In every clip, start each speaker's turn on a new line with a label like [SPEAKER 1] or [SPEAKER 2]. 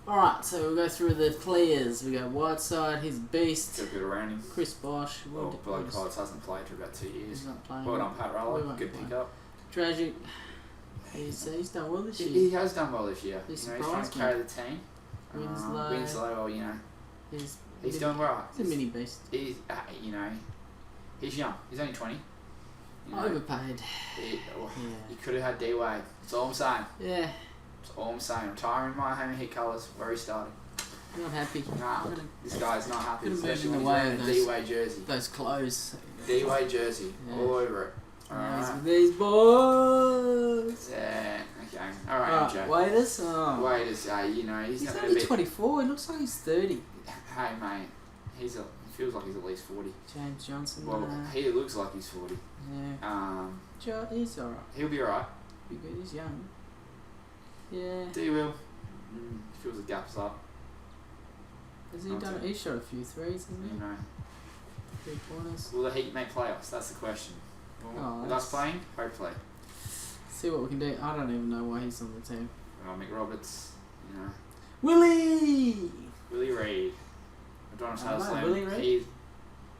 [SPEAKER 1] Alright, so we'll go through the players. We got Whiteside, his beast.
[SPEAKER 2] Took a bit of rounding.
[SPEAKER 1] Chris Bosch.
[SPEAKER 2] Well, Blood Collins hasn't played for about 2 years.
[SPEAKER 1] He's not playing.
[SPEAKER 2] Well done, Pat Rowler. Good pick up.
[SPEAKER 1] Tragic. He's done well this year.
[SPEAKER 2] He has done well this year.
[SPEAKER 1] He's
[SPEAKER 2] he's trying to carry the team.
[SPEAKER 1] Winslow.
[SPEAKER 2] Well, he's doing well.
[SPEAKER 1] He's a mini beast.
[SPEAKER 2] He's he's young. He's only 20.
[SPEAKER 1] Overpaid.
[SPEAKER 2] He could have had D-Wade. That's all I'm saying.
[SPEAKER 1] Yeah.
[SPEAKER 2] That's all I'm saying. Retiring my home heat colours where he started.
[SPEAKER 1] Not happy.
[SPEAKER 2] Nah, this guy's not happy.
[SPEAKER 1] Especially when he's wearing
[SPEAKER 2] a D-Wade jersey.
[SPEAKER 1] Those clothes.
[SPEAKER 2] D-Wade jersey. Yeah. All over it. Alright.
[SPEAKER 1] These boys.
[SPEAKER 2] Yeah. Okay. Alright, MJ.
[SPEAKER 1] Waiters.
[SPEAKER 2] Waiters. He's not
[SPEAKER 1] only 24. He looks like he's 30.
[SPEAKER 2] Hey, mate. He feels like he's at least 40.
[SPEAKER 1] James Johnson.
[SPEAKER 2] Well, he looks like he's 40.
[SPEAKER 1] Yeah. He's alright.
[SPEAKER 2] He'll be alright.
[SPEAKER 1] Be good. He's young. Yeah.
[SPEAKER 2] D will. Fills the gaps up.
[SPEAKER 1] Has he done? He shot a few threes, hasn't he? 3 pointers.
[SPEAKER 2] Will the Heat make playoffs? That's the question. With us playing, hopefully.
[SPEAKER 1] See what we can do. I don't even know why he's on the team.
[SPEAKER 2] Mick Roberts,
[SPEAKER 1] Willie
[SPEAKER 2] Reid.
[SPEAKER 1] Willie Reid?
[SPEAKER 2] Is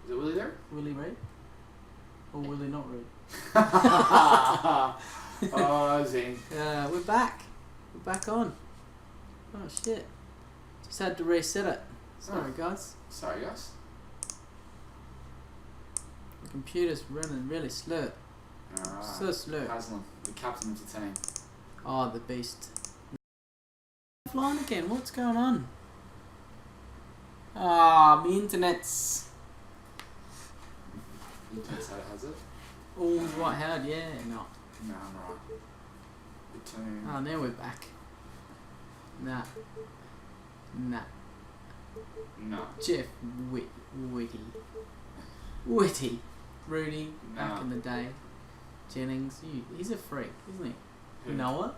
[SPEAKER 2] it Willie there?
[SPEAKER 1] Willie Reid? Or Willie not Reid?
[SPEAKER 2] Oh, Zing.
[SPEAKER 1] We're back. We're back on. Oh shit. Just had to reset it. Sorry guys.
[SPEAKER 2] Sorry guys.
[SPEAKER 1] The computer's running really slow.
[SPEAKER 2] Alright.
[SPEAKER 1] So slow.
[SPEAKER 2] Haslam, the captain of the team.
[SPEAKER 1] Oh, the beast. Offline again. What's going on? Ah, my internet's.
[SPEAKER 2] Internet's how it has it.
[SPEAKER 1] All right, Howard. Yeah, no.
[SPEAKER 2] No, I'm right. Return.
[SPEAKER 1] Oh, now we're back. Nah.
[SPEAKER 2] No.
[SPEAKER 1] Jeff Witty. Rudy, back in the day. Jennings, he's a freak, isn't he?
[SPEAKER 2] Who?
[SPEAKER 1] Noah?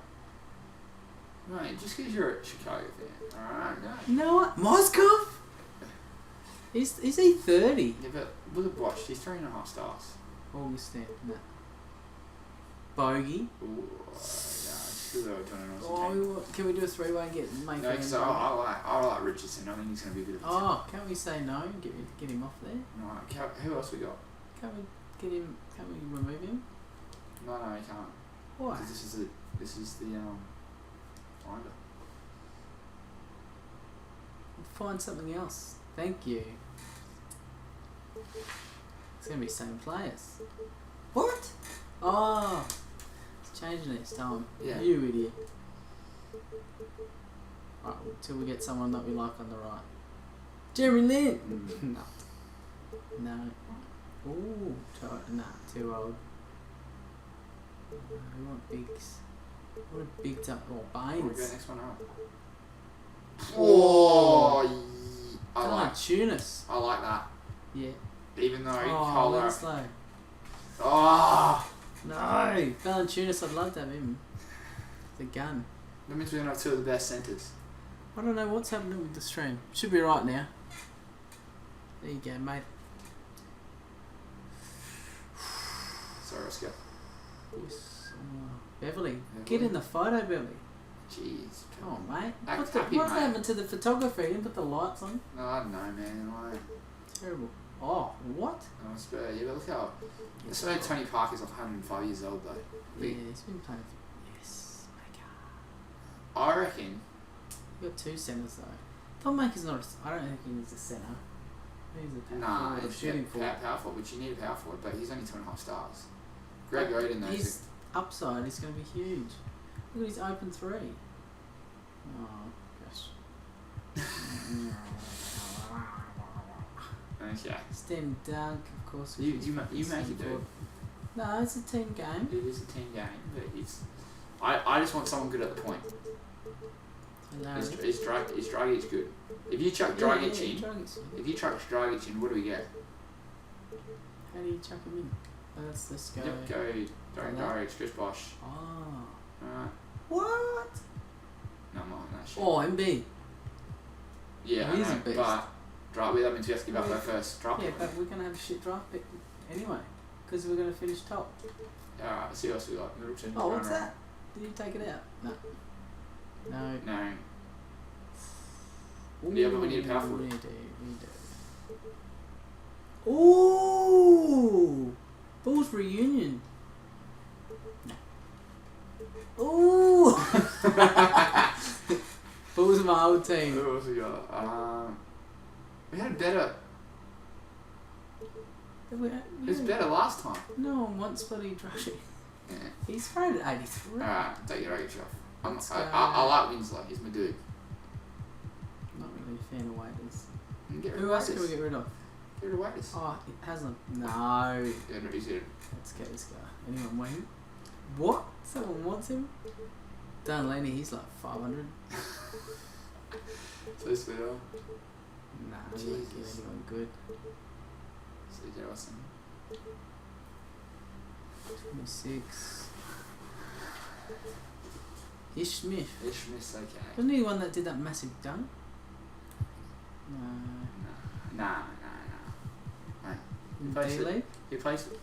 [SPEAKER 2] No, just because you're a Chicago fan. Alright,
[SPEAKER 1] Noah? Moskov? Is he 30?
[SPEAKER 2] Yeah, but look at Bosch, he's 3.5 stars.
[SPEAKER 1] Augustine, no. Bogey?
[SPEAKER 2] Ooh, yeah, just because they were doing it.
[SPEAKER 1] Can we do a 3-way and make
[SPEAKER 2] no, because I like Richardson. I think he's going to be a bit of a
[SPEAKER 1] Oh, can't we say no and get him off there?
[SPEAKER 2] No, who else we got?
[SPEAKER 1] Can't we remove him?
[SPEAKER 2] No, you can't.
[SPEAKER 1] Why?
[SPEAKER 2] Because this is the finder.
[SPEAKER 1] We'll find something else. Thank you. It's going to be same players. What? Oh, it's changing it this time.
[SPEAKER 2] Yeah.
[SPEAKER 1] You idiot. Right, until we get someone that we like on the right. Jeremy Lin. No. Ooh, too old. We want bigs. What a big top. Oh, Baines.
[SPEAKER 2] We'll go next one up.
[SPEAKER 1] Tunis.
[SPEAKER 2] I like that.
[SPEAKER 1] Yeah.
[SPEAKER 2] Even though
[SPEAKER 1] Winslow.
[SPEAKER 2] Oh
[SPEAKER 1] no, Valanciunas. I'd love to have him. The gun.
[SPEAKER 2] That means we're gonna have 2 of the best centres.
[SPEAKER 1] I don't know what's happening with the stream. Should be right now. There you go, mate.
[SPEAKER 2] Sorry, Oscar.
[SPEAKER 1] Beverly, get in the photo, Beverly.
[SPEAKER 2] Jeez.
[SPEAKER 1] Come on, mate.
[SPEAKER 2] What
[SPEAKER 1] happened to the photography? You didn't put the lights on.
[SPEAKER 2] No, I don't know, man.
[SPEAKER 1] Terrible. Oh, what?
[SPEAKER 2] Oh, it's bad. Yeah, but look how. It's only Tony Parker's like 105 years old though.
[SPEAKER 1] Yeah, he's been playing for. Yes, Maker.
[SPEAKER 2] I reckon.
[SPEAKER 1] You got 2 centers though. Tom Maker's not. I don't think he needs a center. He's a power forward, shooting forward.
[SPEAKER 2] Power forward, which you need a power forward, but he's only 2.5 stars. Greg Oden though.
[SPEAKER 1] His upside is going to be huge. Look at his open 3. Oh gosh.
[SPEAKER 2] Okay.
[SPEAKER 1] Stand dunk, of course.
[SPEAKER 2] You make it do.
[SPEAKER 1] No, it's a team game.
[SPEAKER 2] It is a team game, but it's. I just want someone good at the point. Is Dragic good? If you chuck Dragic in, what do we get?
[SPEAKER 1] How do you chuck him in? Let's go.
[SPEAKER 2] Yep, go Dragic, Chris Bosch.
[SPEAKER 1] Oh.
[SPEAKER 2] Alright.
[SPEAKER 1] What?
[SPEAKER 2] No, I'm not on that shit.
[SPEAKER 1] Oh, MB.
[SPEAKER 2] Yeah, I know, but draft. That means we have to give up our first draft.
[SPEAKER 1] Yeah, but we're gonna have a shit draft pick anyway, because we're gonna finish top.
[SPEAKER 2] Alright, let's see what else we got.
[SPEAKER 1] Oh, what's that? Did you take it out? No.
[SPEAKER 2] No. Yeah, but we need a power forward.
[SPEAKER 1] We do. Ooh! Bulls reunion. Ooh! Bulls my old team.
[SPEAKER 2] Who else we got? We had a better. It was better last time.
[SPEAKER 1] No one wants bloody Drudgy.
[SPEAKER 2] Yeah.
[SPEAKER 1] He's rated 83.
[SPEAKER 2] Alright, take your Rogic off. I like Winslow. He's my dude.
[SPEAKER 1] Not really a fan of Waiters.
[SPEAKER 2] Who
[SPEAKER 1] else can we get rid of?
[SPEAKER 2] Get rid of Waiters.
[SPEAKER 1] Oh, Haslam. No.
[SPEAKER 2] Yeah, no, he's good.
[SPEAKER 1] Let's get this guy. Anyone want him? What? Someone wants him? Dan Laney, he's like 500.
[SPEAKER 2] So this video.
[SPEAKER 1] Nah, we won't get anyone good.
[SPEAKER 2] CJ Wilson.
[SPEAKER 1] 26. Ish Smith.
[SPEAKER 2] Ish Smith's okay.
[SPEAKER 1] Wasn't he the one that did that massive dunk? No.
[SPEAKER 2] Nah.
[SPEAKER 1] In
[SPEAKER 2] plays
[SPEAKER 1] D-League?
[SPEAKER 2] Who plays it?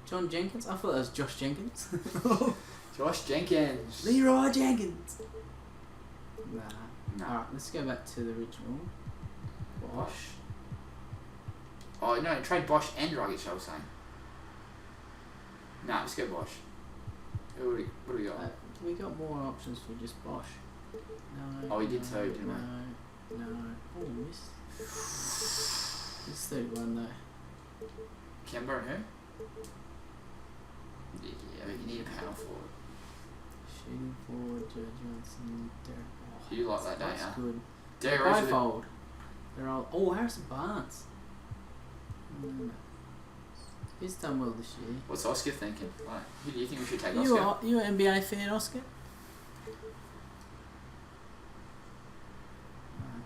[SPEAKER 1] John Jenkins? I thought that was Josh Jenkins.
[SPEAKER 2] Josh Jenkins.
[SPEAKER 1] Leroy Jenkins. Nah.
[SPEAKER 2] Nah.
[SPEAKER 1] Alright, let's go back to the original. Bosch.
[SPEAKER 2] Oh no, trade Bosch and Dragic, I was saying. Nah, let's go Bosch. What do we got?
[SPEAKER 1] We got more options for just Bosch. No.
[SPEAKER 2] Oh, we did too, didn't we?
[SPEAKER 1] No. Oh, missed. It's 31 though.
[SPEAKER 2] Kemba and who? Yeah, you need a power forward.
[SPEAKER 1] Shooting forward, Joe Johnson, Derek. Oh,
[SPEAKER 2] You like that, don't
[SPEAKER 1] that's
[SPEAKER 2] you?
[SPEAKER 1] good.
[SPEAKER 2] Derek Rose.
[SPEAKER 1] Bifold. They're all. Oh, Harrison Barnes. He's done well this year.
[SPEAKER 2] What's Oscar thinking? Like, who do you think we should take Oscar?
[SPEAKER 1] You an NBA fan, Oscar?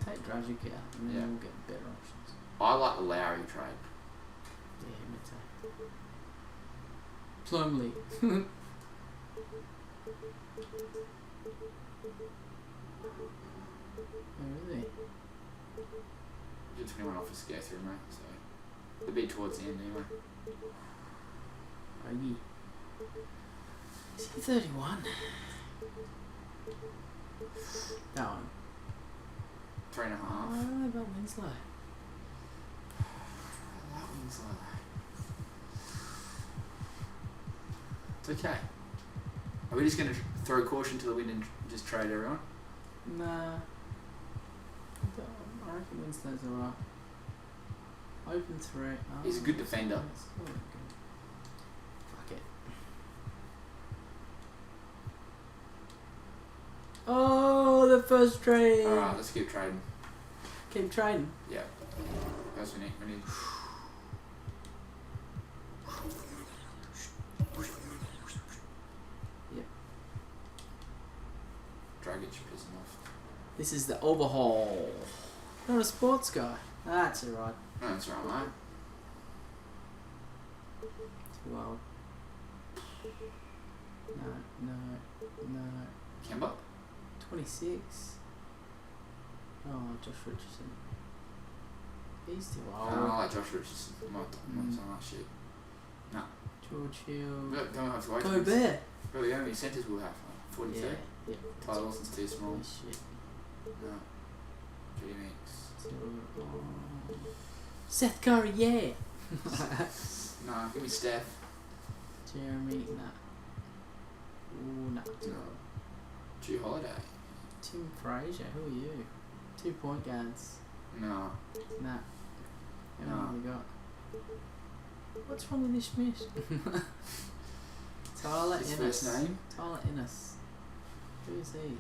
[SPEAKER 1] Take Dragic out and then we'll get better options.
[SPEAKER 2] I like the Lowry trade.
[SPEAKER 1] Yeah, me too. Plumlee. Oh, really?
[SPEAKER 2] You're 21 off a scare through, mate, so it'll be towards the end anyway.
[SPEAKER 1] Oh, yeah. Is he 31? That one.
[SPEAKER 2] 3.5.
[SPEAKER 1] I don't know about Winslow.
[SPEAKER 2] I like Winslow. It's okay. Are we just going to throw caution to the wind and just trade everyone?
[SPEAKER 1] Nah. I reckon Winslow's alright. Open threat. Oh,
[SPEAKER 2] He's a good defender.
[SPEAKER 1] It's not that good. Fuck it. Oh, the first trade.
[SPEAKER 2] Alright, let's keep trading.
[SPEAKER 1] Keep trading.
[SPEAKER 2] Yeah. That's what we need.
[SPEAKER 1] Yep.
[SPEAKER 2] Dragic pissing off.
[SPEAKER 1] This is the overhaul. Not a sports guy. That's alright.
[SPEAKER 2] No, that's right, mate.
[SPEAKER 1] Too old. No.
[SPEAKER 2] Kemba?
[SPEAKER 1] 26. Oh, Josh Richardson. He's too
[SPEAKER 2] I
[SPEAKER 1] old.
[SPEAKER 2] don't like Josh Richardson. I'm not on that shit. No.
[SPEAKER 1] George Hill.
[SPEAKER 2] Don't have to wait.
[SPEAKER 1] Gobert.
[SPEAKER 2] Really, how many centres will we have? 42?
[SPEAKER 1] Yeah.
[SPEAKER 2] Tyler Wilson's too small.
[SPEAKER 1] Oh, shit.
[SPEAKER 2] No. Judy Meeks.
[SPEAKER 1] Seth Curry, yeah.
[SPEAKER 2] No, give me Steph.
[SPEAKER 1] Jeremy, nah. Ooh, nah.
[SPEAKER 2] No. Drew Holiday.
[SPEAKER 1] Tim Frazier, who are you? 2 point guards.
[SPEAKER 2] No.
[SPEAKER 1] Nah. How
[SPEAKER 2] No.
[SPEAKER 1] many have we got? What's wrong with this Smith? Tyler
[SPEAKER 2] His
[SPEAKER 1] Ennis.
[SPEAKER 2] first name?
[SPEAKER 1] Tyler Ennis. Who is he?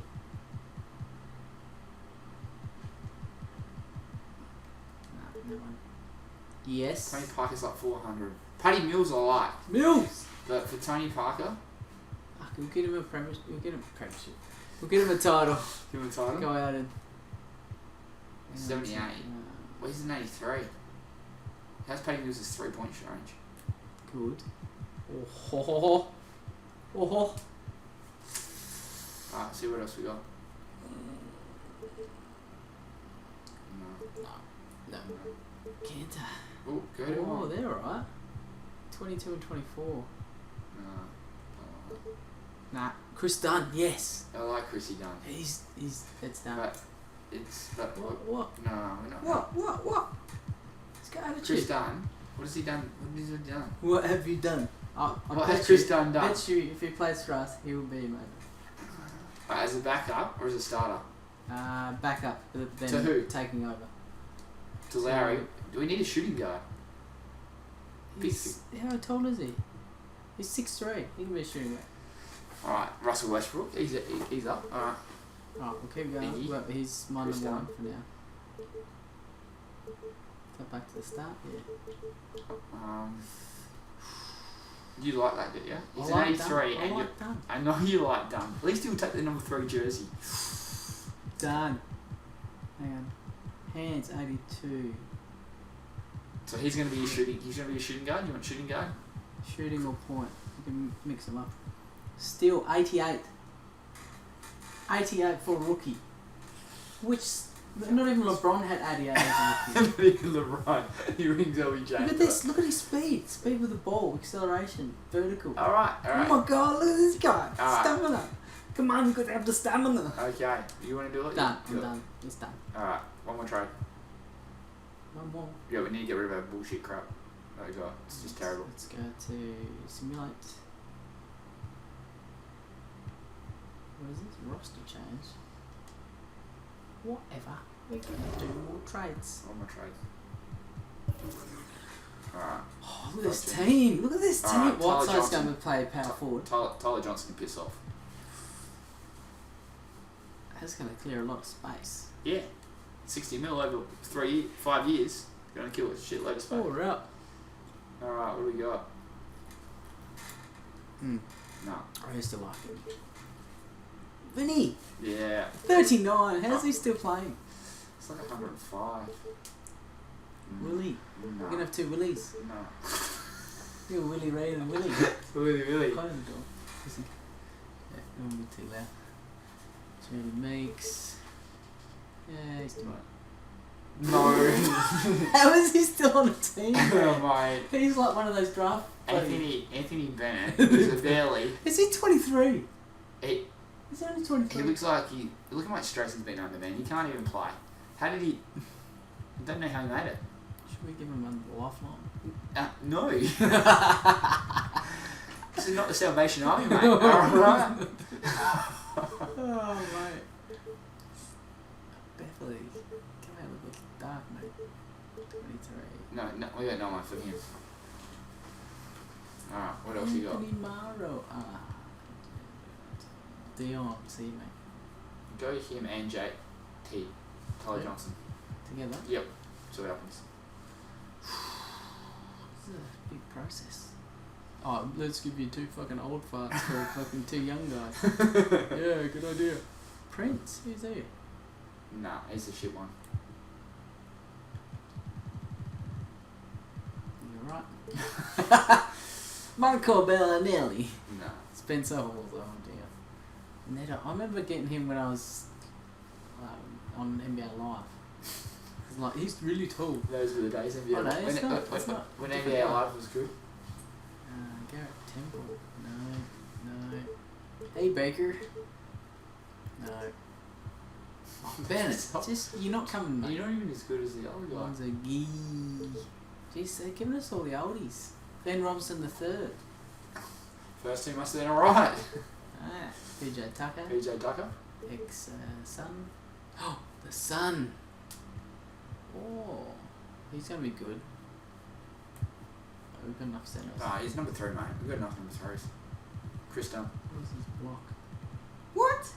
[SPEAKER 1] Nah, no one. Yes.
[SPEAKER 2] Tony Parker's like 400. Paddy Mills I like.
[SPEAKER 1] Mills!
[SPEAKER 2] But for Tony Parker,
[SPEAKER 1] We'll get him a premiership. We'll get him a premiership. We'll get him a title.
[SPEAKER 2] give him a title.
[SPEAKER 1] Go out and.
[SPEAKER 2] 78. Well, he's an 83. How's Paddy Mills' 3-point range?
[SPEAKER 1] Good. Oh ho ho ho. Oh ho.
[SPEAKER 2] Alright, see what else we got. No.
[SPEAKER 1] No. Cantor.
[SPEAKER 2] Oh, go to
[SPEAKER 1] Oh,
[SPEAKER 2] one.
[SPEAKER 1] they're alright. 22 and 24.
[SPEAKER 2] No.
[SPEAKER 1] Nah, Chris Dunn, yes.
[SPEAKER 2] I like Chrissy Dunn.
[SPEAKER 1] It's done.
[SPEAKER 2] But
[SPEAKER 1] What?
[SPEAKER 2] No, we're not.
[SPEAKER 1] What? He's got attitude.
[SPEAKER 2] Chris Dunn? What has he done? What has he done?
[SPEAKER 1] What have you done?
[SPEAKER 2] What has Chris Dunn done?
[SPEAKER 1] I bet you if he plays for us, he will be amazing.
[SPEAKER 2] As a backup or as a starter?
[SPEAKER 1] Backup, but then
[SPEAKER 2] to who?
[SPEAKER 1] Taking over.
[SPEAKER 2] To Lowry. Do we need a shooting guard?
[SPEAKER 1] How tall is he? He's 6'3". He can be a shooting guard.
[SPEAKER 2] Alright, Russell Westbrook. He's up. Alright.
[SPEAKER 1] Alright, we'll keep going. But he's my number one for now. Go back to the start, yeah.
[SPEAKER 2] You like that, did you? He's
[SPEAKER 1] an
[SPEAKER 2] 83 and
[SPEAKER 1] like Dunn.
[SPEAKER 2] I know you like Dunn. At least he'll take the number 3 jersey.
[SPEAKER 1] Done. Hang on. Hands 82.
[SPEAKER 2] So he's gonna be a shooting guard? You want shooting guard?
[SPEAKER 1] Shooting or point. You can mix them up. Still 88. 88 for a rookie. Which not even LeBron had 88 as a rookie.
[SPEAKER 2] LeBron. He rings LBJ.
[SPEAKER 1] Look at this, look at his speed. Speed with the ball, acceleration, vertical.
[SPEAKER 2] Alright.
[SPEAKER 1] Oh my god, look at this guy.
[SPEAKER 2] Alright.
[SPEAKER 1] Stamina. Come on, you got to have the stamina.
[SPEAKER 2] Okay. You wanna do it?
[SPEAKER 1] Done. I'm done. It's done.
[SPEAKER 2] Alright, one more trade.
[SPEAKER 1] One more.
[SPEAKER 2] Yeah, we need to get rid of our bullshit crap. Oh god, it's just terrible.
[SPEAKER 1] Let's go to simulate. What is this? Roster change. Whatever. We're gonna do more trades.
[SPEAKER 2] One more trade. Alright.
[SPEAKER 1] Oh, look at this team. Look at this team.
[SPEAKER 2] Alright,
[SPEAKER 1] What
[SPEAKER 2] Tyler
[SPEAKER 1] side's
[SPEAKER 2] Johnson.
[SPEAKER 1] going to play power forward?
[SPEAKER 2] Tyler Johnson can piss off.
[SPEAKER 1] That's going to clear a lot of space.
[SPEAKER 2] Yeah. 60 mil over 5 years. Going to kill a shitload of space.
[SPEAKER 1] Oh, we're up.
[SPEAKER 2] Alright, what do we got? No.
[SPEAKER 1] I used to like him. Vinny!
[SPEAKER 2] Yeah.
[SPEAKER 1] 39. How's he still playing?
[SPEAKER 2] It's like 105.
[SPEAKER 1] Willie.
[SPEAKER 2] No.
[SPEAKER 1] We're going to have 2 Willies.
[SPEAKER 2] No.
[SPEAKER 1] You're Willie Ray and Willie.
[SPEAKER 2] Really?
[SPEAKER 1] Close the door. Listen. Yeah, don't want to be too loud. Jeremy Meeks. Yeah, he's doing it.
[SPEAKER 2] No.
[SPEAKER 1] How is he still on a team?
[SPEAKER 2] Oh my.
[SPEAKER 1] He's like one of those draft.
[SPEAKER 2] Anthony Bennett is a barely.
[SPEAKER 1] Is he 23?
[SPEAKER 2] He
[SPEAKER 1] He's only 23.
[SPEAKER 2] looks like look how much stress he's been under, man. He can't even play. How did he? I don't know how he made it.
[SPEAKER 1] Should we give him a lifeline?
[SPEAKER 2] No. This is not the Salvation Army, mate. Alright.
[SPEAKER 1] Oh, mate. Beverly. Come out of the dark, mate. 23.
[SPEAKER 2] No, we got no one for him. Alright, what else you got?
[SPEAKER 1] Anthony Morrow. Dion. See, mate.
[SPEAKER 2] Go him and JT. Tyler Johnson.
[SPEAKER 1] Together.
[SPEAKER 2] Yep. See what happens.
[SPEAKER 1] This is a big process. Oh, let's give you 2 fucking old farts for fucking 2 young guys. Yeah, good idea. Prince? Who's he?
[SPEAKER 2] Nah, he's a shit one.
[SPEAKER 1] You're right. Marco Bellinelli.
[SPEAKER 2] No.
[SPEAKER 1] Spencer Hall. Oh dear. Neto. I remember getting him when I was on NBA Live. It's like, he's really tall.
[SPEAKER 2] Those were the days NBA
[SPEAKER 1] Oh, no, it's not. It's not.
[SPEAKER 2] When NBA Live was good.
[SPEAKER 1] Garrett Temple. No. Hey Baker. No. Oh, Bennett. Just, you're not coming, mate.
[SPEAKER 2] You're not even as good as the other guy.
[SPEAKER 1] One's a gee. Jeez, they're giving us all the oldies. Ben Robinson the third.
[SPEAKER 2] First two must have been alright.
[SPEAKER 1] PJ Tucker.
[SPEAKER 2] PJ Tucker.
[SPEAKER 1] Son. Oh, the son. Oh, he's gonna be good. We've got enough centers.
[SPEAKER 2] Nah, he's number 3, mate. We've got enough number 3s. Chris Dunn.
[SPEAKER 1] What's his block? What?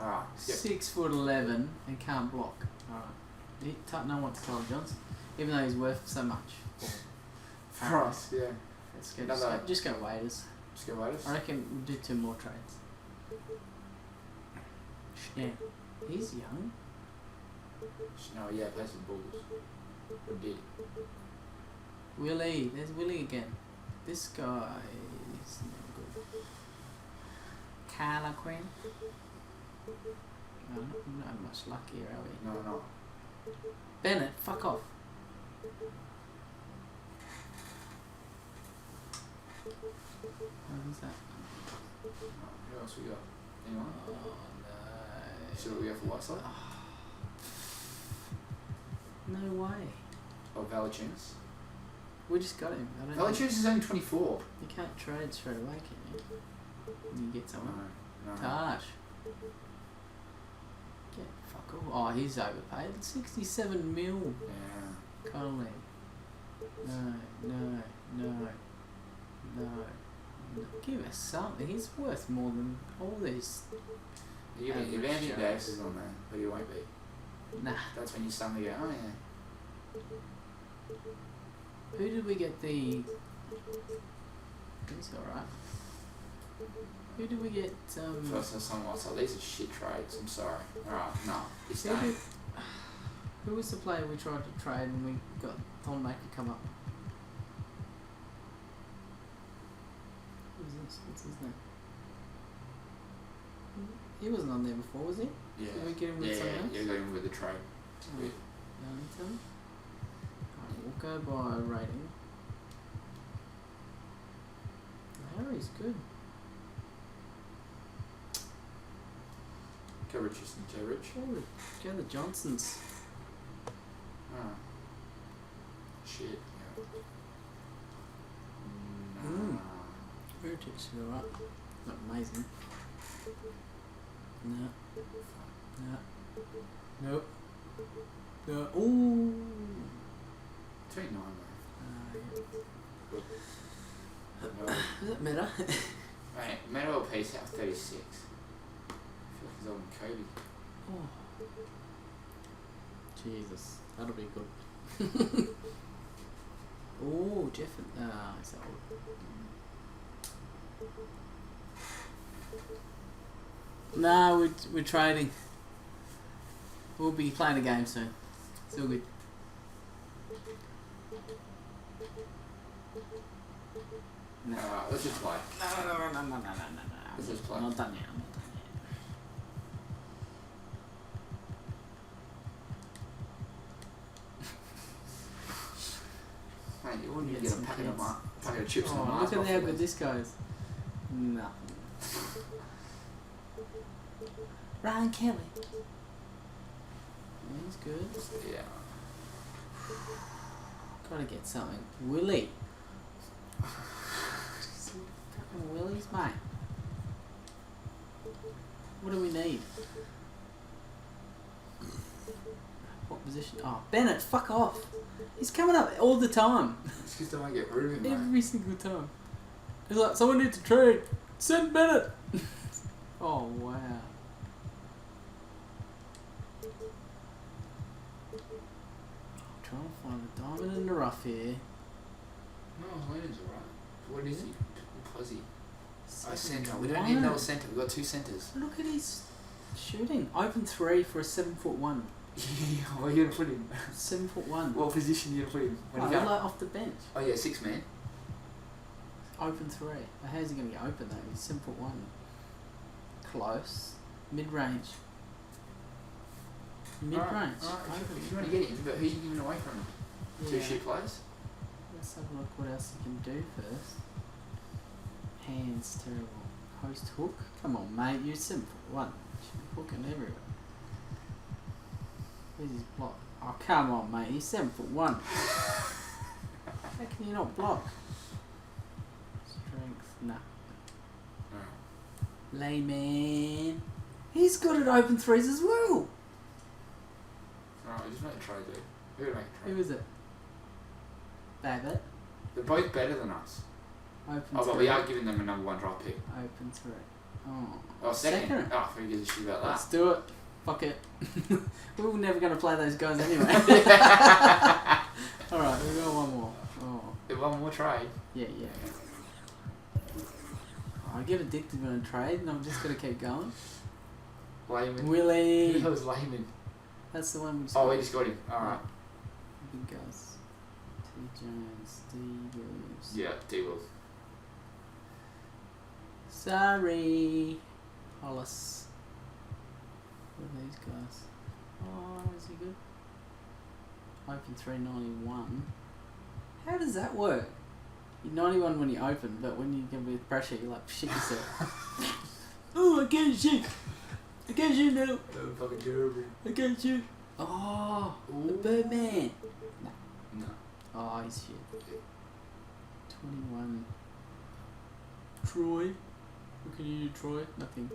[SPEAKER 2] Alright, yep.
[SPEAKER 1] 6'11" and can't block. Alright. No one wants Tyler Johnson, even though he's worth so much.
[SPEAKER 2] For us, yeah.
[SPEAKER 1] Let's go. Just go Waiters.
[SPEAKER 2] Just go Waiters.
[SPEAKER 1] I reckon we'll do 2 more trades. Yeah, he's young.
[SPEAKER 2] No, yeah, plays with Bulls. Or did.
[SPEAKER 1] Willie, there's Willie again. This guy is not good. Carla Quinn. No, not much luck here, are we?
[SPEAKER 2] No.
[SPEAKER 1] Bennett, fuck off. Who's that?
[SPEAKER 2] Who else we got? Anyone?
[SPEAKER 1] Oh no.
[SPEAKER 2] See what we got for Whiteside?
[SPEAKER 1] No way.
[SPEAKER 2] Oh, Valanciunas.
[SPEAKER 1] We just got him. I don't
[SPEAKER 2] Valanciunas is only 24.
[SPEAKER 1] You can't trade straight away, can you? When you get someone.
[SPEAKER 2] No.
[SPEAKER 1] Tosh. Get fuck all. Oh, he's overpaid. 67 mil.
[SPEAKER 2] Yeah.
[SPEAKER 1] Connolly. No. Give us something. He's worth more than all these.
[SPEAKER 2] If Anthony Davis is on there, but he won't be.
[SPEAKER 1] Nah.
[SPEAKER 2] That's when you suddenly go, oh yeah.
[SPEAKER 1] Who did we get the... He's alright. Who did we get...
[SPEAKER 2] First and someone else. These are shit trades, I'm sorry. Alright, no. It's
[SPEAKER 1] who,
[SPEAKER 2] done.
[SPEAKER 1] who was the player we tried to trade and we got Tom Maker come up? Who's this? What's his name? He wasn't on there before, was he?
[SPEAKER 2] Yeah.
[SPEAKER 1] Did we get him with someone else?
[SPEAKER 2] Yeah, got him with the trade.
[SPEAKER 1] Oh. Alright, we'll go by rating. Harry's good.
[SPEAKER 2] Go Richardson, Joe Rich.
[SPEAKER 1] Go the Johnsons.
[SPEAKER 2] Oh. Shit. Yeah.
[SPEAKER 1] Mm. Heritage, alright. Not amazing. No. Nope. No. Ooh.
[SPEAKER 2] 29
[SPEAKER 1] Yeah.
[SPEAKER 2] though.
[SPEAKER 1] Does that matter?
[SPEAKER 2] Right, Metal Pace out 36. I feel like he's older than Kobe.
[SPEAKER 1] Oh. Jesus. That'll be good. Oh, Jeff. He's that old. No, we're trading. We'll be playing a game soon. It's all good. No.
[SPEAKER 2] Alright, let's just play.
[SPEAKER 1] No.
[SPEAKER 2] Let's just play.
[SPEAKER 1] I'm not done yet.
[SPEAKER 2] Mate, you wouldn't even
[SPEAKER 1] Get
[SPEAKER 2] get a
[SPEAKER 1] some
[SPEAKER 2] packet
[SPEAKER 1] kids.
[SPEAKER 2] of chips and a
[SPEAKER 1] Oh,
[SPEAKER 2] Mars
[SPEAKER 1] look at how
[SPEAKER 2] bar
[SPEAKER 1] good
[SPEAKER 2] for
[SPEAKER 1] this goes. Nothing. Ryan Kelly. He's good.
[SPEAKER 2] Yeah.
[SPEAKER 1] Gotta get something. Willie. Fucking Willies, mate. What do we need? What position? Oh, Bennett, fuck off. He's coming up all the time.
[SPEAKER 2] It's because they won't get rid of him, mate.
[SPEAKER 1] Every single time. He's like, someone needs to trade. Send Bennett. Oh, wow. Trying to find a diamond in the rough here.
[SPEAKER 2] No, Leonard's alright. What is he? Pussy.
[SPEAKER 1] Second
[SPEAKER 2] Centre. We don't
[SPEAKER 1] one.
[SPEAKER 2] need another centre. We've got two centres.
[SPEAKER 1] Look at his shooting. Open 3 for a 7'1".
[SPEAKER 2] Yeah, where are you going to put him?
[SPEAKER 1] 7'1".
[SPEAKER 2] What position are you going to put him? When
[SPEAKER 1] Oh,
[SPEAKER 2] he
[SPEAKER 1] like
[SPEAKER 2] go?
[SPEAKER 1] off the bench.
[SPEAKER 2] Oh yeah, 6 man.
[SPEAKER 1] Open 3. But how's he going to get open though? He's 7'1". Close. Mid-range. Mid-range.
[SPEAKER 2] Alright,
[SPEAKER 1] Open.
[SPEAKER 2] if you want to get him, but who are you giving away from him? Two
[SPEAKER 1] Yeah.
[SPEAKER 2] shit players?
[SPEAKER 1] Let's have a look what else you can do first. Hands terrible. Post hook. Come on, mate. You're 7'1". Should be hooking everywhere. Where's his block? Oh, come on, mate. He's 7'1". How can you not block? Strength. Nah. Layman. He's got it open 3s as well.
[SPEAKER 2] Alright, just make a trade, dude. Who would make a trade?
[SPEAKER 1] Who is it? Babbitt.
[SPEAKER 2] They're both better than us.
[SPEAKER 1] Open
[SPEAKER 2] Oh,
[SPEAKER 1] 3.
[SPEAKER 2] but we are giving them a number 1 draft pick.
[SPEAKER 1] Open 3. Oh.
[SPEAKER 2] Oh, second.
[SPEAKER 1] Second.
[SPEAKER 2] Oh, who gives a shit about that?
[SPEAKER 1] Let's do it. Fuck it. We were never going to play those guys anyway. Alright, we got one more. Oh.
[SPEAKER 2] One more trade.
[SPEAKER 1] Yeah. I get addicted when I trade and I'm just going to keep going.
[SPEAKER 2] Layman.
[SPEAKER 1] Willie.
[SPEAKER 2] Who the hell is Layman?
[SPEAKER 1] That's the one we
[SPEAKER 2] Oh, we just got him. Alright.
[SPEAKER 1] Big guys. T. Jones. D. Williams.
[SPEAKER 2] Yeah, D-Will.
[SPEAKER 1] Sorry. Hollis. What are these guys? Oh, is he good? Open 391. How does that work? You're 91 when you open, but when you get with pressure, you like shit yourself. Oh, I can't shit. I can't shoot now.
[SPEAKER 2] Oh, fucking terrible.
[SPEAKER 1] I can't shoot. Oh, the Birdman. No.
[SPEAKER 2] No.
[SPEAKER 1] Oh, he's shit. 21. Troy. What can you do, Troy? Nothing.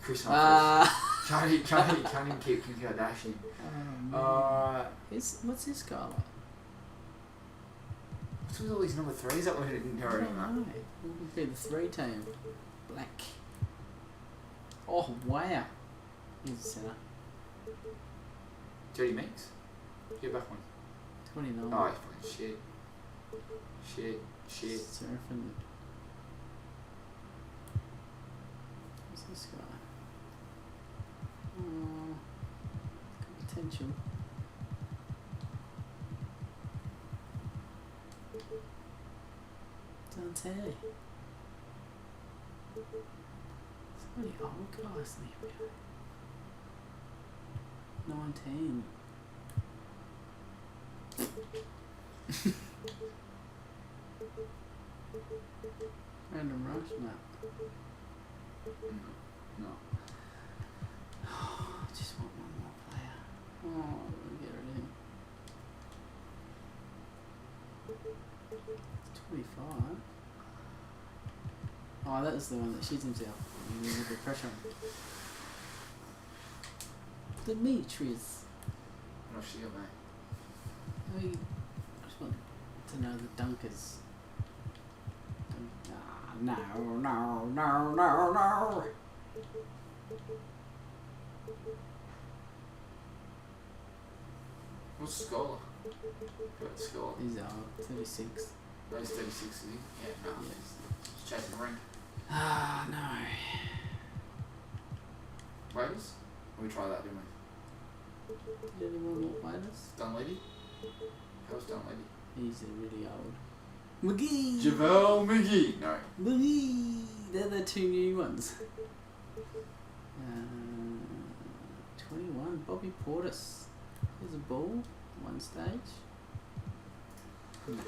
[SPEAKER 2] Chris Humphries. Can't even keep Kim Kardashian.
[SPEAKER 1] Oh, man. What's this guy like?
[SPEAKER 2] What's with all these number 3s that we didn't go
[SPEAKER 1] I don't
[SPEAKER 2] anymore?
[SPEAKER 1] know. What would be the 3 team? Black. Oh, wow. He's a centre.
[SPEAKER 2] Jody Meeks? Get back one.
[SPEAKER 1] 29.
[SPEAKER 2] Oh, he's fucking shit. Shit.
[SPEAKER 1] Surfing. What's this guy? Oh, good potential. Dante. So many old guys in the NBA. 19. Random rush map.
[SPEAKER 2] No.
[SPEAKER 1] Just want one more player. Oh, we'll get rid of him. 25. Oh, that was the one that shoots himself. And then with the pressure on. Demetrius.
[SPEAKER 2] What else you got, mate?
[SPEAKER 1] I just want to know the dunkers. No.
[SPEAKER 2] What's the score? What's the score?
[SPEAKER 1] He's 36.
[SPEAKER 2] No, he's 36, is he? Yeah, no.
[SPEAKER 1] Yes.
[SPEAKER 2] He's chasing the ring.
[SPEAKER 1] Ah, no.
[SPEAKER 2] Waiters? We tried that, didn't we?
[SPEAKER 1] Did anyone want Waiters?
[SPEAKER 2] Dunleavy? How's Dunleavy?
[SPEAKER 1] He's really old. McGee!
[SPEAKER 2] JaVale McGee! No.
[SPEAKER 1] McGee! They're the 2 new ones. 21. Bobby Portis. There's a ball. One stage. Come on.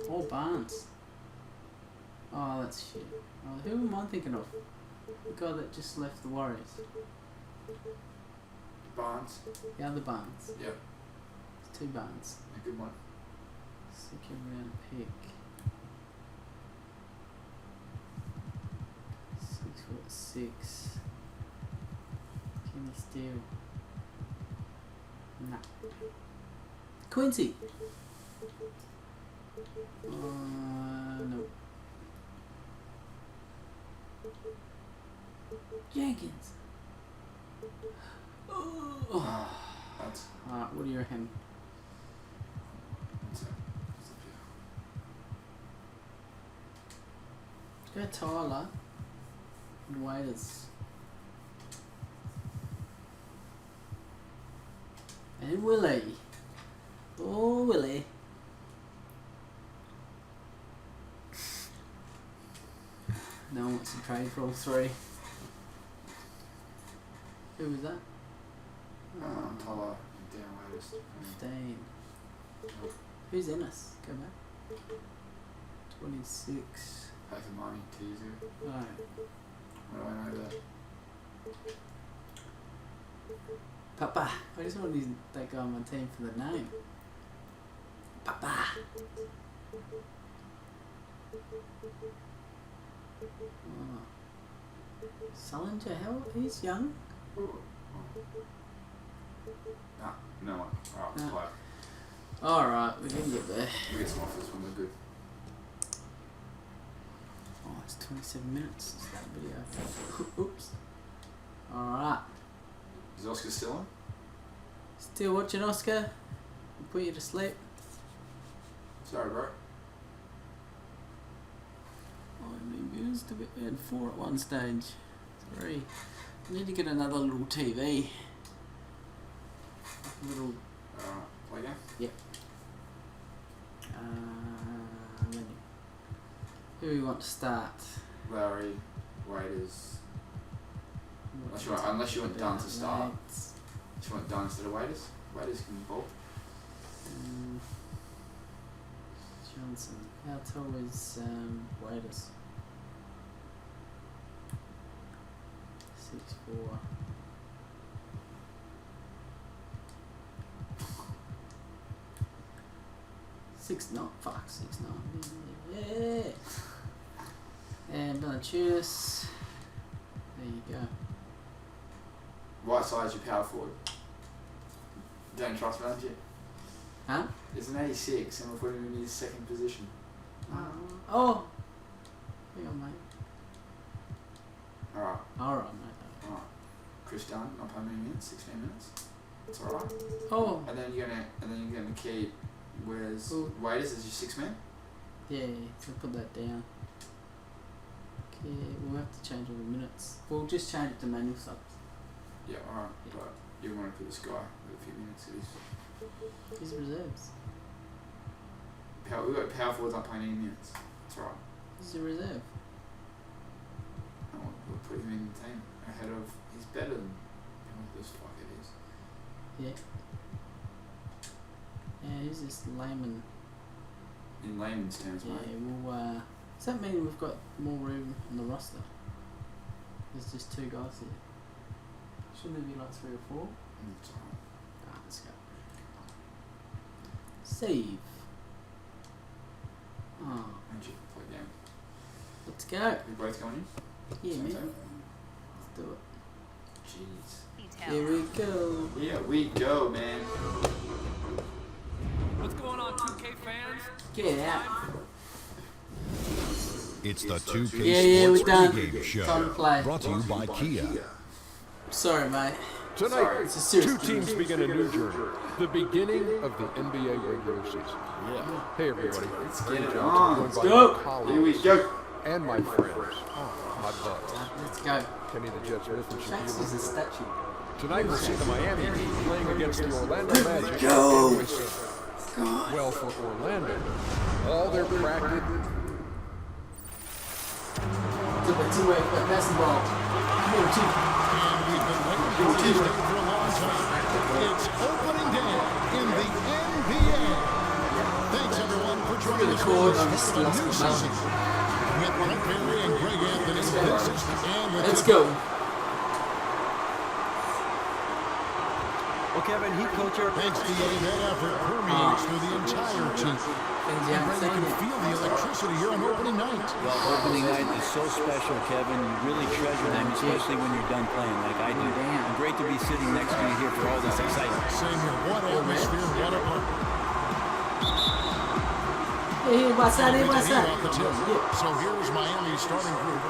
[SPEAKER 1] Oh, Barnes. Oh, that's shit. Oh, who am I thinking of? The guy that just left the Warriors.
[SPEAKER 2] Barnes?
[SPEAKER 1] The other Barnes.
[SPEAKER 2] Yep.
[SPEAKER 1] It's 2 Barnes.
[SPEAKER 2] A good one.
[SPEAKER 1] 2nd round pick. 6'6". Can he steal? Nah. Quincy. No. Jenkins. Oh.
[SPEAKER 2] That's
[SPEAKER 1] Alright, what do you reckon?
[SPEAKER 2] What's up here?
[SPEAKER 1] Go Tyler and Waiters. And Willie. Oh, Willie. No one wants to trade for all 3. Who was that?
[SPEAKER 2] Tyler and Dan Waiters.
[SPEAKER 1] 15. Who's in us? Go back. 26.
[SPEAKER 2] Pay for money, teaser.
[SPEAKER 1] Right.
[SPEAKER 2] What do I know that?
[SPEAKER 1] Papa. I just want that guy on my team for the name. Papa. Oh. Sullinger, he's young.
[SPEAKER 2] Nah, no one. Alright,
[SPEAKER 1] Nah.
[SPEAKER 2] play.
[SPEAKER 1] Alright, we can get there.
[SPEAKER 2] We get some offers when we're good.
[SPEAKER 1] Oh, it's 27 minutes. It's that video. Oops. Alright.
[SPEAKER 2] Is Oscar still on?
[SPEAKER 1] Still watching Oscar? We'll put you to sleep.
[SPEAKER 2] Sorry, bro.
[SPEAKER 1] Oh, maybe it was to be had 4 at one stage. 3. I need to get another little TV. Little.
[SPEAKER 2] Play again?
[SPEAKER 1] Yep. Menu. Who do we want to start?
[SPEAKER 2] Lowry, Waiters. Unless you want Dunn to start. you want Dunn instead of Waiters? Waiters can bowl.
[SPEAKER 1] Johnson. How tall is Waiters? 6'4". Fuck, 6'9". Yeah. And Valanciunas. There you go.
[SPEAKER 2] Right side's your power forward. Don't trust Valanciunas.
[SPEAKER 1] Huh?
[SPEAKER 2] It's an 86 and we're putting him in his second position.
[SPEAKER 1] Oh! Hang on, mate.
[SPEAKER 2] Alright.
[SPEAKER 1] Alright, mate.
[SPEAKER 2] Alright. Chris Dunn, not playing many minutes, 16 minutes. It's alright.
[SPEAKER 1] Oh!
[SPEAKER 2] And then you're gonna keep Waiters as your 6 man?
[SPEAKER 1] Yeah, so put that down. Okay, we'll have to change all the minutes. We'll just change it to manual subs.
[SPEAKER 2] Yeah, alright. Yeah. But you want to put this guy with a few minutes of his.
[SPEAKER 1] His reserves.
[SPEAKER 2] We've got power forwards not playing any minutes. That's right.
[SPEAKER 1] He's a reserve.
[SPEAKER 2] We'll put him in the team ahead of. He's better than what this fuck it is.
[SPEAKER 1] Yeah. Yeah, he's just layman.
[SPEAKER 2] In layman's terms,
[SPEAKER 1] Yeah,
[SPEAKER 2] mate.
[SPEAKER 1] well, does that mean we've got more room on the roster? There's just 2 guys here. Shouldn't there be like 3 or 4?
[SPEAKER 2] It's alright.
[SPEAKER 1] Let's go. Save. Oh,
[SPEAKER 2] Why don't you play down?
[SPEAKER 1] let's go.
[SPEAKER 2] We both going in?
[SPEAKER 1] Yeah,
[SPEAKER 2] Same
[SPEAKER 1] man.
[SPEAKER 2] time?
[SPEAKER 1] Let's do it.
[SPEAKER 2] Jeez.
[SPEAKER 1] Here we go.
[SPEAKER 2] Here we go, man.
[SPEAKER 3] What's going on, 2K fans?
[SPEAKER 1] Get out.
[SPEAKER 4] It's the 2K
[SPEAKER 1] Yeah, we're
[SPEAKER 4] Sports
[SPEAKER 1] done.
[SPEAKER 4] Pregame Show.
[SPEAKER 1] Time to play.
[SPEAKER 4] Brought to you by Kia.
[SPEAKER 1] Sorry, mate.
[SPEAKER 5] Tonight,
[SPEAKER 1] It's a serious
[SPEAKER 5] 2 teams begin a new journey. The beginning of the NBA regular season.
[SPEAKER 2] Yeah.
[SPEAKER 5] Hey, everybody.
[SPEAKER 2] Let's get it
[SPEAKER 5] Johnson,
[SPEAKER 2] on.
[SPEAKER 5] joined
[SPEAKER 2] Let's
[SPEAKER 5] by
[SPEAKER 2] go.
[SPEAKER 5] my colleagues
[SPEAKER 2] Here we go.
[SPEAKER 5] And my friends. My buds.
[SPEAKER 1] Let's go.
[SPEAKER 5] Kenny the Jet Smith and
[SPEAKER 1] Max
[SPEAKER 5] Shaquille
[SPEAKER 1] is a
[SPEAKER 5] O'Neal.
[SPEAKER 1] statue.
[SPEAKER 5] Tonight we'll see the Miami Heat playing against the Orlando Magic.
[SPEAKER 1] Go.
[SPEAKER 5] Well, for Orlando, all their practice.
[SPEAKER 1] Two-way basketball.
[SPEAKER 6] It's opening day in the NBA. Thanks everyone for joining us for this new season. With Mike Perry and Greg Anthony, this is and
[SPEAKER 1] Let's go.
[SPEAKER 7] Well, Kevin, Heat coach here.
[SPEAKER 6] Thanks to you, that effort permeates through the entire team.
[SPEAKER 1] Things you
[SPEAKER 6] And
[SPEAKER 1] haven't
[SPEAKER 6] Greg, you
[SPEAKER 1] seen
[SPEAKER 6] can
[SPEAKER 1] yet.
[SPEAKER 6] feel the electricity here on opening night.
[SPEAKER 7] Well, opening night is so special, Kevin. You really treasure them, especially when you're done playing like I do.
[SPEAKER 1] Damn.
[SPEAKER 7] And great to be sitting next to you here for all this excitement.
[SPEAKER 6] Same here. What atmosphere, what a party.
[SPEAKER 1] Hey, what's that? Hey, what's
[SPEAKER 6] Heat
[SPEAKER 1] that?
[SPEAKER 6] off the tip. So here's Miami's starting group.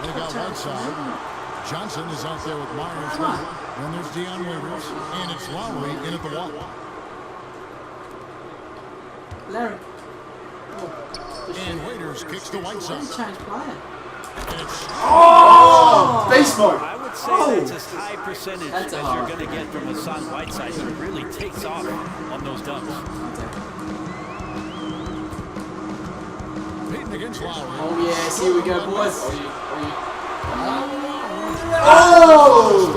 [SPEAKER 6] They got Whiteside. Johnson is out there with Myers. Then there's Deion Waiters. And it's Lowry in at the wall.
[SPEAKER 1] Larry.
[SPEAKER 6] And Waiters kicks to Whiteside.
[SPEAKER 1] Change player.
[SPEAKER 6] It's
[SPEAKER 2] Oh! Beast mode.
[SPEAKER 7] I would say that's as high percentage
[SPEAKER 1] That's
[SPEAKER 7] as
[SPEAKER 1] a
[SPEAKER 7] you're
[SPEAKER 1] hard.
[SPEAKER 7] going to get from Hassan Whiteside. He really takes off on those dunks.
[SPEAKER 6] Peyton against Lowry.
[SPEAKER 1] Oh, yes. Here we go, boys.
[SPEAKER 2] Oh!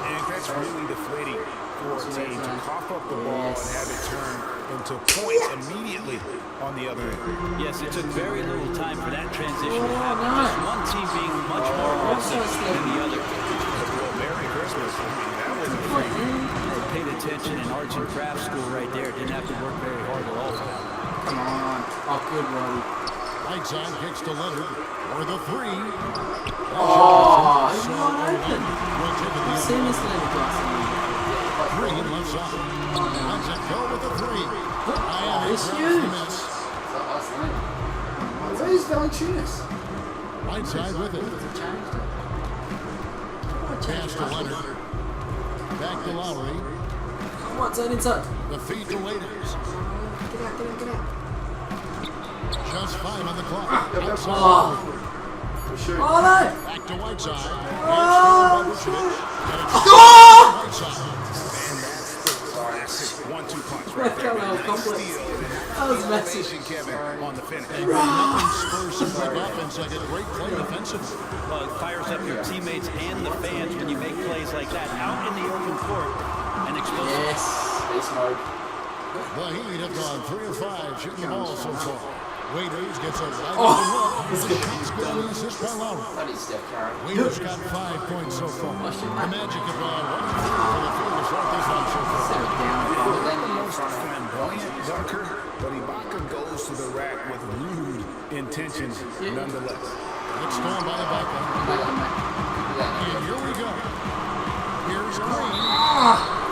[SPEAKER 8] And that's really deflating for a team to cough up the ball and have it turn into points immediately on the other end.
[SPEAKER 7] Yes, it took very little time for that transition to happen. Just one team being much more aggressive than the other.
[SPEAKER 8] Well, Merry Christmas. I mean, that was a free.
[SPEAKER 7] They paid attention in arts and crafts school right there. Didn't have to work very hard at all for that.
[SPEAKER 1] Come on. Oh, good, Robbie.
[SPEAKER 6] Whiteside kicks to Leonard for the three.
[SPEAKER 1] Oh, he's wide open.
[SPEAKER 6] Rotated
[SPEAKER 1] I've seen this little glass.
[SPEAKER 6] three left side. Lets it go with the three.
[SPEAKER 1] Oh, it's
[SPEAKER 6] grabs the
[SPEAKER 1] huge.
[SPEAKER 6] miss.
[SPEAKER 2] Where's Valanciunas?
[SPEAKER 6] Whiteside with it.
[SPEAKER 1] Changed it.
[SPEAKER 6] Pass to Leonard. Back to Lowry.
[SPEAKER 1] What's that inside?
[SPEAKER 6] The feed to Waiters.
[SPEAKER 1] Get out, get out, get out.
[SPEAKER 6] Just 5 on the clock. Outside.
[SPEAKER 1] Oh,
[SPEAKER 2] For sure.
[SPEAKER 1] oh no!
[SPEAKER 6] Back to Whiteside.
[SPEAKER 1] Oh,
[SPEAKER 6] And it's still
[SPEAKER 1] Oh!
[SPEAKER 6] Whiteside.
[SPEAKER 8] Classic 1-2 punch
[SPEAKER 1] That
[SPEAKER 8] right there.
[SPEAKER 1] got a little complex. That was massive.
[SPEAKER 8] Kevin on the finish.
[SPEAKER 6] Nothing spurs some big offense like a great play defensively.
[SPEAKER 7] Well, it fires up your teammates and the fans when you make plays like that out in the open court. and explosive.
[SPEAKER 1] Yes.
[SPEAKER 2] Ace mode.
[SPEAKER 6] The Heat have gone 3 of 5 shooting the ball so far. Waiters gets a wide
[SPEAKER 1] Oh,
[SPEAKER 6] open look.
[SPEAKER 1] this
[SPEAKER 6] The
[SPEAKER 1] is
[SPEAKER 6] shot's good on the assist by Lowry.
[SPEAKER 2] Bloody Steph Curry.
[SPEAKER 6] Waiters got 5 points so far. The Magic have gone 1 of 3 for the field shot this one so far.
[SPEAKER 1] Set it down.
[SPEAKER 2] Lenny in front of him.
[SPEAKER 8] Flamboyant dunker, but Ibaka goes to the rack with rude intentions nonetheless.
[SPEAKER 6] It's stolen by the back end. And here we go. Here's Green.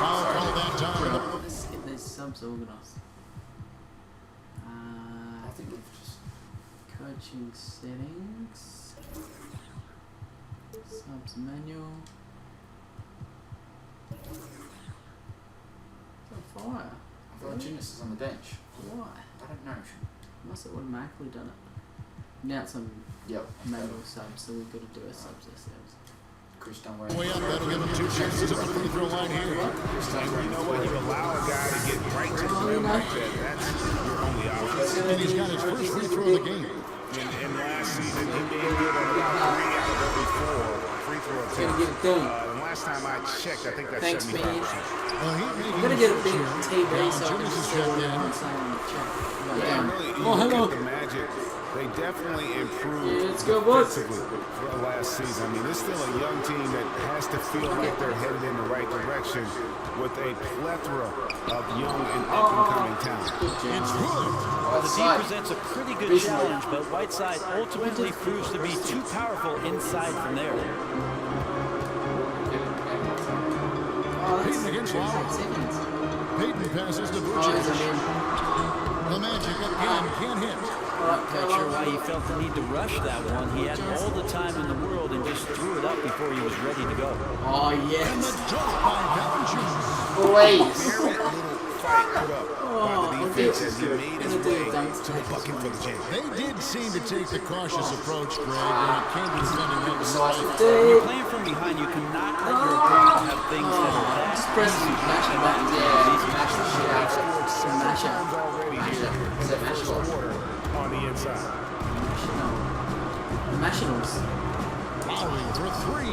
[SPEAKER 6] Foul call that time.
[SPEAKER 1] Let's get these subs organised.
[SPEAKER 2] I think we've just...
[SPEAKER 1] Coaching settings. Subs manual. It's on fire.
[SPEAKER 2] I thought Junis is on the bench.
[SPEAKER 1] Why?
[SPEAKER 2] I don't know.
[SPEAKER 1] Must have automatically done it. Now it's on
[SPEAKER 2] Yep.
[SPEAKER 1] manual subs, so we've got to do our subs ourselves.
[SPEAKER 2] Chris, don't worry.
[SPEAKER 6] Way up, that'll give him 2 chances at the free throw line here.
[SPEAKER 8] You know what? You allow a guy to get right to the rim like that. That's your only option.
[SPEAKER 6] And he's got his first free throw of the game.
[SPEAKER 8] In last season, he made good on about 3 out of every 4 free throw attempts.
[SPEAKER 1] Gotta get it done.
[SPEAKER 8] And last time I checked, I think that's
[SPEAKER 1] Thanks,
[SPEAKER 8] 75%.
[SPEAKER 1] man.
[SPEAKER 6] Heat
[SPEAKER 1] I'm gonna get a big TV
[SPEAKER 6] Now,
[SPEAKER 1] so I can
[SPEAKER 6] Junis is
[SPEAKER 1] see
[SPEAKER 6] checked
[SPEAKER 1] what
[SPEAKER 6] in.
[SPEAKER 1] everyone's saying in the chat.
[SPEAKER 8] Yeah, really, you
[SPEAKER 1] Oh,
[SPEAKER 8] look
[SPEAKER 1] hello.
[SPEAKER 8] at the Magic, they definitely improved
[SPEAKER 1] Yeah, let's go, boys.
[SPEAKER 8] defensively for last season. I mean, it's still a young team that has to feel like they're headed in the right direction with a plethora of young and up-and-coming talent.
[SPEAKER 6] It's good.
[SPEAKER 7] Well, the D presents a pretty good challenge, but Whiteside ultimately proves to be too powerful inside from there.
[SPEAKER 1] Oh, that's
[SPEAKER 6] Payton against Lowry.
[SPEAKER 1] seconds.
[SPEAKER 6] Payton passes to
[SPEAKER 1] Oh, he's
[SPEAKER 6] Vucevic.
[SPEAKER 1] in.
[SPEAKER 6] The Magic again can't hit.
[SPEAKER 7] Not sure why he felt the need to rush that one. He had all the time in the world and just threw it up before he was ready to go.
[SPEAKER 1] Oh,
[SPEAKER 6] And the
[SPEAKER 1] yes.
[SPEAKER 6] dunk by Valanciunas.
[SPEAKER 2] Please.
[SPEAKER 8] Very little fight put up by the defense as he made his way to the bucket for the jam.
[SPEAKER 6] They did seem to take the cautious approach, Greg, when it came to defending that side.
[SPEAKER 7] When you're playing from behind, you cannot let your opponent have things that are that
[SPEAKER 1] Just press the mash the buttons.
[SPEAKER 2] Yeah, he's mashed the shit out of it.
[SPEAKER 1] Smash it.
[SPEAKER 8] Already here.
[SPEAKER 2] Is that mash ball?
[SPEAKER 8] Quarter on the inside.
[SPEAKER 1] Nationals.
[SPEAKER 6] Lowry for 3.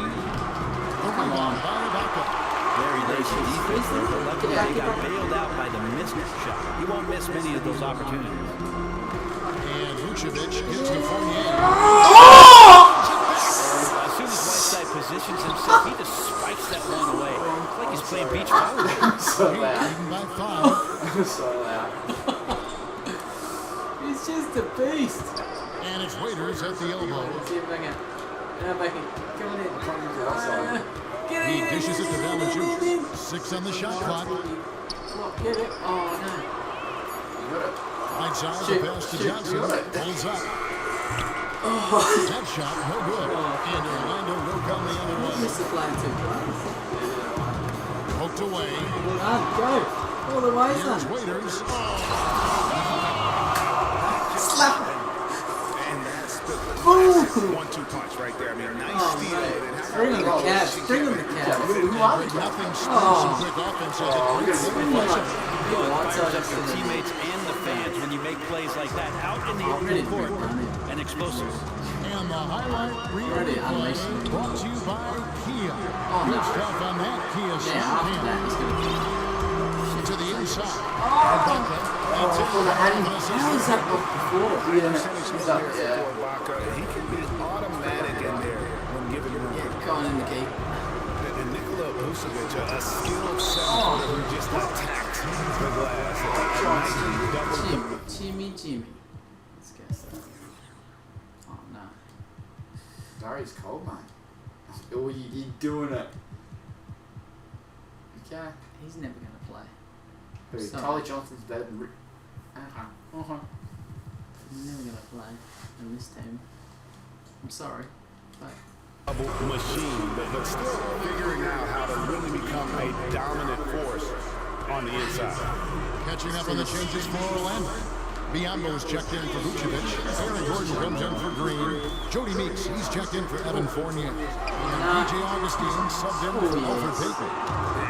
[SPEAKER 1] Come on.
[SPEAKER 6] By Ibaka.
[SPEAKER 7] very lazy defense there, but luckily they got bailed out by the missed shot. He won't miss many of those opportunities.
[SPEAKER 6] And Vucevic gets to Fournier.
[SPEAKER 7] As soon as Whiteside positions himself, he just spikes that one away. It's like he's playing beach volleyball.
[SPEAKER 2] So loud.
[SPEAKER 6] Leading by 5.
[SPEAKER 2] So loud.
[SPEAKER 1] He's just a beast.
[SPEAKER 6] And it's Waiters at the elbow.
[SPEAKER 1] See if I can. Now back in. Come on in. Get
[SPEAKER 6] He
[SPEAKER 1] in.
[SPEAKER 6] dishes it to Valanciunas. 6 on the shot clock.
[SPEAKER 1] Get it. Oh, no.
[SPEAKER 6] Whiteside the
[SPEAKER 1] Shoot,
[SPEAKER 6] pass to
[SPEAKER 1] shoot,
[SPEAKER 6] Johnson.
[SPEAKER 1] shoot.
[SPEAKER 6] Pulls up. That shot, no good. And Orlando will come the other way.
[SPEAKER 1] Missed the flag too.
[SPEAKER 6] Poked away.
[SPEAKER 1] Go. All the way,
[SPEAKER 6] Here's
[SPEAKER 1] son.
[SPEAKER 6] Waiters.
[SPEAKER 1] Slap.
[SPEAKER 8] And that's the
[SPEAKER 1] Boom.
[SPEAKER 8] 1-2 punch right there. I mean, nice steal. And how
[SPEAKER 1] Bring him the cab. Bring him the cab.
[SPEAKER 6] Nothing stops some quick offense as it breaks the pressure.
[SPEAKER 7] Your teammates and the fans when you make plays like that out in the open court and explosive.
[SPEAKER 6] And the highlight reel
[SPEAKER 1] Ready,
[SPEAKER 6] play
[SPEAKER 1] animation.
[SPEAKER 6] brought to you by Kia.
[SPEAKER 1] Oh, no.
[SPEAKER 6] Good stuff on that Kia
[SPEAKER 1] Yeah, after that, he's going
[SPEAKER 6] to the inside.
[SPEAKER 1] How is that off before?
[SPEAKER 8] percentage up, for Ibaka. He can be automatic in there when given room.
[SPEAKER 1] Going in the gate.
[SPEAKER 8] And Nikola Vucevic, a skilled center who just attacked the glass. A nice double.
[SPEAKER 1] Jimmy. Let's guess that. Oh, no.
[SPEAKER 2] Darius cold, man. Oh, you doing it. Okay.
[SPEAKER 1] He's never going to play.
[SPEAKER 2] Who?
[SPEAKER 1] Sorry.
[SPEAKER 2] Tyler Johnson's better than Rick.
[SPEAKER 1] He's never going to play in this team. I'm sorry. But
[SPEAKER 8] Double machine, but still figuring out how to really become a dominant force on the inside.
[SPEAKER 6] Catching up on the changes for Orlando. Biombo's checked in for Vucevic. Aaron Gordon comes in for Green. Jody Meeks, he's checked in for Evan Fournier. And DJ Augustine subbed in for Alfred Payton.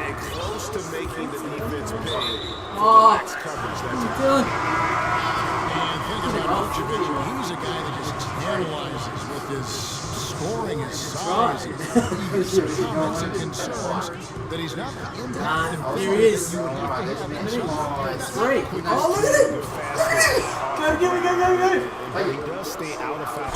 [SPEAKER 8] And close to making the defense pay for
[SPEAKER 1] Oh.
[SPEAKER 8] the max coverage. That's
[SPEAKER 6] And think about He's a guy that just analyzes with his scoring, his size. He has comments and concerns that he's not the impact and
[SPEAKER 1] Here he is.
[SPEAKER 6] you would have to have in
[SPEAKER 1] It's great. Oh, look at it! Go, go, go, go, go!
[SPEAKER 8] He does stay out of foul.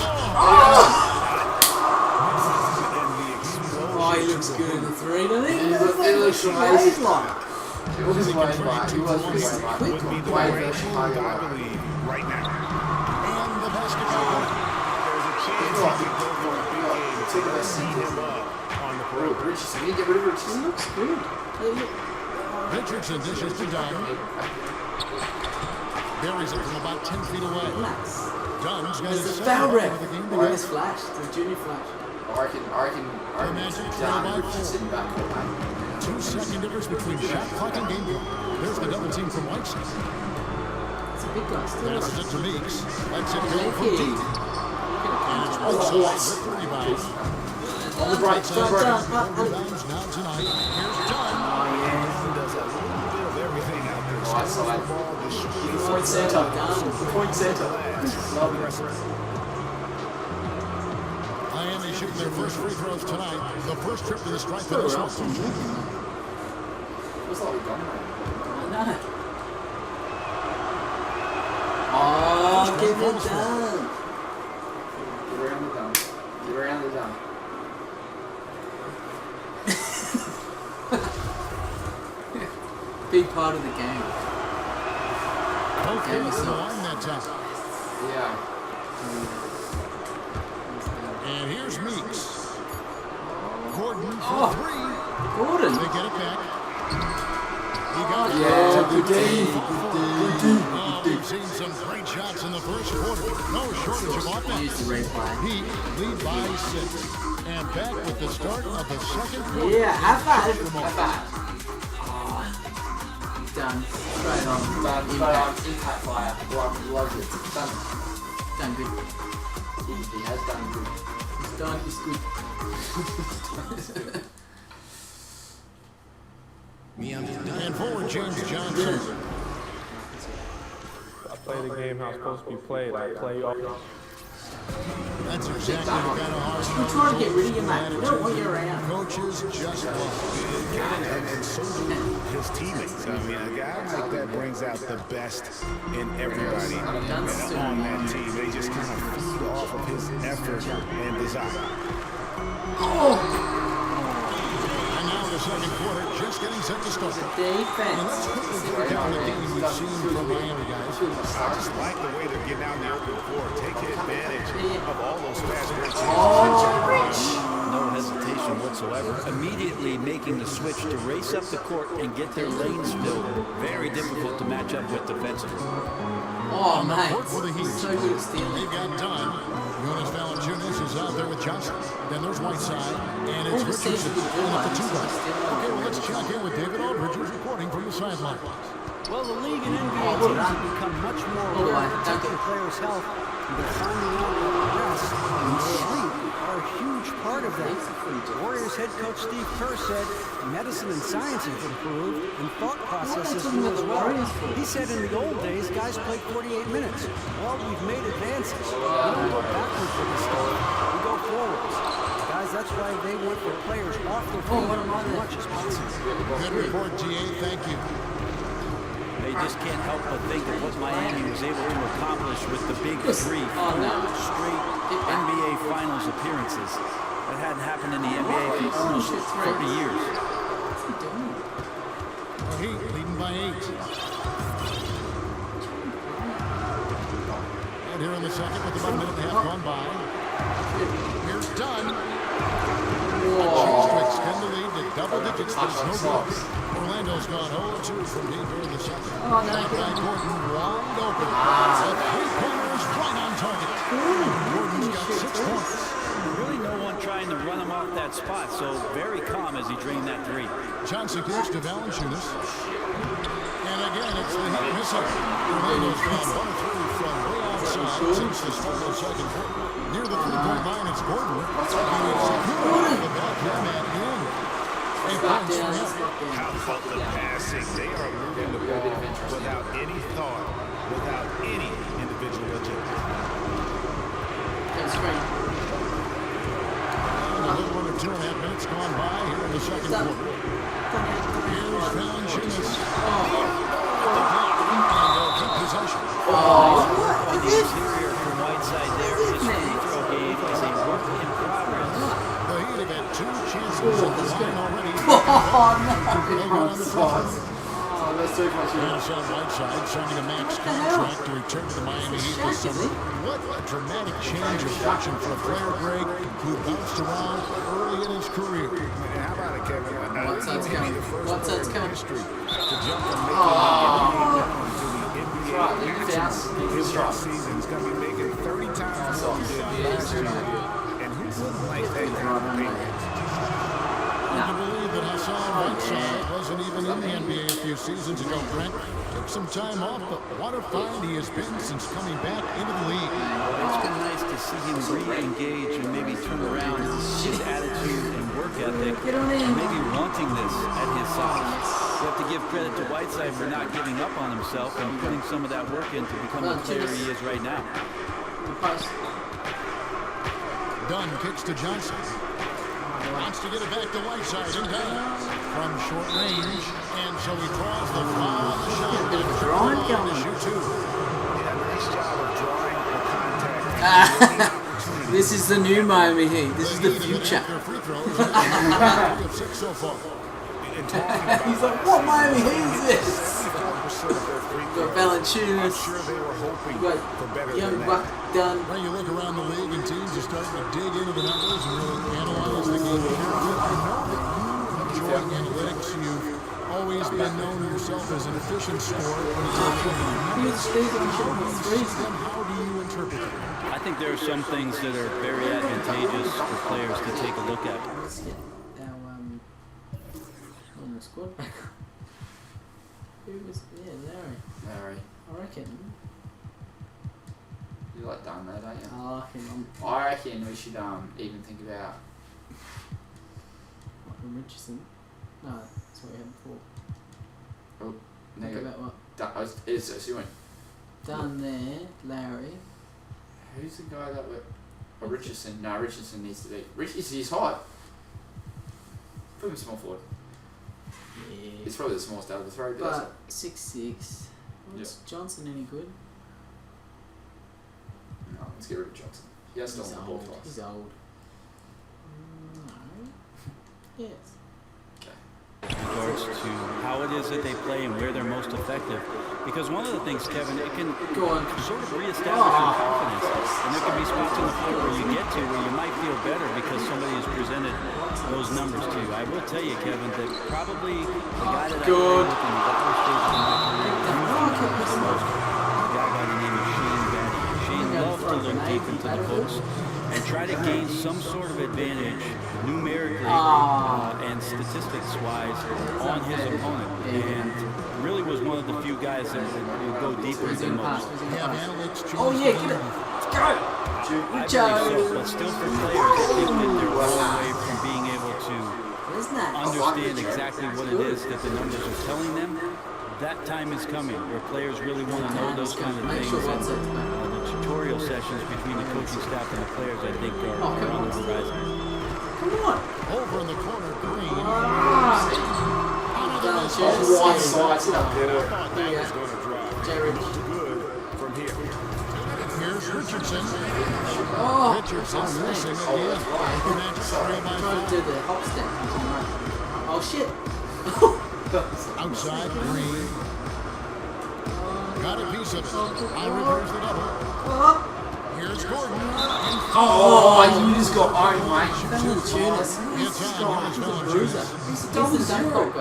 [SPEAKER 1] Oh, he looks good at the three, doesn't he?
[SPEAKER 2] It looks amazing. It was way back. He was way back.
[SPEAKER 8] Would be the
[SPEAKER 2] Way
[SPEAKER 8] great
[SPEAKER 2] back.
[SPEAKER 8] move, I believe, right now.
[SPEAKER 6] And the basketball.
[SPEAKER 8] There's a chance he could go for a big game to see him up on the court.
[SPEAKER 2] Richardson, you get rid of Richardson.
[SPEAKER 1] He looks good.
[SPEAKER 6] Richardson dishes to Dunn. Buries it from about 10 feet away.
[SPEAKER 1] Relax.
[SPEAKER 6] Dunn's got
[SPEAKER 1] There's
[SPEAKER 6] his
[SPEAKER 1] a
[SPEAKER 6] second
[SPEAKER 1] foul
[SPEAKER 6] foul
[SPEAKER 1] rep.
[SPEAKER 6] of the game
[SPEAKER 1] Oh,
[SPEAKER 6] today.
[SPEAKER 1] it's flash. It's a junior flash.
[SPEAKER 2] I reckon John Richardson back up.
[SPEAKER 6] 2-second difference between shot clock and game clock. There's the double team from Whiteside.
[SPEAKER 1] It's a big guy still.
[SPEAKER 6] Passes it to Meeks. Lets it go from
[SPEAKER 1] Thank you.
[SPEAKER 6] deep. And it's Whiteside with the rebound.
[SPEAKER 2] On the break,
[SPEAKER 6] Rebounds now tonight. Here's Dunn.
[SPEAKER 1] Oh, yeah.
[SPEAKER 8] Does a little bit of everything out there.
[SPEAKER 2] Right side.
[SPEAKER 1] Point center. Point center.
[SPEAKER 6] Miami shooting their first free throws tonight. The first trip to the stripe for this one.
[SPEAKER 2] Looks like we dominated.
[SPEAKER 1] I know. Oh, give it down.
[SPEAKER 2] Get around the dunk. Get around the dunk.
[SPEAKER 1] Big part of the game.
[SPEAKER 6] Okay,
[SPEAKER 1] Game
[SPEAKER 6] on
[SPEAKER 1] is
[SPEAKER 6] the
[SPEAKER 1] up.
[SPEAKER 6] line that time.
[SPEAKER 2] Yeah.
[SPEAKER 6] And here's Meeks. Gordon for
[SPEAKER 1] Oh.
[SPEAKER 6] three.
[SPEAKER 1] Gordon.
[SPEAKER 6] They get it back. He got it.
[SPEAKER 1] Yeah, good D.
[SPEAKER 6] Oh, we've seen some great shots in the first quarter. No shortage of offense.
[SPEAKER 1] Use the replay.
[SPEAKER 6] Heat lead by 6. And back with the start of the second quarter.
[SPEAKER 1] Yeah, have that.
[SPEAKER 2] Have that.
[SPEAKER 1] Done. Straight on.
[SPEAKER 2] Done. Impact fire. Loves it. Done.
[SPEAKER 1] Done good.
[SPEAKER 2] He has done good.
[SPEAKER 1] It's done. It's good.
[SPEAKER 6] And forward James Johnson.
[SPEAKER 9] I play the game how it's supposed to be played. I play off.
[SPEAKER 6] That's exactly the kind of hard
[SPEAKER 1] We're trying to get rid of you, mate. We don't want you around.
[SPEAKER 6] Coaches just love.
[SPEAKER 8] And so do his teammates. I mean, a guy like that brings out the best in everybody on that team. They just kind of feed off of his effort and desire.
[SPEAKER 6] And now the second quarter just getting set to start. And
[SPEAKER 1] Defense.
[SPEAKER 6] let's quickly break down the game we've seen from Miami, guys.
[SPEAKER 8] I just like the way they're getting out in the open floor, taking advantage of all those fast breaks.
[SPEAKER 7] No hesitation whatsoever. Immediately making the switch to race up the court and get their lanes filled. Very difficult to match up with defensively.
[SPEAKER 1] Oh, mate.
[SPEAKER 6] Court for the Heat.
[SPEAKER 1] So good at stealing.
[SPEAKER 6] They've got Dunn. Jonas Valanciunas is out there with Johnson. Then there's Whiteside. And it's Richardson in at the 2 guard. Okay, well, let's check in with David Aldridge, who's reporting from the sideline.
[SPEAKER 10] Well, the league and NBA teams have become much more aware of protecting players' health, and they're finding out that rest and sleep are a huge part of that. Warriors head coach Steve Kerr said medicine and science have improved, and thought processes do as well. He said in the old days, guys played 48 minutes. Well, we've made advances. We don't go backwards for this stuff. We go forwards. Guys, that's why they want their players off their feet as much as possible.
[SPEAKER 6] Good report, G.A. Thank you.
[SPEAKER 7] They just can't help but think of what Miami was able to accomplish with the big three.
[SPEAKER 1] Oh, no.
[SPEAKER 7] Straight NBA Finals appearances. That hadn't happened in the NBA for almost 30 years.
[SPEAKER 1] What's he doing?
[SPEAKER 6] The Heat leading by 8. And here in the second with about a minute and a half gone by. Here's Dunn. A chance to extend the lead to double digits, but it's no good. Orlando's gone 0-2 from deep here in the second.
[SPEAKER 1] Oh, no.
[SPEAKER 6] Top by Gordon, wide open. The three-pointers right on target. Gordon's got 6 points.
[SPEAKER 7] Really no one trying to run him off that spot, so very calm as he drained that three.
[SPEAKER 6] Johnson gives to Valanciunas. And again, it's the Heat missing. Orlando's gone 1-3 from way outside since the start of the second quarter. Near the three-point line, it's Gordon. And it's Gordon. The backhand man in. And points for him.
[SPEAKER 8] How about the passing? They are moving the ball without any thought, without any individual agility.
[SPEAKER 1] That's great.
[SPEAKER 6] A little under 2.5 minutes gone by here in the second quarter. Here's Valanciunas. And they'll keep possession.
[SPEAKER 7] On the interior from Whiteside there, his free throw game is a work in progress.
[SPEAKER 6] The Heat have had 2 chances at the line already. They got on the front.
[SPEAKER 1] That's too much.
[SPEAKER 6] Minnesota Whiteside signing a max contract to return to the Miami Heat this summer. What a dramatic change of fortune for a player, Greg, who bounced around early in his career.
[SPEAKER 8] And how about it, Kevin?
[SPEAKER 1] Whiteside's coming. Whiteside's coming.
[SPEAKER 8] To jump from making to the NBA this season, he's going to be making 30 times more than he did last year. And who wouldn't like that kind of payment?
[SPEAKER 6] Hard to believe that Hassan Whiteside wasn't even in the NBA a few seasons ago, Brent. Took some time off, but what a find he has been since coming back into the league.
[SPEAKER 7] It's been nice to see him re-engage and maybe turn around his attitude and work ethic, and maybe wanting this at his size. You have to give credit to Whiteside for not giving up on himself and putting some of that work in to become the player he is right now.
[SPEAKER 6] Dunn kicks to Johnson. Wants to get it back to Whiteside and does from short range, and so he draws the foul on the shot.
[SPEAKER 1] Drawing going.
[SPEAKER 6] Shoot 2.
[SPEAKER 8] Yeah, nice job of drawing the contact.
[SPEAKER 1] This is the new Miami Heat. This is the future.
[SPEAKER 6] Their free throws of 6 so far.
[SPEAKER 1] He's like, what Miami Heat is this? Got Valanciunas. Got young Buck Dunn.
[SPEAKER 6] Well, you look around the league and teams are starting to dig into the numbers and really analyze the game carefully. I know that you enjoy analytics. You've always been known yourself as an efficient scorer. When it's how do you interpret it?
[SPEAKER 7] I think there are some things that are very advantageous for players to take a look at.
[SPEAKER 1] Let's get our on the squad back. Who was Larry? I reckon.
[SPEAKER 2] You like Dunn though, don't you?
[SPEAKER 1] I like him.
[SPEAKER 2] I reckon we should even think about
[SPEAKER 1] Michael Richardson. No, that's what we had before.
[SPEAKER 2] Oh, no,
[SPEAKER 1] Think about what?
[SPEAKER 2] It's you went.
[SPEAKER 1] Dunn there, Larry.
[SPEAKER 2] Who's the guy that were? Oh, Richardson. No, Richardson needs to be. He's high. Put him small forward.
[SPEAKER 1] Yeah.
[SPEAKER 2] He's probably the smallest out of the three.
[SPEAKER 1] But 6'6". What's Johnson any good?
[SPEAKER 2] No, let's get rid of Johnson. He has stolen the ball twice.
[SPEAKER 1] He's old. No. Yes.
[SPEAKER 7] In regards to how it is that they play and where they're most effective. Because one of the things, Kevin, it can sort of reestablish your confidence. And there can be spots on the floor where you get to where you might feel better because somebody has presented those numbers to you. I will tell you, Kevin, that probably the guy that I played with in the latter stages of my career the most, a guy by the name of Shane Batty. Shane loved to look deep into the books and try to gain some sort of advantage numerically and statistics-wise on his opponent, and really was one of the few guys that would go deeper than most.
[SPEAKER 1] Oh yeah, get it! Let's go!
[SPEAKER 7] I believe so, but still for players, I think that they're well away from being able to understand exactly what it is that the numbers are telling them. That time is coming where players really want to know those kind of things. And the tutorial sessions between the coaching staff and the players, I think, are on the horizon.
[SPEAKER 1] Come on!
[SPEAKER 6] Over in the corner, Green.
[SPEAKER 2] One side.
[SPEAKER 8] That was going to drive.
[SPEAKER 1] Jared.
[SPEAKER 8] Good from here.
[SPEAKER 6] Here's Richardson.
[SPEAKER 1] Oh!
[SPEAKER 6] Richardson missing again.
[SPEAKER 1] Trying to do the hop step. Oh shit!
[SPEAKER 6] Outside, Green. Got a piece of it. I reverse the double. Here's Gordon.
[SPEAKER 2] Oh, you just got owned, mate.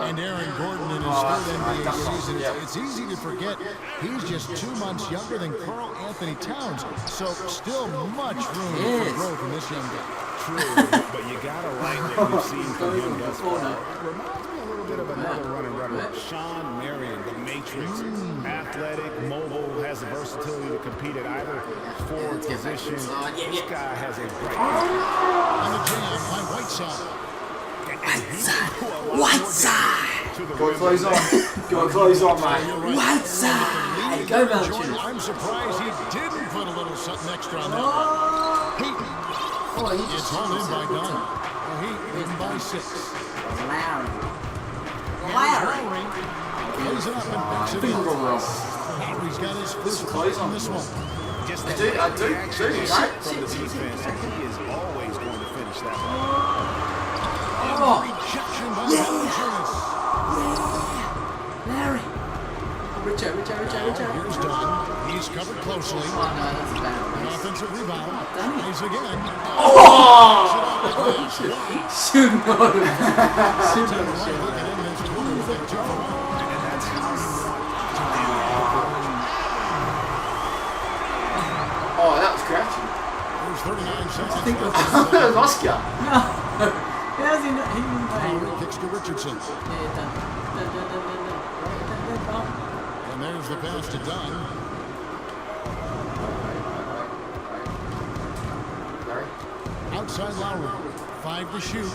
[SPEAKER 6] And Aaron Gordon in his third NBA season. It's easy to forget he's just 2 months younger than Karl Anthony Towns. So still much room for growth in this young guy.
[SPEAKER 8] True, but you gotta like what we've seen from him thus far. Reminds me a little bit of another runner, Sean Marion, the Matrix. Athletic, mobile, has the versatility to compete at either forward position. This guy has a bright
[SPEAKER 6] On the jam by Whiteside.
[SPEAKER 2] Whiteside! Go close on. Go close on, mate.
[SPEAKER 6] Whiteside.
[SPEAKER 1] Hey, go
[SPEAKER 6] Jordan,
[SPEAKER 1] Valanciunas.
[SPEAKER 6] I'm surprised he didn't put a little something extra on that.
[SPEAKER 1] Oh,
[SPEAKER 6] Heat.
[SPEAKER 1] oh, he
[SPEAKER 6] It's
[SPEAKER 1] just
[SPEAKER 6] hauled in
[SPEAKER 1] shoots
[SPEAKER 6] by
[SPEAKER 1] it.
[SPEAKER 6] Dunn. The Heat leading by 6.
[SPEAKER 1] Larry.
[SPEAKER 6] Plays it up and picks it in. Lowry's got his first
[SPEAKER 2] Close
[SPEAKER 6] on
[SPEAKER 2] on
[SPEAKER 6] this one.
[SPEAKER 8] Just
[SPEAKER 2] I
[SPEAKER 8] that
[SPEAKER 2] do,
[SPEAKER 8] reaction
[SPEAKER 2] right?
[SPEAKER 8] from the defense, and he is always going to finish that one.
[SPEAKER 6] Rejection by Valanciunas.
[SPEAKER 1] Larry. Richard.
[SPEAKER 6] Here's Dunn. He's covered closely.
[SPEAKER 1] Oh, no, that's a bad
[SPEAKER 6] An
[SPEAKER 1] one.
[SPEAKER 6] offensive rebound.
[SPEAKER 1] Done it.
[SPEAKER 6] Plays again.
[SPEAKER 1] Should not have. Should
[SPEAKER 6] Look
[SPEAKER 1] not
[SPEAKER 6] at
[SPEAKER 1] have.
[SPEAKER 6] him. That's 2 with 2 for 1.
[SPEAKER 8] And that's how
[SPEAKER 2] Oh, that was scratchy.
[SPEAKER 6] There's 39 seconds.
[SPEAKER 1] I think
[SPEAKER 6] left.
[SPEAKER 2] That was Oscar.
[SPEAKER 1] No. How's he not? He didn't
[SPEAKER 6] Lowry
[SPEAKER 1] know.
[SPEAKER 6] kicks to Richardson.
[SPEAKER 1] Yeah, done.
[SPEAKER 6] And there's the pass to Dunn.
[SPEAKER 2] Larry.
[SPEAKER 6] Outside Lowry. 5 to shoot.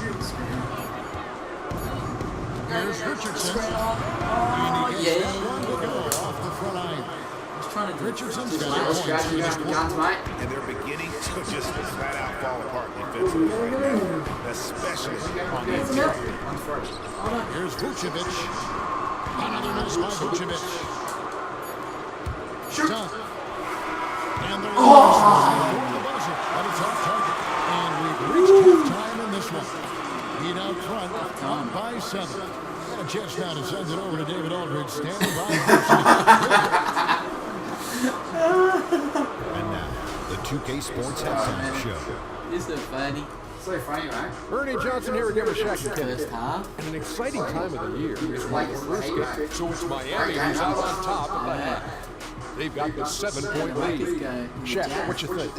[SPEAKER 6] There's Richardson. And he gets that one to go off the front line.
[SPEAKER 1] Trying to
[SPEAKER 6] Richardson's
[SPEAKER 2] That
[SPEAKER 6] got
[SPEAKER 2] was
[SPEAKER 6] points
[SPEAKER 2] scratchy.
[SPEAKER 6] in
[SPEAKER 2] You
[SPEAKER 6] this
[SPEAKER 2] got the
[SPEAKER 6] quarter.
[SPEAKER 2] guns, mate.
[SPEAKER 8] and they're beginning to just flat out fall apart defensively right now, especially on the interior.
[SPEAKER 6] Here's Vucevic. Another miss by Vucevic.
[SPEAKER 2] Shoot.
[SPEAKER 6] Dunn. And there is the buzzer, but it's off target. And we've reached halftime in this one. Heat out front, up by 7. Got a chance now to send it over to David Aldridge, standing by.
[SPEAKER 4] And now, the 2K Sports Halftime Show.
[SPEAKER 1] Is it funny?
[SPEAKER 2] So funny, mate.
[SPEAKER 5] Ernie Johnson here again with Shaq and Kenny.
[SPEAKER 1] First half.
[SPEAKER 5] And an exciting time of the year is when
[SPEAKER 2] Like
[SPEAKER 5] the
[SPEAKER 2] it's
[SPEAKER 5] first
[SPEAKER 2] like
[SPEAKER 5] game. So it's Miami who's out on top of the half. They've got the 7-point lead. Shaq, what you think?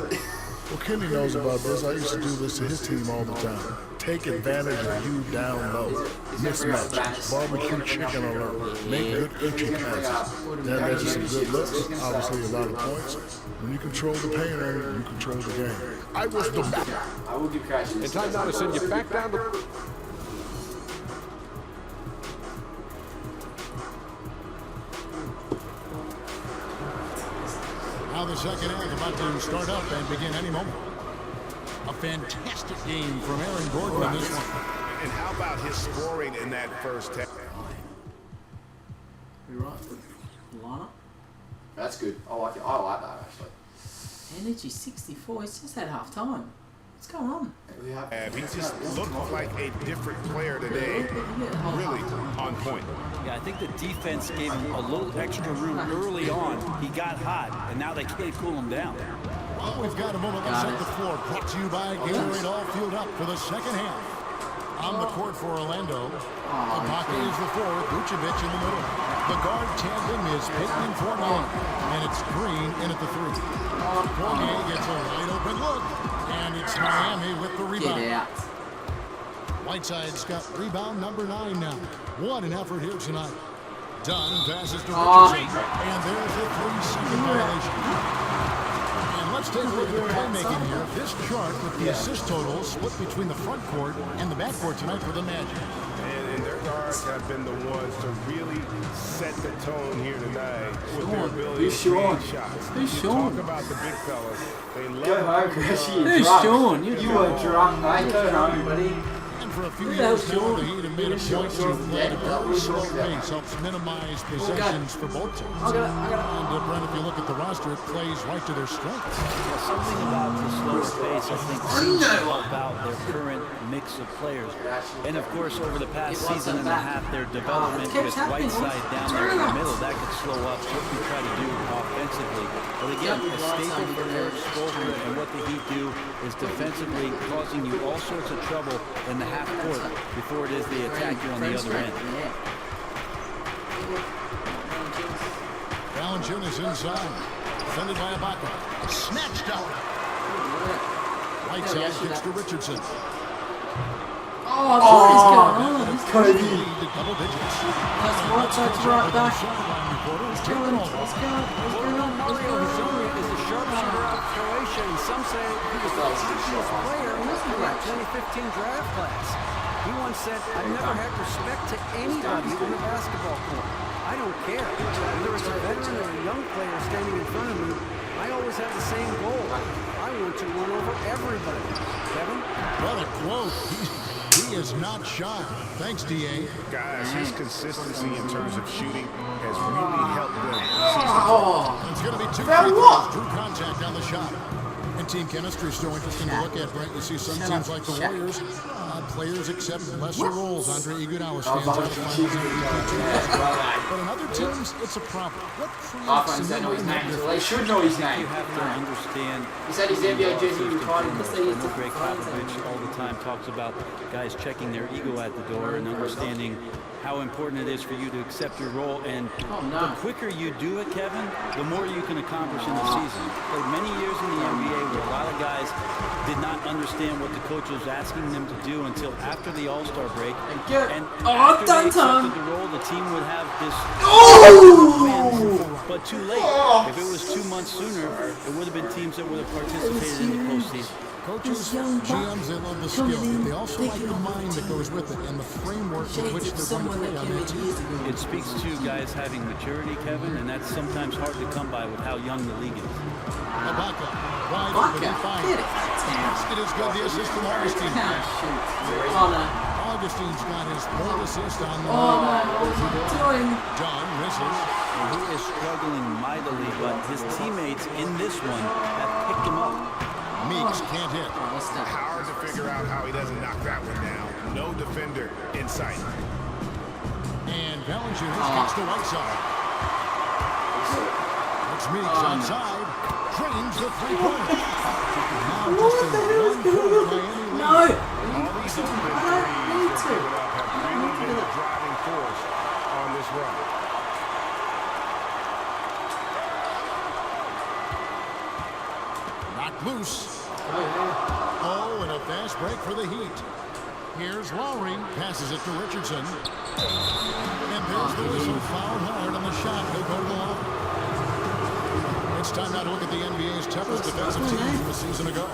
[SPEAKER 11] Well, Kenny knows about this. I used to do this to his team all the time. Take advantage of you down low. Mismatch. Barbecue chicken alert. Make good entry passes. That led to some good looks. Obviously, a lot of points. When you control the paint area, you control the game. I was the back.
[SPEAKER 2] I will give Crash
[SPEAKER 5] And time now to send you back down to...
[SPEAKER 6] Now the second half about to start up and begin any moment. A fantastic game from Aaron Gordon in this one.
[SPEAKER 8] And how about his scoring in that first half?
[SPEAKER 1] You're right. Lineup.
[SPEAKER 2] That's good. I like it. I like that actually.
[SPEAKER 1] Energy 64. He's just had half time. What's going on?
[SPEAKER 2] We have.
[SPEAKER 8] He just looked like a different player today. Really on point.
[SPEAKER 7] Yeah, I think the defense gave him a little extra room early on. He got hot, and now they can't cool him down.
[SPEAKER 6] Well, we've got a moment left at the floor. Brought to you by Gatorade All Fueled Up for the second half. On the court for Orlando. Ibaka is the forward. Vucevic in the middle. The guard tandem is Pittman and Fournier. And it's Green in at the 3. Fournier gets a wide open look. And it's Miami with the rebound.
[SPEAKER 1] Get out.
[SPEAKER 6] Whiteside's got rebound number 9 now. What an effort here tonight. Dunn passes to Richardson. And there's a 3-second violation. And let's take a look at the playmaking here. This chart with the assist totals split between the front court and the back court tonight for the Magic.
[SPEAKER 8] And their guards have been the ones to really set the tone here tonight with their ability
[SPEAKER 2] Who's
[SPEAKER 8] to create
[SPEAKER 2] Sean?
[SPEAKER 8] shots.
[SPEAKER 1] Who's
[SPEAKER 8] You
[SPEAKER 1] Sean?
[SPEAKER 8] talk about the big fellas. They love
[SPEAKER 2] Go home, Crash.
[SPEAKER 1] Who's Sean?
[SPEAKER 2] You were drunk, mate. Go home, buddy.
[SPEAKER 6] And for a few
[SPEAKER 1] Who the
[SPEAKER 6] years
[SPEAKER 1] hell's
[SPEAKER 6] now,
[SPEAKER 1] Sean?
[SPEAKER 6] the Heat have made a point to play at a very slow pace. Helps minimize possessions for both teams. And Brent, if you look at the roster, it plays right to their strengths.
[SPEAKER 7] Yeah, something about the slower pace, I think, seems to help out their current mix of players. And of course, over the past season and a half, their development with Whiteside down there in the middle, that could slow up what we try to do offensively. But again, a staple for Eric Spoelstra and what the Heat do is defensively causing you all sorts of trouble in the half court before it is they attack you on the other end.
[SPEAKER 6] Valanciunas inside. Defended by Ibaka. Snatched out. Whiteside kicks to Richardson.
[SPEAKER 1] Oh, what is going on?
[SPEAKER 6] Lead to double digits.
[SPEAKER 1] That's right back.
[SPEAKER 6] What's
[SPEAKER 1] going on? What's going on?
[SPEAKER 10] Mario Hezonja is the sharpshooter out of Croatia, and some say he was the fastest player in the 2015 draft class. He once said, "I've never had respect to anybody on the basketball court. I I don't care. Whether it's a veteran or a young player standing in front of me, I always have the same goal. I want to run over everybody. Kevin?
[SPEAKER 6] What a quote. He is not shy. Thanks, D.A.
[SPEAKER 8] Guys, his consistency in terms of shooting has really helped them.
[SPEAKER 6] It's going to be 2 free throws. Drew contact on the shot. And team chemistry is so interesting to look at, Brent. You see some teams like the Warriors, players accept lesser roles. Andre Iguodala stands out of finals MVP. But in other teams, it's a problem. What creates
[SPEAKER 2] don't know his name, so they should know his name.
[SPEAKER 7] You have to understand.
[SPEAKER 2] He said his NBA jersey retired because they used to
[SPEAKER 7] Greg Popovich all the time talks about guys checking their ego at the door and understanding how important it is for you to accept your role. And the quicker you do it, Kevin, the more you can accomplish in the season. Played many years in the NBA where a lot of guys did not understand what the coach was asking them to do until after the All-Star break. And after they accepted the role, the team would have this win, but too late. If it was 2 months sooner, it would have been teams that would have participated in the postseason.
[SPEAKER 6] Coaches, GMs, they love the skill, but they also like the mind that goes with it and the framework in which they're going to play on that team.
[SPEAKER 7] It speaks to guys having maturity, Kevin, and that's sometimes hard to come by with how young the league is.
[SPEAKER 6] Ibaka, wide open, and fine. It is good, the assist from Augustine. Augustine's got his 4th assist on the night. John misses.
[SPEAKER 7] Well, he is struggling mightily, but his teammates in this one have picked him up.
[SPEAKER 6] Meeks can't hit.
[SPEAKER 8] Hard to figure out how he doesn't knock that one down. No defender in sight.
[SPEAKER 6] And Valanciunas gets the right side. It's Meeks onside. Drains the 3-pointer. Now just a 1-point Miami lead.
[SPEAKER 8] All these open threes that give it up have really been the driving force on this run.
[SPEAKER 6] Knocked loose. Oh, and a fast break for the Heat. Here's Lowry, passes it to Richardson. And there's the whistle, fouled hard on the shot. He'll go to the line. It's time now to look at the NBA's toughest defensive team from a season ago.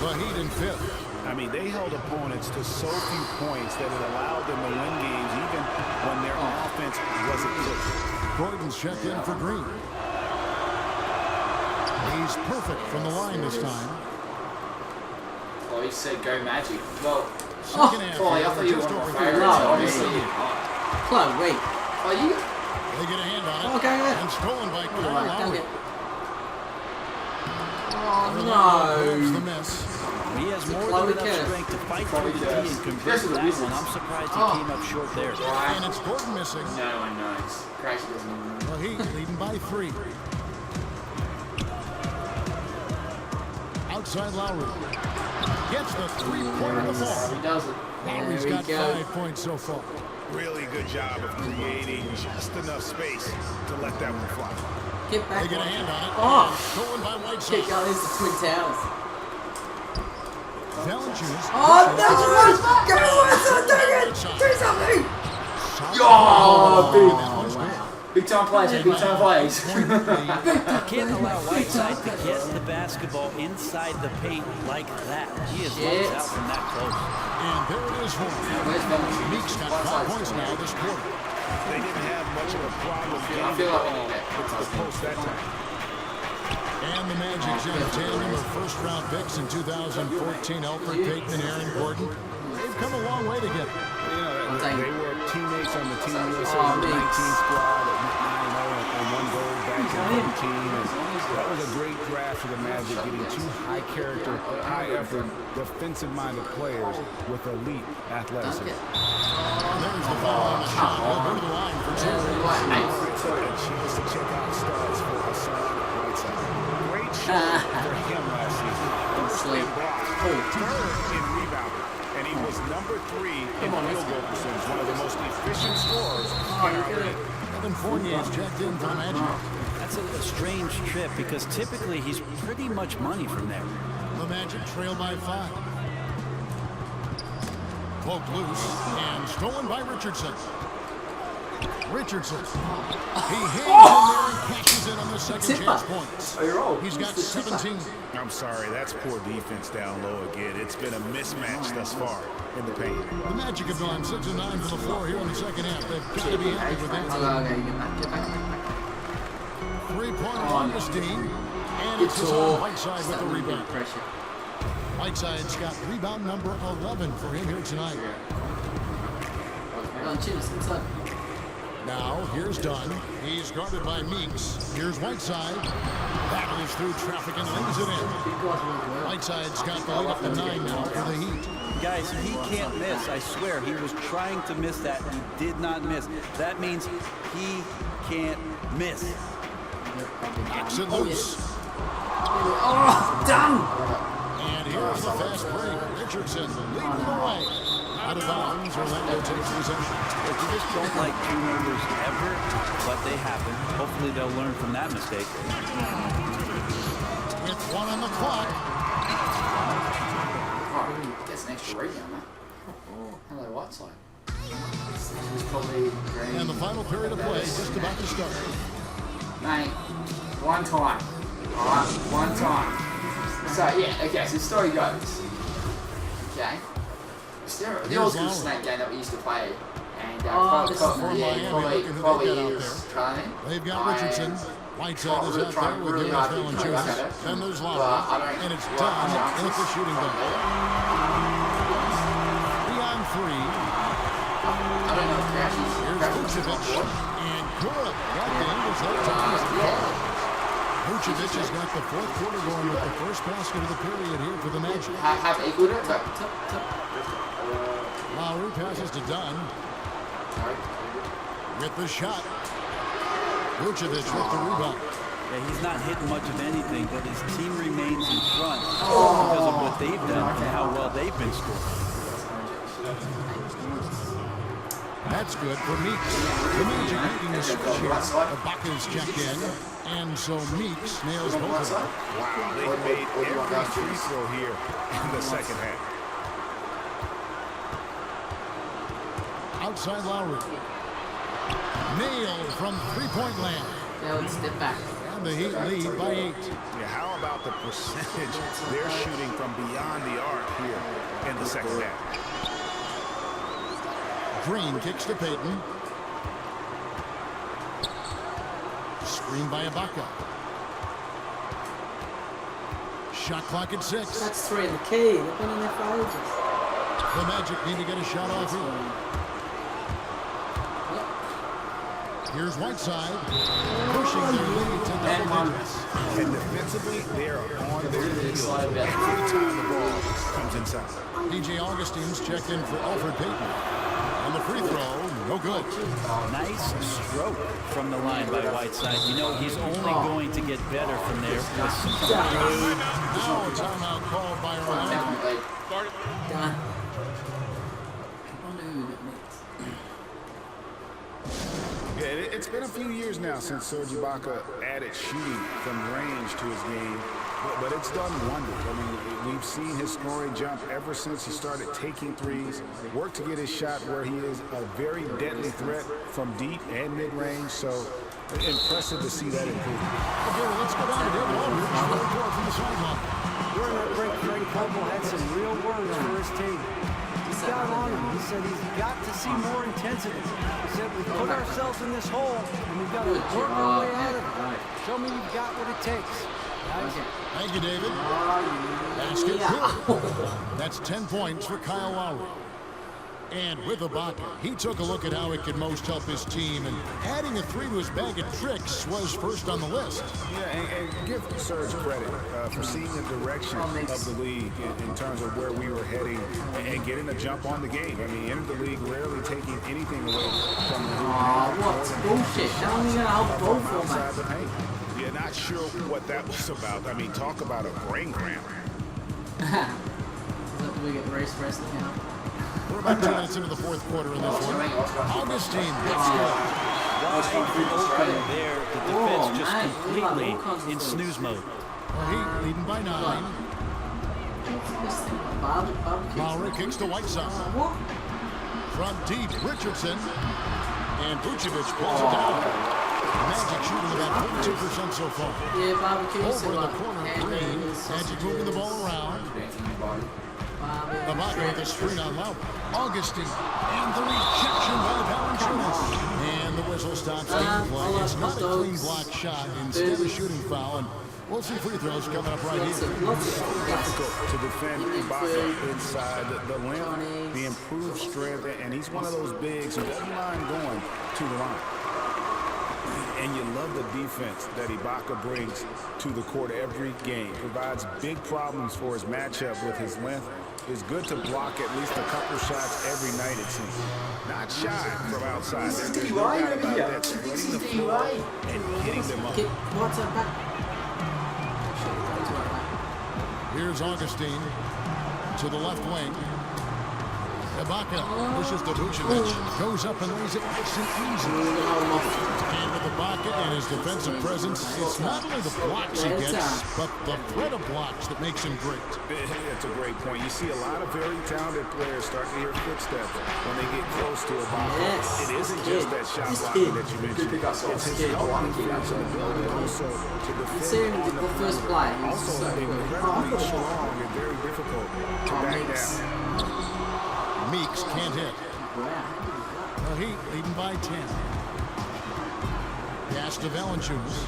[SPEAKER 6] The Heat in 5th.
[SPEAKER 8] I mean, they held opponents to so few points that it allowed them to win games even when their offense wasn't good.
[SPEAKER 6] Gordon's checked in for Green. He's perfect from the line this time.
[SPEAKER 2] Oh, he said go Magic. Well,
[SPEAKER 6] Second half,
[SPEAKER 2] I thought you were my favorite. Obviously.
[SPEAKER 1] Chloe.
[SPEAKER 6] They get a hand on it.
[SPEAKER 1] Okay, yeah.
[SPEAKER 6] And stolen by Kyle Lowry.
[SPEAKER 1] No.
[SPEAKER 6] The miss.
[SPEAKER 7] He has more than enough strength to fight through the D and convert that one. I'm surprised he came up short there.
[SPEAKER 6] And it's Gordon missing.
[SPEAKER 2] No one knows. Crash doesn't even know.
[SPEAKER 6] The Heat leading by 3. Outside Lowry. Gets the 3-pointer to fall.
[SPEAKER 2] He does it.
[SPEAKER 6] Lowry's got 5 points so far.
[SPEAKER 8] Really good job of creating just enough space to let that one fly.
[SPEAKER 1] Get back.
[SPEAKER 6] They get a hand on it.
[SPEAKER 1] Oh.
[SPEAKER 6] Stolen by Whiteside.
[SPEAKER 1] Kick out into Twin Towers.
[SPEAKER 6] Valanciunas.
[SPEAKER 1] Do something!
[SPEAKER 2] Big time plays, big time plays.
[SPEAKER 7] You can't allow Whiteside to get the basketball inside the paint like that. He is lights out from that close.
[SPEAKER 6] And there it is for him. Meeks got 5 points now this quarter.
[SPEAKER 8] They didn't have much of a problem getting
[SPEAKER 2] feel
[SPEAKER 8] the
[SPEAKER 2] like we
[SPEAKER 8] ball
[SPEAKER 2] need that.
[SPEAKER 8] to the post that time.
[SPEAKER 6] And the Magic's in a tandem of first-round picks in 2014, Alfred Payton and Aaron Gordon. They've come a long way together.
[SPEAKER 8] You know, they were teammates on the Team USA 19 squad at 9-0 and won gold back in 2018. And that was a great draft for the Magic, getting 2 high-character, high-effort, defensive-minded players with elite athleticism.
[SPEAKER 6] There's the ball on the shot. He'll go to the line for 2.
[SPEAKER 8] A chance to check out studs for Hassan Whiteside. Great shot for him last season. First in blocks, 3rd in rebounding, and he was number 3 in field goal percentage, one of the most efficient scorers in our league.
[SPEAKER 6] Evan Fournier's checked in for Magic.
[SPEAKER 7] That's a strange trip because typically he's pretty much money from there.
[SPEAKER 6] The Magic trail by 5. Poked loose and stolen by Richardson. Richardson. He hangs in there and cashes in on the second chance points. He's got 17.
[SPEAKER 8] I'm sorry, that's poor defense down low again. It's been a mismatch thus far in the paint.
[SPEAKER 6] The Magic have gone 6 and 9 from the floor here in the second half. They've got to be happy with that. 3-point Augustine. And it's on Whiteside with the rebound. Whiteside's got rebound number 11 for him here tonight. Now, here's Dunn. He's guarded by Meeks. Here's Whiteside. Battles through traffic and lays it in. Whiteside's got the lead up to 9 now for the Heat.
[SPEAKER 7] Guys, he can't miss. I swear, he was trying to miss that. He did not miss. That means he can't miss.
[SPEAKER 6] Knocks it loose.
[SPEAKER 1] Oh, done!
[SPEAKER 6] And here's the fast break. Richardson leading the way. Out of bounds, Orlando takes possession.
[SPEAKER 7] If you just don't like turnovers ever, but they happen. Hopefully they'll learn from that mistake.
[SPEAKER 6] With 1 on the clock.
[SPEAKER 2] That's an extra rebound, man. Hello, Whiteside.
[SPEAKER 6] And the final period of play just about to start.
[SPEAKER 2] Mate, one time. Alright, one time. So, yeah, okay, so the story goes. Okay. The old school snake game that we used to play. And, probably years.
[SPEAKER 6] They've got Richardson. Whiteside is out there with U.S. Valanciunas. Then there's Lowry. And it's done in the shooting ball. 3 on 3.
[SPEAKER 2] I don't know if
[SPEAKER 6] Here's Vucevic. And good. That game was that time. Vucevic has got the fourth quarter going with the first basket of the period here for the Magic.
[SPEAKER 2] Have equaled it, but...
[SPEAKER 6] Lowry passes to Dunn. With the shot. Vucevic with the rebound.
[SPEAKER 7] Yeah, he's not hitting much of anything, but his team remains in front because of what they've done and how well they've been scoring.
[SPEAKER 6] That's good for Meeks. The Magic making a switch here. Ibaka's checked in, and so Meeks nails both of them.
[SPEAKER 8] Wow, they made every free throw here in the second half.
[SPEAKER 6] Outside Lowry. Nailed from three-point land.
[SPEAKER 1] Now let's step back.
[SPEAKER 6] And the Heat lead by 8.
[SPEAKER 8] Yeah, how about the percentage they're shooting from beyond the arc here in the second half?
[SPEAKER 6] Green kicks to Payton. Screen by Ibaka. Shot clock at 6.
[SPEAKER 1] That's 3 in the key. They've been in there for ages.
[SPEAKER 6] The Magic need to get a shot off here. Here's Whiteside, pushing their lead to double digits.
[SPEAKER 8] And defensively, they're on their heels every time the ball comes inside.
[SPEAKER 6] DJ Augustine's checked in for Alfred Payton. And the free throw, no good.
[SPEAKER 7] Nice stroke from the line by Whiteside. You know, he's only going to get better from there.
[SPEAKER 6] Now a timeout called by Orlando.
[SPEAKER 1] Done.
[SPEAKER 8] Yeah, it's been a few years now since Serge Ibaka added shooting from range to his game, but it's done wonders. I mean, we've seen his scoring jump ever since he started taking threes, worked to get his shot where he is a very deadly threat from deep and mid-range, so impressive to see that improvement.
[SPEAKER 6] Okay, let's go down to David Aldridge for a report from the sideline.
[SPEAKER 10] During that break, Freddie Coble had some real words for his team. He got on him. He said he's got to see more intensity. He said we've put ourselves in this hole and we've got to work our way out of it. Show me you've got what it takes. Guys.
[SPEAKER 6] Thank you, David. Basket good. That's 10 points for Kyle Lowry. And with Ibaka, he took a look at how it could most help his team, and adding a 3 to his bag of tricks was first on the list.
[SPEAKER 8] Yeah, and give Serge credit for seeing the direction of the league in terms of where we were heading and getting a jump on the game. I mean, in the league, rarely taking anything away from the league.
[SPEAKER 1] What bullshit. How are we going to help both of them?
[SPEAKER 8] Yeah, not sure what that was about. I mean, talk about a brain cramp.
[SPEAKER 1] Do we get race wrestling now?
[SPEAKER 6] We're about 2 minutes into the fourth quarter in this one. Augustine, let's go.
[SPEAKER 7] Open there, the defense just completely in snooze mode.
[SPEAKER 6] Heat leading by 9. Lowry kicks to Whiteside. From deep, Richardson. And Vucevic pulls it down. Magic shooting about 42% so far.
[SPEAKER 1] Yeah, barbecue.
[SPEAKER 6] Over in the corner, Green. Magic moving the ball around. Ibaka with a screen on Lowry. Augustine. And the rejection by Valanciunas. And the whistle stops the play. It's not a clean block shot. Instead, a shooting foul. And we'll see free throws coming up right here.
[SPEAKER 8] Difficult to defend Ibaka inside the rim, the improved strength, and he's one of those bigs who doesn't mind going to the line. And you love the defense that Ibaka brings to the court every game. Provides big problems for his matchup with his length. Is good to block at least a couple shots every night, it seems. Not shy from outside. There's no doubt about that. Spreading the floor and hitting them up.
[SPEAKER 6] Here's Augustine to the left wing. Ibaka pushes to Vucevic. Goes up and lays it nice and easy. And with Ibaka and his defensive presence, it's not only the blocks he gets, but the threat of blocks that makes him great.
[SPEAKER 8] That's a great point. You see a lot of very talented players start to hear footsteps when they get close to Ibaka. It isn't just that shot blocking that you mentioned. It's his ability also to defend on the
[SPEAKER 1] first play.
[SPEAKER 8] Also incredibly strong and very difficult to back down.
[SPEAKER 6] Meeks can't hit. The Heat leading by 10. Pass to Valanciunas.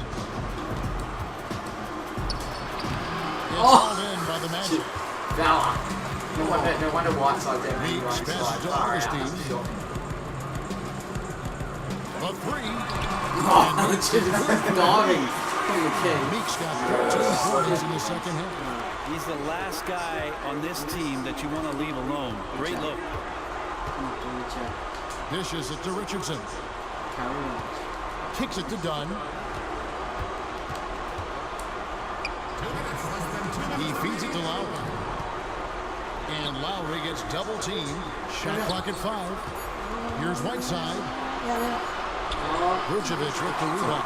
[SPEAKER 6] It's hauled in by the Magic.
[SPEAKER 2] Vala. No wonder Whiteside there.
[SPEAKER 6] Meeks passes to Augustine. A three.
[SPEAKER 1] Diving.
[SPEAKER 6] Meeks got 13 points in the second half.
[SPEAKER 7] He's the last guy on this team that you want to leave alone. Great look.
[SPEAKER 6] Dishes it to Richardson. Kicks it to Dunn. He feeds it to Lowry. And Lowry gets double teamed. Shot clock at 5. Here's Whiteside. Vucevic with the rebound.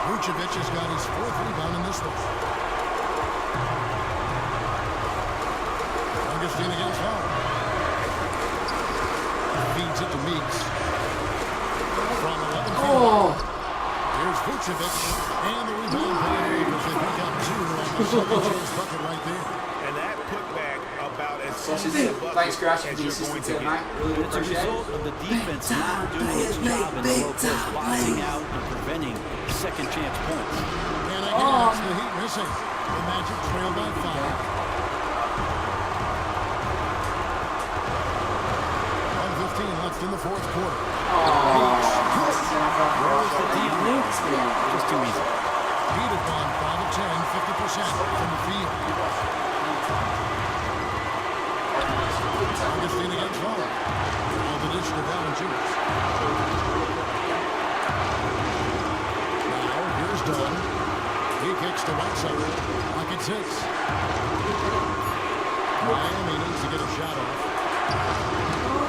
[SPEAKER 6] Vucevic has got his 4th rebound in this one. Augustine against Lowry. Feeds it to Meeks. From 11 feet. Here's Vucevic. And the rebound by Davis. They pick up 2 on the second chance bucket right there.
[SPEAKER 8] And that putback about as
[SPEAKER 2] Thanks, Crash, for the assistance here, mate. Really
[SPEAKER 7] It's a result of the defense not doing its job in the low post, boxing out and preventing second chance points.
[SPEAKER 6] And again, it's the Heat missing. The Magic trail by 5. 1:15 left in the 4th quarter.
[SPEAKER 7] Where's the deal? Just too easy.
[SPEAKER 6] Heat have gone 5 of 10, 50% from the field. Augustine against Lowry. Now the dish to Valanciunas. Now here's Dunn. He kicks to Whiteside. Pocket 6. Miami needs to get a shot off.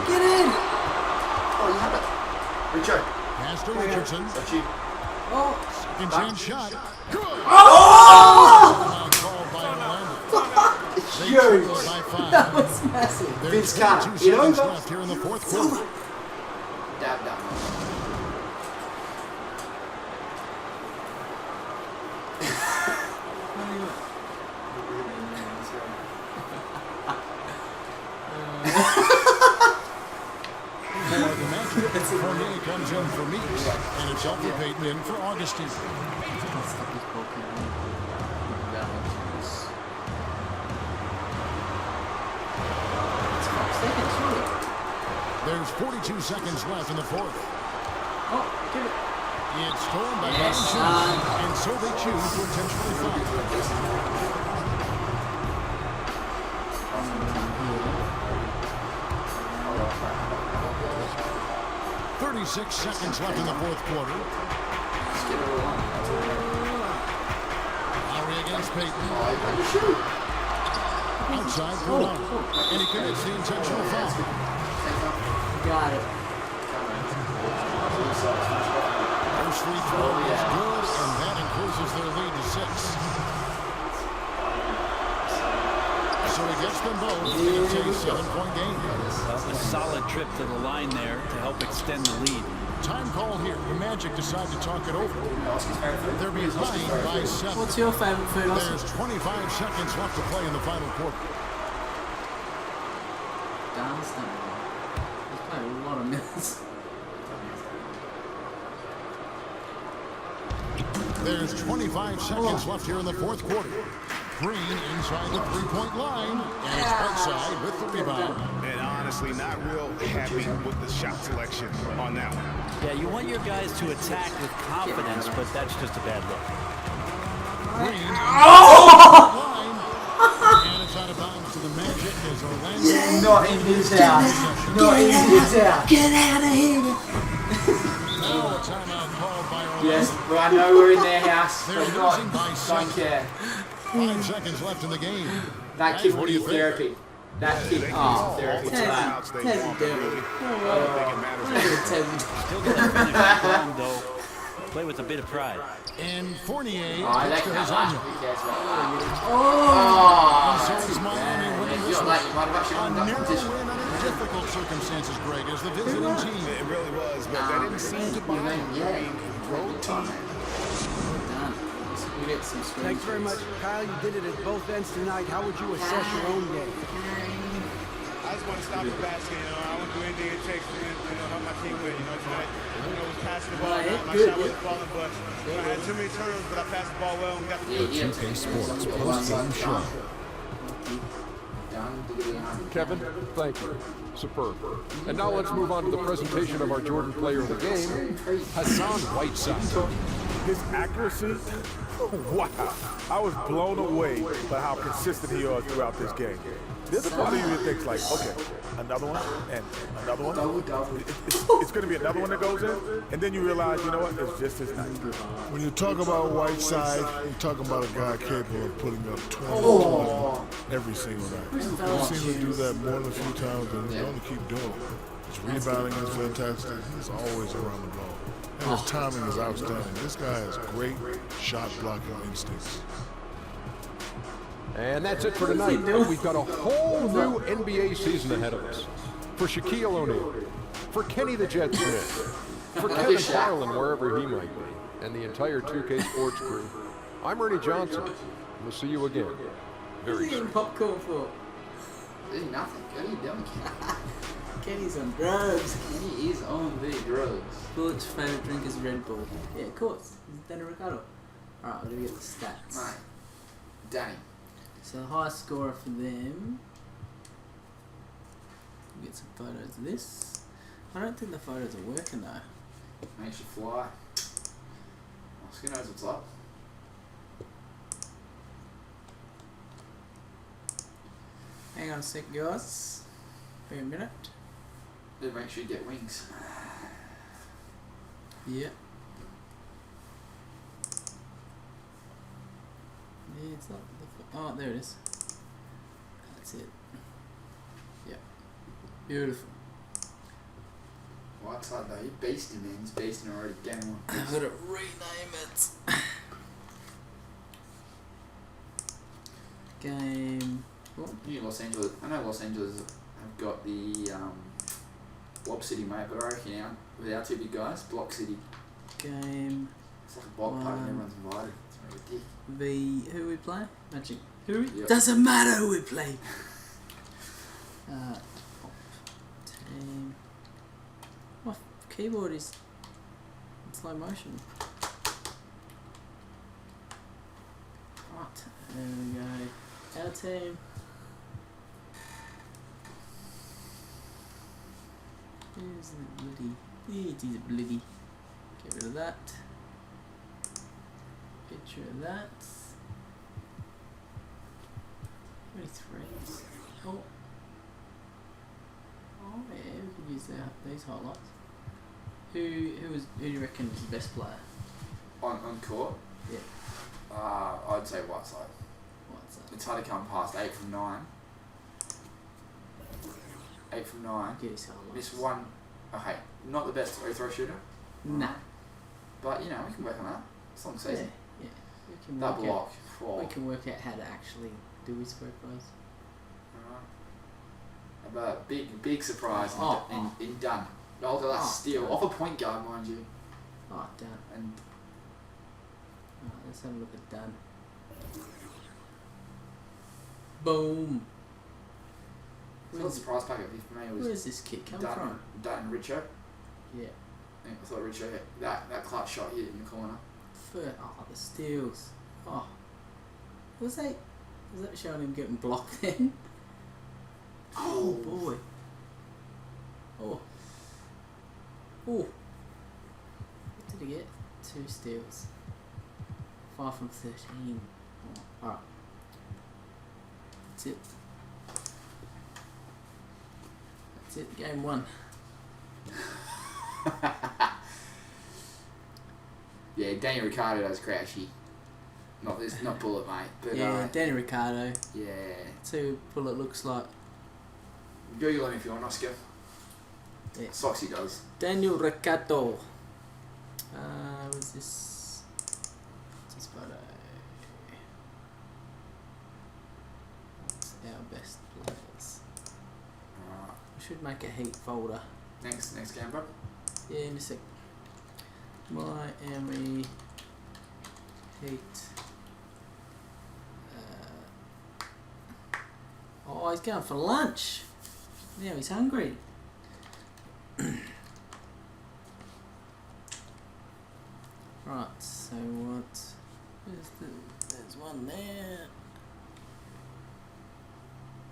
[SPEAKER 1] Get in!
[SPEAKER 2] Oh, you have it. Richard.
[SPEAKER 6] Pass to Richardson.
[SPEAKER 2] That's you.
[SPEAKER 6] Second chance shot. Good. Called by Orlando. They
[SPEAKER 2] Huge.
[SPEAKER 6] by 5.
[SPEAKER 1] That was massive.
[SPEAKER 6] There's
[SPEAKER 2] Vince Carter.
[SPEAKER 6] 22
[SPEAKER 2] You know
[SPEAKER 6] seconds
[SPEAKER 2] him?
[SPEAKER 6] left here in the 4th quarter.
[SPEAKER 2] Dab.
[SPEAKER 6] Fournier comes in for Meeks, and it's Elfrid Payton in for Augustine. There's 42 seconds left in the 4th.
[SPEAKER 1] Give it.
[SPEAKER 6] It's stolen by Valanciunas, and so they choose to intentionally foul. 36 seconds left in the 4th quarter. Lowry against Payton. Outside for 1. And he commits the intentional foul.
[SPEAKER 1] Got it.
[SPEAKER 6] First free throw is good, and that increases their lead to 6. So he gets them both, and it's a 7-point game.
[SPEAKER 7] A solid trip to the line there to help extend the lead.
[SPEAKER 6] Time call here. The Magic decide to talk it over. They're behind by 7.
[SPEAKER 1] What's your favourite food, Oscar?
[SPEAKER 6] There's 25 seconds left to play in the final quarter.
[SPEAKER 1] Dance time. He's played a lot of minutes.
[SPEAKER 6] There's 25 seconds left here in the fourth quarter. Green inside the three-point line, and it's Whiteside with the rebound.
[SPEAKER 8] And honestly, not real happy with the shot selection on that one.
[SPEAKER 7] Yeah, you want your guys to attack with confidence, but that's just a bad look.
[SPEAKER 6] Green inside the line, and it's out of bounds to the Magic as Orlando.
[SPEAKER 2] Not in his house. Not in his house.
[SPEAKER 1] Get out of here!
[SPEAKER 6] Now a timeout called by Orlando.
[SPEAKER 2] Yes, well, I know we're in their house,
[SPEAKER 6] They're
[SPEAKER 2] but not.
[SPEAKER 6] losing by
[SPEAKER 2] Don't
[SPEAKER 6] 7.
[SPEAKER 2] care.
[SPEAKER 6] 5 seconds left in the game.
[SPEAKER 2] That
[SPEAKER 6] Guys,
[SPEAKER 2] kid
[SPEAKER 6] what
[SPEAKER 2] will
[SPEAKER 6] do you
[SPEAKER 2] need
[SPEAKER 6] think?
[SPEAKER 2] therapy. That kid needs therapy for that.
[SPEAKER 1] Tassie devil.
[SPEAKER 7] Still get that finish strong, though. Play with a bit of pride.
[SPEAKER 6] And Fournier
[SPEAKER 2] Oh,
[SPEAKER 6] takes
[SPEAKER 2] that
[SPEAKER 6] to
[SPEAKER 2] can't
[SPEAKER 6] his
[SPEAKER 2] last.
[SPEAKER 6] own.
[SPEAKER 2] Who cares about that?
[SPEAKER 6] And so
[SPEAKER 2] Oh,
[SPEAKER 6] is Miami winning this
[SPEAKER 2] you're
[SPEAKER 6] one.
[SPEAKER 2] late. You might have actually
[SPEAKER 6] A
[SPEAKER 2] won that
[SPEAKER 6] narrow
[SPEAKER 2] competition.
[SPEAKER 6] win under difficult circumstances, Greg, as the visiting team.
[SPEAKER 8] It really was, but that didn't seem to bother him. I mean, road team.
[SPEAKER 1] Done. We get some screens.
[SPEAKER 10] Thanks very much, Kyle. You did it at both ends tonight. How would you assess your own game?
[SPEAKER 12] I just want to stop the basket. I want to do anything it takes to help my team win. Tonight, was passing the ball. My shot wasn't falling, but I had too many turnovers, but I passed the ball well and got the
[SPEAKER 4] 2K Sports post-game show.
[SPEAKER 5] Kevin, thank you. Superb. And now let's move on to the presentation of our Jordan player of the game, Hassan Whiteside.
[SPEAKER 12] His accuracy, wow. I was blown away by how consistent he was throughout this game. There's a part of you that thinks like, okay, another one, and another one. It's going to be another one that goes in, and then you realize, you know what, it's just as nice.
[SPEAKER 11] When you talk about Whiteside, you're talking about a guy capable of putting up 20 every single night. We've seen him do that more than a few times, and he's going to keep doing it. His rebounding is fantastic. He's always around the ball. And his timing is outstanding. This guy has great shot blocking instincts.
[SPEAKER 5] And that's it for tonight. We've got a whole new NBA season ahead of us. For Shaquille O'Neal, for Kenny the Jet Smith, for Kevin Carlin, wherever he might be, and the entire 2K Sports crew, I'm Ernie Johnson. We'll see you again very soon.
[SPEAKER 1] Popcorn for?
[SPEAKER 2] There's nothing. What are you doing?
[SPEAKER 1] Kenny's on drugs.
[SPEAKER 2] Kenny is on the drugs.
[SPEAKER 1] Bullet's favourite drink is Red Bull. Yeah, of course. He's Danny Ricardo. Alright, we're going to get the stats.
[SPEAKER 2] Mate. Danny.
[SPEAKER 1] So the highest scorer for them. We'll get some photos of this. I don't think the photos are working though.
[SPEAKER 2] Makes you fly. Oscar knows what's up.
[SPEAKER 1] Hang on a sec, guys. Wait a minute.
[SPEAKER 2] Then make sure you get wings.
[SPEAKER 1] Yeah. Yeah, it's not the oh, there it is. That's it. Yeah. Beautiful.
[SPEAKER 2] Whiteside though, you're beasting, man. He's beasting already. Game on.
[SPEAKER 1] I've got to rename it. Game. What?
[SPEAKER 2] You Los Angeles. I know Los Angeles have got the Block City, mate, but I reckon out with our two big guys, Block City.
[SPEAKER 1] Game.
[SPEAKER 2] It's like a block party and everyone's invited. It's really ridiculous.
[SPEAKER 1] Who we play? Magic. Who?
[SPEAKER 2] Yep.
[SPEAKER 1] Doesn't matter who we play. Team. My keyboard is in slow motion. Right, there we go. Our team. Here's the bloody. It is bloody. Get rid of that. Picture of that. 23. Oh. Oh yeah, we could use these highlights. Who do you reckon is the best player?
[SPEAKER 2] On court?
[SPEAKER 1] Yeah.
[SPEAKER 2] I'd say Whiteside. It's hard to come past 8 from 9. 8 from 9.
[SPEAKER 1] Get his highlights.
[SPEAKER 2] This one, okay, not the best free throw shooter.
[SPEAKER 1] Nah.
[SPEAKER 2] But you know, we can work on that. It's long season.
[SPEAKER 1] Yeah. We can
[SPEAKER 2] That
[SPEAKER 1] work
[SPEAKER 2] block.
[SPEAKER 1] out, we can work out how to actually do his free throws.
[SPEAKER 2] Alright. But big surprise in done. Oh, look at that steal. Off a point guard, mind you.
[SPEAKER 1] Oh, Dan.
[SPEAKER 2] And
[SPEAKER 1] Alright, let's have a look at Dan. Boom.
[SPEAKER 2] so the surprise packet for me was
[SPEAKER 1] Where's this kid come from?
[SPEAKER 2] Dan Richo.
[SPEAKER 1] Yeah.
[SPEAKER 2] I thought Richo hit that clutch shot hit in the corner.
[SPEAKER 1] Oh, the steals. Oh. Was that showing him getting blocked then? Oh boy. Oh. Oh. What did he get? 2 steals. 5 from 13. Oh, alright. That's it. That's it. Game 1.
[SPEAKER 2] Yeah, Danny Ricciardo does crashy. Not Bullet, mate. But,
[SPEAKER 1] yeah, Danny Ricciardo.
[SPEAKER 2] Yeah.
[SPEAKER 1] That's who Bullet looks like.
[SPEAKER 2] Google him if you want, Oscar.
[SPEAKER 1] Yeah.
[SPEAKER 2] Soxy does.
[SPEAKER 1] Daniel Ricciardo. Was this? What's this photo? What's our best players?
[SPEAKER 2] Alright.
[SPEAKER 1] We should make a heat folder.
[SPEAKER 2] Next game, bro.
[SPEAKER 1] Yeah, in a sec. Miami Heat. Oh, he's going for lunch. Now he's hungry. Right, so what? There's one there.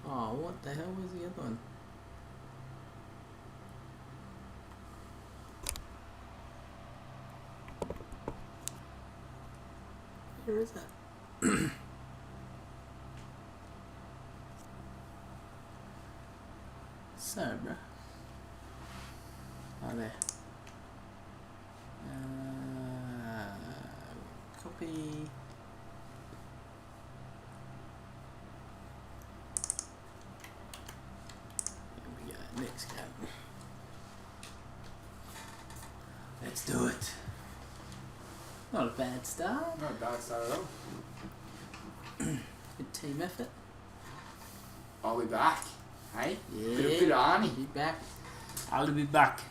[SPEAKER 1] Oh, what the hell was the other one? Where is that? So, bro. Oh, there. Copy. Here we go. Next game. Let's do it. Not a bad start.
[SPEAKER 2] Not a bad start at all.
[SPEAKER 1] Good team effort.
[SPEAKER 2] I'll be back. Hey?
[SPEAKER 1] Yeah.
[SPEAKER 2] Bit of Arnie.
[SPEAKER 1] Be back. I'll be back.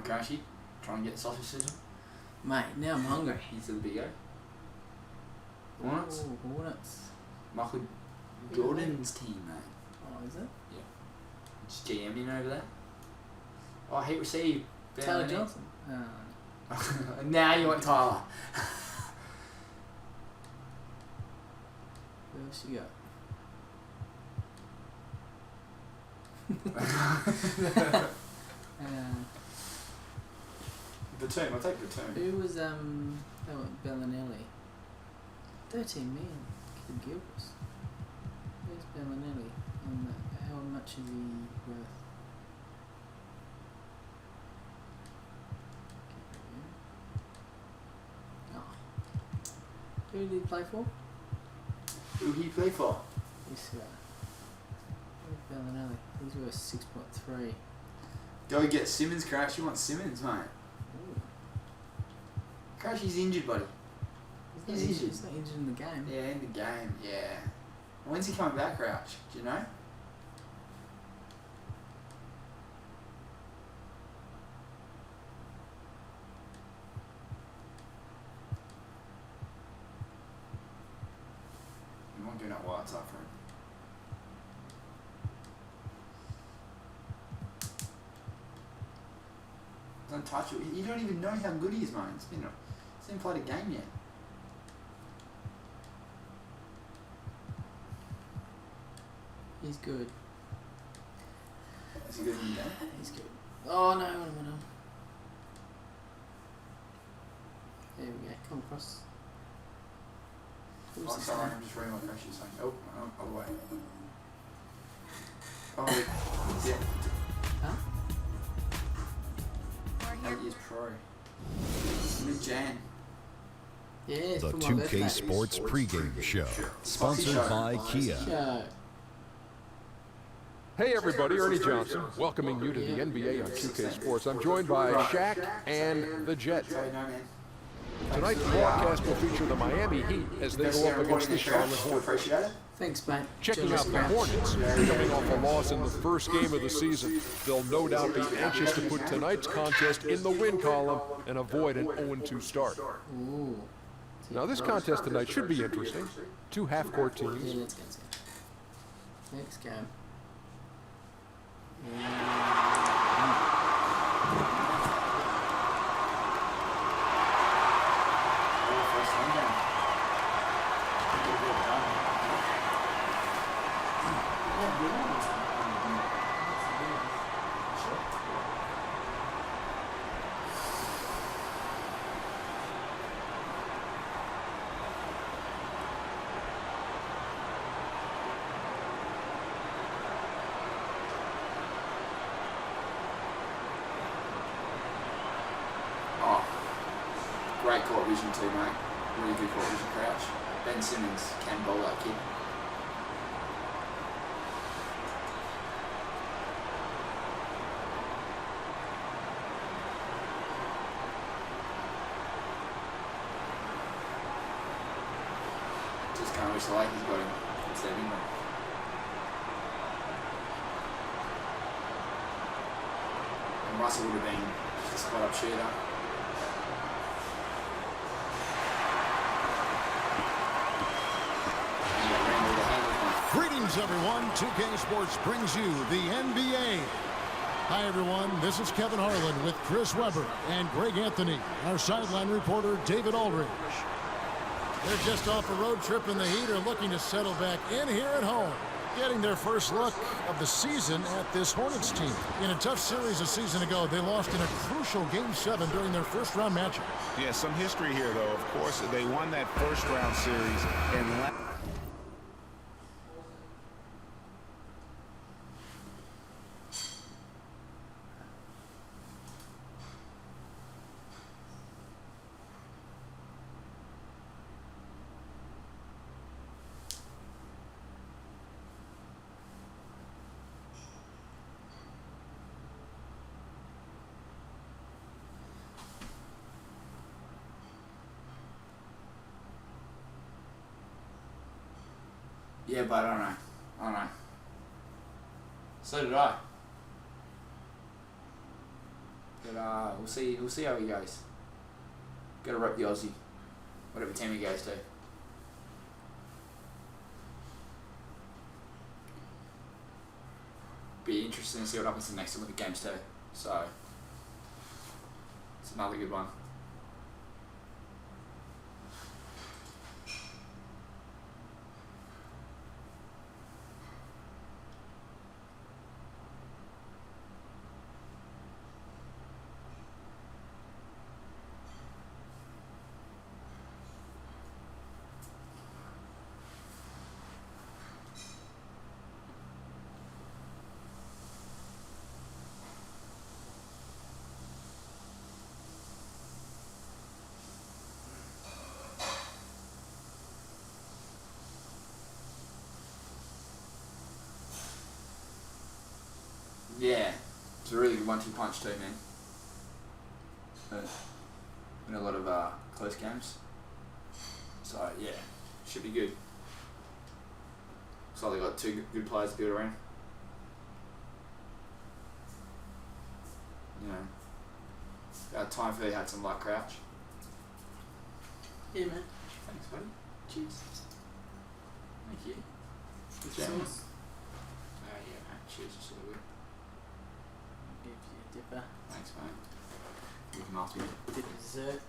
[SPEAKER 2] Kashi, try and get the sausage sizzle.
[SPEAKER 1] Mate, now I'm hungry.
[SPEAKER 2] Into the big O. Hornets?
[SPEAKER 1] Oh, Hornets.
[SPEAKER 2] Michael Jordan's team, mate.
[SPEAKER 1] Oh, is it?
[SPEAKER 2] Yeah. Just GMing over there. Oh, hate receive.
[SPEAKER 1] Taylor Johnson.
[SPEAKER 2] Now you want Tyler.
[SPEAKER 1] Who else you got?
[SPEAKER 2] The team, I'll take the team.
[SPEAKER 1] Who was that went Bellinelli? 13 million. Kid Gilchrist. Where's Bellinelli? And how much is he worth? Oh. Who did he play for?
[SPEAKER 2] Who he play for?
[SPEAKER 1] This guy. Where's Bellinelli? He's worth 6.3.
[SPEAKER 2] Go get Simmons, Crash. You want Simmons, mate? Crash, he's injured, buddy. He's injured.
[SPEAKER 1] He's not injured in the game.
[SPEAKER 2] Yeah, in the game, yeah. When's he coming back, Crouch? Do you know? You won't do that while it's up for him. Don't touch it. You don't even know how good he is, mate. He hasn't played a game yet.
[SPEAKER 1] He's good.
[SPEAKER 2] Is he good in the game?
[SPEAKER 1] He's good. Oh no, no. There we go. Come across.
[SPEAKER 2] Oh, sorry, I'm just reading what Crash is saying. Oh, other way. Oh, yeah.
[SPEAKER 1] Huh?
[SPEAKER 2] That is pro. Mid-Jan.
[SPEAKER 1] Yeah, it's
[SPEAKER 4] The
[SPEAKER 1] for my
[SPEAKER 4] 2K
[SPEAKER 1] birthday.
[SPEAKER 4] Sports pregame show, sponsored by Kia.
[SPEAKER 1] Show.
[SPEAKER 5] Hey everybody, Ernie Johnson, welcoming you to the NBA on 2K Sports. I'm joined by Shaq and the Jet.
[SPEAKER 2] Sorry, no, man.
[SPEAKER 5] Tonight's broadcast will feature the Miami Heat as they go up against the Charlotte Hornets.
[SPEAKER 2] Appreciate it.
[SPEAKER 1] Thanks, mate.
[SPEAKER 5] Checking out the Hornets, coming off a loss in the first game of the season, they'll no doubt be anxious to put tonight's contest in the win column and avoid an 0-2 start.
[SPEAKER 1] Ooh.
[SPEAKER 5] Now this contest tonight should be interesting. Two half-court
[SPEAKER 1] Yeah,
[SPEAKER 5] teams.
[SPEAKER 1] let's go. Next game.
[SPEAKER 2] Great court vision too, mate. Really good court vision crouch. Ben Simmons can bowl that kid. Just can't wish the Lakers got him instead of him. And Russell would have been just a spot up shooter.
[SPEAKER 6] Greetings, everyone. 2K Sports brings you the NBA. Hi, everyone. This is Kevin Harlan with Chris Webber and Greg Anthony, our sideline reporter, David Aldridge. They're just off a road trip, and the Heat are looking to settle back in here at home, getting their first look of the season at this Hornets team. In a tough series a season ago, they lost in a crucial Game 7 during their first-round matchup.
[SPEAKER 8] Yeah, some history here, though. Of course, they won that first-round series and
[SPEAKER 2] Yeah, but I don't know. So did I. But we'll see how he goes. Gotta rep the Aussie, whatever team he goes to. Be interesting to see what happens in the next Olympic Games too. So it's another good one. Yeah, it's a really good 1-2 punch too, man. But in a lot of close games. So yeah, should be good. Looks like they got two good players to build around. You know, about time for you had some light crouch.
[SPEAKER 1] Yeah, man.
[SPEAKER 2] Thanks, buddy. Cheers. Thank you. Good
[SPEAKER 1] Sauce.
[SPEAKER 2] job. Yeah, man. Cheers, just a little bit.
[SPEAKER 1] Give you a dipper.
[SPEAKER 2] Thanks, mate. You can ask me.
[SPEAKER 1] Dip dessert.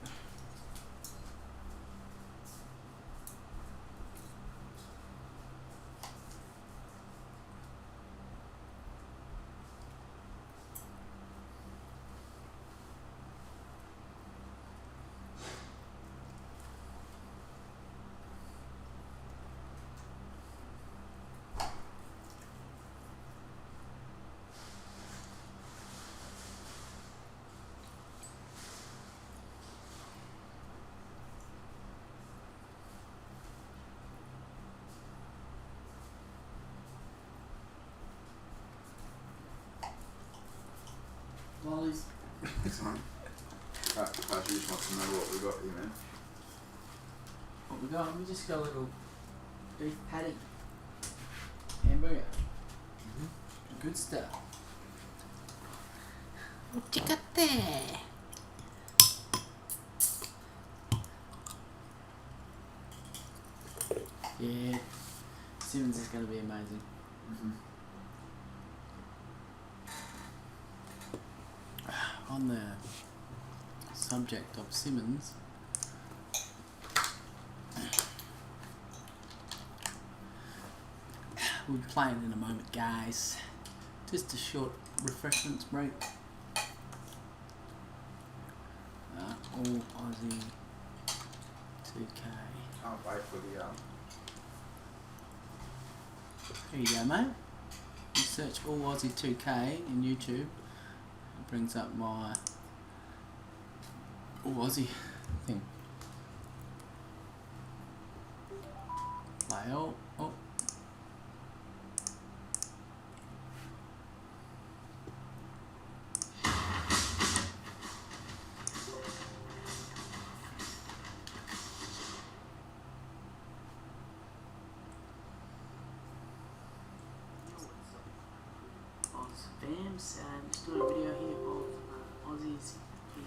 [SPEAKER 1] Lollies.
[SPEAKER 2] Excellent. Patrick just wants to know what we got here, man.
[SPEAKER 1] What we got? We just got a little beef patty. Hamburger. Good stuff. What you got there? Yeah, Simmons is going to be amazing. On the subject of Simmons, we'll be playing in a moment, guys. Just a short refreshments break. All Aussie 2K.
[SPEAKER 2] Can't wait for the
[SPEAKER 1] Here you go, mate. You search All Aussie 2K in YouTube. It brings up my All Aussie thing. Play all. Oh. Fams, just doing a video here of Aussies in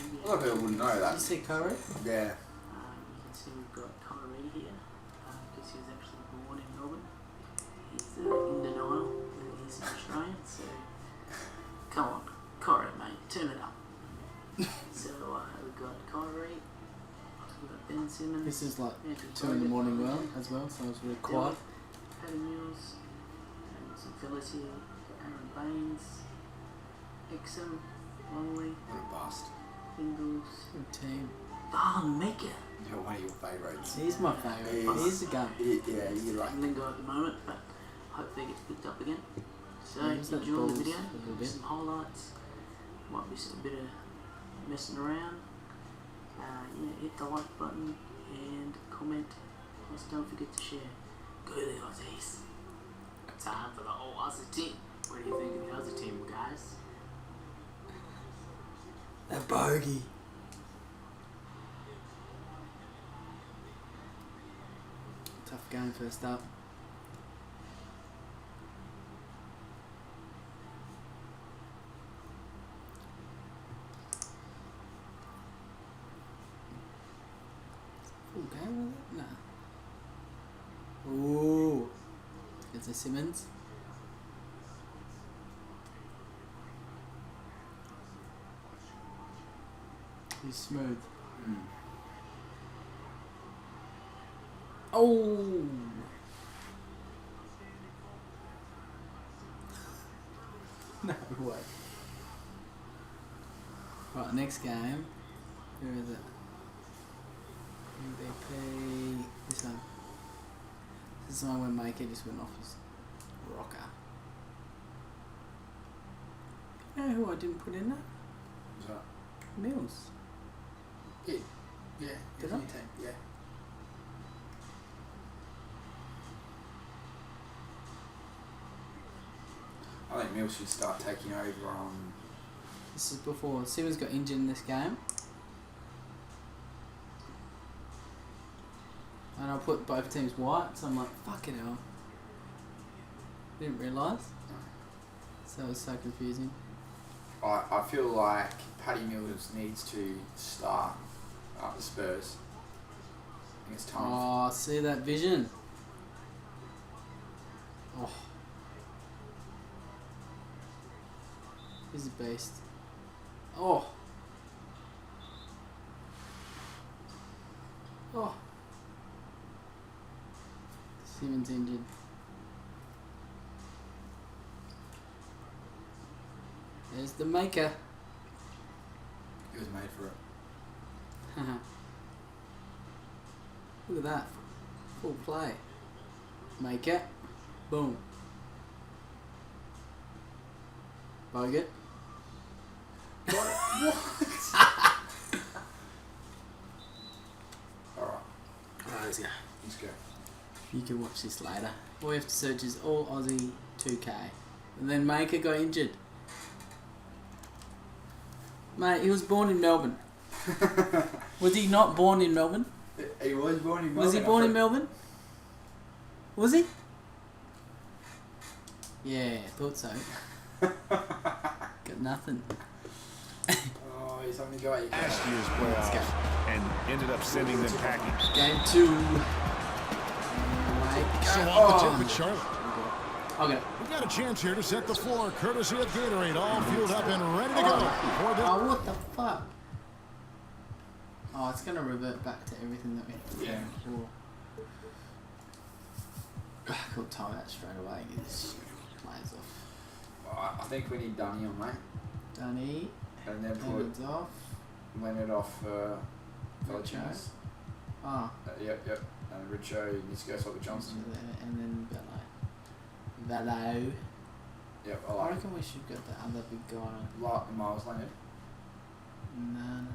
[SPEAKER 1] NBA.
[SPEAKER 2] A lot of people wouldn't know that.
[SPEAKER 1] Did you see Kyrie?
[SPEAKER 2] Yeah.
[SPEAKER 1] You can see we've got Kyrie here, because he was actually born in Melbourne. He's in denial that he's Australian, so come on, Kyrie, mate, turn it up. So we've got Kyrie, we've got Ben Simmons. This is like 2 in the morning as well, so I was really quiet. Patty Mills, and some fellas here. Aaron Baines, Exum, Longley.
[SPEAKER 2] What a bust.
[SPEAKER 1] Ingles. Good team. Mika.
[SPEAKER 2] You're one of your favourites.
[SPEAKER 1] He's my favourite. He's the gun.
[SPEAKER 2] Yeah, you're right.
[SPEAKER 1] Lingo at the moment, but hopefully it gets picked up again. So enjoy the video. Some highlights. Might be a bit of messing around. Hit the like button and comment. Plus don't forget to share. Go the Aussies. Time for the whole Aussie team. What do you think of the other team, guys? The bogey. Tough game first up. Full game with it? Nah. Ooh. It's a Simmons. He's smooth. Oh! No way. Right, next game. Who is it? MVP. This one. This is the one where Maker just went off his rocker. You know who I didn't put in there?
[SPEAKER 2] Who's that?
[SPEAKER 1] Mills.
[SPEAKER 2] Yeah.
[SPEAKER 1] Did I?
[SPEAKER 2] Yeah. I think Mills should start taking over on.
[SPEAKER 1] This is before Simmons got injured in this game. And I put both teams white, so I'm like, fucking hell. Didn't realise. So it was so confusing.
[SPEAKER 2] I feel like Patty Mills needs to start up the Spurs. I think it's time.
[SPEAKER 1] Oh, see that vision? Oh. He's a beast. Oh. Oh. Simmons injured. There's the Maker.
[SPEAKER 2] He was made for it.
[SPEAKER 1] Look at that. Full play. Maker. Boom. Bogut.
[SPEAKER 2] What? Alright.
[SPEAKER 1] Let's go.
[SPEAKER 2] Let's go.
[SPEAKER 1] You can watch this later. All you have to search is All Aussie 2K. And then Maker got injured. Mate, he was born in Melbourne. Was he not born in Melbourne?
[SPEAKER 2] He was born in Melbourne.
[SPEAKER 1] Was he born in Melbourne? Was he? Yeah, I thought so. Got nothing.
[SPEAKER 2] Oh, he's having to go at
[SPEAKER 8] Last year's playoffs and ended up sending them packing.
[SPEAKER 1] Game 2.
[SPEAKER 6] So off the tip with Charlotte.
[SPEAKER 1] Okay.
[SPEAKER 6] We got a chance here to set the floor, courtesy of Gatorade, all fueled up and ready to go.
[SPEAKER 1] Oh, what the fuck? Oh, it's gonna revert back to everything that we did before. Cool, time out straight away. Get this players off.
[SPEAKER 2] I think we need Dunny on, mate.
[SPEAKER 1] Dunny.
[SPEAKER 2] And then
[SPEAKER 1] Leonard's off.
[SPEAKER 2] Leonard off Felicitas.
[SPEAKER 1] Ah.
[SPEAKER 2] Yep. And Richo needs to go swap with Johnson.
[SPEAKER 1] And then Valo.
[SPEAKER 2] Yep,
[SPEAKER 1] I reckon we should get the other big guy on.
[SPEAKER 2] Miles Leonard?
[SPEAKER 1] No.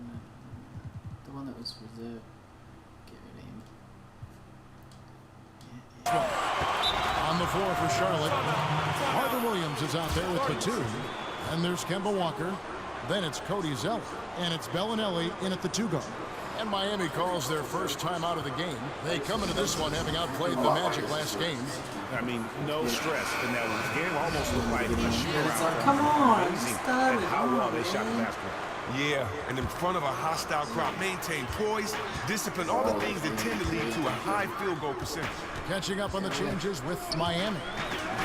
[SPEAKER 1] The one that was reserved. Get rid of him. Yeah.
[SPEAKER 6] On the floor for Charlotte, Marvin Williams is out there with the 2. And there's Kemba Walker. Then it's Cody Zeller. And it's Bellinelli in at the 2 guard. And Miami calls their first time out of the game. They come into this one having outplayed the Magic last game.
[SPEAKER 8] I mean, no stress in that one. The game almost looked like a shootout.
[SPEAKER 1] It's like, come on,
[SPEAKER 8] Amazing
[SPEAKER 1] start it.
[SPEAKER 8] how well they shot the basketball.
[SPEAKER 13] Yeah, and in front of a hostile crowd, maintain poise, discipline, all the things that tend to lead to a high field goal percentage.
[SPEAKER 6] Catching up on the changes with Miami.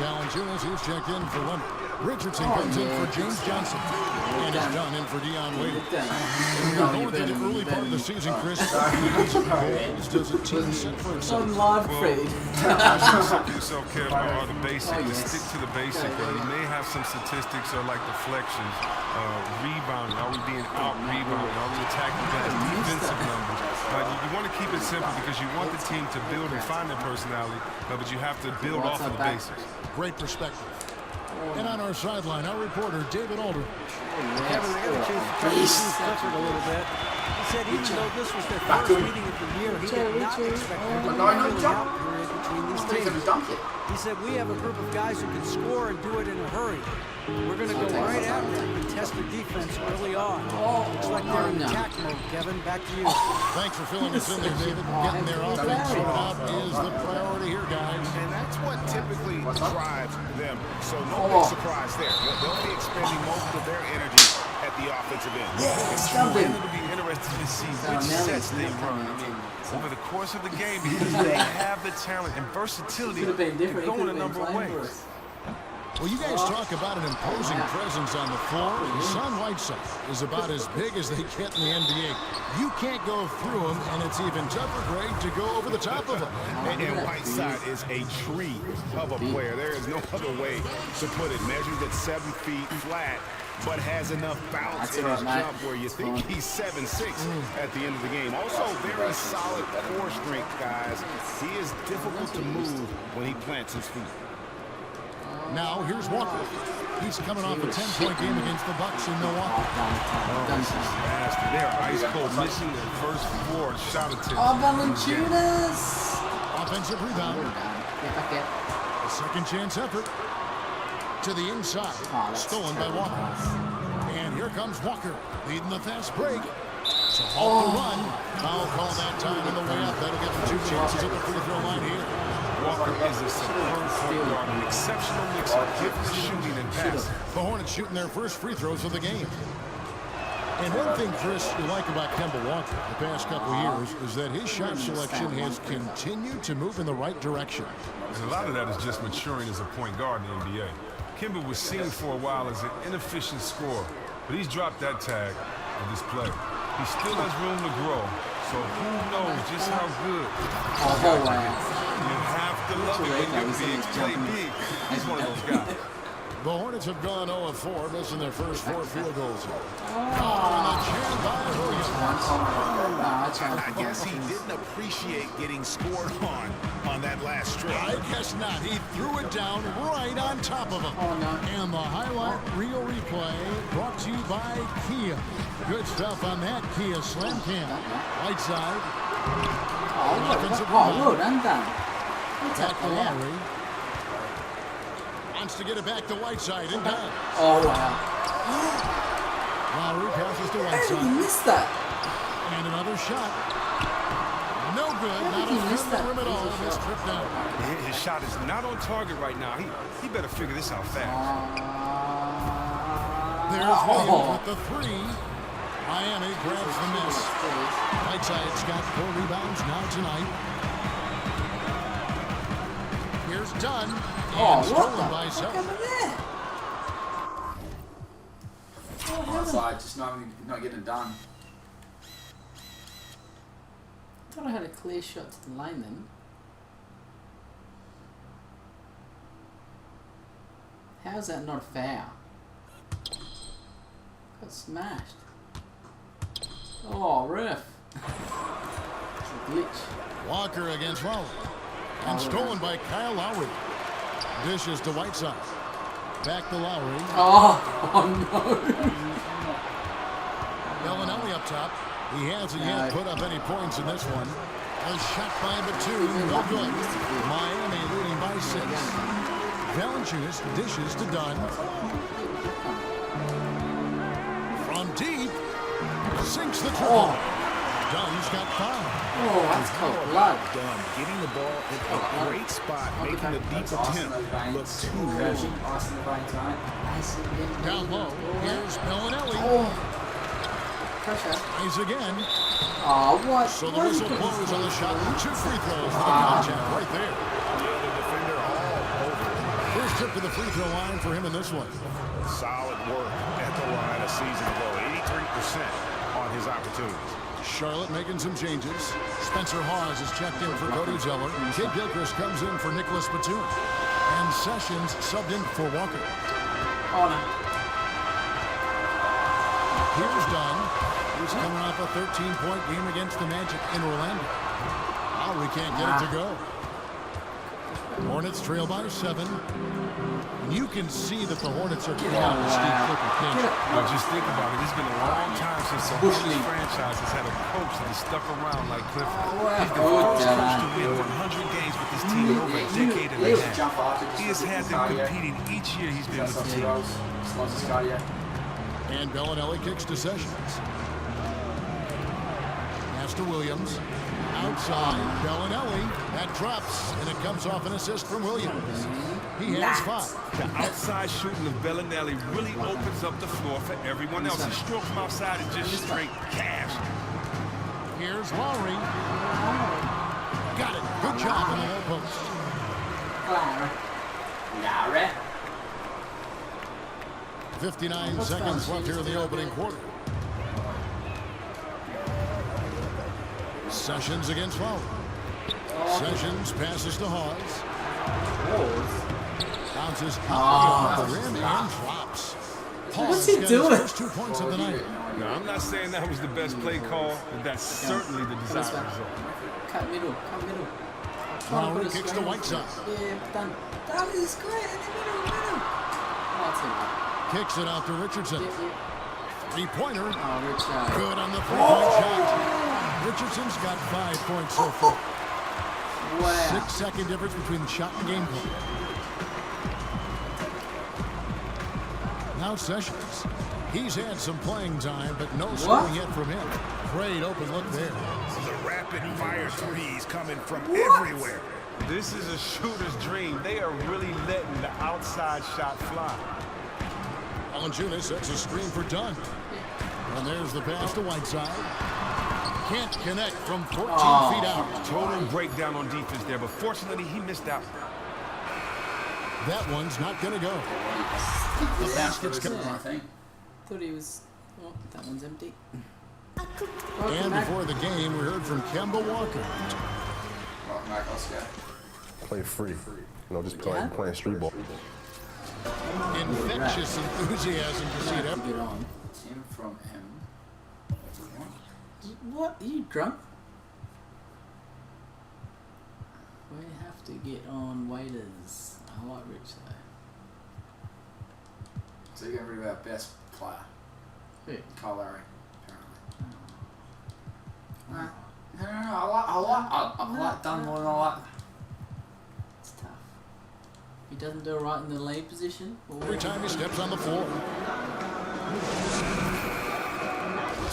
[SPEAKER 6] Valanciunas, he's checked in for Leonard. Richardson comes in for James Johnson. And it's done in for Dion Wade. Going through the early part of the season, Chris. Does a team set for itself?
[SPEAKER 1] On live feed.
[SPEAKER 13] Yourself care about all the basics. Stick to the basics. You may have some statistics or like deflections, rebounding. Are we being out-rebounded? Are we attacking guys? Defensive numbers. You want to keep it simple because you want the team to build and find their personality, but you have to build off of the basics.
[SPEAKER 6] Great perspective. And on our sideline, our reporter, David Alder.
[SPEAKER 10] Kevin, I got a chance to talk to Steve Clifford a little bit. He said even though this was their first meeting of the year, he did not expect there to be a really out period between these teams. He said, we have a group of guys who can score and do it in a hurry. We're going to go right after them and test their defense early on. Looks like they're in attack mode, Kevin. Back to you.
[SPEAKER 6] Thanks for filling us in there, David. Getting their offense sorted out is the priority here, guys.
[SPEAKER 8] And that's what typically drives them. So no big surprise there. They'll be expending most of their energy at the offensive end.
[SPEAKER 13] It's going to be interesting to see which sets they run over the course of the game because they have the talent and versatility to go in a number of ways.
[SPEAKER 6] Well, you guys talk about an imposing presence on the floor. Hassan Whiteside is about as big as they get in the NBA. You can't go through him, and it's even tougher, Greg, to go over the top of him.
[SPEAKER 8] And Whiteside is a tree of a player. There is no other way to put it. Measures at 7 feet flat, but has enough bounce in his jump where you think he's 7'6" at the end of the game. Also, very solid core strength, guys. He is difficult to move when he plants his feet.
[SPEAKER 6] Now, here's Walker. He's coming off a 10-point game against the Bucks in Milwaukee.
[SPEAKER 13] They're ice cold, missing their first 4 shot attempts.
[SPEAKER 1] Oh, Valanciunas!
[SPEAKER 6] Offensive rebound. A second chance effort. To the inside. Stolen by Walker. And here comes Walker, leading the fast break. So off the run. Foul call that time in the way up. That'll give him 2 chances at the free throw line here.
[SPEAKER 13] Walker is a superb point guard, an exceptional mixer, gives shooting and passing.
[SPEAKER 6] The Hornets shooting their first free throws of the game. And one thing, Chris, you like about Kemba Walker the past couple of years is that his shot selection has continued to move in the right direction.
[SPEAKER 13] And a lot of that is just maturing as a point guard in the NBA. Kemba was seen for a while as an inefficient scorer, but he's dropped that tag on this play. He still has room to grow, so who knows just how good. You have to love it when your bigs play big. He's one of those guys.
[SPEAKER 6] The Hornets have gone 0 of 4, missing their first 4 field goals.
[SPEAKER 8] I guess he didn't appreciate getting scored on that last stretch.
[SPEAKER 6] I guess not. He threw it down right on top of him. And the highlight reel replay brought to you by Kia. Good stuff on that Kia Slam Cam. Right side. Offensive rebound. Back to Lowry. Wants to get it back to Whiteside and does.
[SPEAKER 1] Oh, wow.
[SPEAKER 6] Lowry passes to
[SPEAKER 2] How did
[SPEAKER 6] Whiteside.
[SPEAKER 2] he miss that?
[SPEAKER 6] And another shot. No good. Not
[SPEAKER 2] did he miss
[SPEAKER 6] a
[SPEAKER 2] that?
[SPEAKER 6] rim at all. This trip down.
[SPEAKER 13] His shot is not on target right now. He better figure this out fast.
[SPEAKER 6] There's Williams with the three. Miami grabs the miss. Whiteside's got 4 rebounds now tonight. Here's Dunn. And stolen by Self.
[SPEAKER 2] Whiteside just not getting it done.
[SPEAKER 1] I thought I had a clear shot to the lane then. How is that not a foul? Got smashed. Oh, ref. It's a glitch.
[SPEAKER 6] Walker against Lowry. And stolen by Kyle Lowry. Dishes to Whiteside. Back to Lowry.
[SPEAKER 1] Oh no.
[SPEAKER 6] Bellinelli up top. He hasn't yet put up any points in this one. A shot by Batum. No good. Miami leading by 6. Valanciunas dishes to Dunn. From deep. Sinks the triple. Dunn's got 5.
[SPEAKER 1] Oh, that's cold blood.
[SPEAKER 8] Dunn getting the ball in a great spot, making a deep attempt look too low.
[SPEAKER 6] Down low. Here's Bellinelli. He's again.
[SPEAKER 1] Oh, what?
[SPEAKER 6] So the whistle blows on the shot. 2 free throws for the contact right there.
[SPEAKER 8] The defender all over.
[SPEAKER 6] First trip to the free throw line for him in this one.
[SPEAKER 8] Solid work at the line a season ago. 83% on his opportunities.
[SPEAKER 6] Charlotte making some changes. Spencer Hawes is checked in for Cody Zeller. Kid Gilchrist comes in for Nicholas Batum. And Sessions subbed in for Walker.
[SPEAKER 1] Oh, no.
[SPEAKER 6] Here's Dunn. He's coming off a 13-point game against the Magic in Orlando. Lowry can't get it to go. Hornets trail by 7. And you can see that the Hornets are beyond the Steve Clifford pinch.
[SPEAKER 13] Well, just think about it. It's been a long time since the Hornets franchise has had a coach that has stuck around like Clifford. He's the first coach to win 100 games with this team in over a decade and a half. He has had them competing each year he's been with the team.
[SPEAKER 6] And Bellinelli kicks to Sessions. Pass to Williams. Outside, Bellinelli. That drops, and it comes off an assist from Williams. He has 5.
[SPEAKER 13] The outside shooting of Bellinelli really opens up the floor for everyone else. His stroke from outside is just straight cash.
[SPEAKER 6] Here's Lowry. Got it. Good job on the low post.
[SPEAKER 2] Lowry.
[SPEAKER 6] 59 seconds left here in the opening quarter. Sessions against Lowry. Sessions passes to Hawes. Bounces off the rim and drops.
[SPEAKER 1] What's he doing?
[SPEAKER 6] His first 2 points of the night.
[SPEAKER 13] No, I'm not saying that was the best play call, but that's certainly the desired result.
[SPEAKER 1] Cut middle.
[SPEAKER 6] Lowry kicks to Whiteside.
[SPEAKER 1] Yeah, done. That is great. In the middle. Oh,
[SPEAKER 6] Kicks it out to Richardson. Three-pointer.
[SPEAKER 1] Oh, Richard.
[SPEAKER 6] Good on the 3-point shot. Richardson's got 5 points so far.
[SPEAKER 1] Wow.
[SPEAKER 6] 6-second difference between the shot and game clock. Now Sessions. He's had some playing time, but no scoring yet from him. Great open look there.
[SPEAKER 8] The rapid-fire threes coming from everywhere.
[SPEAKER 13] This is a shooter's dream. They are really letting the outside shot fly.
[SPEAKER 6] Valanciunas sets a screen for Dunn. And there's the pass to Whiteside. Can't connect from 14 feet out.
[SPEAKER 13] Total breakdown on defense there, but fortunately he missed out.
[SPEAKER 6] That one's not going to go. The basket's coming.
[SPEAKER 1] Thought he was. Oh, that one's empty.
[SPEAKER 6] And before the game, we heard from Kemba Walker.
[SPEAKER 2] Welcome back, let's go.
[SPEAKER 14] Play free. Just playing street ball.
[SPEAKER 6] Infectious enthusiasm to see them.
[SPEAKER 1] Get on.
[SPEAKER 2] Team from him.
[SPEAKER 1] What? Are you drunk? We have to get on waiters. I like Rich though.
[SPEAKER 2] So you're going to read about best player?
[SPEAKER 1] Who?
[SPEAKER 2] Kyle Lowry, apparently. I like Dunn more than I like.
[SPEAKER 1] It's tough. He doesn't do it right in the lead position.
[SPEAKER 6] Every time he steps on the floor.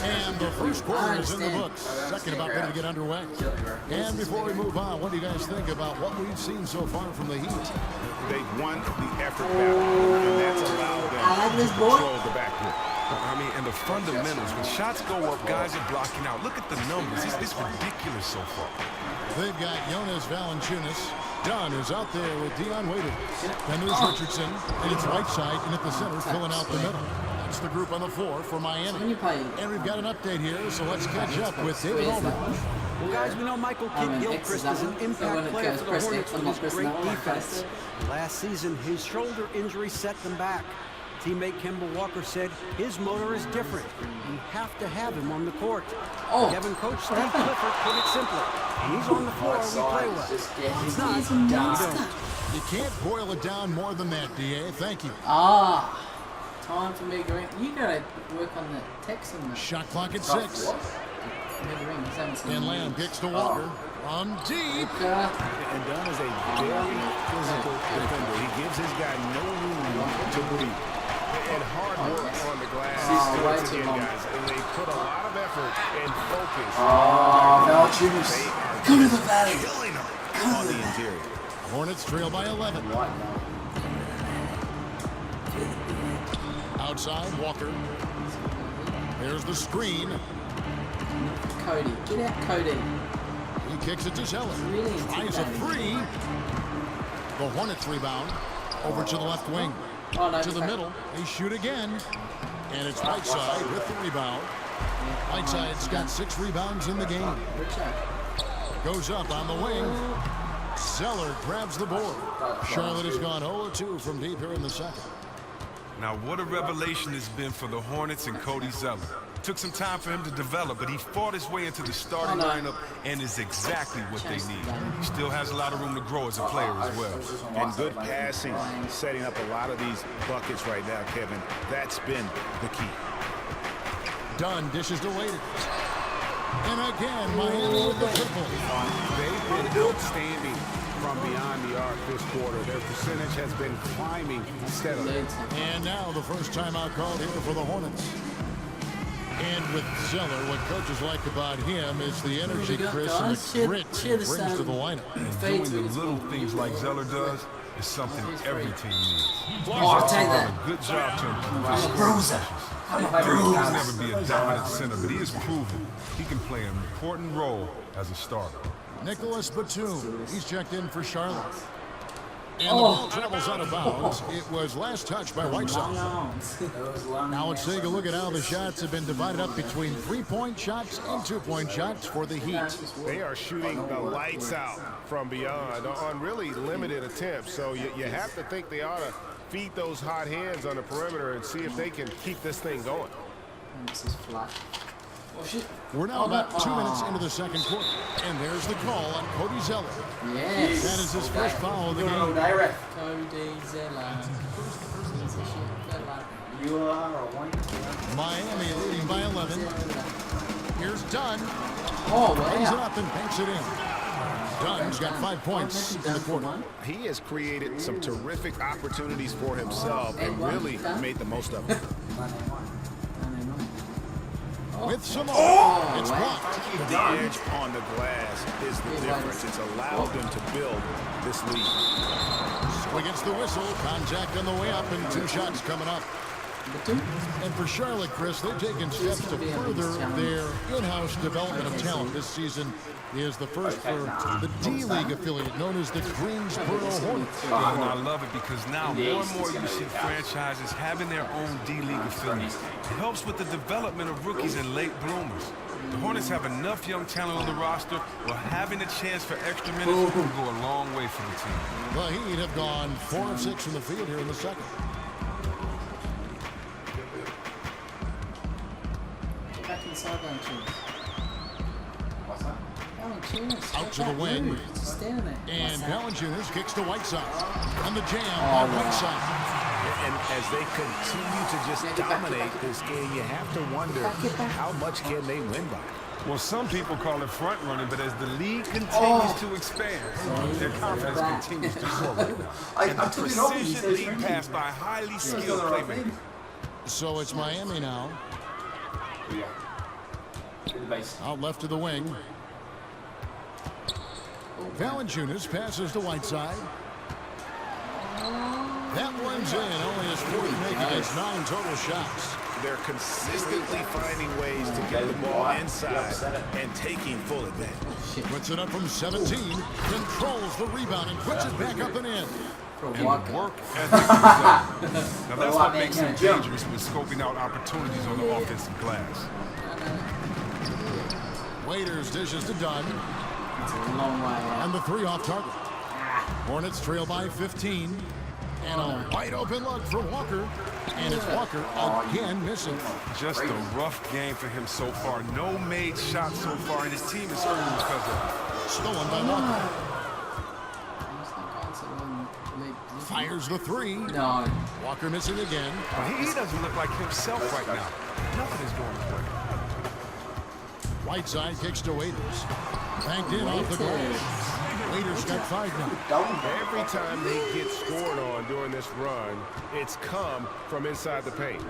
[SPEAKER 6] And the first quarter is in the books. Second about ready to get underway. And before we move on, what do you guys think about what we've seen so far from the Heat?
[SPEAKER 8] They've won the effort battle, and that's allowed them to control the backcourt.
[SPEAKER 13] I mean, and the fundamentals, when shots go up, guys are blocking out. Look at the numbers. It's ridiculous so far.
[SPEAKER 6] They've got Jonas Valanciunas. Dunn is out there with Dion Waiters. Then there's Richardson, and it's Whiteside, and at the center, filling out the middle. That's the group on the floor for Miami. And we've got an update here, so let's catch up with David Aldridge.
[SPEAKER 10] Well, guys, we know Michael Kidd-Gilchrist is an impact player for the Hornets with his great defense. Last season, his shoulder injury set them back. Teammate Kemba Walker said his motor is different. You have to have him on the court. Kevin coach Steve Clifford put it simply. He's on the floor, we play well. He's not, we don't.
[SPEAKER 6] You can't boil it down more than that, DA. Thank you.
[SPEAKER 1] Time for me to go in. You gotta work on the text and the
[SPEAKER 6] shot clock at 6. And Lamb kicks to Walker. On deep.
[SPEAKER 8] And Dunn is a very physical defender. He gives his guy no room to breathe. And hard work on the glass. Again, guys. And they put a lot of effort and focus.
[SPEAKER 1] Go to the valley.
[SPEAKER 8] Killing them on the interior.
[SPEAKER 6] Hornets trail by 11. Outside, Walker. There's the screen.
[SPEAKER 1] Cody. Get out, Cody.
[SPEAKER 6] He kicks it to Zeller.
[SPEAKER 1] Really
[SPEAKER 6] tries a three. The Hornets rebound. Over to the left wing. To the middle. They shoot again. And it's Whiteside with the rebound. Whiteside's got 6 rebounds in the game. Goes up on the wing. Zeller grabs the board. Charlotte has gone 0-2 from deep here in the second.
[SPEAKER 13] Now, what a revelation it's been for the Hornets and Cody Zeller. Took some time for him to develop, but he fought his way into the starting lineup and is exactly what they need. He still has a lot of room to grow as a player as well.
[SPEAKER 8] And good passing, setting up a lot of these buckets right now, Kevin. That's been the key.
[SPEAKER 6] Dunn dishes to Waiters. And again, Miami with the triple.
[SPEAKER 12] They've been outstanding from beyond the arc this quarter. Their percentage has been climbing steadily.
[SPEAKER 6] And now the first timeout called here for the Hornets. And with Zeller, what coaches like about him is the energy, Chris, and the grit he brings to the lineup.
[SPEAKER 13] Doing the little things like Zeller does is something every team needs.
[SPEAKER 1] I'll take that.
[SPEAKER 13] A good job to improve his scoring. He'll never be a dominant center, but he has proven he can play an important role as a starter.
[SPEAKER 6] Nicholas Batum, he's checked in for Charlotte. And the ball travels out of bounds. It was last touched by Whiteside. Now let's take a look at how the shots have been divided up between 3-point shots and 2-point shots for the Heat.
[SPEAKER 8] They are shooting the lights out from beyond on really limited attempts. So you have to think they ought to feed those hot hands on the perimeter and see if they can keep this thing going.
[SPEAKER 1] This is flat.
[SPEAKER 6] We're now about 2 minutes into the second quarter. And there's the call on Cody Zeller.
[SPEAKER 1] Yes.
[SPEAKER 6] That is his first foul of the game.
[SPEAKER 1] Cody Zeller. You are
[SPEAKER 6] Miami leading by 11. Here's Dunn. Brings it up and banks it in. Dunn's got 5 points in the quarter.
[SPEAKER 8] He has created some terrific opportunities for himself and really made the most of them.
[SPEAKER 6] With some more. It's blocked.
[SPEAKER 8] The edge on the glass is the difference. It's allowed them to build this lead.
[SPEAKER 6] Swing against the whistle. Contact on the way up and 2 shots coming up. And for Charlotte, Chris, they've taken steps to further their in-house development of talent. This season is the first for the D-League affiliate known as the Greensboro Hornets.
[SPEAKER 13] And I love it because now more and more you see franchises having their own D-League affiliates. It helps with the development of rookies and late bloomers. The Hornets have enough young talent on the roster where having a chance for extra minutes will go a long way for the team.
[SPEAKER 6] The Heat have gone 4 of 6 from the field here in the second.
[SPEAKER 1] Back inside Valanciunas.
[SPEAKER 6] Out to the wing. And Valanciunas kicks to Whiteside. And the jam by Whiteside.
[SPEAKER 8] And as they continue to just dominate this game, you have to wonder how much can they win by.
[SPEAKER 13] Well, some people call it front running, but as the league continues to expand, their confidence continues to grow. And the precision lead pass by highly skilled playmakers.
[SPEAKER 6] So it's Miami now. Out left to the wing. Valanciunas passes to Whiteside. That one's in. Only his fourth make against 9 total shots.
[SPEAKER 8] They're consistently finding ways to get the ball inside and taking full advantage.
[SPEAKER 6] Puts it up from 17, controls the rebound and puts it back up and in.
[SPEAKER 13] And work ethic. Now that's what makes him dangerous when scoping out opportunities on the offensive glass.
[SPEAKER 6] Waiters dishes to Dunn. And the 3 off target. Hornets trail by 15. And a wide open look for Walker. And it's Walker again missing.
[SPEAKER 13] Just a rough game for him so far. No made shots so far, and his team is hurting because of it.
[SPEAKER 6] Stolen by Walker. Fires the 3.
[SPEAKER 2] No.
[SPEAKER 6] Walker missing again.
[SPEAKER 13] He doesn't look like himself right now. Nothing is going his way.
[SPEAKER 6] Whiteside kicks to Waiters. Banked in off the glass. Waiters got 5 now.
[SPEAKER 12] Every time they get scored on during this run, it's come from inside the paint.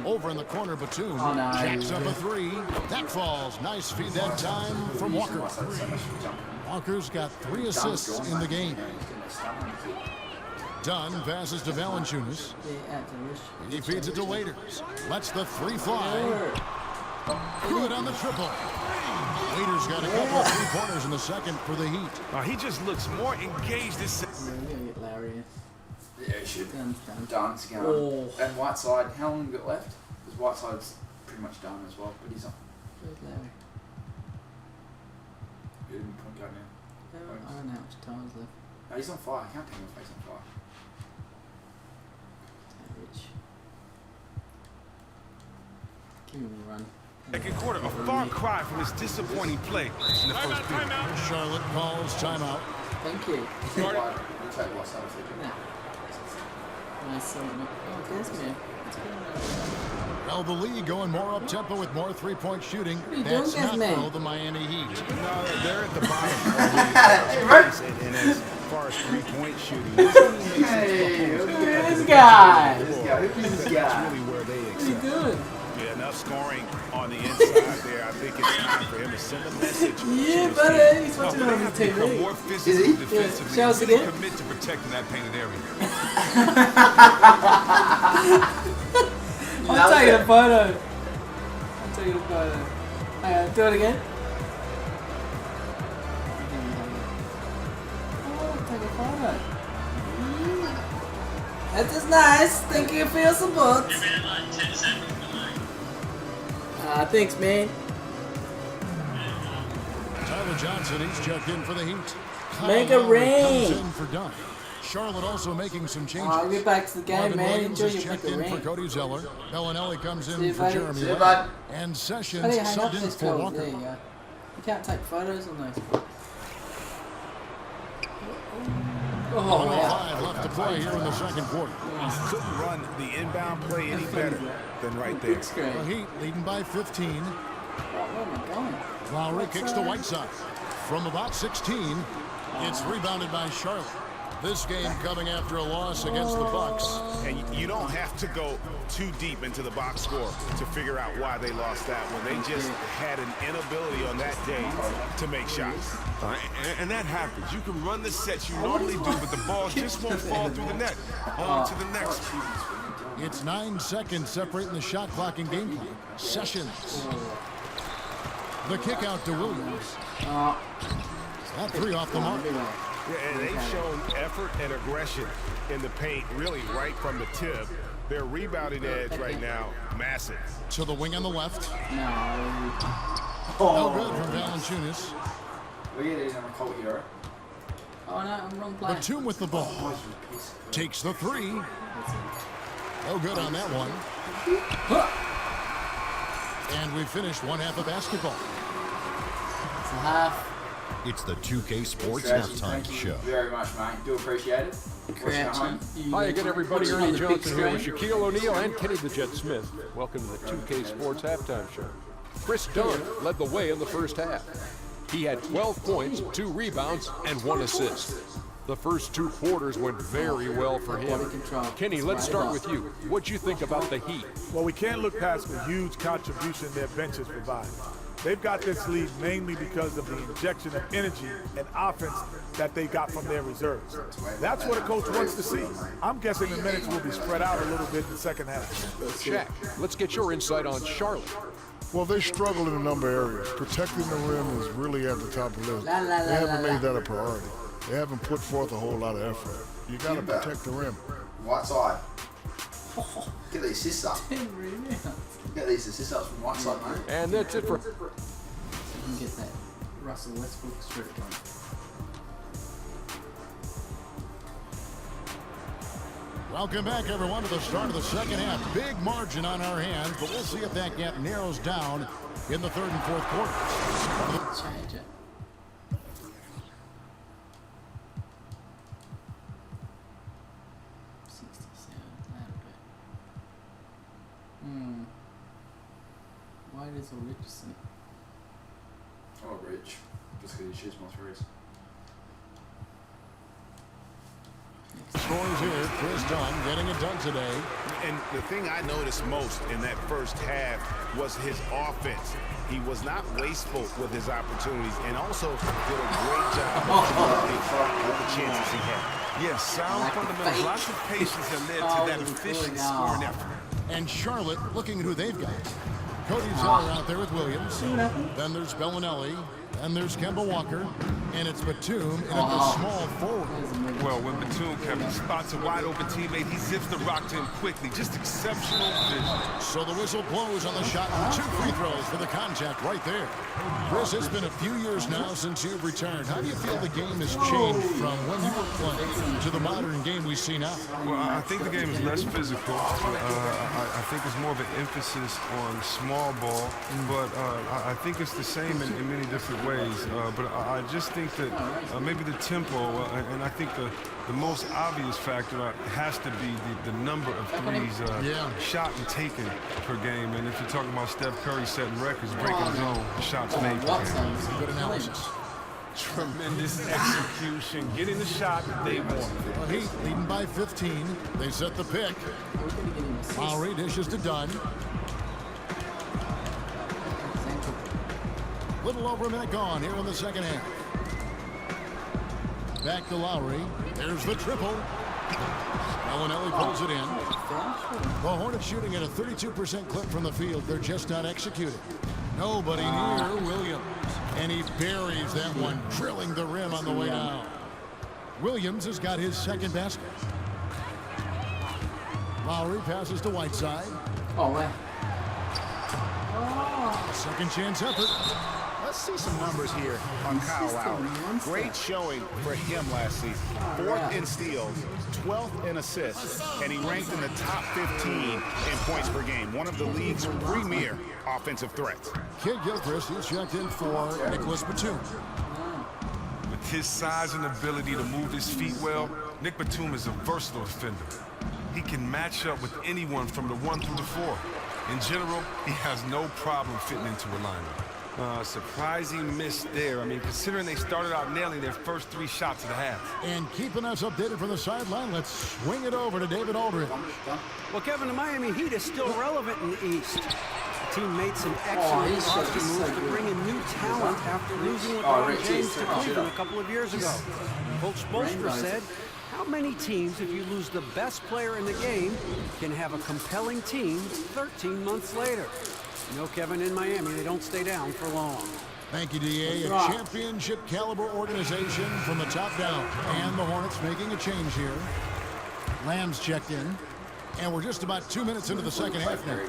[SPEAKER 6] Over in the corner, Batum jacks up a 3. That falls. Nice feed that time from Walker. Walker's got 3 assists in the game. Dunn passes to Valanciunas. He feeds it to Waiters. Lets the 3 fly. Good on the triple. Waiters got a couple of 3-pointers in the second for the Heat.
[SPEAKER 13] He just looks more engaged this
[SPEAKER 2] season. Yeah, he should. Dunn's going. Oh. And Whiteside, how long have we got left? Because Whiteside's pretty much done as well, but he's on.
[SPEAKER 1] Where's Larry?
[SPEAKER 2] Good point guard now.
[SPEAKER 1] I don't know how much time is left.
[SPEAKER 2] No, he's on fire. I can't take him off. He's on fire.
[SPEAKER 1] Rich. Give him a run.
[SPEAKER 13] Second quarter, a far cry from his disappointing play in the first period.
[SPEAKER 6] Charlotte calls timeout.
[SPEAKER 1] Thank you. Nice.
[SPEAKER 6] Well, the league going more up-tempo with more 3-point shooting. That's not for the Miami Heat.
[SPEAKER 8] No, they're at the bottom. And as far as 3-point shooting,
[SPEAKER 1] hey, look at this guy.
[SPEAKER 8] That's really where they excel.
[SPEAKER 1] Pretty good.
[SPEAKER 8] Yeah, enough scoring on the inside there. I think it's time for him to send a message.
[SPEAKER 1] Yeah, buddy. He's watching it on the TV.
[SPEAKER 13] More physically, defensively,
[SPEAKER 1] show us again.
[SPEAKER 13] Commit to protecting that painted area.
[SPEAKER 1] I'm taking a photo. I'm taking a photo. Do it again. Oh, take a photo. That is nice. Thank you for your support. Thanks, man.
[SPEAKER 6] Tyler Johnson, he's checked in for the Heat.
[SPEAKER 1] Make a rain.
[SPEAKER 6] Comes in for Dunn. Charlotte also making some changes.
[SPEAKER 1] I'll get back to the game,
[SPEAKER 6] Marvin
[SPEAKER 1] man.
[SPEAKER 6] Williams
[SPEAKER 1] Enjoy
[SPEAKER 6] is
[SPEAKER 1] your
[SPEAKER 6] checked in
[SPEAKER 1] rain.
[SPEAKER 6] for Cody Zeller. Bellinelli comes in
[SPEAKER 1] See you,
[SPEAKER 6] for
[SPEAKER 1] buddy.
[SPEAKER 6] Jeremy
[SPEAKER 1] See you,
[SPEAKER 6] Lamb.
[SPEAKER 1] bud.
[SPEAKER 6] And Sessions
[SPEAKER 1] Buddy, hang up
[SPEAKER 6] subbed in
[SPEAKER 1] this
[SPEAKER 6] for
[SPEAKER 1] code.
[SPEAKER 6] Walker.
[SPEAKER 1] There you go. You can't take photos on those. Oh, wow.
[SPEAKER 6] 1:05 left to play here in the second quarter.
[SPEAKER 8] He couldn't run the inbound play any better than right there.
[SPEAKER 6] The Heat leading by 15.
[SPEAKER 1] Where am I going?
[SPEAKER 6] Lowry kicks to Whiteside. From about 16, it's rebounded by Charlotte. This game coming after a loss against the Bucks.
[SPEAKER 8] And you don't have to go too deep into the box score to figure out why they lost that one. They just had an inability on that day to make shots.
[SPEAKER 13] And that happens. You can run the sets you normally do, but the ball just won't fall through the net. On to the next.
[SPEAKER 6] It's 9 seconds separating the shot clock and game clock. Sessions. The kick out to Williams. That 3 off the mark.
[SPEAKER 8] Yeah, and they've shown effort and aggression in the paint, really right from the tip. Their rebounding edge right now, massive.
[SPEAKER 6] To the wing on the left.
[SPEAKER 1] No.
[SPEAKER 6] No good from Valanciunas.
[SPEAKER 1] Oh no, I'm wrong player.
[SPEAKER 6] Batum with the ball. Takes the 3. No good on that one. And we finished one half of basketball.
[SPEAKER 1] It's a half.
[SPEAKER 4] It's the 2K Sports Halftime Show.
[SPEAKER 2] Thank you very much, mate. Do appreciate it.
[SPEAKER 5] Hi again, everybody. Ernie Johnson here with Shaquille O'Neal and Kenny the Jet Smith. Welcome to the 2K Sports Halftime Show. Chris Dunn led the way in the first half. He had 12 points, 2 rebounds, and 1 assist. The first 2 quarters went very well for him. Kenny, let's start with you. What'd you think about the Heat?
[SPEAKER 12] Well, we can't look past the huge contribution their benches provide. They've got this lead mainly because of the injection of energy and offense that they got from their reserves. That's what a coach wants to see. I'm guessing the minutes will be spread out a little bit in the second half.
[SPEAKER 5] Check. Let's get your insight on Charlotte.
[SPEAKER 11] Well, they struggle in a number of areas. Protecting the rim is really at the top of the list. They haven't made that a priority. They haven't put forth a whole lot of effort. You got to protect the rim.
[SPEAKER 2] Whiteside. Get these assists up. Get these assists up from Whiteside, mate.
[SPEAKER 5] And that's it for...
[SPEAKER 1] So you can get that Russell Westbrook strip going.
[SPEAKER 6] Welcome back, everyone, to the start of the second half. Big margin on our hands, but we'll see if that gap narrows down in the third and fourth quarters.
[SPEAKER 1] Change it. Why does a Richardson?
[SPEAKER 2] Oh, Rich. Just because he shoots more threes.
[SPEAKER 6] Scores here, Chris Dunn getting it done today.
[SPEAKER 8] And the thing I noticed most in that first half was his offense. He was not wasteful with his opportunities and also did a great job with the chances he had.
[SPEAKER 13] Yes, sound fundamentals, lots of patience that led to that efficient scoring effort.
[SPEAKER 6] And Charlotte looking at who they've got. Cody Zeller out there with Williams. Then there's Bellinelli. Then there's Kemba Walker. And it's Batum in at the small forward.
[SPEAKER 13] Well, when Batum, Kevin, spots a wide-open teammate, he zips the rock to him quickly. Just exceptional vision.
[SPEAKER 6] So the whistle blows on the shot. 2 free throws for the contact right there. Chris, it's been a few years now since you've returned. How do you feel the game has changed from when you were playing to the modern game we see now?
[SPEAKER 13] Well, I think the game is less physical. I think it's more of an emphasis on small ball, but I think it's the same in many different ways. But I just think that maybe the tempo, and I think the most obvious factor has to be the number of threes shot and taken per game. And if you're talking about Steph Curry setting records, breaking his own shots made per game.
[SPEAKER 6] Good analysis.
[SPEAKER 12] Tremendous execution, getting the shot that they want.
[SPEAKER 6] Well, Heat leading by 15. They set the pick. Lowry dishes to Dunn. Little over a minute gone here in the second half. Back to Lowry. There's the triple. Bellinelli pulls it in. The Hornets shooting at a 32% clip from the field. They're just not executing. Nobody near Williams. And he buries that one, drilling the rim on the way down. Williams has got his second basket. Lowry passes to Whiteside. Second chance effort.
[SPEAKER 8] Let's see some numbers here on Kyle Lowry. Great showing for him last season. 4th in steals, 12th in assists, and he ranked in the top 15 in points per game. One of the league's premier offensive threats.
[SPEAKER 6] Kid Gilchrist is checked in for Nicholas Batum.
[SPEAKER 13] With his size and ability to move his feet well, Nick Batum is a versatile defender. He can match up with anyone from the 1 through the 4. In general, he has no problem fitting into alignment. Surprising miss there. I mean, considering they started out nailing their first 3 shots of the half.
[SPEAKER 6] And keeping us updated from the sideline, let's swing it over to David Aldridge.
[SPEAKER 10] Well, Kevin, the Miami Heat is still relevant in the East. The team made some excellent roster moves to bring in new talent after losing LeBron James to Cleveland a couple of years ago. Coach Spoelstra said, how many teams, if you lose the best player in the game, can have a compelling team 13 months later? You know, Kevin, in Miami, they don't stay down for long.
[SPEAKER 6] Thank you, D.A. A championship caliber organization from the top down. And the Hornets making a change here. Lamb's checked in. And we're just about 2 minutes into the second half now.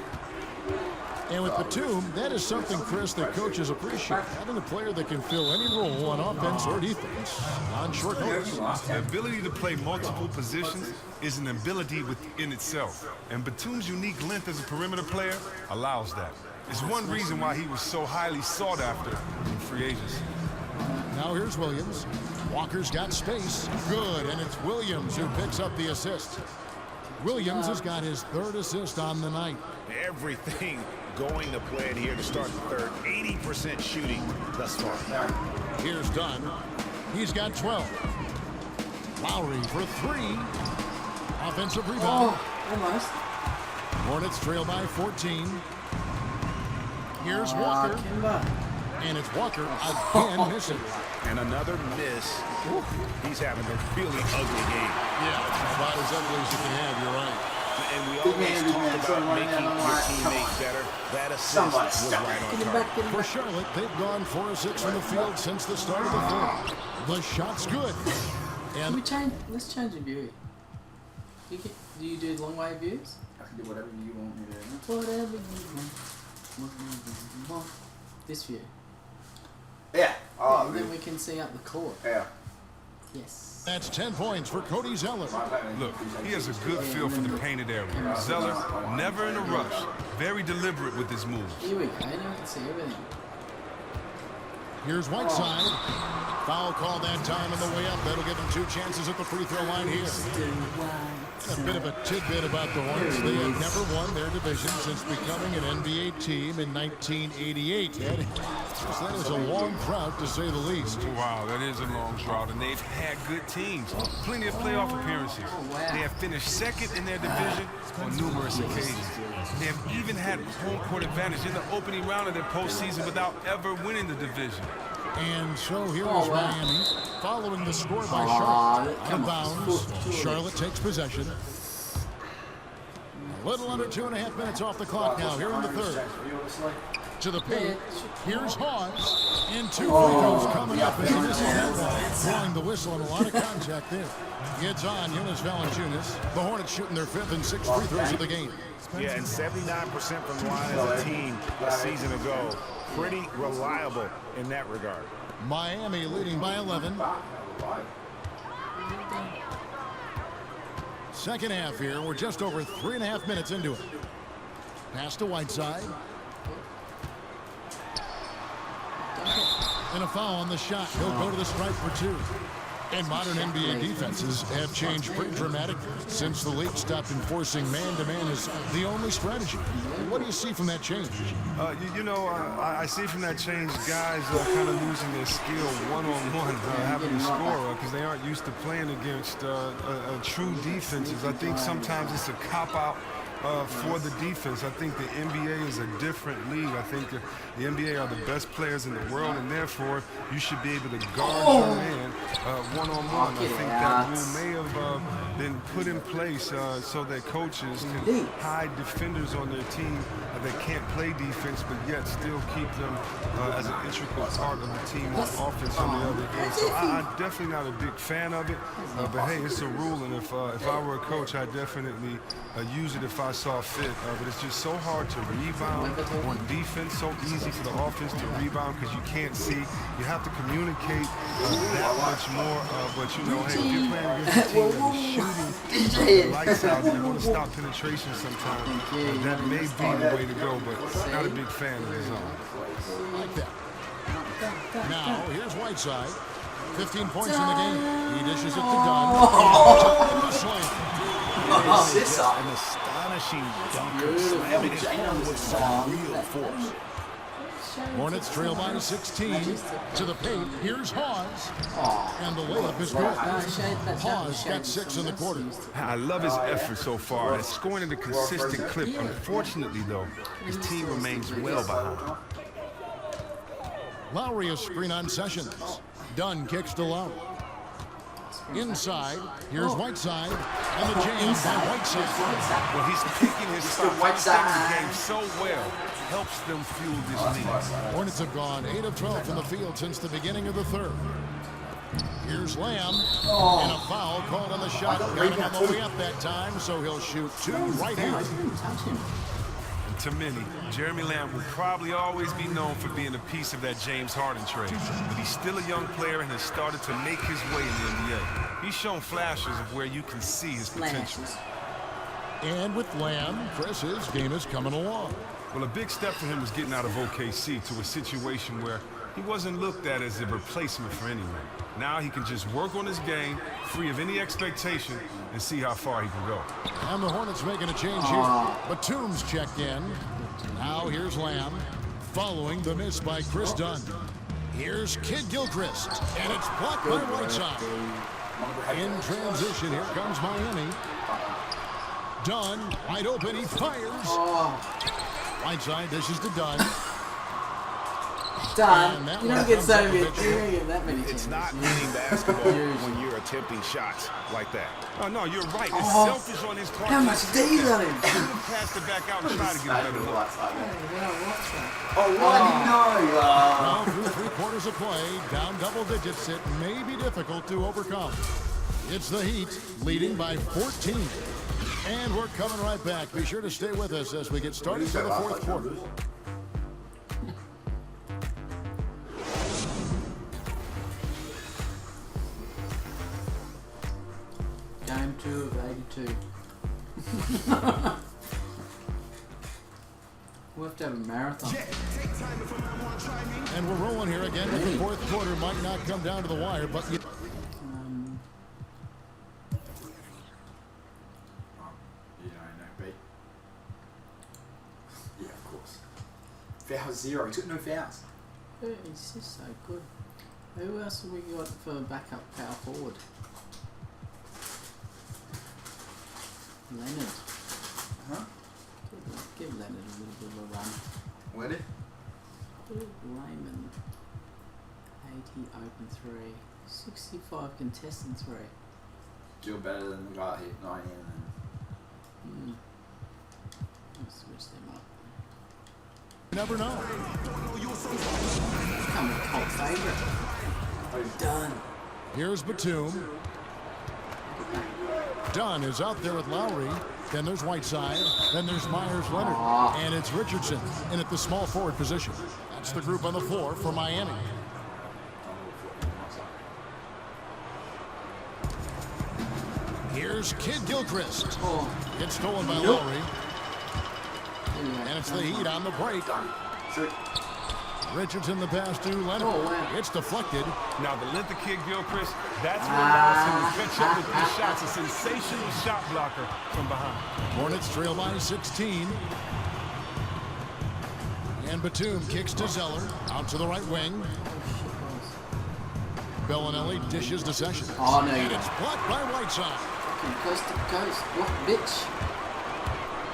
[SPEAKER 6] And with Batum, that is something, Chris, that coaches appreciate. Having a player that can fill any role on offense or defense on short notice.
[SPEAKER 13] The ability to play multiple positions is an ability within itself. And Batum's unique length as a perimeter player allows that. It's one reason why he was so highly sought after in free agency.
[SPEAKER 6] Now here's Williams. Walker's got space. Good, and it's Williams who picks up the assist. Williams has got his 3rd assist on the night.
[SPEAKER 8] Everything going to plan here to start the third. 80% shooting thus far.
[SPEAKER 6] Here's Dunn. He's got 12. Lowry for 3. Offensive rebound.
[SPEAKER 2] Almost.
[SPEAKER 6] Hornets trail by 14. Here's Walker.
[SPEAKER 2] Kimber.
[SPEAKER 6] And it's Walker again missing.
[SPEAKER 8] And another miss. He's having a really ugly game.
[SPEAKER 6] Yeah, about as ugly as you can have, you're right.
[SPEAKER 8] And we always talk about making your teammates better. That assist was right on target.
[SPEAKER 6] For Charlotte, they've gone 4 of 6 from the field since the start of the third. The shot's good. And
[SPEAKER 1] Let's change the view. Do you do long way views?
[SPEAKER 2] I can do whatever you want me to do.
[SPEAKER 1] Whatever you want. This view.
[SPEAKER 2] Yeah.
[SPEAKER 1] And then we can see out the court.
[SPEAKER 2] Yeah.
[SPEAKER 1] Yes.
[SPEAKER 6] That's 10 points for Cody Zeller.
[SPEAKER 13] Look, he has a good feel for the painted area. Zeller, never in a rush. Very deliberate with his moves.
[SPEAKER 1] Here we go. Now we can see everything.
[SPEAKER 6] Here's Whiteside. Foul call that time on the way up. That'll give him 2 chances at the free throw line here. A bit of a tidbit about the Hornets. They have never won their division since becoming an NBA team in 1988. That is a long drought, to say the least.
[SPEAKER 13] Wow, that is a long drought, and they've had good teams. Plenty of playoff appearances. They have finished second in their division on numerous occasions. They have even had home court advantage in the opening round of their postseason without ever winning the division.
[SPEAKER 6] And so here is Miami, following the score by Charlotte. Out of bounds, Charlotte takes possession. A little under 2.5 minutes off the clock now, here in the third. To the paint, here's Hawes, and 2 free throws coming up, and he misses that one. Blowing the whistle and a lot of contact there. It's on Jonas Valanciunas. The Hornets shooting their 5th and 6th free throws of the game.
[SPEAKER 8] Yeah, and 79% from the line as a team a season ago. Pretty reliable in that regard.
[SPEAKER 6] Miami leading by 11. Second half here. We're just over 3.5 minutes into it. Pass to Whiteside. And a foul on the shot. He'll go to the stripe for 2. And modern NBA defenses have changed pretty dramatically since the league stopped enforcing man-to-man as the only strategy. What do you see from that change?
[SPEAKER 13] I see from that change guys kind of losing their skill one-on-one, having to score because they aren't used to playing against true defenses. I think sometimes it's a cop-out for the defense. I think the NBA is a different league. I think the NBA are the best players in the world, and therefore you should be able to guard your man one-on-one. I think that rule may have been put in place so that coaches can hide defenders on their team that can't play defense, but yet still keep them as an integral part of the team on offense on the other end. So I'm definitely not a big fan of it, but hey, it's a rule, and if I were a coach, I'd definitely use it if I saw fit. But it's just so hard to rebound on defense, so easy for the offense to rebound because you can't see. You have to communicate that much more. But hey, if you're playing against a team that is shooting lights out, you want to stop penetration sometimes. That may be the way to go, but not a big fan of the zone.
[SPEAKER 6] Like that. Now, here's Whiteside. 15 points in the game. He dishes it to Dunn.
[SPEAKER 8] An astonishing dunker, slamming his arm with some real force.
[SPEAKER 6] Hornets trail by 16 to the paint. Here's Hawes, and the layup is good. Hawes got 6 in the quarter.
[SPEAKER 13] I love his effort so far. It's scoring at a consistent clip. Unfortunately, though, his team remains well behind.
[SPEAKER 6] Lowry a screen on Sessions. Dunn kicks to Lowry. Inside, here's Whiteside, and the jam by Whiteside.
[SPEAKER 13] Well, he's picking his game so well. Helps them fuel this lead.
[SPEAKER 6] Hornets have gone 8 of 12 from the field since the beginning of the third. Here's Lamb, and a foul called on the shot. Got him on the way up that time, so he'll shoot 2 right here.
[SPEAKER 13] To many, Jeremy Lamb will probably always be known for being a piece of that James Harden trade, but he's still a young player and has started to make his way in the NBA. He's shown flashes of where you can see his potential.
[SPEAKER 6] And with Lamb, Chris, his game is coming along.
[SPEAKER 13] Well, a big step for him was getting out of OKC to a situation where he wasn't looked at as a replacement for anyone. Now he can just work on his game, free of any expectation, and see how far he can go.
[SPEAKER 6] And the Hornets making a change here. Batum's checked in. Now here's Lamb, following the miss by Chris Dunn. Here's Kid Gilchrist, and it's blocked by Whiteside. In transition, here comes Miami. Dunn, wide open, he fires. Right side, dishes to Dunn.
[SPEAKER 1] Dunn, you don't get so good. You don't get that many
[SPEAKER 8] It's
[SPEAKER 1] chances.
[SPEAKER 8] not winning basketball when you're attempting shots like that.
[SPEAKER 13] Oh, no, you're right. It's selfish on his part.
[SPEAKER 1] How much did he run him?
[SPEAKER 13] Pass it back out and try to get a better look.
[SPEAKER 6] Well, through 3 quarters of play, down double digits, it may be difficult to overcome. It's the Heat leading by 14. And we're coming right back. Be sure to stay with us as we get started for the 4th quarter.
[SPEAKER 1] Game 2 of 82. We'll have to have a marathon.
[SPEAKER 6] And we're rolling here again. The 4th quarter might not come down to the wire, but you...
[SPEAKER 2] Yeah, of course. Foul 0. He took no fouls.
[SPEAKER 1] Yeah, he's just so good. Who else have we got for backup power forward? Leonard.
[SPEAKER 2] Huh?
[SPEAKER 1] Give Leonard a little bit of a run.
[SPEAKER 2] Where did?
[SPEAKER 1] Layman. 80 open 3. 65 contested 3.
[SPEAKER 2] Still better than the guy that hit 90 and then...
[SPEAKER 1] I'll switch them up.
[SPEAKER 6] Never know.
[SPEAKER 1] Become a cult favourite. Done.
[SPEAKER 6] Here's Batum. Dunn is out there with Lowry. Then there's Whiteside. Then there's Myers-Leonard. And it's Richardson in at the small forward position. That's the group on the floor for Miami. Here's Kid Gilchrist. Gets stolen by Lowry. And it's the Heat on the break. Richardson the pass to Leonard. It's deflected.
[SPEAKER 13] Now the length of Kid Gilchrist, that's what allows him to catch up with these shots. A sensational shot blocker from behind.
[SPEAKER 6] Hornets trail by 16. And Batum kicks to Zeller. Out to the right wing. Bellinelli dishes to Sessions.
[SPEAKER 1] Oh, no.
[SPEAKER 6] And it's blocked by Whiteside.
[SPEAKER 1] Coast to coast. What, bitch?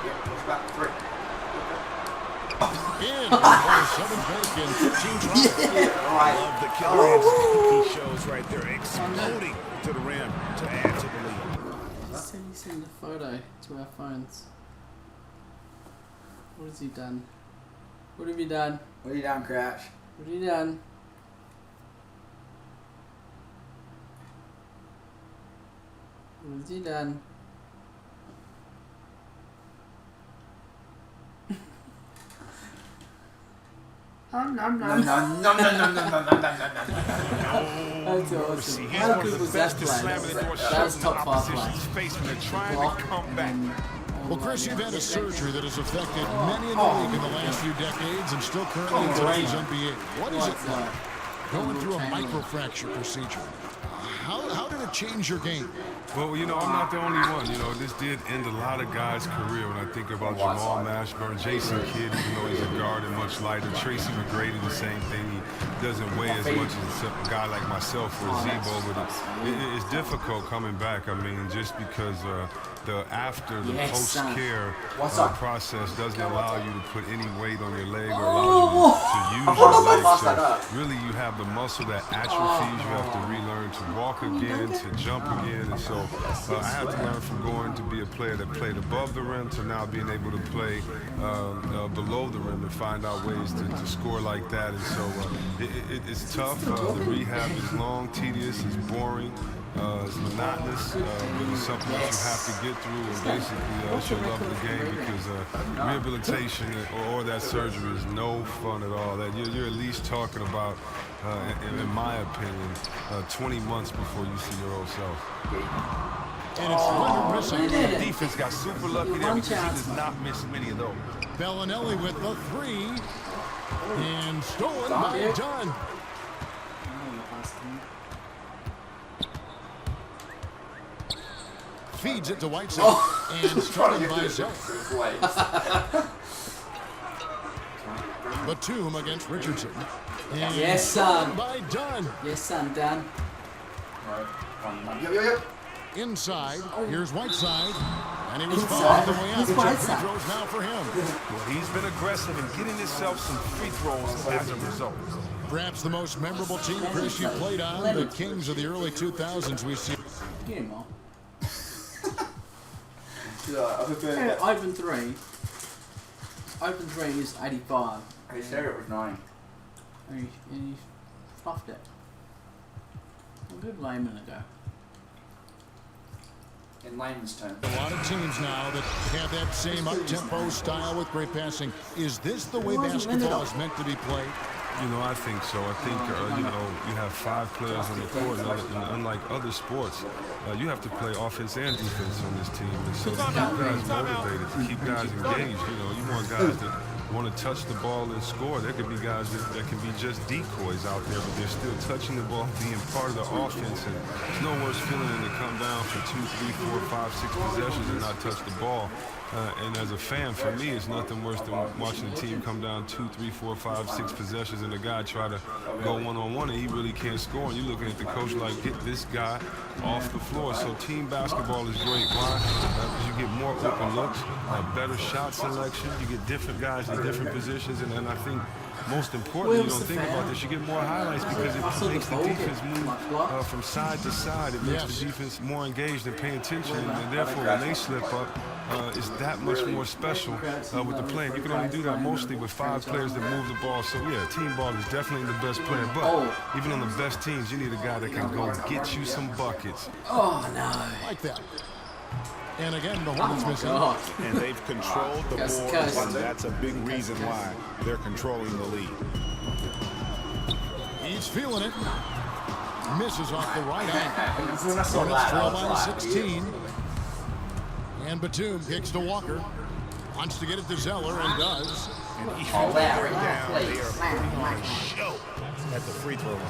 [SPEAKER 2] Yep, push back 3.
[SPEAKER 6] In. 7 break in 15 tries.
[SPEAKER 8] Love the killer instinct he shows right there, exploding to the rim to add to the lead.
[SPEAKER 1] Send a photo to our phones. What has he done? What have you done?
[SPEAKER 2] What have you done, Crouch?
[SPEAKER 1] What have you done? What has he done?
[SPEAKER 2] No.
[SPEAKER 1] That's awesome. How good was that play? That was top 5 play. Block and
[SPEAKER 6] Well, Chris, you've had a surgery that has affected many in the league in the last few decades and still currently in today's NBA. What is it like going through a microfracture procedure? How did it change your game?
[SPEAKER 13] Well, you know, I'm not the only one. You know, this did end a lot of guys' career. When I think about Jamal Mashburn, Jason Kidd, even though he's a guard and much lighter. Tracy McGrady, the same thing. He doesn't weigh as much as a guy like myself or Zebo, but it's difficult coming back. I mean, just because the post-care process doesn't allow you to put any weight on your leg or allow you to use your leg. So really, you have the muscle that atrophies. You have to relearn to walk again, to jump again, and so I had to learn from going to be a player that played above the rim to now being able to play below the rim and find out ways to score like that. And so it's tough. The rehab is long, tedious, it's boring. It's monotonous, but it's something that you have to get through and basically show love of the game, because rehabilitation or that surgery is no fun at all. That you're at least talking about, in my opinion, 20 months before you see your old self.
[SPEAKER 6] And it's missing.
[SPEAKER 13] The defense got super lucky there because he does not miss many of those.
[SPEAKER 6] Bellinelli with the 3. And stolen by Dunn. Feeds it to Whiteside and stolen by Zeller. Batum against Richardson. And
[SPEAKER 1] yes, son.
[SPEAKER 6] By Dunn.
[SPEAKER 1] Yes, son, Dunn.
[SPEAKER 6] Inside, here's Whiteside. And he was fouled on the way out. Two free throws now for him.
[SPEAKER 13] Well, he's been aggressive in getting himself some free throws as a result.
[SPEAKER 6] Perhaps the most memorable team, Chris, you played on, the Kings of the early 2000s we see.
[SPEAKER 2] Game on.
[SPEAKER 15] Open three. Open three is 85.
[SPEAKER 2] He said it was 90.
[SPEAKER 15] And he fluffed it. I'll give Layman a go.
[SPEAKER 2] In Layman's turn.
[SPEAKER 6] A lot of teams now that have that same up-tempo style with great passing. Is this the way basketball is meant to be played?
[SPEAKER 13] You know, I think so. I think, you know, you have 5 players on the court, and unlike other sports, you have to play offense and defense on this team. And so to keep guys motivated, to keep guys engaged, you know, you want guys that want to touch the ball and score. There could be guys that can be just decoys out there, but they're still touching the ball, being part of the offense. And it's no worse feeling than to come down for 2, 3, 4, 5, 6 possessions and not touch the ball. And as a fan, for me, it's nothing worse than watching the team come down 2, 3, 4, 5, 6 possessions and the guy try to go one-on-one and he really can't score. And you're looking at the coach like, get this guy off the floor. So team basketball is great. Why? Because you get more open looks, better shot selection. You get different guys in different positions. And then I think most importantly, you don't think about this, you get more highlights because it makes the defense move from side to side. It makes the defense more engaged and pay attention. And therefore, when they slip up, it's that much more special with the play. You can only do that mostly with 5 players that move the ball. So, yeah, team ball is definitely the best player. But even on the best teams, you need a guy that can go get you some buckets.
[SPEAKER 15] Oh, no.
[SPEAKER 6] Like that. And again, the Hornets missing.
[SPEAKER 8] And they've controlled the boards, and that's a big reason why they're controlling the lead.
[SPEAKER 6] He's feeling it. Misses off the right hand. Hornets trail by 16. And Batum kicks to Walker. Wants to get it to Zeller and does.
[SPEAKER 8] And even right down, they are putting on a show at the free throw line.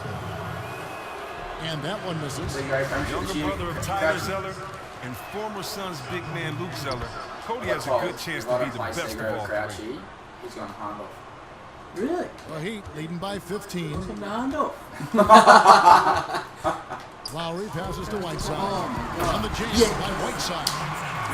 [SPEAKER 6] And that one misses.
[SPEAKER 13] Younger brother of Tyler Zeller and former Suns big man Luke Zeller, Cody has a good chance to be the best of all three.
[SPEAKER 2] He's going to handle.
[SPEAKER 15] Really?
[SPEAKER 6] Well, Heat leading by 15. Lowry passes to Whiteside. On the jam by Whiteside.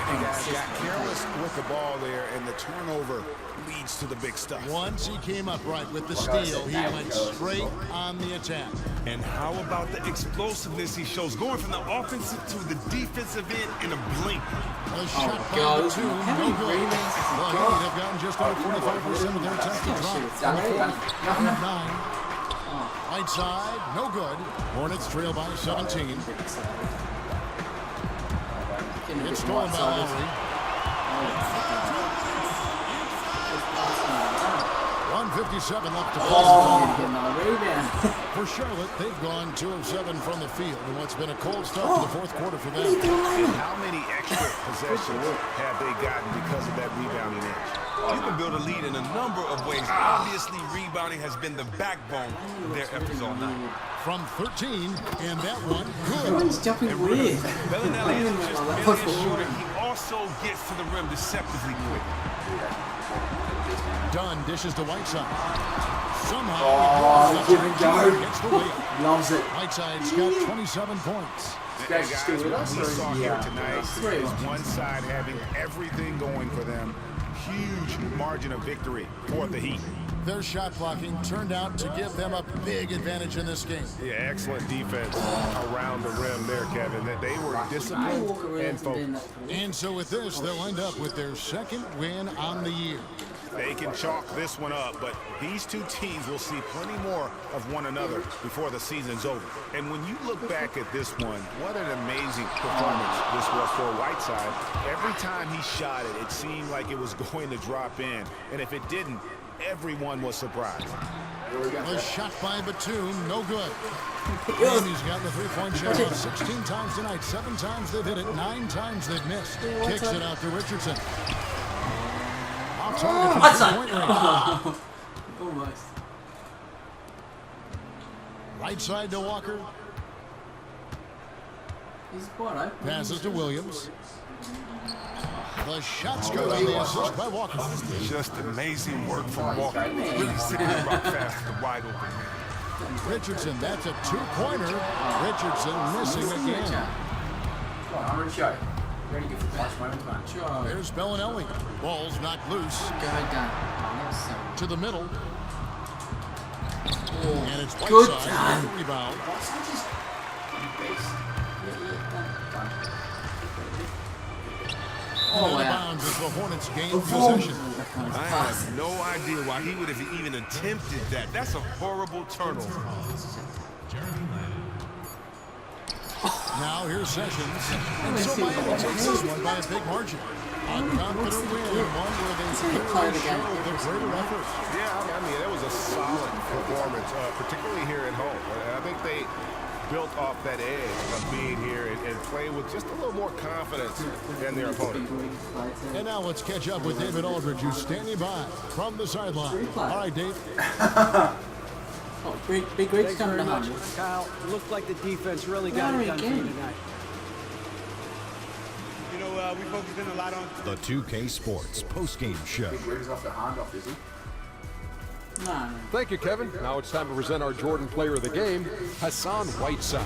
[SPEAKER 8] And got careless with the ball there, and the turnover leads to the big stuff.
[SPEAKER 6] Once he came up right with the steal, he went straight on the attack.
[SPEAKER 13] And how about the explosiveness he shows, going from the offensive to the defensive end in a blink.
[SPEAKER 6] A shot by Batum, no good. Well, Heat have gotten just over 45% of their attempts to drop. 9. Whiteside, no good. Hornets trail by 17. It's stolen by Lowry. 1:57 left to play. For Charlotte, they've gone 2 of 7 from the field in what's been a cold start to the fourth quarter for them.
[SPEAKER 8] And how many extra possessions have they gotten because of that rebounding edge?
[SPEAKER 13] You can build a lead in a number of ways. Obviously, rebounding has been the backbone of their efforts all night.
[SPEAKER 6] From 13, and that one good.
[SPEAKER 15] He's jumping weird.
[SPEAKER 13] Bellinelli isn't just merely a shooter, he also gets to the rim deceptively quick.
[SPEAKER 6] Dunn dishes to Whiteside. Somehow
[SPEAKER 15] give and go. Loves it.
[SPEAKER 6] Whiteside's got 27 points.
[SPEAKER 8] And guys, what we saw here tonight is one side having everything going for them. Huge margin of victory for the Heat.
[SPEAKER 6] Their shot blocking turned out to give them a big advantage in this game.
[SPEAKER 12] Yeah, excellent defense around the rim there, Kevin. That they were disciplined and focused.
[SPEAKER 6] And so with this, they'll end up with their second win on the year.
[SPEAKER 8] They can chalk this one up, but these two teams will see plenty more of one another before the season's over. And when you look back at this one, what an amazing performance this was for Whiteside. Every time he shot it, it seemed like it was going to drop in. And if it didn't, everyone was surprised.
[SPEAKER 6] A shot by Batum, no good. And he's gotten the three-point shot 16 times tonight. 7 times they've hit it, 9 times they've missed. Kicks it out to Richardson. Off target from 3-point range.
[SPEAKER 15] Almost.
[SPEAKER 6] Right side to Walker.
[SPEAKER 15] He's quite open.
[SPEAKER 6] Passes to Williams. The shot's good on the assist by Walker.
[SPEAKER 13] Just amazing work from Walker. Really sitting the rock fast with the wide open man.
[SPEAKER 6] Richardson, that's a two-pointer. Richardson missing again.
[SPEAKER 2] Come on, Richo. Ready to get the flash moment, man.
[SPEAKER 6] There's Bellinelli. Ball's knocked loose. To the middle. And it's Whiteside with the rebound. Out of bounds as the Hornets gain possession.
[SPEAKER 13] I have no idea why he would have even attempted that. That's a horrible turnover.
[SPEAKER 6] Now here's Sessions. And so Miami takes this one by a big margin. A confident win, one where they clearly showed the greater effort.
[SPEAKER 14] Yeah, I mean, that was a solid performance, particularly here at home. I think they built off that edge of being here and playing with just a little more confidence than their opponent.
[SPEAKER 6] And now let's catch up with David Aldridge, who's standing by from the sideline. All right, Dave.
[SPEAKER 15] Big Greg's coming to
[SPEAKER 10] much, Kyle. Looked like the defense really got it done for you tonight.
[SPEAKER 12] You know, we focused in a lot on
[SPEAKER 4] The 2K Sports postgame show.
[SPEAKER 2] Big Rig's off the handoff, is he?
[SPEAKER 15] No.
[SPEAKER 5] Thank you, Kevin. Now it's time to present our Jordan Player of the Game, Hassan Whiteside.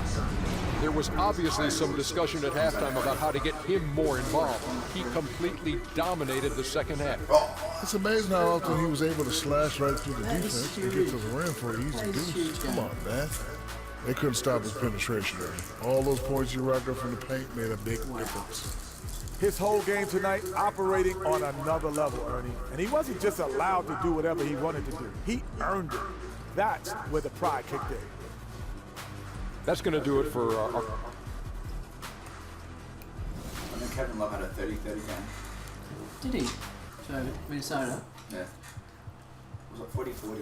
[SPEAKER 5] There was obviously some discussion at halftime about how to get him more involved. He completely dominated the second half.
[SPEAKER 11] It's amazing how often he was able to slash right through the defense and get to the rim for an easy deuce. Come on, man. They couldn't stop his penetration. All those points you racked up from the paint made a big difference.
[SPEAKER 12] his whole game tonight operating on another level, Ernie. And he wasn't just allowed to do whatever he wanted to do. He earned it. That's where the pride kicked in.
[SPEAKER 5] That's going to do it for
[SPEAKER 2] I think Kevin Love had a 30-30 game.
[SPEAKER 15] Did he? So, Minnesota?
[SPEAKER 2] Yeah. Was it 40-40?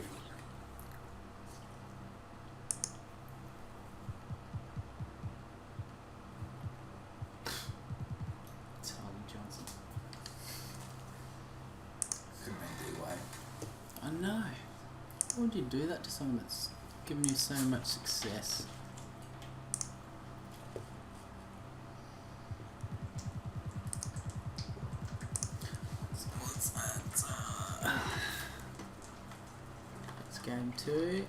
[SPEAKER 15] It's Harley Johnson.
[SPEAKER 2] Couldn't be D-Way.
[SPEAKER 15] I know. Why would you do that to someone that's given you so much success? It's game 2.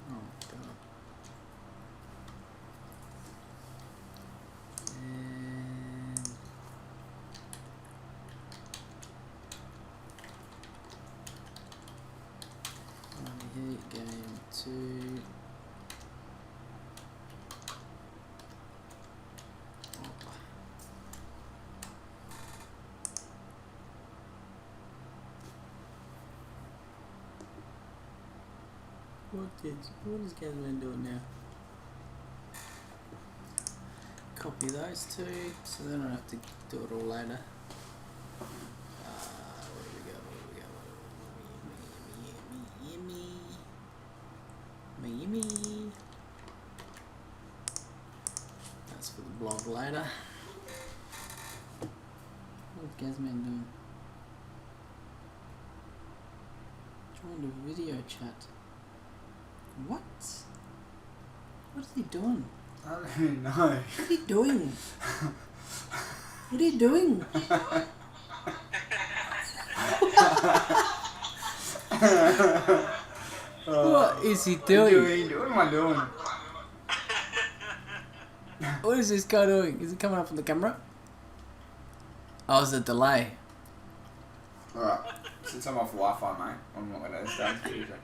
[SPEAKER 15] Oh god. And Heat game 2. What is Gazman doing now? Copy those two, so then I don't have to do it all later. Where do we go? Miami. That's for the blog later. What's Gazman doing? Join the video chat. What? What is he doing?
[SPEAKER 2] I don't even know.
[SPEAKER 15] What are you doing? What are you doing? What is he doing?
[SPEAKER 2] What am I doing?
[SPEAKER 15] What is this guy doing? Is he coming up on the camera? Oh, it's a delay.
[SPEAKER 2] Alright. Since I'm off Wi-Fi, mate, I'm not going to start the video.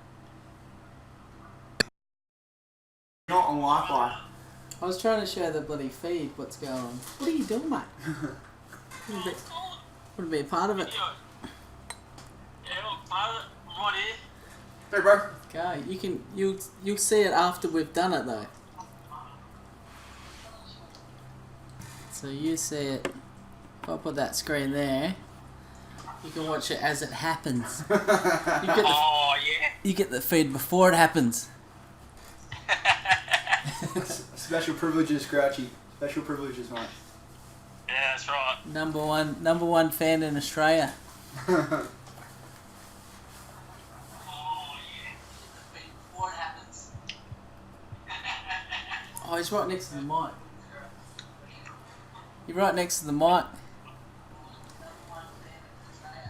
[SPEAKER 2] Not on Wi-Fi.
[SPEAKER 15] I was trying to show the bloody feed what's going on. What are you doing, mate? Want to be a part of it?
[SPEAKER 3] Yeah, part of it. I'm right here.
[SPEAKER 2] Hey, bro.
[SPEAKER 15] Okay, you'll see it after we've done it though. So you see it. If I put that screen there, you can watch it as it happens. You get the feed before it happens.
[SPEAKER 2] Special privileges, Grouchy. Special privileges, mate.
[SPEAKER 3] Yeah, that's right.
[SPEAKER 15] Number one fan in Australia.
[SPEAKER 3] Oh, yeah. Before it happens.
[SPEAKER 15] Oh, he's right next to the mic. You're right next to the mic.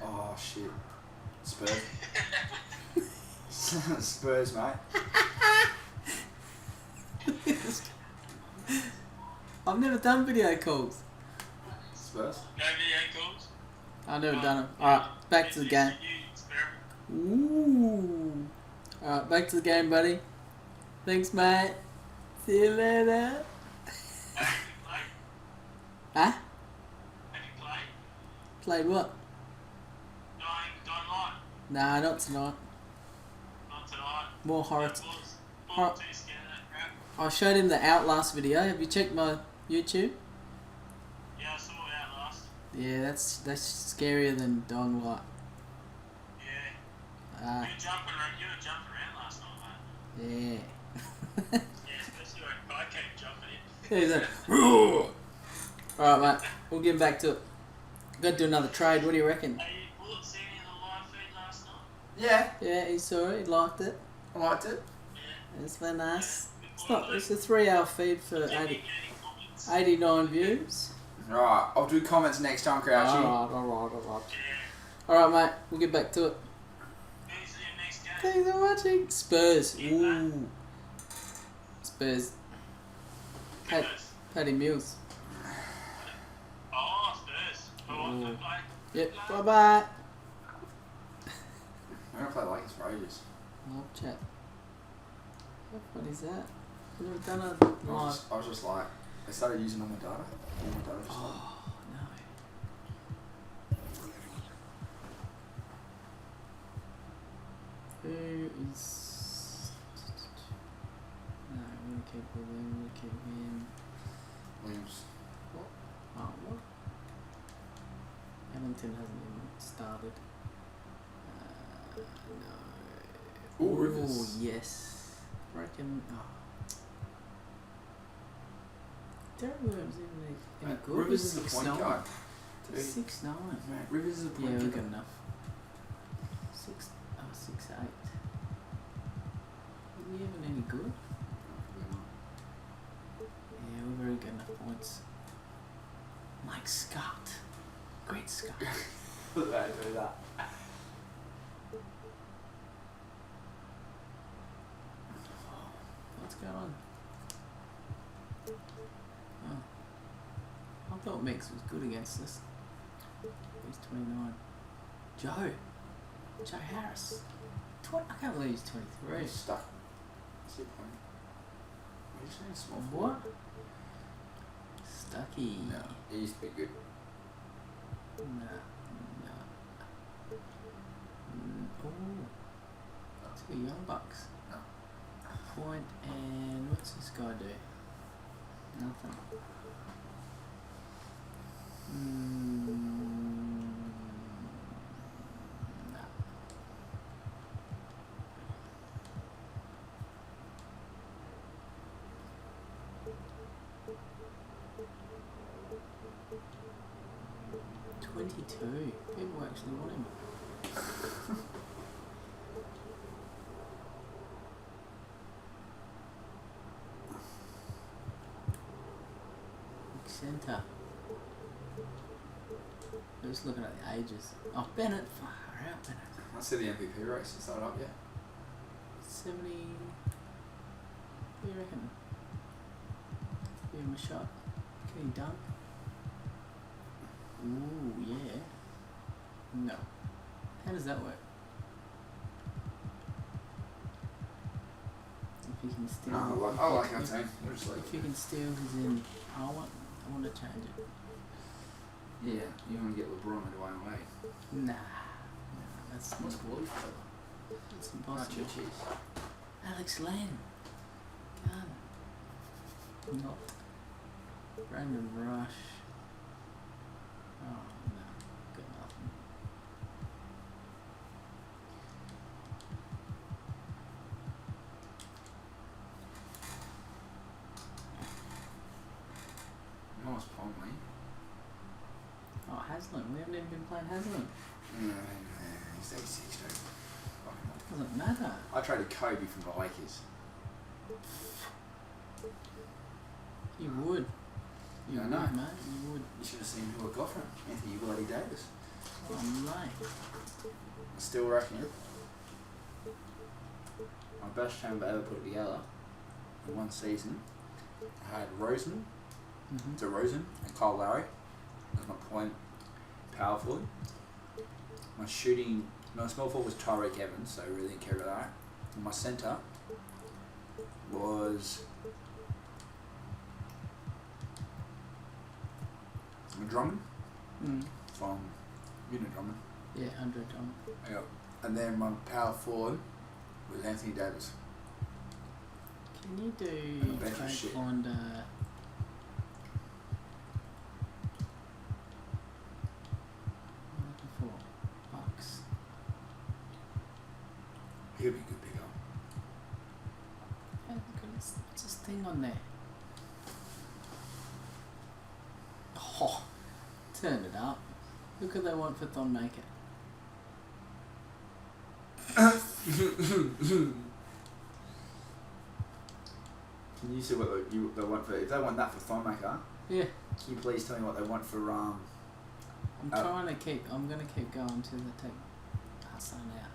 [SPEAKER 2] Oh shit. Spurs. Spurs, mate.
[SPEAKER 15] I've never done video calls.
[SPEAKER 2] Spurs.
[SPEAKER 3] No video calls.
[SPEAKER 15] I've never done them. Alright, back to the game. Ooh. Alright, back to the game, buddy. Thanks, mate. See you later. Huh?
[SPEAKER 3] Have you played?
[SPEAKER 15] Played what?
[SPEAKER 3] Dying Light.
[SPEAKER 15] Nah, not tonight.
[SPEAKER 3] Not tonight.
[SPEAKER 15] More horror.
[SPEAKER 3] Too
[SPEAKER 15] horror.
[SPEAKER 3] scared of that crap.
[SPEAKER 15] I showed him the Outlast video. Have you checked my YouTube?
[SPEAKER 3] Yeah, I saw Outlast.
[SPEAKER 15] Yeah, that's scarier than Dying Light.
[SPEAKER 3] Yeah. You were jumping around last night, mate.
[SPEAKER 15] Yeah.
[SPEAKER 3] Yeah, especially when I kept jumping in.
[SPEAKER 15] He's like, alright, mate. We'll get back to it. Got to do another trade. What do you reckon?
[SPEAKER 3] Hey, you Bullet seen any of the live feed last night?
[SPEAKER 2] Yeah.
[SPEAKER 15] Yeah, he saw it. He liked it.
[SPEAKER 2] I liked it.
[SPEAKER 3] Yeah.
[SPEAKER 15] It's very nice. It's a 3-hour feed for 89 views.
[SPEAKER 2] Right, I'll do comments next time, Crouchy.
[SPEAKER 15] Alright, mate. We'll get back to it. Thanks for watching. Spurs. Ooh. Spurs. Paddy Mills.
[SPEAKER 3] Oh, Spurs. Oh, bye.
[SPEAKER 15] Yep. Bye bye.
[SPEAKER 2] I'm gonna play Lakers for ages.
[SPEAKER 15] Love chat. What is that? I've never done a
[SPEAKER 2] I
[SPEAKER 15] live.
[SPEAKER 2] was just like, they started using all my data. All my data just
[SPEAKER 15] Oh, no. Who is... No, I'm gonna keep William, I'm gonna keep him.
[SPEAKER 2] Williams.
[SPEAKER 15] What? Oh, what? Hamilton hasn't even started. No.
[SPEAKER 2] Ooh, Rivers.
[SPEAKER 15] Yes. I reckon... Oh. Derek Williams isn't any good.
[SPEAKER 2] Rivers is the point guard.
[SPEAKER 15] 6'9".
[SPEAKER 2] Rivers is the point
[SPEAKER 15] Yeah,
[SPEAKER 2] guard.
[SPEAKER 15] we're good enough. 6'8". Are we even any good? Yeah, we're very good enough points. Mike Scott. Great Scott.
[SPEAKER 2] Look at that, do that.
[SPEAKER 15] What's going on? Oh. I thought Mix was good against us. He's 29. Joe Harris. I can't believe he's 23.
[SPEAKER 2] He's stuck. What's your point? What are you saying? Small
[SPEAKER 15] What? Stucky.
[SPEAKER 2] No, he used to be good.
[SPEAKER 15] No. Oh. Two Young Bucks.
[SPEAKER 2] No.
[SPEAKER 15] Point and what's this guy do? Nothing. No. 22. People actually want him. Centre. Just looking at the ages. Oh, Bennett. Far out, Bennett.
[SPEAKER 2] I see the MVP race. Is that up yet?
[SPEAKER 15] 70. What do you reckon? Give him a shot. Can he dunk? Ooh, yeah. No. How does that work? If you can steal.
[SPEAKER 2] No, I like our team.
[SPEAKER 15] If you can steal, he's in. I want to change it.
[SPEAKER 2] Yeah, you want to get LeBron into one way.
[SPEAKER 15] Nah, that's
[SPEAKER 2] What's Wally for?
[SPEAKER 15] It's impossible.
[SPEAKER 2] Cheese.
[SPEAKER 15] Alex Len. Gun. Not. Brandon Rush. Oh no, got nothing.
[SPEAKER 2] Nice Conley.
[SPEAKER 15] Oh, Haslam. We haven't even been playing Haslam.
[SPEAKER 2] No, he's 86 too.
[SPEAKER 15] Doesn't matter.
[SPEAKER 2] I traded Kobe from the Lakers.
[SPEAKER 15] You would. You
[SPEAKER 2] I
[SPEAKER 15] would,
[SPEAKER 2] know.
[SPEAKER 15] mate. You would.
[SPEAKER 2] You should have seen who I got from Anthony Bloody Davis.
[SPEAKER 15] Oh, mate.
[SPEAKER 2] I still reckon it. My best chamber ever put together in one season. I had Rosen, DeRozan, and Kyle Lowry as my point power forward. My shooting, my small forward was Tyreek Evans, so I really didn't care about that. And my centre was Drummond from Drummond.
[SPEAKER 15] Yeah, 100 Drummond.
[SPEAKER 2] Yep. And then my power forward was Anthony Davis.
[SPEAKER 15] Can you do
[SPEAKER 2] bench was shit.
[SPEAKER 15] on looking for Bucks?
[SPEAKER 2] He'll be a good pickup.
[SPEAKER 15] Oh my goodness, what's this thing on there? Oh, turn it up. Look what they want for Thonmaker.
[SPEAKER 2] Can you see what they want for? If they want that for Thonmaker,
[SPEAKER 15] Yeah.
[SPEAKER 2] can you please tell me what they want for
[SPEAKER 15] I'm gonna keep going till they take Hassan out.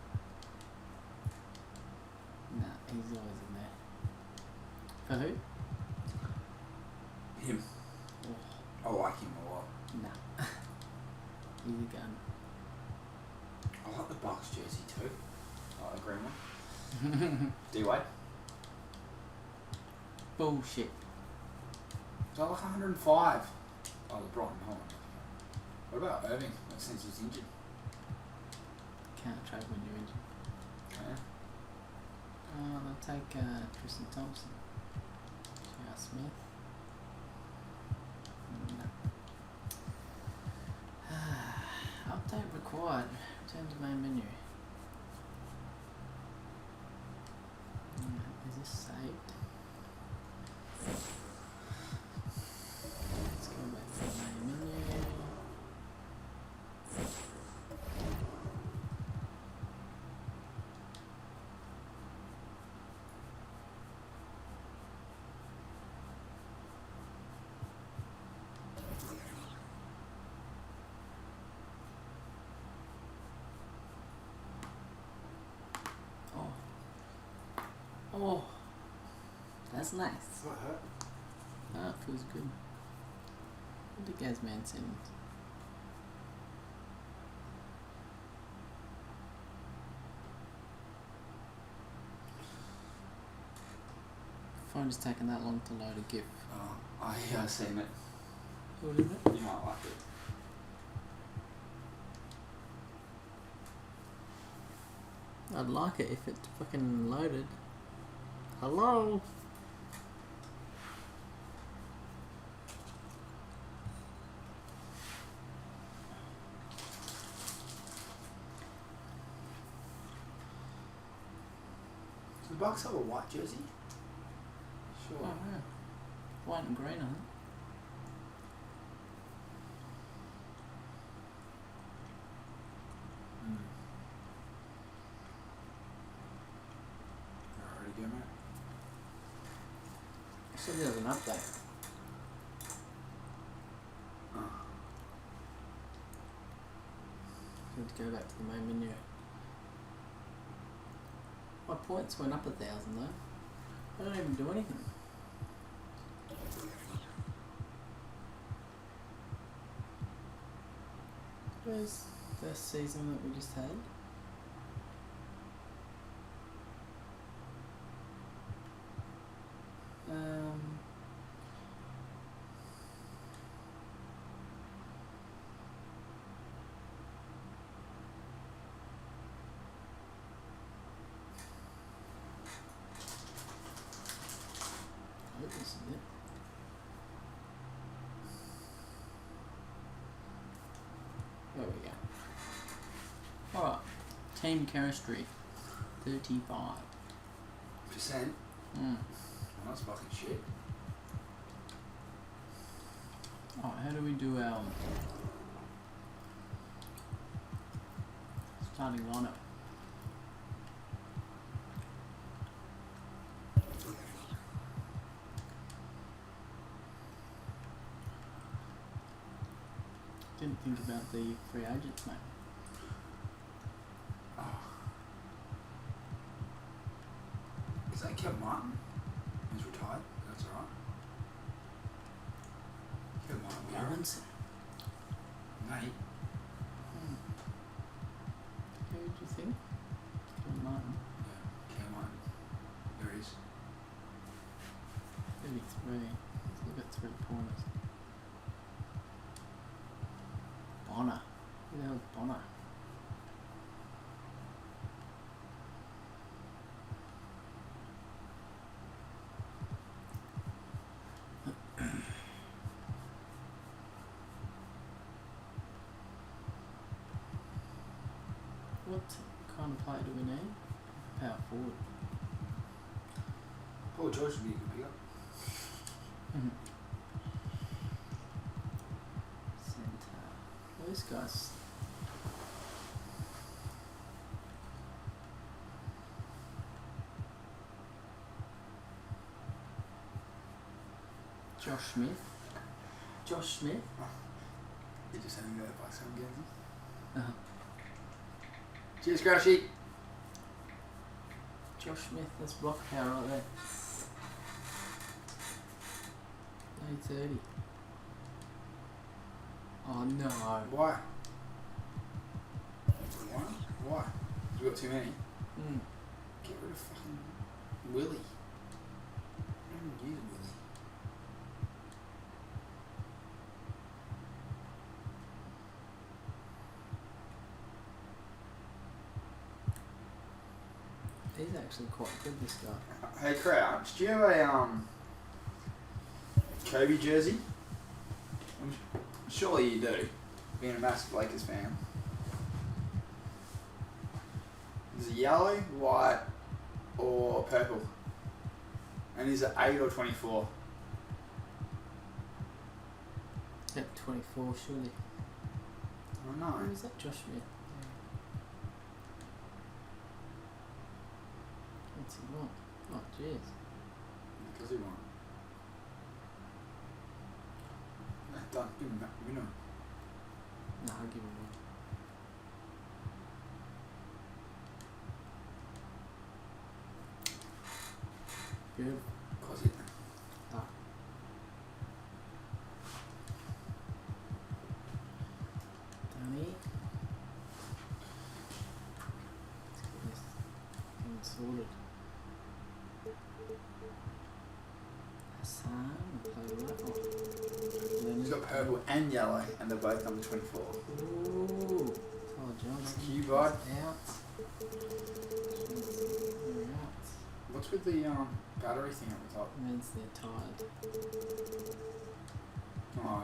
[SPEAKER 15] Nah, he's always in there. For who?
[SPEAKER 2] him? I like him a lot.
[SPEAKER 15] Nah. He's a gun.
[SPEAKER 2] I like the Bucks jersey too. I like the green one. D-Wade?
[SPEAKER 15] Bullshit.
[SPEAKER 2] So I like 105. Oh, the Brighton, hold on. What about Irving? Since he's injured.
[SPEAKER 15] Can't trade when you're injured.
[SPEAKER 2] Okay.
[SPEAKER 15] They'll take Tristan Thompson. J.R. Smith. No. Update required. Return to main menu. Is this saved? Let's go back to the main menu. Oh, that's nice.
[SPEAKER 2] What hurt?
[SPEAKER 15] Ah, it feels good. What did Gazman send? Phone is taking that long to load a GIF.
[SPEAKER 2] Oh, yeah, I've seen it.
[SPEAKER 15] What is it?
[SPEAKER 2] You might like it.
[SPEAKER 15] I'd like it if it's fucking loaded. Hello?
[SPEAKER 2] Does the Bucks have a white jersey? Sure.
[SPEAKER 15] Oh, yeah. White and green, I think.
[SPEAKER 2] Ready to go, mate?
[SPEAKER 15] So there's an update. Need to go back to the main menu. My points went up 1,000 though. I don't even do anything. Where's the season that we just had? Oh, this is it. There we go. Alright. Team chemistry. 35.
[SPEAKER 2] %?
[SPEAKER 15] Mm.
[SPEAKER 2] Oh, that's fucking shit.
[SPEAKER 15] Alright, how do we do our starting lineup? think about the free agents, mate?
[SPEAKER 2] Is that Kevin Martin? He's retired. That's alright. Kevin Martin.
[SPEAKER 15] Robinson.
[SPEAKER 2] Mate.
[SPEAKER 15] Who do you think? Kevin Martin.
[SPEAKER 2] Yeah, Kevin Martin. There he is.
[SPEAKER 15] 33. Let's look at 3 pointers. Bonner. Who the hell is Bonner? What kind of player do we need? Power forward.
[SPEAKER 2] Paul George would be a good pickup.
[SPEAKER 15] Centre. Well, this guy's. Josh Smith. Josh Smith.
[SPEAKER 2] He just had him go by some games.
[SPEAKER 15] Uh-huh.
[SPEAKER 2] Cheers, Crashy.
[SPEAKER 15] Josh Smith, that's block power right there. 830. Oh no.
[SPEAKER 2] Why? Why? You got too many? Get rid of fucking Willie. I don't use Willie.
[SPEAKER 15] He's actually quite good, this guy.
[SPEAKER 2] Hey Crouch, do you have a Kobe jersey? Surely you do, being a massive Lakers fan. Is it yellow, white, or purple? And is it 8 or 24?
[SPEAKER 15] At 24, surely.
[SPEAKER 2] I don't know.
[SPEAKER 15] Who is that? Josh Smith. What's he want? Oh, jeez.
[SPEAKER 2] Because he won. Done. Give him that. We know.
[SPEAKER 15] No, I'll give him one. Good.
[SPEAKER 2] Cause it.
[SPEAKER 15] Ah. Danny. Let's get this thing sorted. Hassan, we'll play with that one.
[SPEAKER 2] He's got purple and yellow, and they're both number 24.
[SPEAKER 15] Ooh. Tyler Johnson.
[SPEAKER 2] Thank you, bud.
[SPEAKER 15] Out. They're out.
[SPEAKER 2] What's with the battery thing at the top?
[SPEAKER 15] It means they're tired.
[SPEAKER 2] Oh,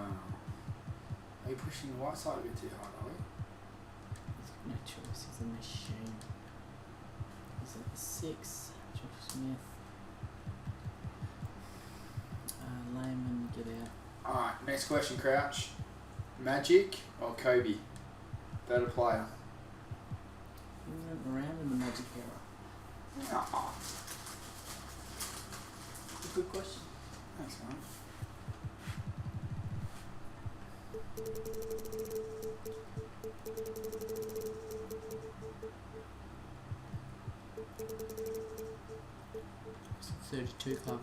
[SPEAKER 2] are you pushing the white side a bit too hard, are we?
[SPEAKER 15] He's got no choice, he's a machine. He's at the 6, Josh Smith. Layman, get out.
[SPEAKER 2] Alright, next question, Crouch. Magic or Kobe? Better player.
[SPEAKER 15] He wasn't around in the Magic era.
[SPEAKER 2] Aw.
[SPEAKER 15] It's a good question.
[SPEAKER 2] Thanks, man.
[SPEAKER 15] It's a 32 club.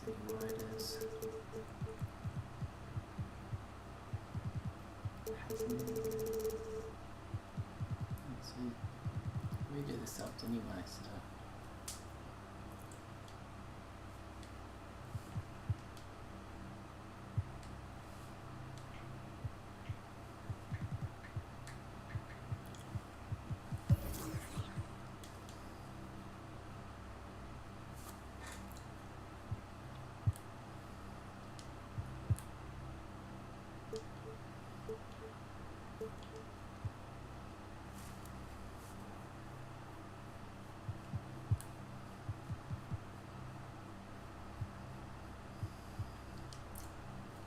[SPEAKER 15] The Raiders. Let's see. We do this up anyway, so.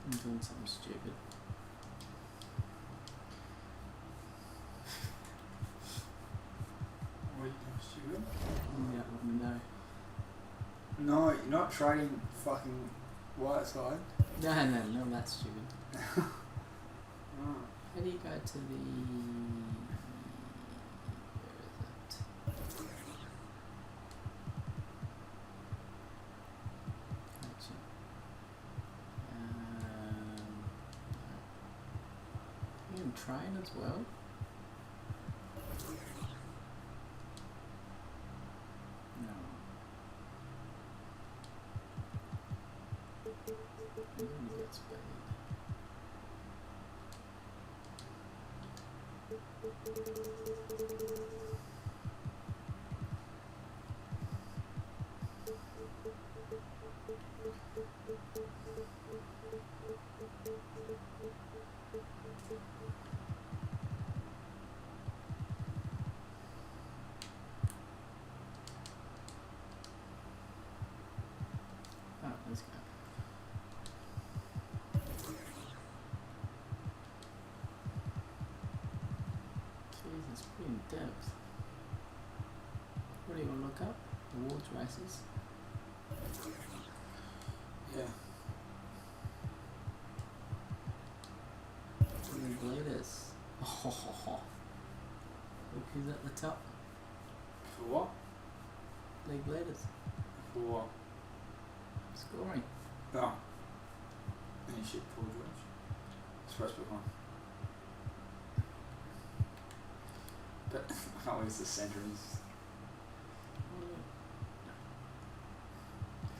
[SPEAKER 15] I'm doing something stupid.
[SPEAKER 2] What are you doing, stupid? No, you're not trading fucking white side.
[SPEAKER 15] No, that's stupid. How do you go to the... Where is it? Gotcha. You can train as well? No. You only get speed. Oh, let's go. Jesus, pretty in depth. What do you want to look up? Awards races?
[SPEAKER 2] Yeah.
[SPEAKER 15] League leaders. Oh, look who's at the top.
[SPEAKER 2] For what?
[SPEAKER 15] League leaders.
[SPEAKER 2] For what?
[SPEAKER 15] Scoring.
[SPEAKER 2] No. Any shit, Paul George. Supposed to be one. But how is the centre is?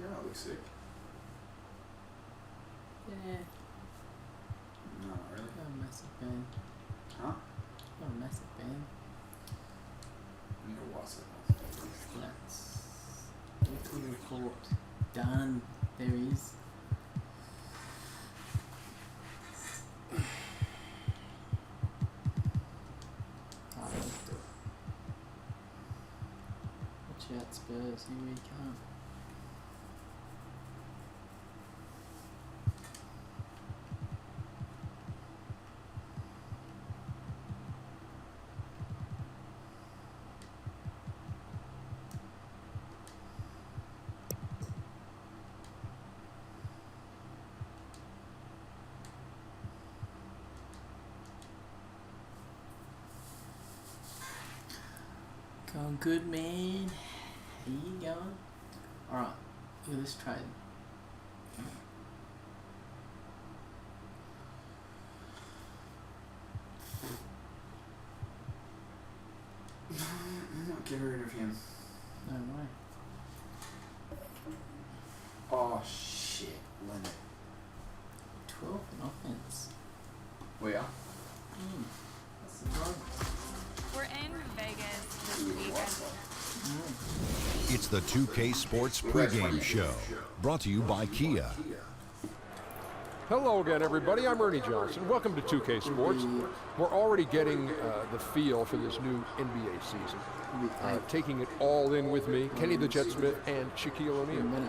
[SPEAKER 2] Yeah, that looks sick.
[SPEAKER 15] Yeah.
[SPEAKER 2] No, not really.
[SPEAKER 15] Got a massive band.
[SPEAKER 2] Huh?
[SPEAKER 15] Got a massive band.
[SPEAKER 2] I need a white side.
[SPEAKER 15] That's weekly report. Done. There he is. Watch out, Spurs. Here we come. Going good, man. How you going? Alright, look at this trade.
[SPEAKER 2] Get rid of him.
[SPEAKER 15] No way.
[SPEAKER 2] Oh shit, limit.
[SPEAKER 15] 12 in offense.
[SPEAKER 2] We are?
[SPEAKER 15] That's the problem.
[SPEAKER 16] We're in Vegas this weekend.
[SPEAKER 4] It's the 2K Sports pregame show, brought to you by Kia.
[SPEAKER 5] Hello again, everybody. I'm Ernie Johnson. Welcome to 2K Sports. We're already getting the feel for this new NBA season. Taking it all in with me, Kenny the Jet Smith and Shaquille O'Neal.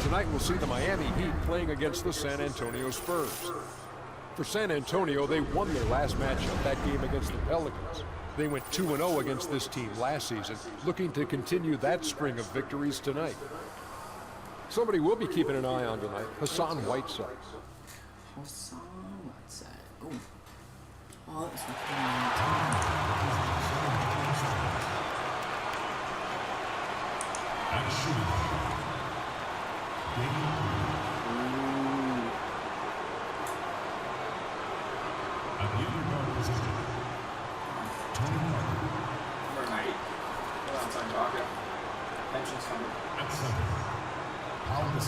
[SPEAKER 5] Tonight we'll see the Miami Heat playing against the San Antonio Spurs. For San Antonio, they won their last matchup, that game against the Pelicans. They went 2-0 against this team last season, looking to continue that string of victories tonight. Somebody we'll be keeping an eye on tonight, Hassan Whiteside.
[SPEAKER 15] Hassan Whiteside. Oh, that's
[SPEAKER 2] Pensions coming.
[SPEAKER 8] Pensions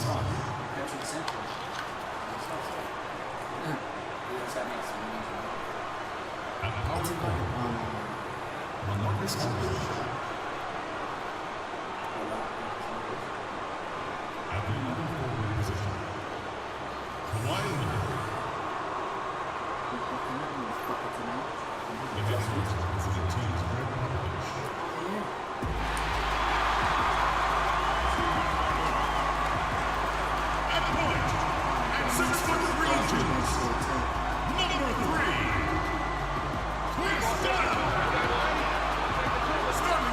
[SPEAKER 8] coming.
[SPEAKER 2] Pension center. Yes, that makes sense.
[SPEAKER 6] Starting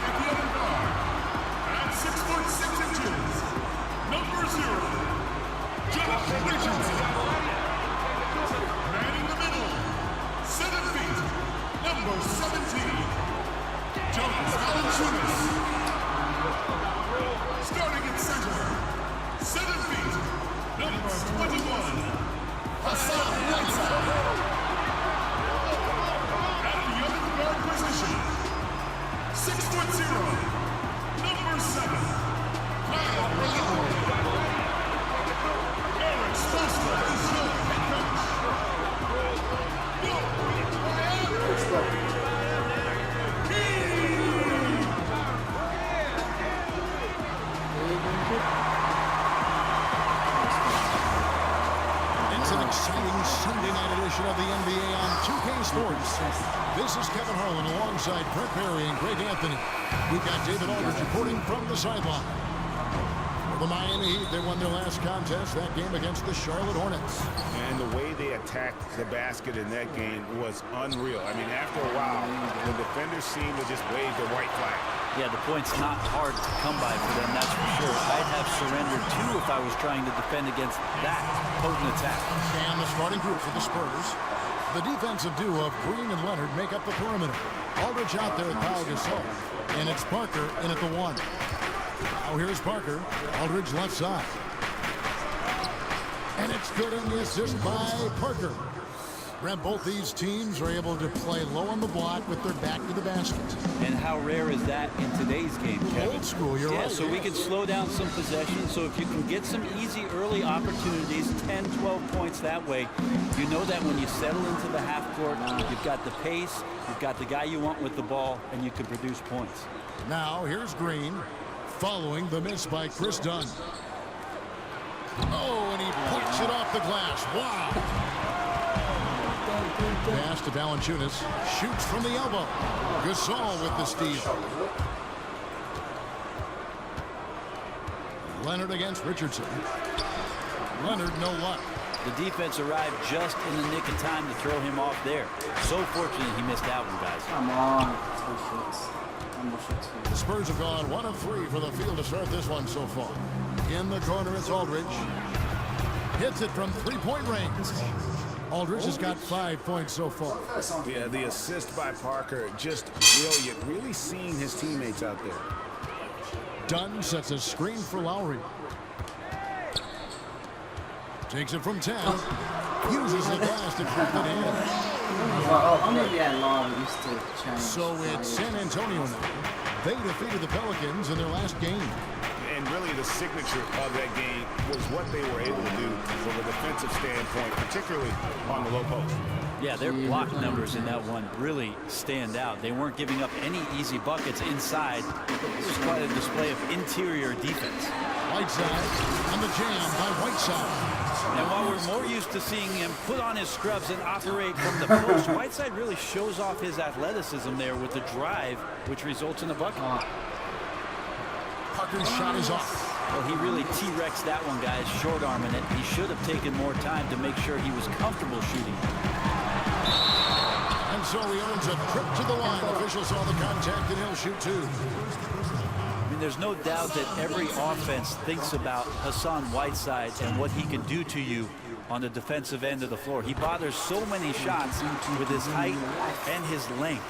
[SPEAKER 6] It's an exciting Sunday night edition of the NBA on 2K Sports. This is Kevin Harlan alongside Brett Perry and Greg Anthony. We've got David Aldridge reporting from the sideline. For the Miami Heat, they won their last contest, that game against the Charlotte Hornets.
[SPEAKER 14] And the way they attacked the basket in that game was unreal. I mean, after a while, the defenders seemed to just wave the white flag.
[SPEAKER 7] Yeah, the point's not hard to come by for them, that's for sure. I'd have surrendered too if I was trying to defend against that potent attack.
[SPEAKER 6] And the starting group for the Spurs. The defensive duo of Green and Leonard make up the perimeter. Aldridge out there at Pau Gasol. And it's Parker in at the 1. Now here's Parker. Aldridge left side. And it's good in the assist by Parker. Brent, both these teams are able to play low on the block with their back to the basket.
[SPEAKER 7] And how rare is that in today's game, Kevin?
[SPEAKER 6] Old school, you're right.
[SPEAKER 7] So we can slow down some possessions. So if you can get some easy early opportunities, 10, 12 points that way, you know that when you settle into the half court, you've got the pace, you've got the guy you want with the ball, and you can produce points.
[SPEAKER 6] Now here's Green following the miss by Chris Dunn. Oh, and he pokes it off the glass. Wow. Pass to Valanciunas. Shoots from the elbow. Gasol with the steal. Leonard against Richardson. Leonard, no luck.
[SPEAKER 7] The defense arrived just in the nick of time to throw him off there. So fortunate he missed that one, guys.
[SPEAKER 15] Come on. 2 shots. One more shot.
[SPEAKER 6] The Spurs have gone 1 of 3 for the field to start this one so far. In the corner, it's Aldridge. Hits it from 3-point range. Aldridge has got 5 points so far.
[SPEAKER 14] Yeah, the assist by Parker, just brilliant. Really seeing his teammates out there.
[SPEAKER 6] Dunn sets a screen for Lowry. Takes it from 10. Uses the glass to keep it in.
[SPEAKER 15] Oh, maybe that line used to change.
[SPEAKER 6] So it's San Antonio now. They defeated the Pelicans in their last game.
[SPEAKER 14] And really the signature of that game was what they were able to do from a defensive standpoint, particularly on the low post.
[SPEAKER 7] Yeah, their block numbers in that one really stand out. They weren't giving up any easy buckets inside. It was quite a display of interior defense.
[SPEAKER 6] Whiteside on the jam by Whiteside.
[SPEAKER 7] And while we're more used to seeing him put on his scrubs and operate from the post, Whiteside really shows off his athleticism there with the drive, which results in a bucket.
[SPEAKER 6] Parker's shot is off.
[SPEAKER 7] Well, he really T-Rexed that one, guys, short-arming it. He should have taken more time to make sure he was comfortable shooting.
[SPEAKER 6] And so he earns a trip to the line. Officials saw the contact, and he'll shoot 2.
[SPEAKER 7] I mean, there's no doubt that every offense thinks about Hassan Whiteside and what he can do to you on the defensive end of the floor. He bothers so many shots with his height and his length.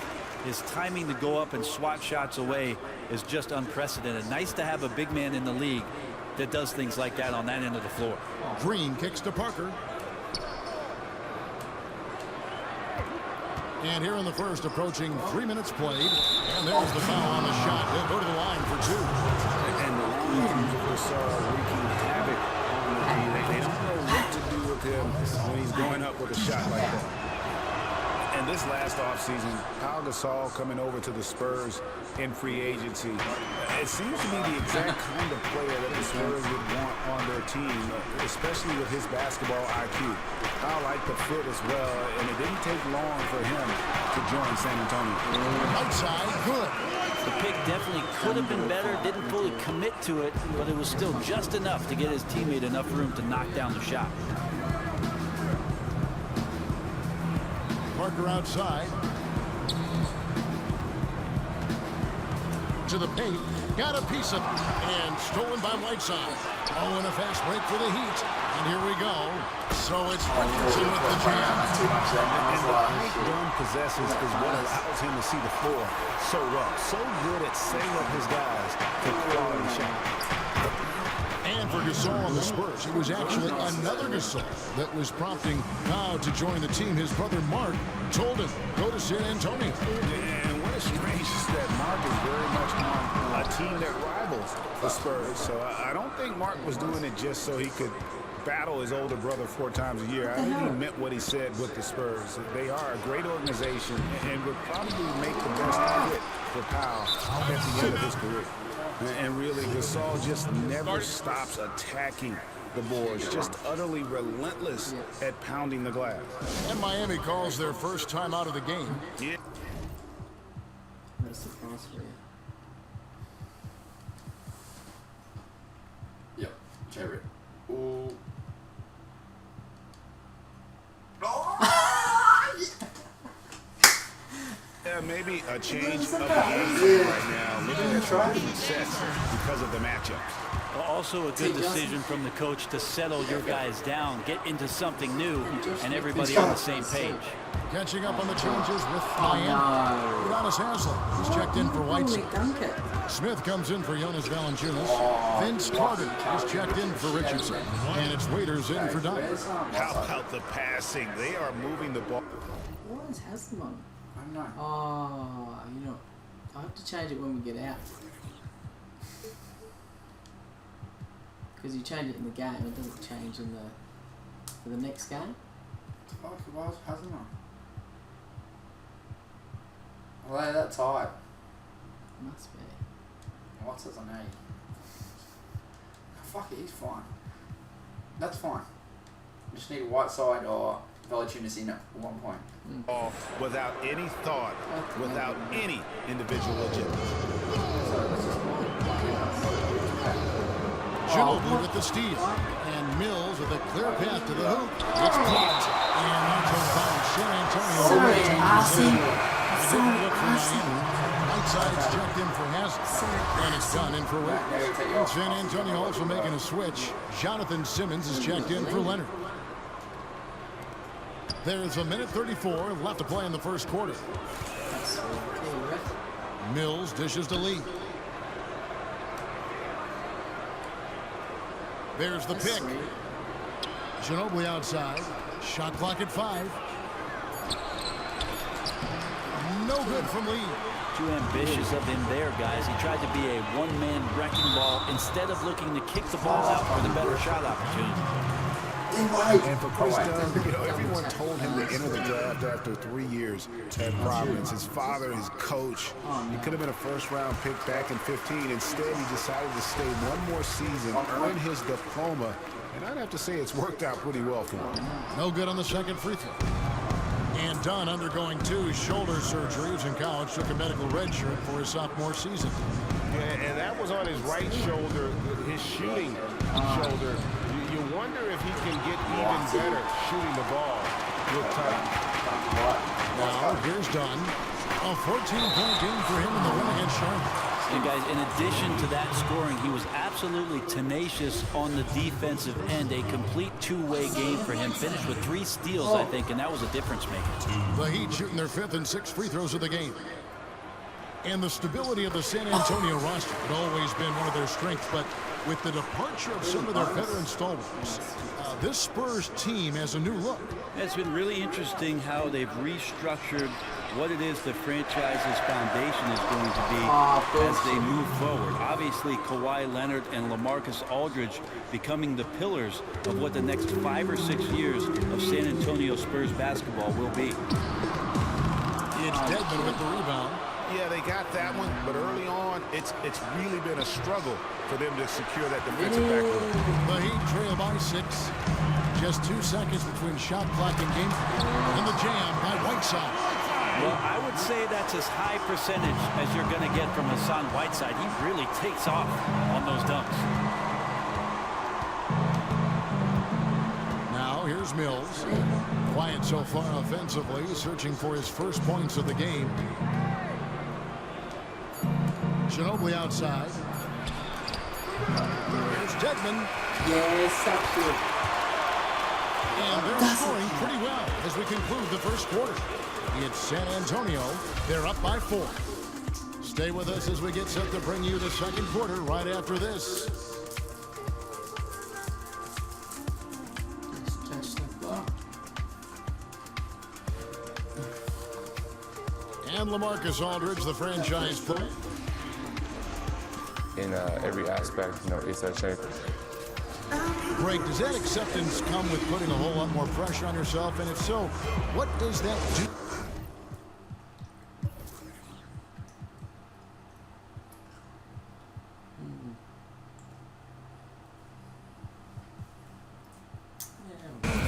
[SPEAKER 7] His timing to go up and swat shots away is just unprecedented. Nice to have a big man in the league that does things like that on that end of the floor.
[SPEAKER 6] Green kicks to Parker. And here in the first, approaching 3 minutes played. And there's the foul on the shot. They'll go to the line for 2.
[SPEAKER 14] And the line saw wreaking havoc on the team. They don't know what to do with him when he's going up with a shot like that. And this last offseason, Pau Gasol coming over to the Spurs in free agency. It seems to be the exact kind of player that the Spurs would want on their team, especially with his basketball IQ. Pau liked the fit as well, and it didn't take long for him to join San Antonio.
[SPEAKER 6] Outside, good.
[SPEAKER 7] The pick definitely could have been better, didn't fully commit to it, but it was still just enough to get his teammate enough room to knock down the shot.
[SPEAKER 6] Parker outside. To the paint. Got a piece of it. And stolen by Whiteside. Oh, and a fast break for the Heat. And here we go. So it's Richardson with the jam.
[SPEAKER 14] And the height Dunn possesses is what allows him to see the floor so well. So good at setting up his guys for quality shots.
[SPEAKER 6] And for Gasol on the Spurs, it was actually another Gasol that was prompting Pau to join the team. His brother Mark told him, go to San Antonio.
[SPEAKER 14] And what a strange that Mark is very much on a team that rivals the Spurs. So I don't think Mark was doing it just so he could battle his older brother 4 times a year. I think he meant what he said with the Spurs. They are a great organization and would probably make the best fit for Pau at the end of his career. And really, Gasol just never stops attacking the boards, just utterly relentless at pounding the glass.
[SPEAKER 6] And Miami calls their first time out of the game.
[SPEAKER 14] Yeah.
[SPEAKER 15] That's the pass for you. Yep, favorite. Ooh.
[SPEAKER 14] Yeah, maybe a change of the game right now. Looking at some sets because of the matchups.
[SPEAKER 7] Well, also a good decision from the coach to settle your guys down, get into something new, and everybody on the same page.
[SPEAKER 6] Catching up on the changes with Miami. Udonis Haslem is checked in for Whiteside. Smith comes in for Jonas Valanciunas. Vince Carter is checked in for Richardson. And it's Waiters in for Dunn.
[SPEAKER 14] How about the passing? They are moving the ball.
[SPEAKER 15] What is Haslem on?
[SPEAKER 2] I don't know.
[SPEAKER 15] Oh, you know, I have to change it when we get out. Because you change it in the game, it doesn't change in for the next game.
[SPEAKER 2] Oh, it was Haslem on. Well, they're that tight.
[SPEAKER 15] Must be.
[SPEAKER 2] What's it on 80? Oh, fuck it, he's fine. That's fine. Just need a Whiteside or Valanciunas in at 1 point.
[SPEAKER 14] Ball without any thought, without any individual agenda.
[SPEAKER 6] Ginobili with the steal. And Mills with a clear path to the hoop. It's blocked. And onto the foul. San Antonio. Whiteside's checked in for Haslem. And it's done in for Waiters. San Antonio also making a switch. Jonathan Simmons is checked in for Leonard. There's a minute 34 left to play in the first quarter. Mills dishes to Lee. There's the pick. Ginobili outside. Shot clock at 5. No good from Lee.
[SPEAKER 7] Too ambitious of him there, guys. He tried to be a one-man wrecking ball instead of looking to kick the ball out for the better shot opportunity.
[SPEAKER 8] And for Chris Dunn, you know, everyone told him to enter the draft after 3 years at Providence. His father, his coach, he could have been a first-round pick back in 15. Instead, he decided to stay one more season, earn his diploma, and I'd have to say it's worked out pretty well for him.
[SPEAKER 6] No good on the second free throw. And Dunn undergoing 2 shoulder surgeries in college, took a medical red shirt for his sophomore season.
[SPEAKER 12] Yeah, and that was on his right shoulder, his shooting shoulder. You wonder if he can get even better shooting the ball with time.
[SPEAKER 6] Now, here's Dunn. A 14-point game for him in the win against Charlotte.
[SPEAKER 7] And guys, in addition to that scoring, he was absolutely tenacious on the defensive end. A complete two-way game for him. Finished with 3 steals, I think, and that was a difference maker.
[SPEAKER 6] The Heat shooting their 5th and 6th free throws of the game. And the stability of the San Antonio roster had always been one of their strengths, but with the departure of some of their veteran stalwarts, this Spurs team has a new look.
[SPEAKER 7] It's been really interesting how they've restructured what it is the franchise's foundation is going to be as they move forward. Obviously, Kawhi Leonard and LaMarcus Aldridge becoming the pillars of what the next 5 or 6 years of San Antonio Spurs basketball will be.
[SPEAKER 6] It's Dedmon with the rebound.
[SPEAKER 14] Yeah, they got that one, but early on, it's really been a struggle for them to secure that defensive backcourt.
[SPEAKER 6] The Heat trail by 6. Just 2 seconds between shot clock and game. And the jam by Whiteside.
[SPEAKER 7] Well, I would say that's as high percentage as you're going to get from Hassan Whiteside. He really takes off on those dunks.
[SPEAKER 6] Now, here's Mills. Quiet so far offensively, searching for his first points of the game. Ginobili outside. There's Dedmon.
[SPEAKER 15] Yes, that's good.
[SPEAKER 6] And they're scoring pretty well as we conclude the first quarter. It's San Antonio. They're up by 4. Stay with us as we get set to bring you the second quarter right after this. And LaMarcus Aldridge, the franchise player.
[SPEAKER 17] In every aspect, you know, it's a shape.
[SPEAKER 6] Greg, does that acceptance come with putting a whole lot more pressure on yourself? And if so, what does that do?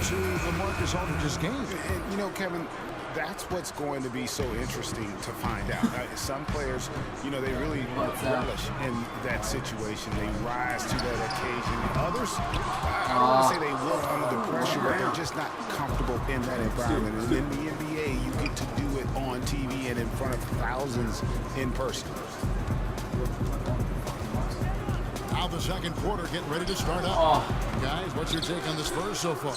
[SPEAKER 6] to LaMarcus Aldridge's game.
[SPEAKER 8] And, you know, Kevin, that's what's going to be so interesting to find out. Some players, you know, they really relish in that situation. They rise to that occasion. Others, I don't want to say they wilt under the pressure, but they're just not comfortable in that environment. And in the NBA, you get to do it on TV and in front of thousands in person.
[SPEAKER 6] Now the second quarter getting ready to start up. Guys, what's your take on the Spurs so far?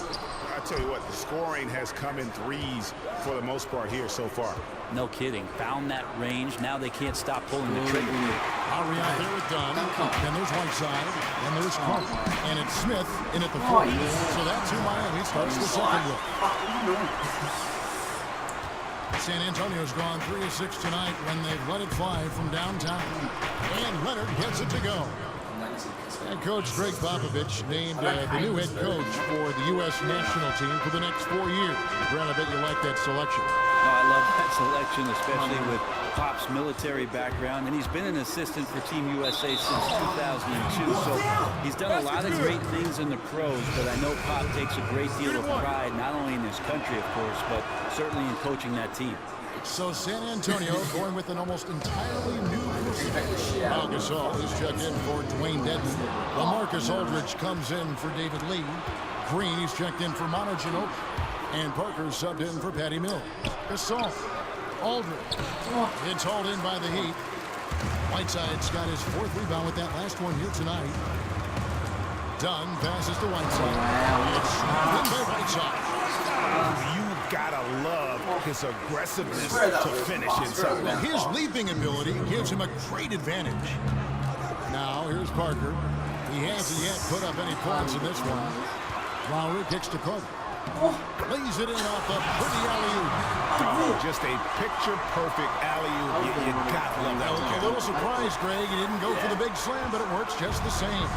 [SPEAKER 8] I tell you what, the scoring has come in threes for the most part here so far.
[SPEAKER 7] No kidding. Found that range. Now they can't stop pulling the trigger.
[SPEAKER 6] Lowry out there with Dunn. Then there's Whiteside. And there's Carter. And it's Smith in at the fourth. So that's who Miami starts the second with. San Antonio's gone 3 of 6 tonight when they've let it fly from downtown. And Leonard gets it to go. And Coach Greg Popovich named the new head coach for the U.S. national team for the next 4 years. Grant, I bet you like that selection.
[SPEAKER 7] Oh, I love that selection, especially with Pop's military background. And he's been an assistant for Team USA since 2002. So he's done a lot of great things in the pros, but I know Pop takes a great deal of pride, not only in his country, of course, but certainly in coaching that team.
[SPEAKER 6] So San Antonio going with an almost entirely new group. Al Gasol is checked in for Dwayne Dedmon. LaMarcus Aldridge comes in for David Lee. Green is checked in for Manu Ginobili. And Parker subbed in for Patty Mills. Gasol, Aldridge. It's hauled in by the Heat. Whiteside's got his 4th rebound with that last one here tonight. Dunn passes to Whiteside. It's in by Whiteside.
[SPEAKER 8] You gotta love his aggressiveness to finish inside.
[SPEAKER 6] Well, his leaping ability gives him a great advantage. Now, here's Parker. He hasn't yet put up any points in this one. Lowry kicks to Carter. Lays it in off the pretty alley-oop.
[SPEAKER 8] Just a picture-perfect alley-oop. You gotta love that one.
[SPEAKER 6] A little surprised, Greg. He didn't go for the big slam, but it works just the same.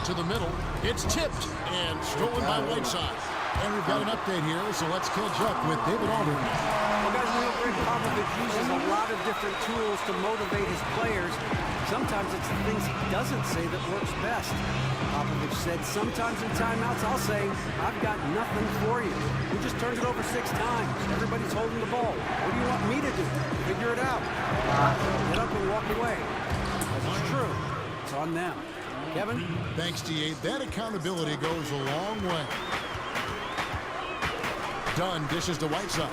[SPEAKER 6] To the middle. It's tipped and stolen by Whiteside. And we've got an update here, so let's catch up with David Aldridge.
[SPEAKER 10] Well, guys, we know Greg Popovich uses a lot of different tools to motivate his players. Sometimes it's the things he doesn't say that works best. Popovich said, sometimes in timeouts I'll say, I've got nothing for you. We just turned it over 6 times. Everybody's holding the ball. What do you want me to do? Figure it out. Get up and walk away. That's true. It's on them. Kevin?
[SPEAKER 6] Thanks, T.A. That accountability goes a long way. Dunn dishes to Whiteside.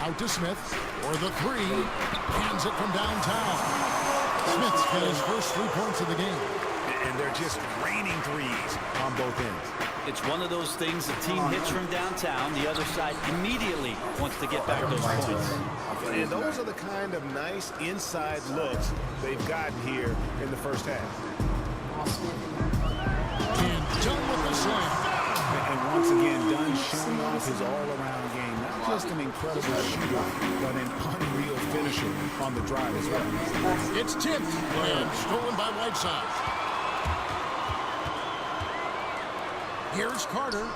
[SPEAKER 6] Out to Smith for the 3. Hands it from downtown. Smith's got his first 3 points of the game.
[SPEAKER 8] And they're just raining threes on both ends.
[SPEAKER 7] It's one of those things, the team hits from downtown, the other side immediately wants to get back those points.
[SPEAKER 8] And those are the kind of nice inside looks they've gotten here in the first half.
[SPEAKER 6] And Dunn with the slam.
[SPEAKER 8] And once again, Dunn showing off his all-around game. Not just an incredible shooter, but an unreal finisher on the drive as well.
[SPEAKER 6] It's tipped and stolen by Whiteside. Here's Carter.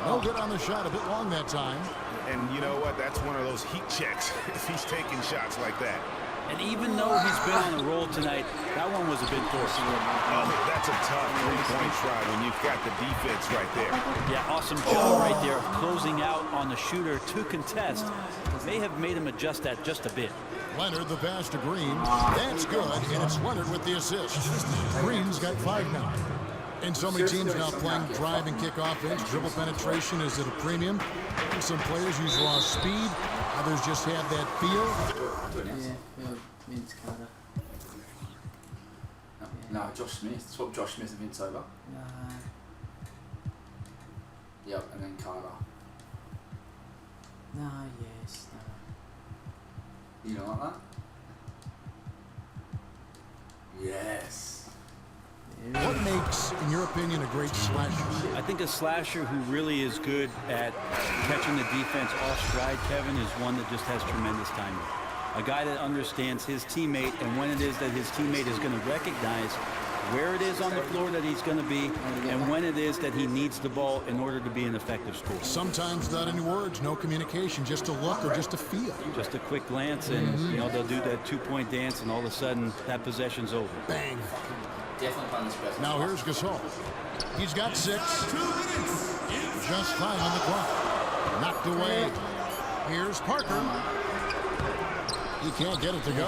[SPEAKER 6] No good on the shot, a bit long that time.
[SPEAKER 8] And you know what? That's one of those heat checks if he's taking shots like that.
[SPEAKER 7] And even though he's been on a roll tonight, that one was a bit forced.
[SPEAKER 8] That's a tough three-point try when you've got the defense right there.
[SPEAKER 7] Yeah, awesome job right there of closing out on the shooter to contest. May have made him adjust that just a bit.
[SPEAKER 6] Leonard, the pass to Green. That's good, and it's Leonard with the assist. Green's got 5 now. And so many teams now playing drive and kick offense. Dribble penetration is at a premium. And some players use raw speed. Others just have that feel.
[SPEAKER 15] Yeah, Vince Carter.
[SPEAKER 2] No, Josh Smith. Swap Josh Smith and Vince over.
[SPEAKER 15] No.
[SPEAKER 2] Yep, and then Carter.
[SPEAKER 15] No, yes, no.
[SPEAKER 2] You don't like that? Yes.
[SPEAKER 6] What makes, in your opinion, a great slasher?
[SPEAKER 7] I think a slasher who really is good at catching the defense off stride, Kevin, is one that just has tremendous timing. A guy that understands his teammate and when it is that his teammate is going to recognize where it is on the floor that he's going to be and when it is that he needs the ball in order to be an effective scorer.
[SPEAKER 6] Sometimes not any words, no communication, just a look or just a feel.
[SPEAKER 7] Just a quick glance, and you know they'll do that two-point dance, and all of a sudden that possession's over.
[SPEAKER 6] Bang.
[SPEAKER 15] Definitely fun this present.
[SPEAKER 6] Now here's Gasol. He's got 6. Just 5 on the clock. Knocked away. Here's Parker. He can't get it to go.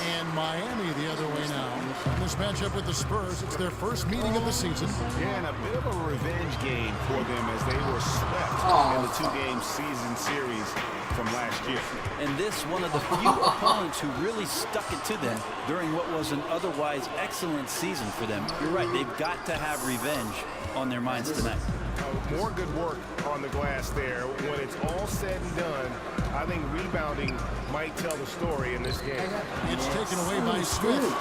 [SPEAKER 6] And Miami the other way now. In this matchup with the Spurs, it's their first meeting of the season.
[SPEAKER 8] Yeah, and a bit of a revenge game for them as they were swept in the 2-game season series from last year.
[SPEAKER 7] And this one of the few opponents who really stuck it to them during what was an otherwise excellent season for them. You're right, they've got to have revenge on their minds tonight.
[SPEAKER 12] More good work on the glass there. When it's all said and done, I think rebounding might tell the story in this game.
[SPEAKER 6] It's taken away by Smith.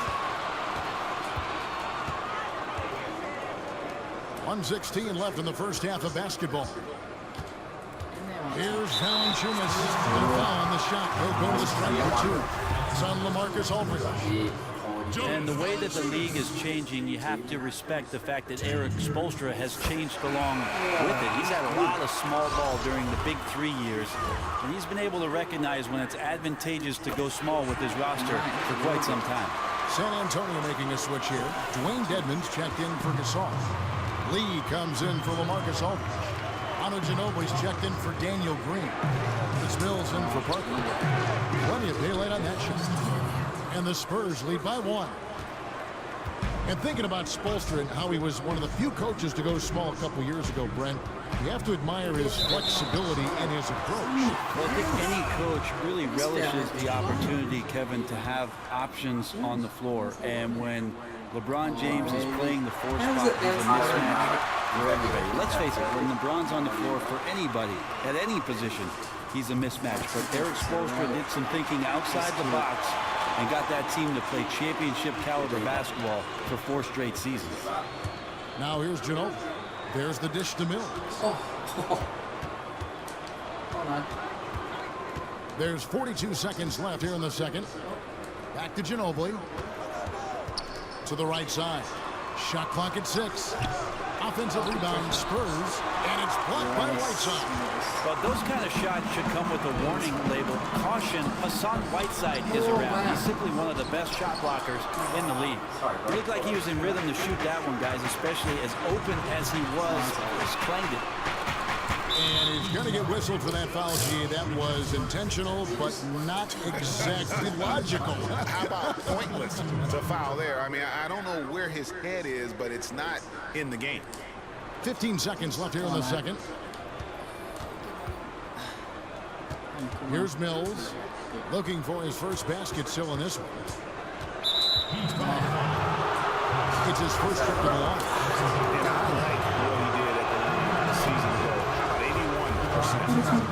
[SPEAKER 6] 1:16 left in the first half of basketball. Here's Valanciunas. And a foul on the shot. He'll go to the strike for 2. It's on LaMarcus Aldridge.
[SPEAKER 7] And the way that the league is changing, you have to respect the fact that Eric Spoelstra has changed along with it. He's had a lot of small ball during the big 3 years, and he's been able to recognize when it's advantageous to go small with his roster for quite some time.
[SPEAKER 6] San Antonio making a switch here. Dwayne Dedmon's checked in for Gasol. Lee comes in for LaMarcus Aldridge. Manu Ginobili's checked in for Daniel Green. It's Mills in for Parker. Plenty of daylight on that shot. And the Spurs lead by 1. And thinking about Spoelstra and how he was one of the few coaches to go small a couple years ago, Brent, you have to admire his flexibility in his approach.
[SPEAKER 7] Well, I think any coach really relishes the opportunity, Kevin, to have options on the floor. And when LeBron James is playing the 4 spot, he's a mismatch for everybody. Let's face it, when LeBron's on the floor for anybody, at any position, he's a mismatch. But Eric Spoelstra did some thinking outside the box and got that team to play championship caliber basketball for 4 straight seasons.
[SPEAKER 6] Now here's Ginobili. There's the dish to Mills. There's 42 seconds left here in the second. Back to Ginobili. To the right side. Shot clock at 6. Offensive rebound, Spurs, and it's blocked by Whiteside.
[SPEAKER 7] Well, those kind of shots should come with a warning label. Caution, Hassan Whiteside is around. He's simply one of the best shot blockers in the league. It looked like he was in rhythm to shoot that one, guys, especially as open as he was. Just clanged it.
[SPEAKER 6] And he's going to get whistled for that foul, G. That was intentional, but not exactly logical.
[SPEAKER 8] How about pointless to foul there? I mean, I don't know where his head is, but it's not in the game.
[SPEAKER 6] 15 seconds left here in the second. Here's Mills, looking for his first basket still in this one. It's his first trip to the line.
[SPEAKER 8] And I like what he did at the season ago.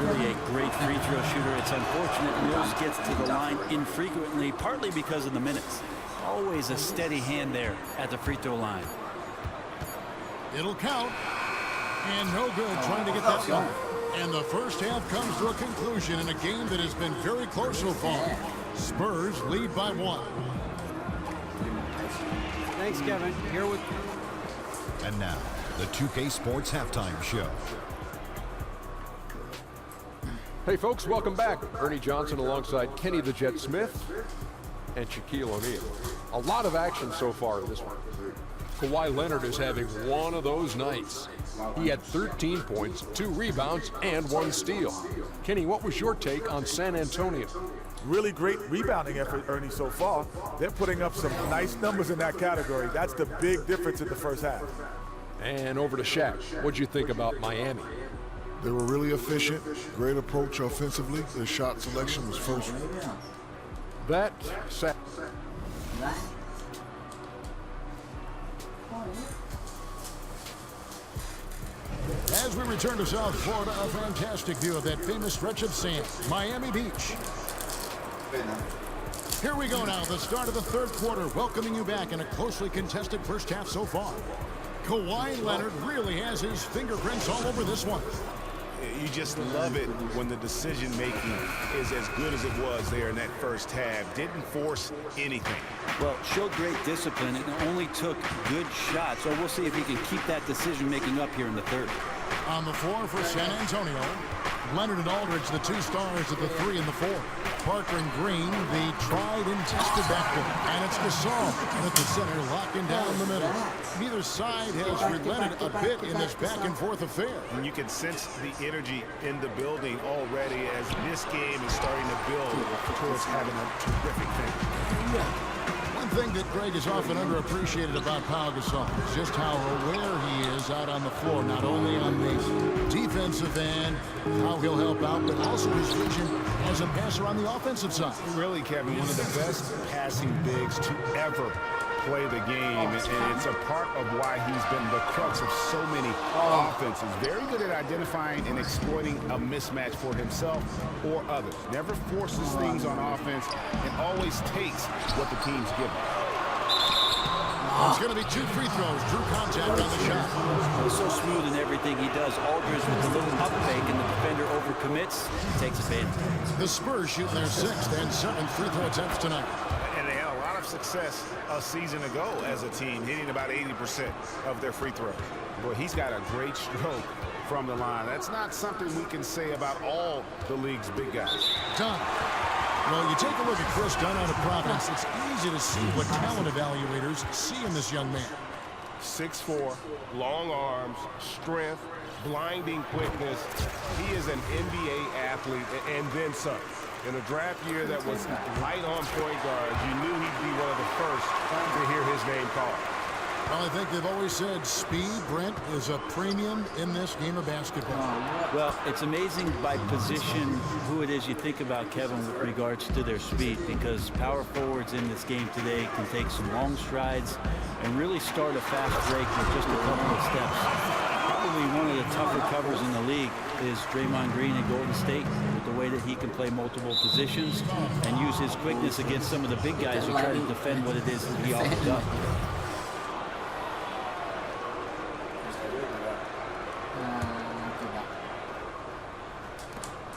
[SPEAKER 7] Really a great free throw shooter. It's unfortunate Mills gets to the line infrequently, partly because of the minutes. Always a steady hand there at the free throw line.
[SPEAKER 6] It'll count. And no good trying to get that one. And the first half comes to a conclusion in a game that has been very close so far. Spurs lead by 1.
[SPEAKER 10] Thanks, Kevin. Here with...
[SPEAKER 4] And now, the 2K Sports Halftime Show.
[SPEAKER 5] Hey folks, welcome back. Ernie Johnson alongside Kenny the Jet Smith and Shaquille O'Neal. A lot of action so far in this one. Kawhi Leonard is having one of those nights. He had 13 points, 2 rebounds, and 1 steal. Kenny, what was your take on San Antonio?
[SPEAKER 12] Really great rebounding effort, Ernie, so far. They're putting up some nice numbers in that category. That's the big difference in the first half.
[SPEAKER 5] And over to Shaq. What'd you think about Miami?
[SPEAKER 11] They were really efficient, great approach offensively. Their shot selection was first.
[SPEAKER 5] That set.
[SPEAKER 6] As we return to South Florida, a fantastic view of that famous stretch of sand, Miami Beach. Here we go now, the start of the third quarter, welcoming you back in a closely contested first half so far. Kawhi Leonard really has his fingerprints all over this one.
[SPEAKER 8] You just love it when the decision-making is as good as it was there in that first half. Didn't force anything.
[SPEAKER 7] Well, showed great discipline and only took good shots. So we'll see if he can keep that decision-making up here in the third.
[SPEAKER 6] On the floor for San Antonio, Leonard and Aldridge, the two stars at the 3 and the 4. Parker and Green, the tried and tested backcourt. And it's Gasol at the center, locking down the middle. Neither side has relented a bit in this back-and-forth affair.
[SPEAKER 8] And you can sense the energy in the building already as this game is starting to build towards having a terrific thing.
[SPEAKER 6] One thing that Greg is often underappreciated about Pau Gasol is just how aware he is out on the floor, not only on the defensive end, how he'll help out, but also his vision as a passer on the offensive side.
[SPEAKER 8] Really, Kevin, one of the best passing bigs to ever play the game, and it's a part of why he's been the crux of so many offenses. Very good at identifying and exploiting a mismatch for himself or others. Never forces things on offense and always takes what the team's given.
[SPEAKER 6] It's going to be 2 free throws. Drew contact on the shot.
[SPEAKER 7] He's so smooth in everything he does. Aldridge with the little up fake, and the defender overcommits, takes advantage.
[SPEAKER 6] The Spurs shooting their 6th and 7th free throw attempts tonight.
[SPEAKER 8] And they had a lot of success a season ago as a team, hitting about 80% of their free throws. Boy, he's got a great stroke from the line. That's not something we can say about all the league's big guys.
[SPEAKER 6] Dunn. Well, you take a look at Chris Dunn out of Providence. It's easy to see what talent evaluators see in this young man.
[SPEAKER 13] 6'4", long arms, strength, blinding quickness. He is an NBA athlete and then some. In a draft year that was light on point guards, you knew he'd be one of the first to hear his name called.
[SPEAKER 6] Well, I think they've always said speed, Brent, is a premium in this game of basketball.
[SPEAKER 7] Well, it's amazing by position who it is you think about, Kevin, with regards to their speed, because power forwards in this game today can take some long strides and really start a fast break with just a couple of steps. Probably one of the tougher covers in the league is Draymond Green in Golden State, with the way that he can play multiple positions and use his quickness against some of the big guys who try to defend what it is that he offers up.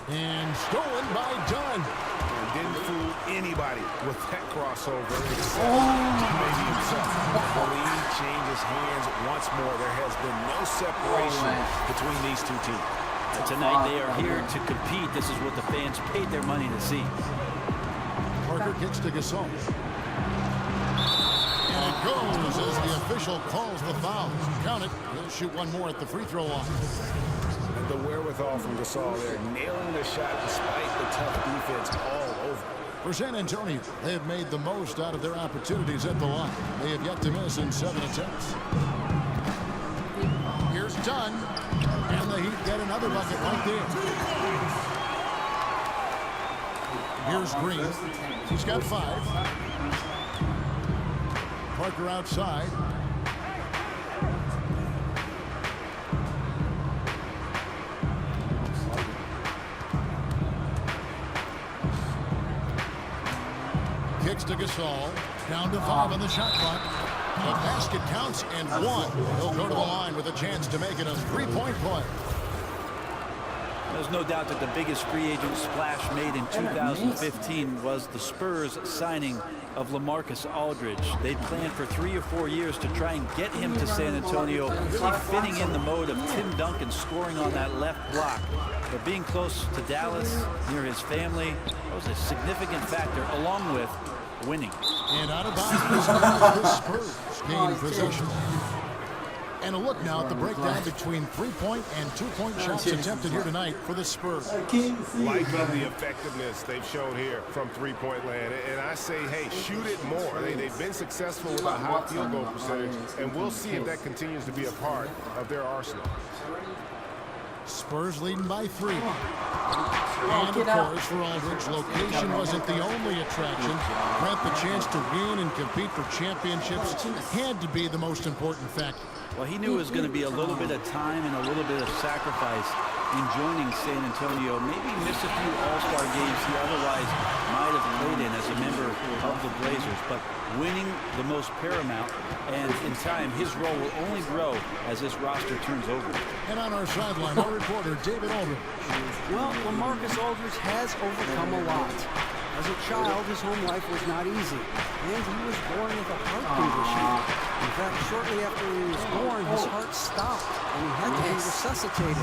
[SPEAKER 6] And stolen by Dunn.
[SPEAKER 8] And didn't fool anybody with that crossover except maybe himself. The lead changes hands once more. There has been no separation between these two teams.
[SPEAKER 7] Tonight they are here to compete. This is what the fans paid their money to see.
[SPEAKER 6] Parker kicks to Gasol. And it goes as the official calls the foul. Count it. He'll shoot one more at the free throw line.
[SPEAKER 8] And the wherewithal from Gasol there, nailing the shot despite the tough defense all over.
[SPEAKER 6] For San Antonio, they have made the most out of their opportunities at the line. They have yet to miss in 7 attempts. Here's Dunn. And the Heat get another bucket right there. Here's Green. He's got 5. Parker outside. Kicks to Gasol. Down to 5 on the shot clock. The basket counts and 1. He'll go to the line with a chance to make it a 3-point play.
[SPEAKER 7] There's no doubt that the biggest free agent splash made in 2015 was the Spurs signing of LaMarcus Aldridge. They'd planned for 3 or 4 years to try and get him to San Antonio, really fitting in the mode of Tim Duncan scoring on that left block. But being close to Dallas, near his family, that was a significant factor, along with winning.
[SPEAKER 6] And out of bounds, the Spurs gain possession. And a look now at the breakdown between 3-point and 2-point shots attempted here tonight for the Spurs.
[SPEAKER 13] Liking the effectiveness they've shown here from 3-point land. And I say, hey, shoot it more. They've been successful with a high field goal percentage, and we'll see if that continues to be a part of their arsenal.
[SPEAKER 6] Spurs leading by 3. And of course, for Aldridge, location wasn't the only attraction. Brent, the chance to win and compete for championships had to be the most important factor.
[SPEAKER 7] Well, he knew it was going to be a little bit of time and a little bit of sacrifice in joining San Antonio. Maybe miss a few All-Star games he otherwise might have played in as a member of the Blazers, but winning the most paramount, and in time his role will only grow as this roster turns over.
[SPEAKER 6] And on our sideline, our reporter, David Aldridge.
[SPEAKER 10] Well, LaMarcus Aldridge has overcome a lot. As a child, his home life was not easy, and he was born with a heart condition. In fact, shortly after he was born, his heart stopped, and he had to be resuscitated.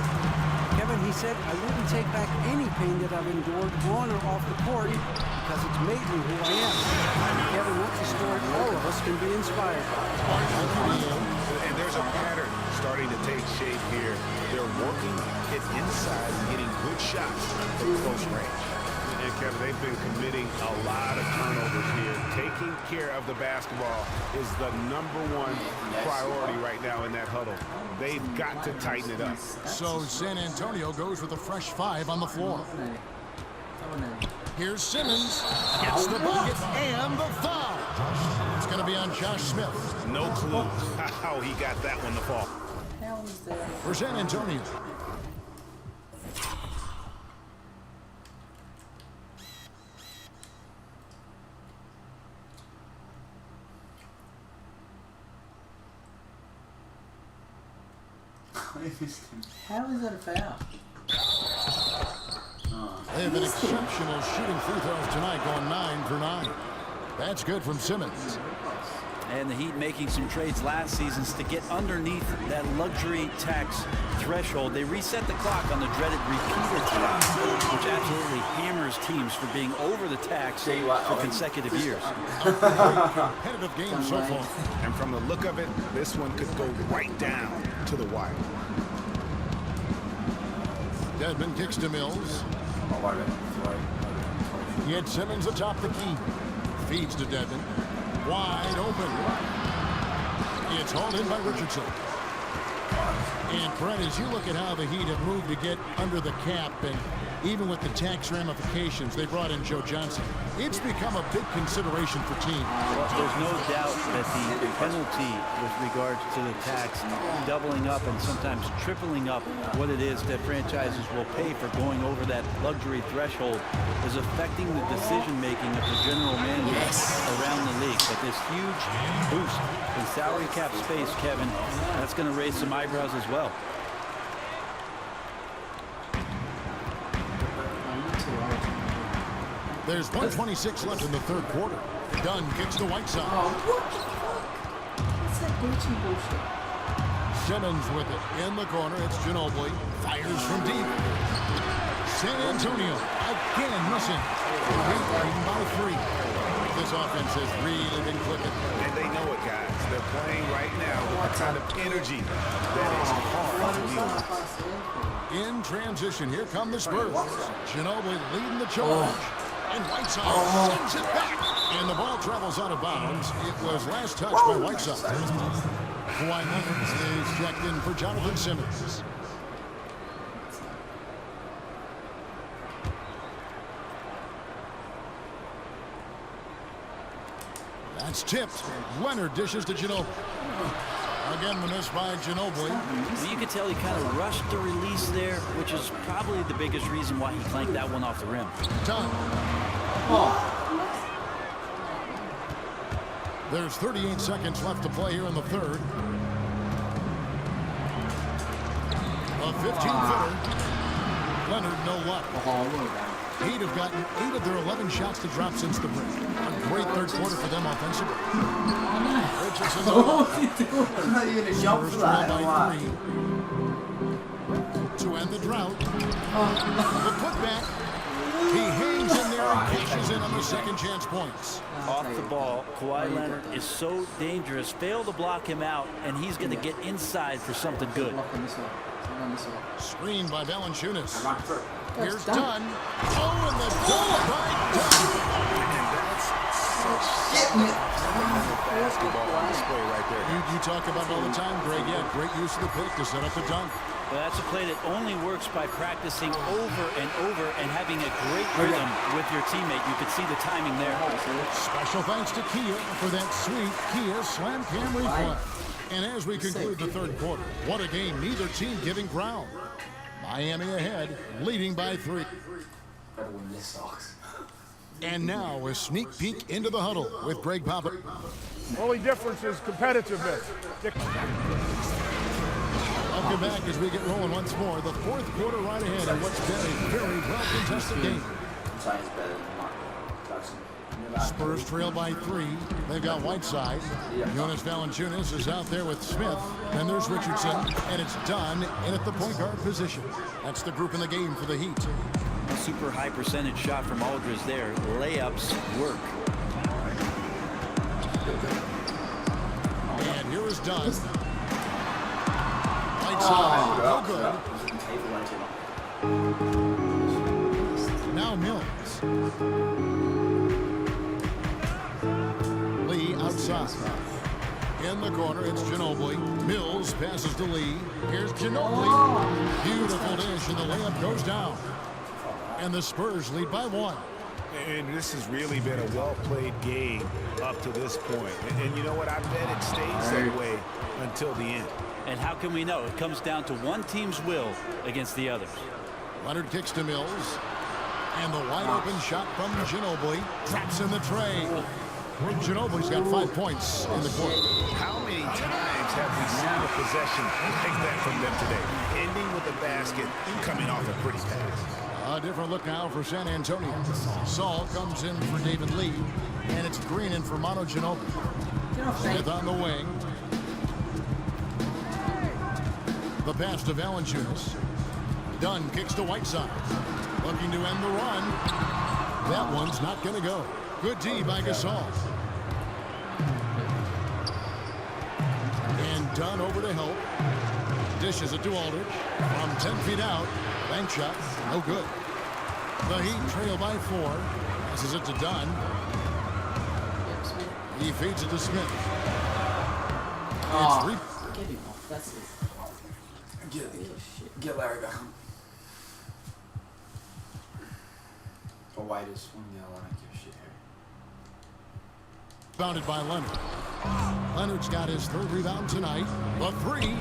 [SPEAKER 10] Kevin, he said, I wouldn't take back any pain that I've endured on or off the court because it's made me who I am. And Kevin, that's a story all of us can be inspired by.
[SPEAKER 8] And there's a pattern starting to take shape here. They're working it inside and getting good shots from close range. And Kevin, they've been committing a lot of turnovers here. Taking care of the basketball is the #1 priority right now in that huddle. They've got to tighten it up.
[SPEAKER 6] So San Antonio goes with a fresh 5 on the floor. Here's Simmons. Gets the bucket and the foul. It's going to be on Josh Smith.
[SPEAKER 8] No clue how he got that one to fall.
[SPEAKER 6] For San Antonio.
[SPEAKER 15] How is that a foul?
[SPEAKER 6] They have been exceptional shooting free throws tonight, going 9 for 9. That's good from Simmons.
[SPEAKER 7] And the Heat making some trades last season to get underneath that luxury tax threshold. They reset the clock on the dreaded repeater tax, which absolutely hammers teams for being over the tax for consecutive years.
[SPEAKER 6] Competitive game so far.
[SPEAKER 8] And from the look of it, this one could go right down to the wire.
[SPEAKER 6] Dedmon kicks to Mills. He had Simmons atop the key. Feeds to Dedmon. Wide open. It's hauled in by Richardson. And Brett, as you look at how the Heat have moved to get under the cap, and even with the tax ramifications, they brought in Joe Johnson. It's become a big consideration for teams.
[SPEAKER 7] Well, there's no doubt that the penalty with regards to the tax doubling up and sometimes tripling up what it is that franchises will pay for going over that luxury threshold is affecting the decision-making of the general managers around the league. But this huge boost in salary cap space, Kevin, that's going to raise some eyebrows as well.
[SPEAKER 6] There's 1:26 left in the third quarter. Dunn kicks to Whiteside.
[SPEAKER 15] What's that bullshit?
[SPEAKER 6] Simmons with it. In the corner, it's Ginobili. Fires from deep. San Antonio again missing. Leading by 3. This offense has really been clicking.
[SPEAKER 8] And they know it, guys. They're playing right now with the kind of energy that is hard to deal with.
[SPEAKER 6] In transition, here come the Spurs. Ginobili leading the charge. And Whiteside sends it back. And the ball travels out of bounds. It was last touched by Whiteside. Kawhi Leonard is checked in for Jonathan Simmons. That's tipped. Leonard dishes to Ginobili. Again, the miss by Ginobili.
[SPEAKER 7] Well, you could tell he kind of rushed the release there, which is probably the biggest reason why he clanked that one off the rim.
[SPEAKER 6] Time. There's 38 seconds left to play here in the third. A 15-footer. Leonard, no luck. Heat have gotten 8 of their 11 shots to drop since the break. A great third quarter for them offensively. Richardson.
[SPEAKER 15] Not even a shot for that.
[SPEAKER 6] By 3 to end the drought. The putback. He hangs in there and cashes in on the second chance points.
[SPEAKER 7] Off the ball, Kawhi Leonard is so dangerous. Fail to block him out, and he's going to get inside for something good.
[SPEAKER 6] Screened by Valanciunas. Here's Dunn. Oh, and the dunk by Dunn.
[SPEAKER 8] Basketball on display right there.
[SPEAKER 6] You talk about it all the time, Greg. Yeah, great use of the pick to set up the dunk.
[SPEAKER 7] Well, that's a play that only works by practicing over and over and having a great rhythm with your teammate. You could see the timing there.
[SPEAKER 6] Special thanks to Kia for that sweet Kia Slam Cam replay. And as we conclude the third quarter, what a game, neither team giving ground. Miami ahead, leading by 3.
[SPEAKER 2] Better win this, Sox.
[SPEAKER 6] And now a sneak peek into the huddle with Greg Papa.
[SPEAKER 12] Only difference is competitiveness.
[SPEAKER 6] Welcome back as we get rolling once more. The fourth quarter right ahead in what's been a very well-contested game. Spurs trail by 3. They've got Whiteside. Jonas Valanciunas is out there with Smith. Then there's Richardson, and it's done in at the point guard position. That's the group in the game for the Heat.
[SPEAKER 7] A super high percentage shot from Aldridge there. Layups work.
[SPEAKER 6] And here is Dunn. Whiteside, no good. Now Mills. Lee outside. In the corner, it's Ginobili. Mills passes to Lee. Here's Ginobili. Beautiful dish, and the layup goes down. And the Spurs lead by 1.
[SPEAKER 8] And this has really been a well-played game up to this point. And you know what? I bet it stays that way until the end.
[SPEAKER 7] And how can we know? It comes down to one team's will against the others.
[SPEAKER 6] Leonard kicks to Mills. And the wide-open shot from Ginobili. Traps in the tray. Ginobili's got 5 points in the quarter.
[SPEAKER 8] How many times have we seen a possession like that from them today? Ending with a basket, coming off a pretty pass.
[SPEAKER 6] A different look now for San Antonio. Saul comes in for David Lee, and it's Green in for Manu Ginobili. Smith on the wing. The pass to Valanciunas. Dunn kicks to Whiteside. Looking to end the run. That one's not going to go. Good D by Gasol. And Dunn over to help. Dishes it to Aldridge. From 10 feet out. Bank shot. No good. The Heat trail by 4. Passes it to Dunn. He feeds it to Smith.
[SPEAKER 15] Oh, get him off. That's it.
[SPEAKER 2] Get Larry back on. Or why does one yell? I don't give a shit here.
[SPEAKER 6] Bounded by Leonard. Leonard's got his 3rd rebound tonight. The 3.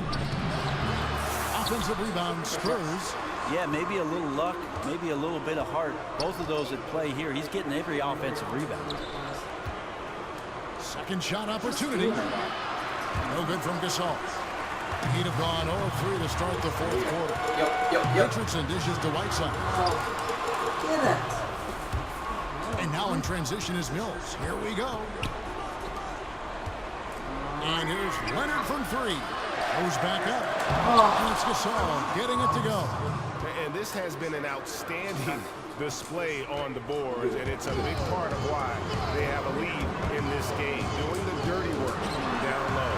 [SPEAKER 6] Offensive rebound, Spurs.
[SPEAKER 7] Yeah, maybe a little luck, maybe a little bit of heart. Both of those at play here. He's getting every offensive rebound.
[SPEAKER 6] Second shot opportunity. No good from Gasol. He'd have gone 0-3 to start the 4th quarter. Richardson dishes to Whiteside.
[SPEAKER 15] Get it.
[SPEAKER 6] And now in transition is Mills. Here we go. And here's Leonard from 3. Goes back up. And it's Gasol getting it to go.
[SPEAKER 12] And this has been an outstanding display on the boards, and it's a big part of why they have a lead in this game, doing the dirty work down low.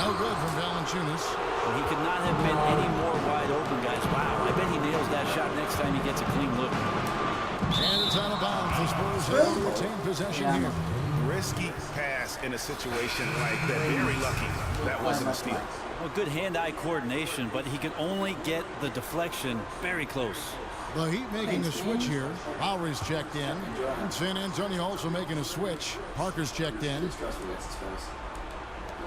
[SPEAKER 6] No good from Valanciunas.
[SPEAKER 7] He could not have been any more wide open, guys. Wow, I bet he nails that shot next time he gets a clean look.
[SPEAKER 6] And it's out of bounds. The Spurs have to retain possession here.
[SPEAKER 8] Risky pass in a situation like that. Very lucky that wasn't a steal.
[SPEAKER 7] Well, good hand-eye coordination, but he could only get the deflection very close.
[SPEAKER 6] The Heat making a switch here. Lowry's checked in. And San Antonio also making a switch. Parker's checked in.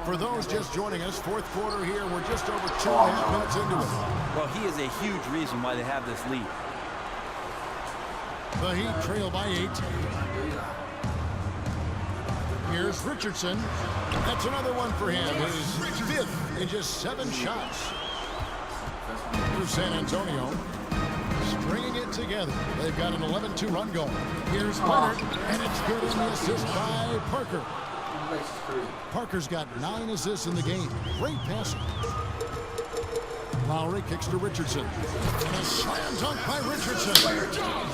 [SPEAKER 6] For those just joining us, 4th quarter here. We're just over 2.5 minutes into it.
[SPEAKER 7] Well, he is a huge reason why they have this lead.
[SPEAKER 6] The Heat trail by 8. Here's Richardson. That's another one for him. His 5th in just 7 shots. For San Antonio. Stringing it together. They've got an 11-2 run going. Here's Leonard. And it's good in the assist by Parker. Parker's got 9 assists in the game. Great passing. Lowry kicks to Richardson. And a slam dunk by Richardson.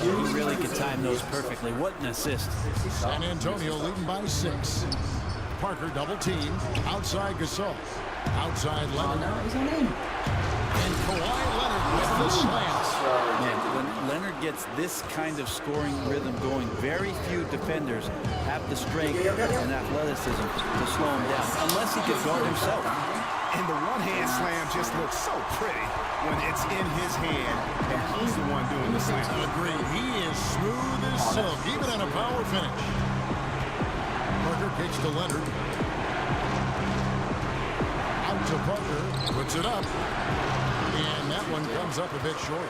[SPEAKER 7] He really could time those perfectly. What an assist.
[SPEAKER 6] San Antonio leading by 6. Parker double team. Outside Gasol. Outside Leonard. And Kawhi Leonard with the slam.
[SPEAKER 7] Man, when Leonard gets this kind of scoring rhythm going, very few defenders have the strength and athleticism to slow him down, unless he can guard himself.
[SPEAKER 8] And the one-hand slam just looks so pretty when it's in his hand, and he's the one doing the slam.
[SPEAKER 6] Agreed. He is smooth as silk, even on a power finish. Parker kicks to Leonard. Out to Parker. Puts it up. And that one comes up a bit short.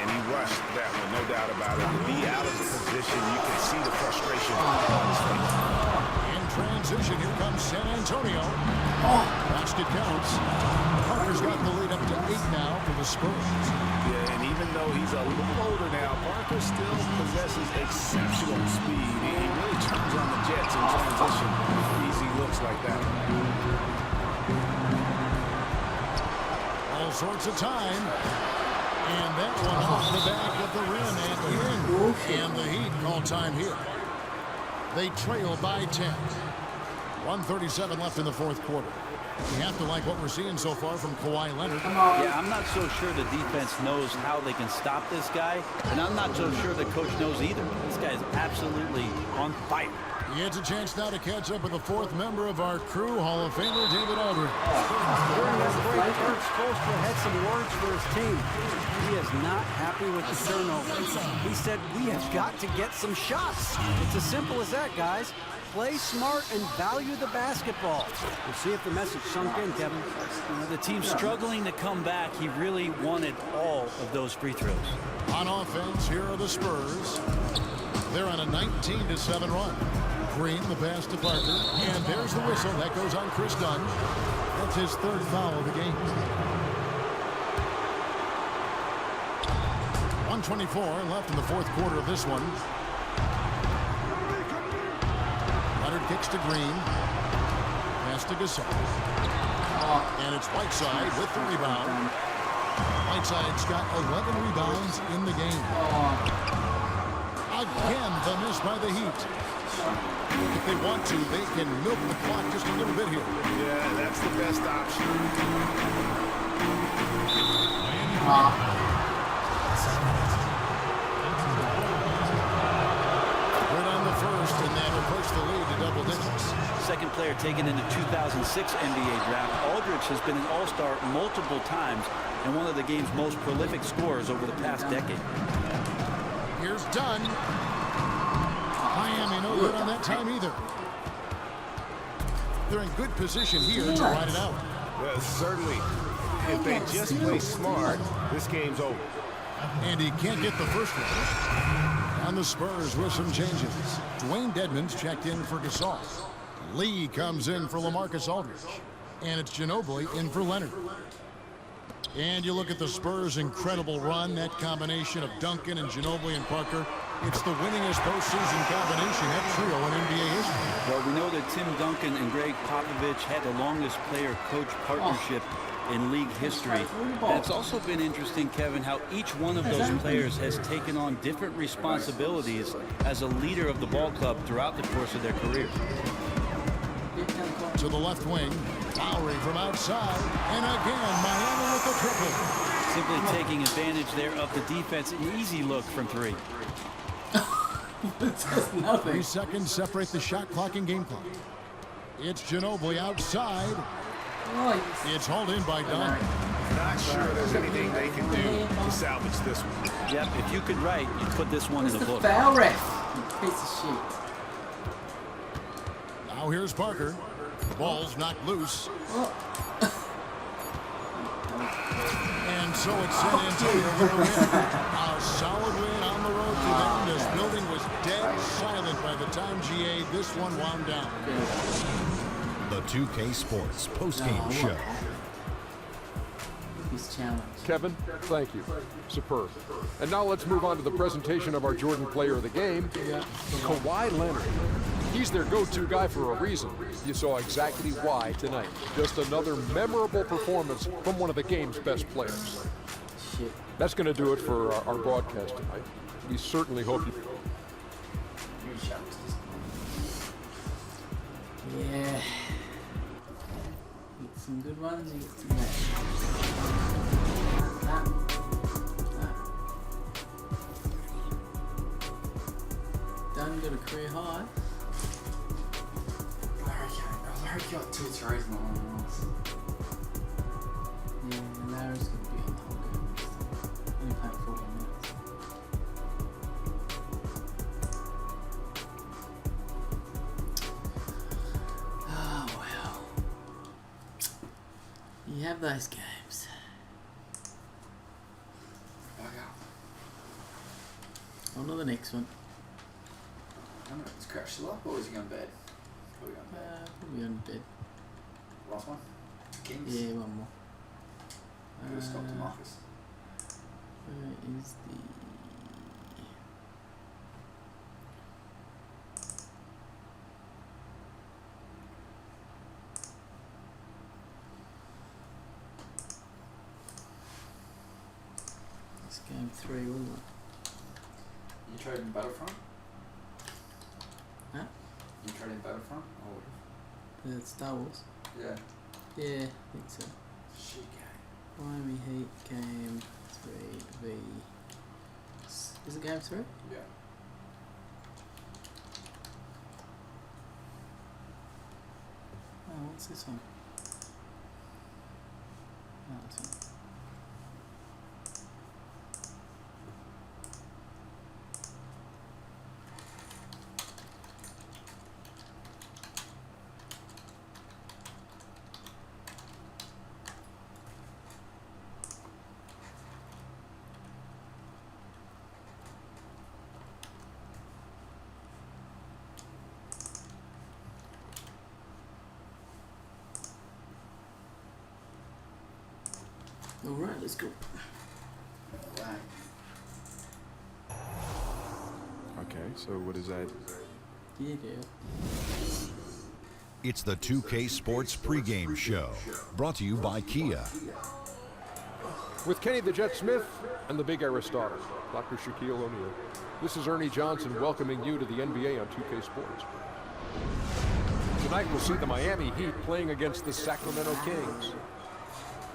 [SPEAKER 8] And he rushed that one, no doubt about it. To be out of the position, you can see the frustration on his face.
[SPEAKER 6] In transition, here comes San Antonio. Basket counts. Parker's got the lead up to 8 now for the Spurs.
[SPEAKER 8] Yeah, and even though he's a little older now, Parker still possesses exceptional speed. He really turns on the Jets in transition. Easy looks like that.
[SPEAKER 6] All sorts of time. And that one off the back of the rim and in. And the Heat call time here. They trail by 10. 1:37 left in the fourth quarter. You have to like what we're seeing so far from Kawhi Leonard.
[SPEAKER 7] Yeah, I'm not so sure the defense knows how they can stop this guy, and I'm not so sure the coach knows either. This guy is absolutely on fire.
[SPEAKER 6] He gets a chance now to catch up with the fourth member of our crew, Hall of Famer David Aldridge.
[SPEAKER 10] During this break, Eric Spoelstra had some words for his team. He is not happy with the turnovers. He said, "We have got to get some shots." It's as simple as that, guys. Play smart and value the basketball. We'll see if the message sunk in, Kevin.
[SPEAKER 7] The team's struggling to come back. He really wanted all of those free throws.
[SPEAKER 6] On offense, here are the Spurs. They're on a 19-7 run. Green, the pass to Parker. And there's the whistle. That goes on Chris Dunn. That's his third foul of the game. 1:24 left in the fourth quarter of this one. Leonard kicks to Green. Pass to Gasol. And it's Whiteside with the rebound. Whiteside's got 11 rebounds in the game. Again, the miss by the Heat. If they want to, they can milk the clock just a little bit here.
[SPEAKER 8] Yeah, that's the best option.
[SPEAKER 6] Good on the first, and that'll push the lead to double digits.
[SPEAKER 7] Second player taken in the 2006 NBA draft, Aldridge has been an all-star multiple times and one of the game's most prolific scorers over the past decade.
[SPEAKER 6] Here's Dunn. Miami no good on that time either. They're in good position here to ride it out.
[SPEAKER 8] Well, certainly, if they just play smart, this game's over.
[SPEAKER 6] And he can't get the first one. On the Spurs with some changes. Dwayne Dedmon's checked in for Gasol. Lee comes in for LaMarcus Aldridge. And it's Ginobili in for Leonard. And you look at the Spurs' incredible run, that combination of Duncan and Ginobili and Parker. It's the winningest postseason combination, that trio in NBA history.
[SPEAKER 7] Well, we know that Tim Duncan and Greg Popovich had the longest player-coach partnership in league history. And it's also been interesting, Kevin, how each one of those players has taken on different responsibilities as a leader of the ball club throughout the course of their career.
[SPEAKER 6] To the left wing, Lowry from outside, and again, Miami with the triple.
[SPEAKER 7] Simply taking advantage there of the defense. An easy look from three.
[SPEAKER 15] Nothing.
[SPEAKER 6] 3 seconds separate the shot clock and game clock. It's Ginobili outside. It's hauled in by Dunn.
[SPEAKER 8] Not sure there's anything they can do to salvage this one.
[SPEAKER 7] Yep, if you could write, you'd put this one in the book.
[SPEAKER 15] Foul ref. You piece of shit.
[SPEAKER 6] Now here's Parker. The ball's knocked loose. And so it's San Antonio with a win. A solid win on the road to them. This building was dead silent by the time GA this one wound down.
[SPEAKER 4] The 2K Sports postgame show.
[SPEAKER 15] He's challenged.
[SPEAKER 5] Kevin, thank you. Superb. And now let's move on to the presentation of our Jordan Player of the Game, Kawhi Leonard. He's their go-to guy for a reason. You saw exactly why tonight. Just another memorable performance from one of the game's best players.
[SPEAKER 15] Shit.
[SPEAKER 5] That's going to do it for our broadcast tonight. We certainly hope you...
[SPEAKER 15] Yeah. Get some good ones and get some bad. Dunn got a career high. Larry got 2 threes in the whole else. Yeah, Larry's going to be on the whole game. Only playing 14 minutes. Oh, well. You have those games. On to the next one.
[SPEAKER 2] I don't know, is Crash still up or is he going to bed? Probably going to bed.
[SPEAKER 15] Probably on bed.
[SPEAKER 2] Last one? Kings?
[SPEAKER 15] Yeah, one more.
[SPEAKER 2] We'll stop to Marcus.
[SPEAKER 15] Where is the... It's game 3, wasn't it?
[SPEAKER 2] You trading Battlefront?
[SPEAKER 15] Huh?
[SPEAKER 2] You trading Battlefront? Or
[SPEAKER 15] The Star Wars?
[SPEAKER 2] yeah.
[SPEAKER 15] Yeah, I think so.
[SPEAKER 2] Shit game.
[SPEAKER 15] Miami Heat game 3 v... Is it game 3?
[SPEAKER 2] Yeah.
[SPEAKER 15] Oh, what's this one? Oh, this one. Alright, let's go.
[SPEAKER 2] Right.
[SPEAKER 5] Okay, so what is that?
[SPEAKER 15] Yeah.
[SPEAKER 4] It's the 2K Sports pregame show, brought to you by Kia.
[SPEAKER 5] With Kenny the Jet Smith and the big Aristotle, Dr. Shaquille O'Neal. This is Ernie Johnson welcoming you to the NBA on 2K Sports. Tonight we'll see the Miami Heat playing against the Sacramento Kings.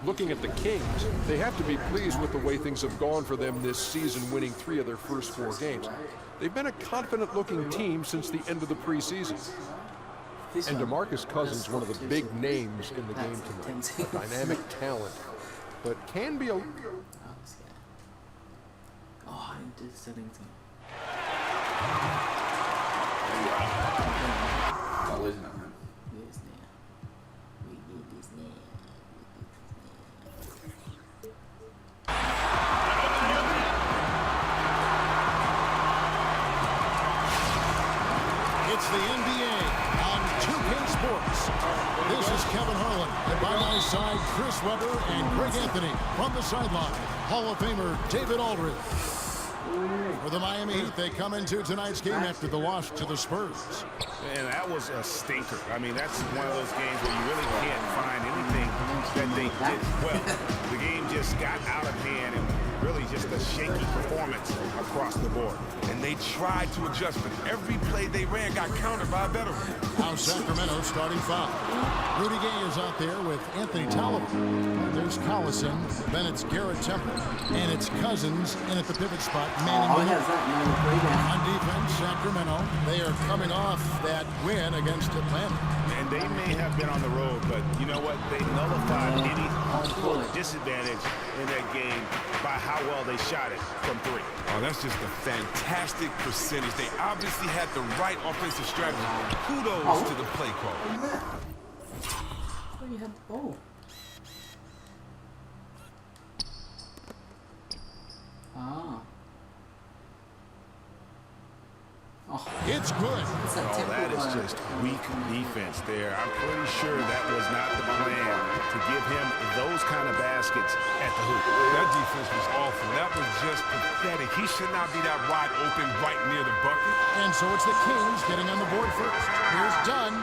[SPEAKER 5] Looking at the Kings, they have to be pleased with the way things have gone for them this season, winning 3 of their first 4 games. They've been a confident-looking team since the end of the preseason. And DeMarcus Cousins, one of the big names in the game tonight, a dynamic talent, but can be a...
[SPEAKER 15] Oh, I didn't do the settings.
[SPEAKER 2] Not losing it, man.
[SPEAKER 15] Yes, now. We need this now.
[SPEAKER 6] It's the NBA on 2K Sports. This is Kevin Harlan, and by my side, Chris Webber and Greg Anthony. From the sideline, Hall of Famer David Aldridge. For the Miami Heat, they come into tonight's game after the loss to the Spurs.
[SPEAKER 8] And that was a stinker. I mean, that's one of those games where you really can't find anything that they did well. The game just got out of hand and really just a shaky performance across the board.
[SPEAKER 13] And they tried to adjust, but every play they ran got countered by a better one.
[SPEAKER 6] Now Sacramento starting 5. Rudy Gay is out there with Anthony Tolliver. There's Collison, then it's Garrett Temple, and it's Cousins in at the pivot spot. On defense, Sacramento, they are coming off that win against Atlanta.
[SPEAKER 8] And they may have been on the road, but you know what? They nullified any home court disadvantage in that game by how well they shot it from 3.
[SPEAKER 13] Oh, that's just a fantastic percentage. They obviously had the right offensive strategy. Kudos to the play call.
[SPEAKER 15] Oh, you had the ball. Ah.
[SPEAKER 6] Oh. It's good.
[SPEAKER 8] Oh, that is just weak defense there. I'm pretty sure that was not the plan to give him those kind of baskets at the hoop.
[SPEAKER 13] That defense was awful. That was just pathetic. He should not be that wide open right near the bucket.
[SPEAKER 6] And so it's the Kings getting on the board first. Here's Dunn.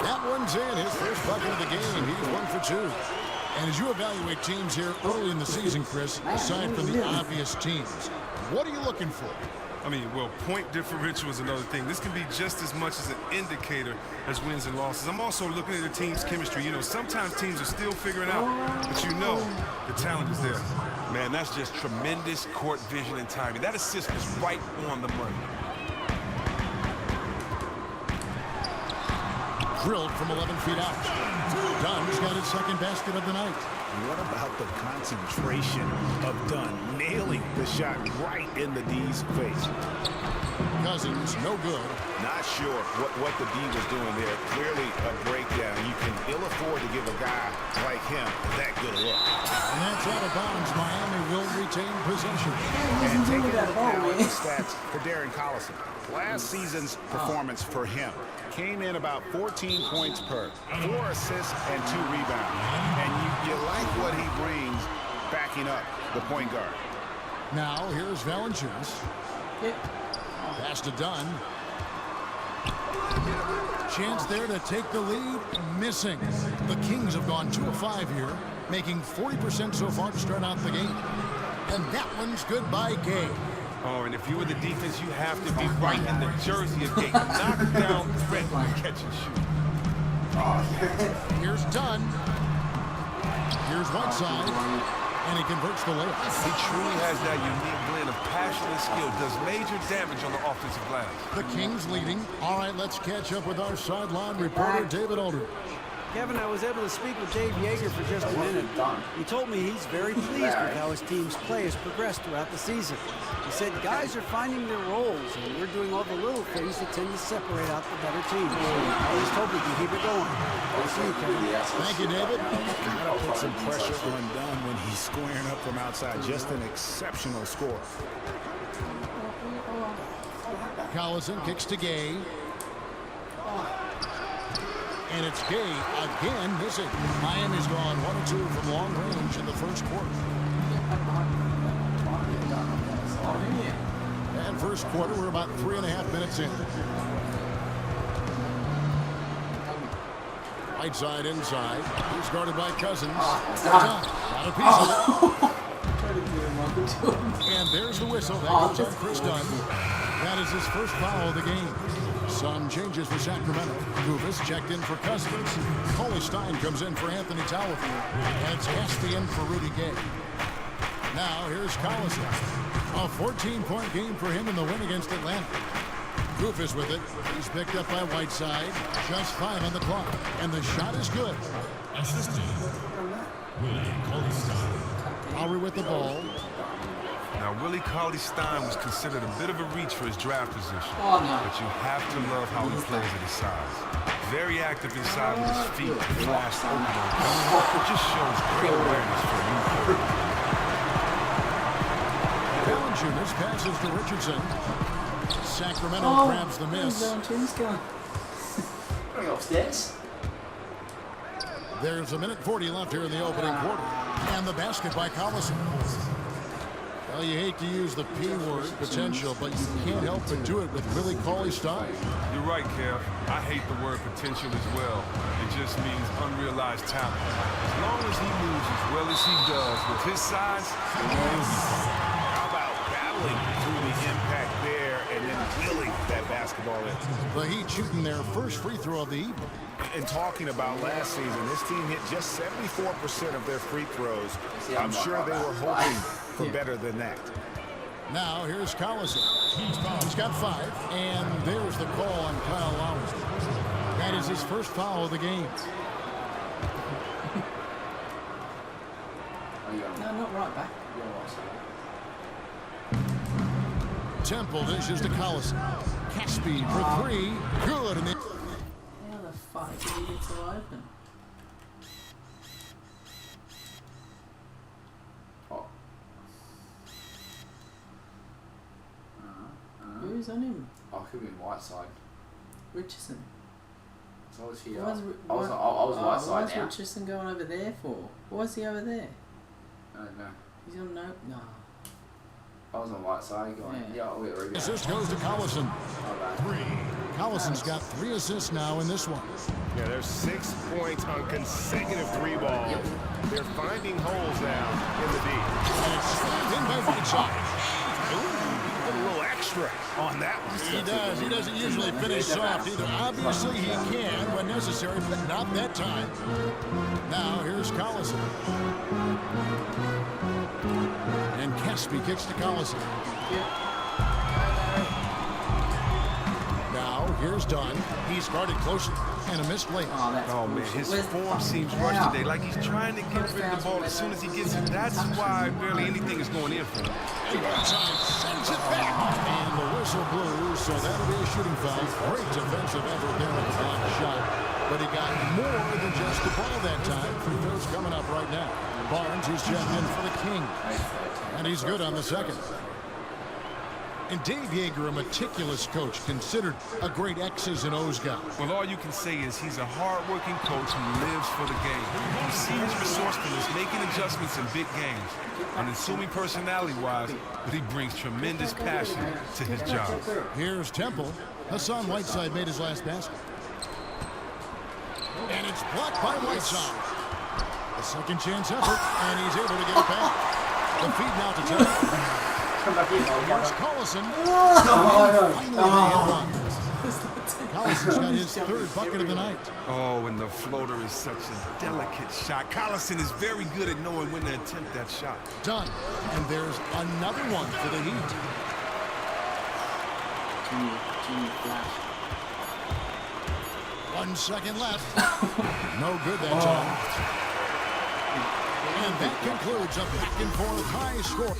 [SPEAKER 6] That one's in. His first bucket of the game. He's 1 for 2. And as you evaluate teams here early in the season, Chris, aside from the obvious teams, what are you looking for?
[SPEAKER 13] I mean, well, point differential is another thing. This can be just as much as an indicator as wins and losses. I'm also looking at the team's chemistry. You know, sometimes teams are still figuring out, but you know the talent is there. Man, that's just tremendous court vision and timing. That assist was right on the money.
[SPEAKER 6] Drilled from 11 feet out. Dunn's got his second basket of the night.
[SPEAKER 8] What about the concentration of Dunn nailing the shot right in the D's face?
[SPEAKER 6] Cousins, no good.
[SPEAKER 8] Not sure what the D was doing there. Clearly a breakdown. You can ill afford afford to give a guy like him that good a look.
[SPEAKER 6] And that's out of bounds. Miami will retain possession.
[SPEAKER 8] And taking a look now at the stats for Darren Collison. Last season's performance for him came in about 14 points per, 4 assists and 2 rebounds. And you like what he brings backing up the point guard.
[SPEAKER 6] Now here's Valanciunas. Pass to Dunn. Chance there to take the lead. Missing. The Kings have gone 2 of 5 here, making 40% so far to start out the game. And that one's good by Gay.
[SPEAKER 13] Oh, and if you were the defense, you have to be right in the jersey of Gay. Knock down threat and catch and shoot.
[SPEAKER 6] Here's Dunn. Here's Whiteside. And he converts the layup.
[SPEAKER 13] He truly has that unique blend of passion and skill. Does major damage on the offensive glass.
[SPEAKER 6] The Kings leading. All right, let's catch up with our sideline reporter, David Aldridge.
[SPEAKER 10] Kevin, I was able to speak with Dave Yeager for just a minute. He told me he's very pleased with how his team's play has progressed throughout the season. He said guys are finding their roles, and we're doing all the little things that tend to separate out the better teams. I just hope we can keep it going. I'll see you, Kevin.
[SPEAKER 6] Thank you, David.
[SPEAKER 8] Gotta put some pressure on Dunn when he's squaring up from outside. Just an exceptional score.
[SPEAKER 6] Collison kicks to Gay. And it's Gay again missing. Miami's gone 1 of 2 from long range in the first quarter. And first quarter, we're about 3.5 minutes in. Right side inside. He's guarded by Cousins. Got a piece of it. And there's the whistle. That goes on Chris Dunn. That is his first foul of the game. Some changes for Sacramento. Rufus checked in for Cousins. Coley Stein comes in for Anthony Towler. And it's Caspi in for Rudy Gay. Now here's Collison. A 14-point game for him in the win against Atlanta. Rufus with it. He's picked up by Whiteside. Just 5 on the clock. And the shot is good. Lowry with the ball.
[SPEAKER 13] Now, Willie Cauley-Stein was considered a bit of a reach for his draft position. But you have to love how he plays at his size. Very active inside with his feet, fast opener. It just shows great awareness for a new player.
[SPEAKER 6] Valanciunas passes to Richardson. Sacramento grabs the miss.
[SPEAKER 2] Upstairs.
[SPEAKER 6] There's 1:40 left here in the opening quarter. And the basket by Collison. Well, you hate to use the P word, potential, but you can't help but do it with Willie Cauley-Stein.
[SPEAKER 13] You're right, Kev. I hate the word potential as well. It just means unrealized talent. As long as he moves as well as he does with his size, he'll be fine.
[SPEAKER 8] How about battling through the impact there and then willing that basketball in?
[SPEAKER 6] The Heat shooting their first free throw of the evening.
[SPEAKER 8] And talking about last season, this team hit just 74% of their free throws. I'm sure they were hoping for better than that.
[SPEAKER 6] Now here's Collison. He's got 5, and there's the call on Kyle Lowry. That is his first foul of the game.
[SPEAKER 15] No, not right back.
[SPEAKER 6] Temple dishes to Collison. Caspi for 3. Good. And
[SPEAKER 15] How the fuck did he get so open? Who's on him?
[SPEAKER 2] I could be Whiteside.
[SPEAKER 15] Richardson.
[SPEAKER 2] So I was here.
[SPEAKER 15] Why is
[SPEAKER 2] I was Whiteside
[SPEAKER 15] why is
[SPEAKER 2] now.
[SPEAKER 15] Richardson going over there for? Why is he over there?
[SPEAKER 2] I don't know.
[SPEAKER 15] He's on no.
[SPEAKER 2] I was on Whiteside going, yeah, I'll get rebound.
[SPEAKER 6] assist goes to Collison. 3. Collison's got 3 assists now in this one.
[SPEAKER 12] Yeah, there's 6 points on consecutive 3 balls. They're finding holes now in the deep.
[SPEAKER 6] And it's slammed in by Whiteside.
[SPEAKER 12] A little extra on that one.
[SPEAKER 6] He does. He doesn't usually finish soft either. Obviously, he can when necessary, but not that time. Now, here's Collison. And Caspi kicks to Collison. Now, here's Dunn. He's guarded closely. And a missed layup.
[SPEAKER 13] Oh, man, his form seems rushed today. Like he's trying to get rid of the ball as soon as he gets it. That's why barely anything is going in for him.
[SPEAKER 6] Sends it back. And the whistle blew, so that'll be a shooting foul. Great defensive effort there with the block shot. But he got more than just the ball that coming up right now. Barnes, who's checked in for the King. And he's good on the second. And Dave Yeager, a meticulous coach, considered a great X's and O's guy.
[SPEAKER 13] Well, all you can say is he's a hard-working coach who lives for the game. You see his resourcefulness, making adjustments in big games. Unassuming personality-wise, but he brings tremendous passion to his job.
[SPEAKER 6] Here's Temple. Hassan Whiteside made his last basket. And it's blocked by Whiteside. A second chance effort, and he's able to get it back. The feed now to Temple. Here's Collison. Collison's got his third bucket of the night.
[SPEAKER 13] Oh, and the floater is such a delicate shot. Collison is very good at knowing when to attempt that shot.
[SPEAKER 6] Done. And there's another one for the Heat.
[SPEAKER 15] Flash.
[SPEAKER 6] 1 second left. No good that time. And that concludes a back and forth high score.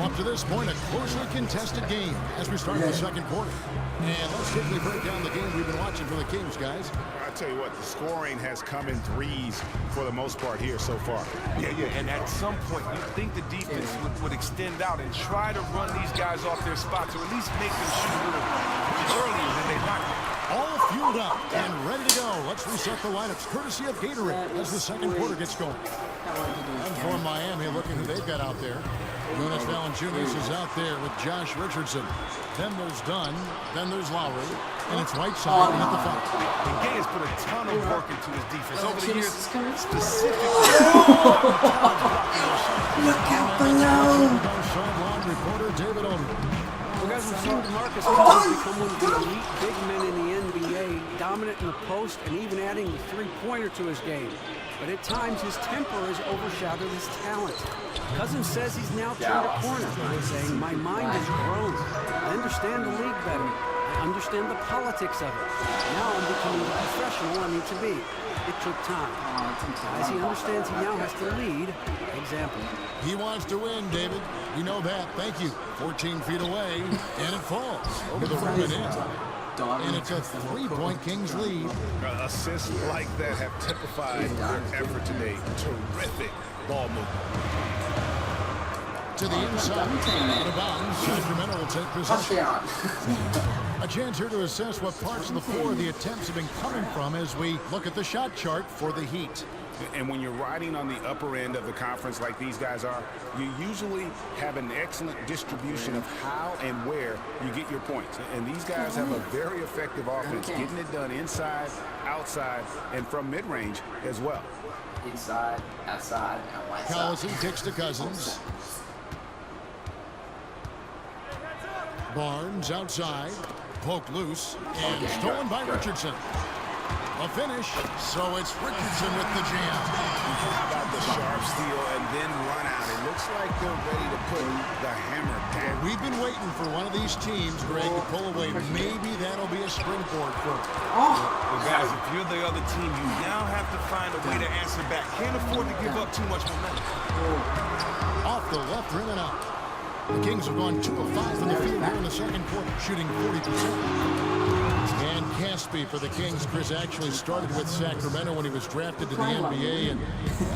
[SPEAKER 6] Up to this point, a closely contested game as we start the second quarter. And let's quickly break down the game we've been watching for the Kings, guys.
[SPEAKER 8] I tell you what, the scoring has come in threes for the most part here so far.
[SPEAKER 13] Yeah, and at some point, you think the defense would extend out and try to run these guys off their spots, or at least make them shoot a little earlier than they like.
[SPEAKER 6] All fueled up and ready to go. Let's reset the lineups, courtesy of Gatorade, as the second quarter gets going. And for Miami, look at who they've got out there. Jonas Valanciunas is out there with Josh Richardson. Then there's Dunn. Then there's Lowry. And it's Whiteside at the foul.
[SPEAKER 13] And Gay has put a ton of work into his defense over the years, specifically.
[SPEAKER 15] Look out below!
[SPEAKER 6] Sideline reporter David Odom.
[SPEAKER 10] Well, guys, we've seen DeMarcus Cousins become one of the elite big men in the NBA, dominant in the post and even adding the three-pointer to his game. But at times, his temper has overshadowed his talent. Cousins says he's now turned a corner, saying, "My mind has grown. I understand the league better. I understand the politics of it. Now I'm becoming the professional I need to be. It took time." As he understands he now has to lead, example.
[SPEAKER 6] He wants to win, David. We know that. Thank you. 14 feet away, and it falls over the rim and in. And it's a three-point Kings lead.
[SPEAKER 8] Assists like that have typified their effort today. Terrific ball movement.
[SPEAKER 6] To the inside, out of bounds, Sacramento will take possession. A chance here to assess what parts of the floor the attempts have been coming from as we look at the shot chart for the Heat.
[SPEAKER 8] And when you're riding on the upper end of the conference like these guys are, you usually have an excellent distribution of how and where you get your points. And these guys have a very effective offense, getting it done inside, outside, and from mid-range as well.
[SPEAKER 2] Inside, outside, and white side.
[SPEAKER 6] Collison kicks to Cousins. Barnes outside, poked loose, and stolen by Richardson. A finish, so it's Richardson with the jam.
[SPEAKER 8] How about the sharp steal and then run out? It looks like they're ready to put the hammer down.
[SPEAKER 6] We've been waiting for one of these teams, Greg, to pull away. Maybe that'll be a springboard for them.
[SPEAKER 13] Well, guys, if you're the other team, you now have to find a way to answer back. Can't afford to give up too much momentum.
[SPEAKER 6] Off the left rim and out. The Kings have gone 2 of 5 from the field here in the second quarter, shooting 40%. And Caspi for the Kings. Chris actually started with Sacramento when he was drafted to the NBA, and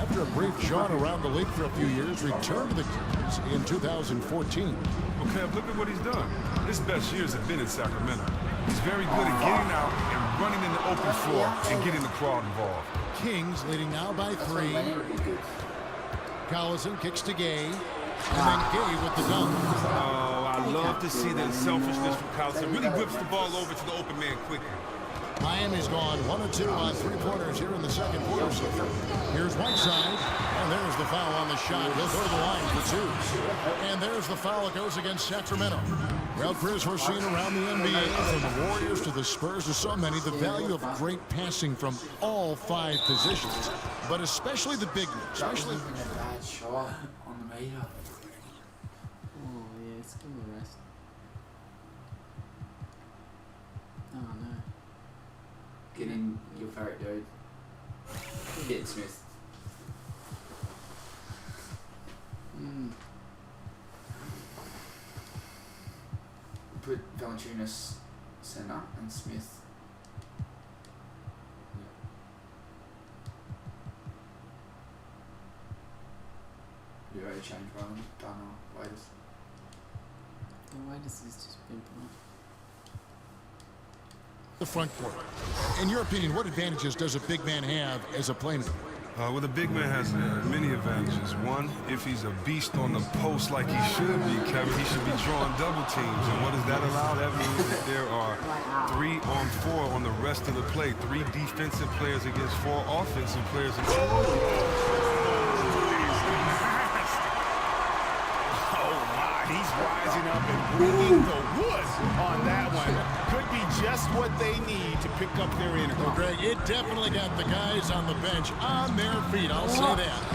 [SPEAKER 6] after a brief jaunt around the league for a few years, returned to the Kings in 2014.
[SPEAKER 13] Well, Kev, look at what he's done. His best years have been in Sacramento. He's very good at getting out and running in the open floor and getting the crowd involved.
[SPEAKER 6] Kings leading now by 3. Collison kicks to Gay. And then Gay with the dunk.
[SPEAKER 13] Oh, I love to see that selfishness from Collison. Really whips the ball over to the open man quickly.
[SPEAKER 6] Miami's gone 1 of 2 on three-pointers here in the second quarter. So here's Whiteside, and there's the foul on the shot. He'll go to the line for 2. And there's the foul that goes against Sacramento. Well, Chris, we're seeing around the NBA, from the Warriors to the Spurs to so many, the value of great passing from all 5 positions, but especially the big men. Especially
[SPEAKER 2] a bad shot on the meter.
[SPEAKER 15] Oh, yeah, it's give me a rest. Oh, no.
[SPEAKER 2] Get in your favourite dude. Get in Smith. Put Valanciunas centre and Smith already changed, Roland. Don't know. Waiters.
[SPEAKER 15] The Waiters has just been playing.
[SPEAKER 6] The front court. In your opinion, what advantages does a big man have as a playmaker?
[SPEAKER 13] Well, the big man has many advantages. One, if he's a beast on the post like he should be, Kevin, he should be drawing double teams. And what does that allow? That means that there are 3 on 4 on the rest of the play. 3 defensive players against 4 offensive players.
[SPEAKER 8] He's rising up and bringing the wood on that one. Could be just what they need to pick up their energy.
[SPEAKER 6] Well, Greg, it definitely got the guys on the bench on their feet. I'll say that.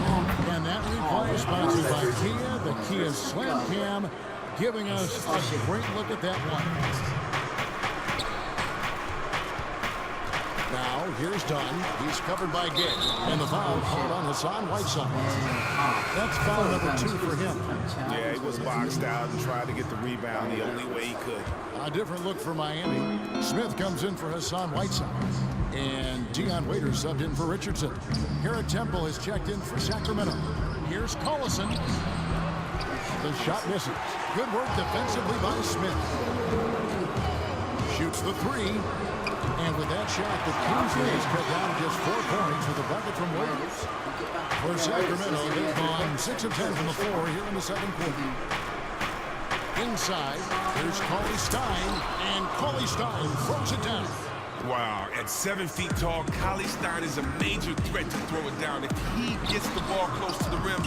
[SPEAKER 6] And that replay is sponsored by Kia, the Kia Slam Cam, giving us a great look at that one. Now, here's Dunn. He's covered by Gay. And the foul called on Hassan Whiteside. That's foul number 2 for him.
[SPEAKER 8] Yeah, he was boxed out and tried to get the rebound the only way he could.
[SPEAKER 6] A different look for Miami. Smith comes in for Hassan Whiteside. And Dion Waiters subbed in for Richardson. Garrett Temple has checked in for Sacramento. Here's Collison. The shot misses. Good work defensively by Smith. Shoots the 3. And with that shot, the Kings is cut down to just 4 points with a bucket from Waiters. For Sacramento, they've gone 6 of 10 from the floor here in the second quarter. Inside, there's Cauley Stein, and Cauley Stein throws it down.
[SPEAKER 13] Wow, at 7 feet tall, Cauley Stein is a major threat to throw it down. If he gets the ball close to the rim,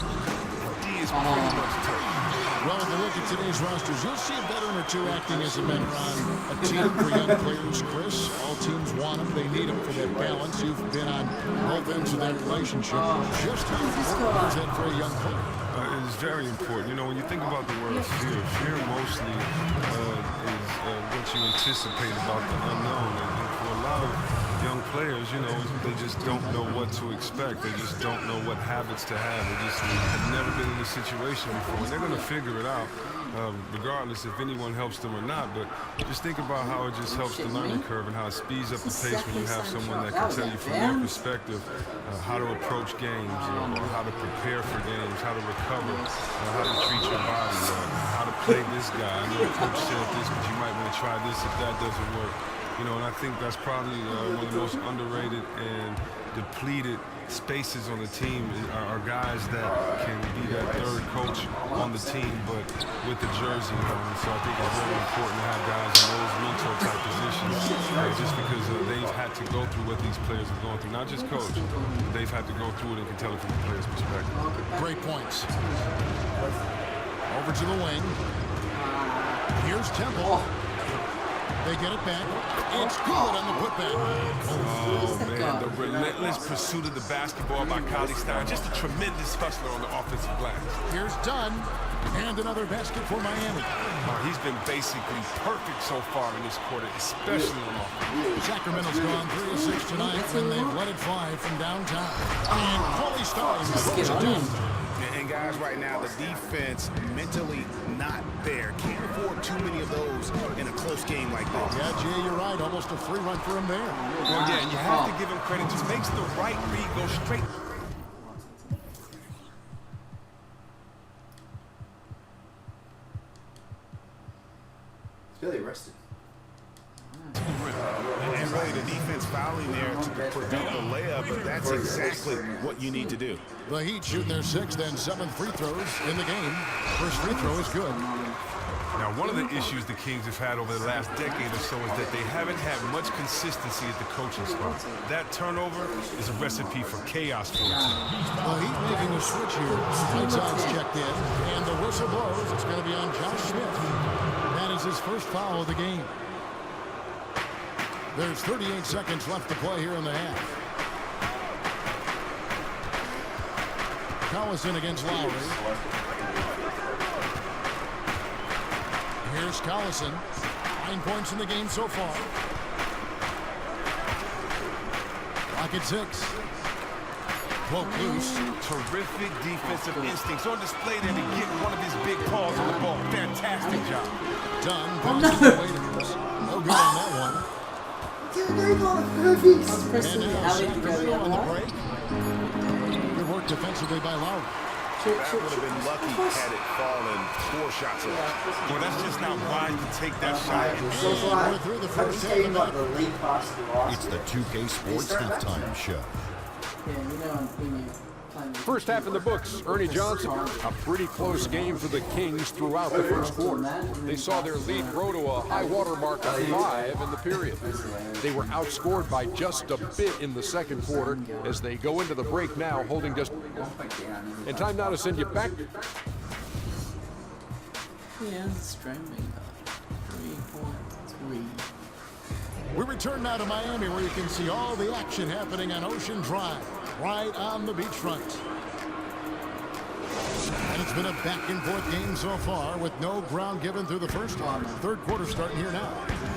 [SPEAKER 13] D is pretty much tough.
[SPEAKER 6] Well, if you look at today's rosters, you'll see a veteran or 2 acting as a mentor on a team for young players. Chris, all teams want them. They need them for that balance. You've been on both ends of that relationship. Just how important is that for a young player?
[SPEAKER 13] It is very important. You know, when you think about the word fear mostly is what you anticipate about the unknown. And for a lot of young players, you know, they just don't know what to expect. They just don't know what habits to have. They just have never been in this situation before. And they're going to figure it out, regardless if anyone helps them or not. But just think about how it just helps the learning curve and how it speeds up the pace when you have someone that can tell you from their perspective how to approach games, or how to prepare for games, how to recover, how to treat your body, how to play this guy. I know the coach said this, but you might want to try this if that doesn't work. You know, and I think that's probably one of the most underrated and depleted spaces on the team are guys that can be that third coach on the team, but with the jersey on. So I think it's very important to have guys in those mentor type positions, just because they've had to go through what these players are going through. Not just coach, they've had to go through it and can tell it from the player's perspective.
[SPEAKER 6] Great points. Over to the wing. Here's Temple. They get it back. It's good on the putback.
[SPEAKER 13] Oh, man, the relentless pursuit of the basketball by Cauley Stein. Just a tremendous hustler on the offensive glass.
[SPEAKER 6] Here's Dunn. And another basket for Miami.
[SPEAKER 13] He's been basically perfect so far in this quarter, especially on offense.
[SPEAKER 6] Sacramento's gone 3 of 6 tonight when they've let it fly from downtown. And Cauley Stein throws it down.
[SPEAKER 8] And guys, right now, the defense mentally not there. Can't afford too many of those in a close game like this.
[SPEAKER 6] Yeah, Jay, you're right. Almost a free run for him there.
[SPEAKER 13] Well, yeah, and you have to give him credit. Just makes the right read go straight.
[SPEAKER 2] He's barely arrested.
[SPEAKER 8] And really, the defense fouling there to prevent the layup, but that's exactly what you need to do.
[SPEAKER 6] The Heat shooting their 6th and 7th free throws in the game. First free throw is good.
[SPEAKER 13] Now, one of the issues the Kings have had over the last decade or so is that they haven't had much consistency at the coaching spot. That turnover is a recipe for chaos for the team.
[SPEAKER 6] The Heat making a switch here. Whiteside's checked in, and the whistle blows. It's going to be on Josh Smith. That is his first foul of the game. There's 38 seconds left to play here in the half. Collison against Lowry. Here's Collison. 9 points in the game so far. Clock at 6. Poke loose.
[SPEAKER 13] Terrific defensive instincts on display there to get one of his big paws on the ball. Fantastic job.
[SPEAKER 6] Done. Passes the Waiters. No good on that one.
[SPEAKER 15] Dude, perfect.
[SPEAKER 6] And now Sacramento on the break. Good work defensively by Lowry.
[SPEAKER 8] That would have been lucky had it fallen 4 shots away.
[SPEAKER 13] Well, that's just not wise to take that shot.
[SPEAKER 6] We're through the first half of the night.
[SPEAKER 4] It's the 2K Sports Halftime Show.
[SPEAKER 5] First half in the books, Ernie Johnson. A pretty close game for the Kings throughout the first quarter. They saw their lead grow to a high water mark of 5 in the period. They were outscored by just a bit in the second quarter as they go into the break now holding just... And time now to send you back.
[SPEAKER 15] Yeah, streaming 3.3.
[SPEAKER 6] We return now to Miami, where you can see all the action happening on Ocean Drive, right on the beachfront. And it's been a back-and-forth game so far with no ground given through the first half. Third quarter starting here now.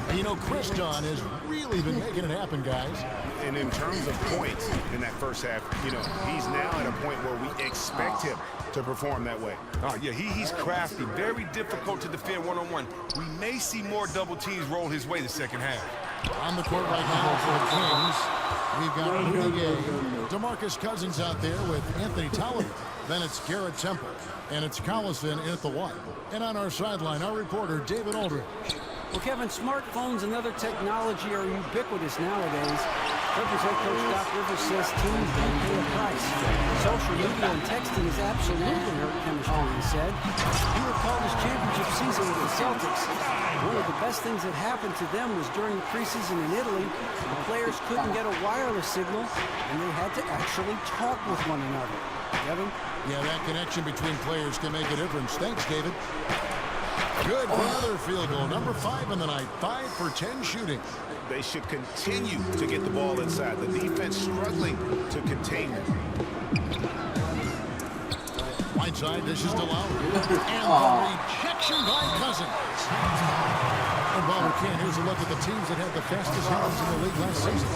[SPEAKER 6] And you know, Chris John has really been making it happen, guys.
[SPEAKER 8] And in terms of points in that first half, you know, he's now at a point where we expect him to perform that way.
[SPEAKER 13] Oh, yeah, he's crafty, very difficult to defend one-on-one. We may see more double teams roll his way the second half.
[SPEAKER 6] On the court right now for the Kings, we've got Rudy Gay, DeMarcus Cousins out there with Anthony Tolliver. Then it's Garrett Temple, and it's Collison in at the 1. And on our sideline, our reporter, David Aldridge.
[SPEAKER 10] Well, Kevin, smartphones and other technology are ubiquitous nowadays. Clippers head coach Doc Rivers says teams don't pay a price. Social media and texting has absolutely hurt chemistry, he said. He recalled his championship season with the Celtics. One of the best things that happened to them was during the preseason in Italy. The players couldn't get a wireless signal, and they had to actually talk with one another. Kevin?
[SPEAKER 6] Yeah, that connection between players can make a difference. Thanks, David. Good for another field goal. Number 5 in the night. 5 for 10 shooting.
[SPEAKER 8] They should continue to get the ball inside. The defense struggling to contain them.
[SPEAKER 6] Whiteside dishes to Lowry. And the rejection by Cousins. And while we can, here's a look at the teams that had the fastest hands in the league last season.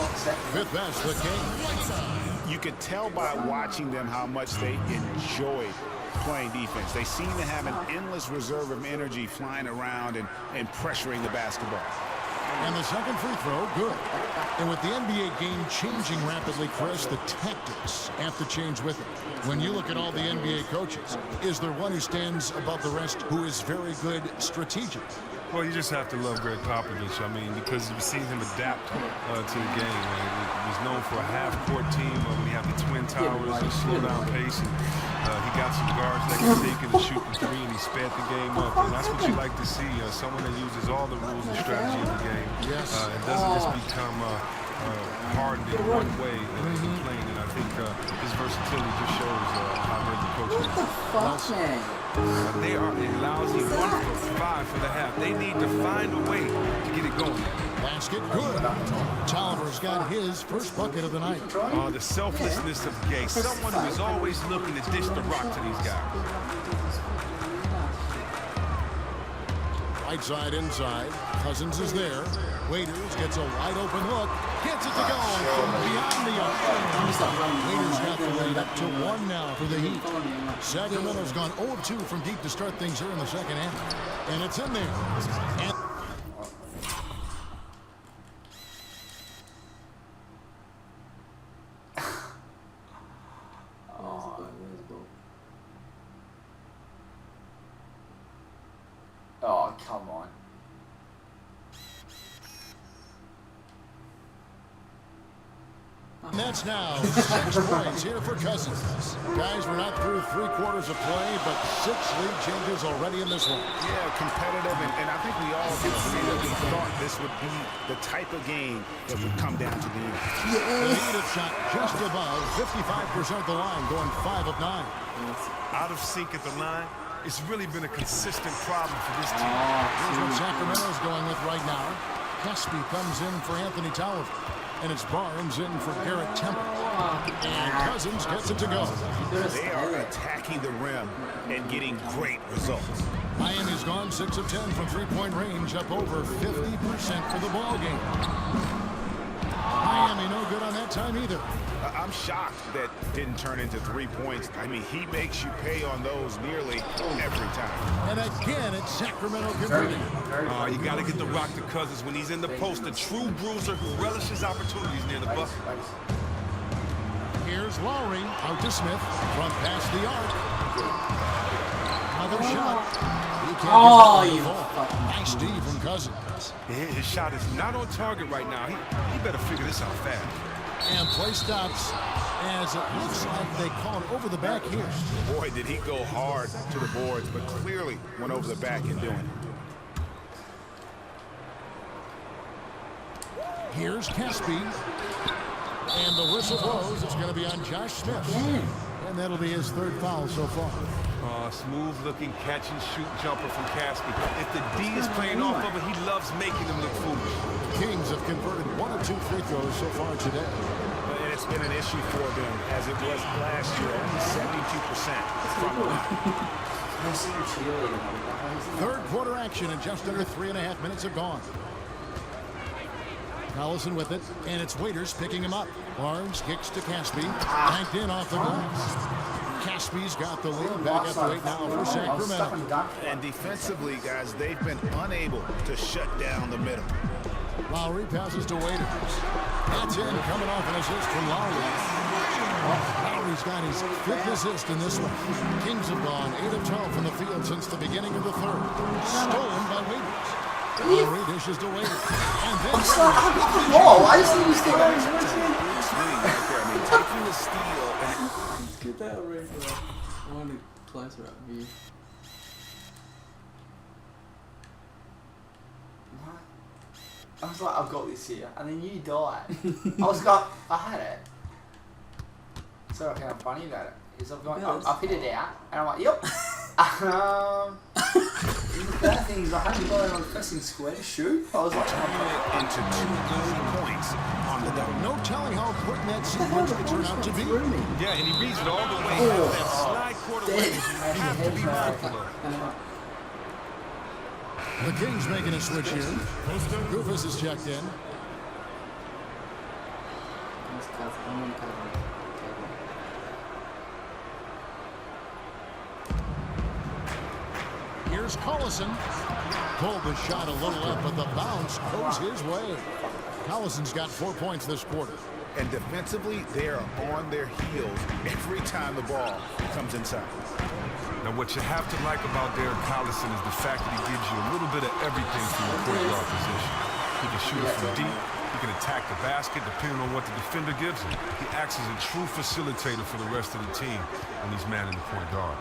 [SPEAKER 6] Fifth best, the Kings.
[SPEAKER 8] You could tell by watching them how much they enjoyed playing defense. They seem to have an endless reserve of energy flying around and pressuring the basketball.
[SPEAKER 6] And the second free throw, good. And with the NBA game changing rapidly, Chris, the tactics have to change with it. When you look at all the NBA coaches, is there one who stands above the rest who is very good strategic?
[SPEAKER 13] Well, you just have to love Greg Popovich. I mean, because you've seen him adapt to the game. He was known for a half-court team when he had the Twin Towers and slow down pace. And, he got some guards that can take it and shoot the 3, and he sped the game up. And that's what you like to see, someone that uses all the rules and strategy of the game.
[SPEAKER 6] Yes.
[SPEAKER 13] And doesn't just become hardened in one way and complain. And I think his versatility just shows how great the coach is.
[SPEAKER 15] What the fuck, man?
[SPEAKER 13] They are a lousy 1 for 5 for the half. They need to find a way to get it going.
[SPEAKER 6] Basket good. Tolliver's got his first bucket of the night.
[SPEAKER 13] The selflessness of Gay. Someone who is always looking to dish the rock to these guys.
[SPEAKER 6] Right side inside. Cousins is there. Waiters gets a wide open hook. Gets it to go from beyond the arc. Waiters got the lead up to 1 now for the Heat. Sacramento's gone 0-2 from deep to start things here in the second half. And it's in there. And
[SPEAKER 2] Oh, come on.
[SPEAKER 6] And that's now 6 points here for Cousins. Guys, we're not through 3 quarters of play, but 6 lead changes already in this one.
[SPEAKER 8] Yeah, competitive, and I think we all can see that we thought this would be the type of game that would come down to the end.
[SPEAKER 6] The Heat have shot just above 55% of the line, going 5 of 9.
[SPEAKER 13] Out of sync at the line. It's really been a consistent problem for this team.
[SPEAKER 6] Here's what Sacramento's going with right now. Caspi comes in for Anthony Tolliver. And it's Barnes in for Garrett Temple. And Cousins gets it to go.
[SPEAKER 8] They are attacking the rim and getting great results.
[SPEAKER 6] Miami's gone 6 of 10 from three-point range, up over 50% for the ball game. Miami no good on that time either.
[SPEAKER 8] I'm shocked that didn't turn into 3 points. I mean, he makes you pay on those nearly every time.
[SPEAKER 6] And again, it's Sacramento converting.
[SPEAKER 13] You got to get the rock to Cousins when he's in the post. A true bruiser who relishes opportunities near the bucket.
[SPEAKER 6] Here's Lowry out to Smith from past the arc. Another shot.
[SPEAKER 1] Oh, you
[SPEAKER 6] nice D from Cousins.
[SPEAKER 13] His shot is not on target right now. He better figure this out fast.
[SPEAKER 6] And play stops as it looks like they call it over the back here.
[SPEAKER 8] Boy, did he go hard to the boards, but clearly went over the back in doing it.
[SPEAKER 6] Here's Caspi. And the whistle blows. It's going to be on Josh Smith. And that'll be his third foul so far.
[SPEAKER 13] Smooth-looking catch-and-shoot jumper from Caspi. If the D is playing off of it, he loves making them look foolish.
[SPEAKER 6] The Kings have converted 1 of 2 free throws so far today.
[SPEAKER 8] And it's been an issue for them, as it was last year, only 72% from the line.
[SPEAKER 6] Third quarter action, and just under 3.5 minutes have gone. Collison with it, and it's Waiters picking him up. Barnes kicks to Caspi, banked in off the glass. Caspi's got the lead, back up to 8 now for Sacramento.
[SPEAKER 8] And defensively, guys, they've been unable to shut down the middle.
[SPEAKER 6] Lowry passes to Waiters. That's in, coming off an assist from Lowry. Lowry's got his 5th assist in this one. Kings have gone 8 of 12 from the field since the beginning of the third. Stolen by Waiters. Lowry dishes to Waiters. And then
[SPEAKER 2] why is he still on his
[SPEAKER 8] taking the steal.
[SPEAKER 15] Let's get that right there. I want a closer up view.
[SPEAKER 2] I was like, I've got this here, and then you died. I had it. So I can't funny about it. Is I've hit it out, and I'm like, yep. The bad thing is I had to go on pressing square to shoot. I was like,
[SPEAKER 8] into 2 good points on the double.
[SPEAKER 6] No telling how important that sequence could turn out to be.
[SPEAKER 13] Yeah, and he reads it all the way out. That slide quarter way, you have to be mindful of.
[SPEAKER 6] The Kings making a switch here. Goofus is checked in. Here's Collison. Pulled the shot a little up, but the bounce goes his way. Collison's got 4 points this quarter.
[SPEAKER 8] And defensively, they are on their heels every time the ball comes inside.
[SPEAKER 13] Now, what you have to like about Derek Collison is the fact that he gives you a little bit of everything from the point guard position. He can shoot it from deep. He can attack the basket depending on what the defender gives him. He acts as a true facilitator for the rest of the team when he's manning the point guard.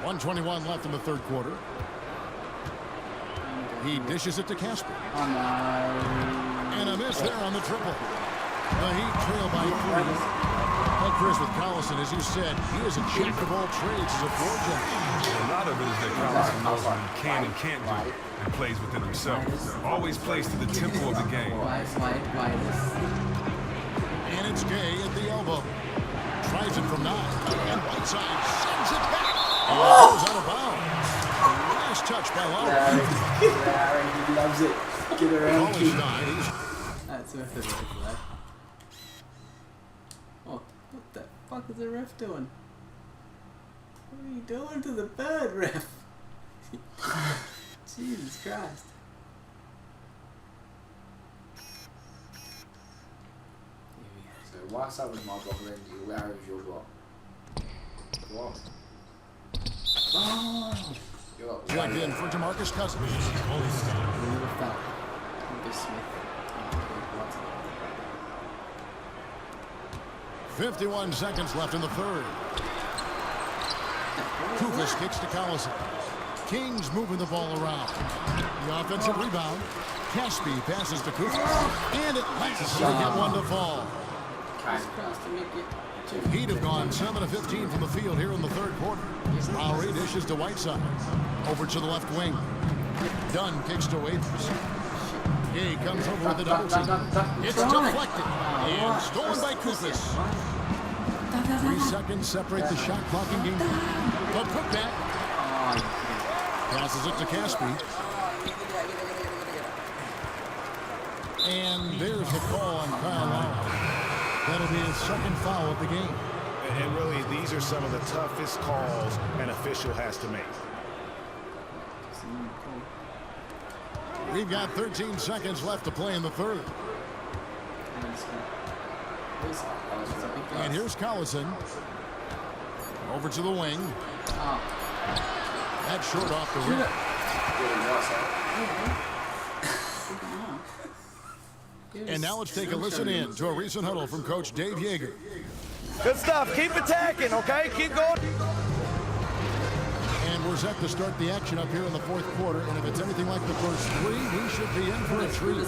[SPEAKER 6] 1:21 left in the third quarter. He dishes it to Casper. And a miss there on the triple. The Heat trail by 3. Well, Chris, with Collison, as you said, he is a jack of all trades as a floor general.
[SPEAKER 13] A lot of it is that Collison knows what he can and can't do and plays within himself. Always plays to the tempo of the game.
[SPEAKER 6] And it's Gay at the elbow. Tries it from 9. And Whiteside sends it back. And it goes out of bounds. Nice touch by Lowry.
[SPEAKER 15] He loves it. Get around.
[SPEAKER 6] Nice.
[SPEAKER 15] That's worth it, right? Oh, what the fuck is the ref doing? What are you doing to the bird, ref? Jesus Christ.
[SPEAKER 2] So whilst that was my block, then Larry was your block. What? Oh!
[SPEAKER 6] Checked in for DeMarcus Cousins. 51 seconds left in the third. Kufis kicks to Collison. Kings moving the ball around. The offensive rebound. Caspi passes to Kufis. And it lands to get one to fall. Heat have gone 7 of 15 from the field here in the third quarter. Lowry dishes to Whiteside. Over to the left wing. Dunn kicks to Waiters. Gay comes over with the double team. It's deflected. And stolen by Kufis. 3 seconds separate the shot clock and game. But putback. Passes it to Caspi. And there's the call on Kyle Lowry. That'll be his second foul of the game.
[SPEAKER 8] And really, these are some of the toughest calls an official has to make.
[SPEAKER 6] We've got 13 seconds left to play in the third. And here's Collison. Over to the wing. That's short off the rim. And now let's take a listen in to a recent huddle from Coach Dave Yeager.
[SPEAKER 18] Good stuff. Keep attacking, okay? Keep going.
[SPEAKER 6] And we're set to start the action up here in the fourth quarter. And if it's anything like the first three, we should be in for a treat.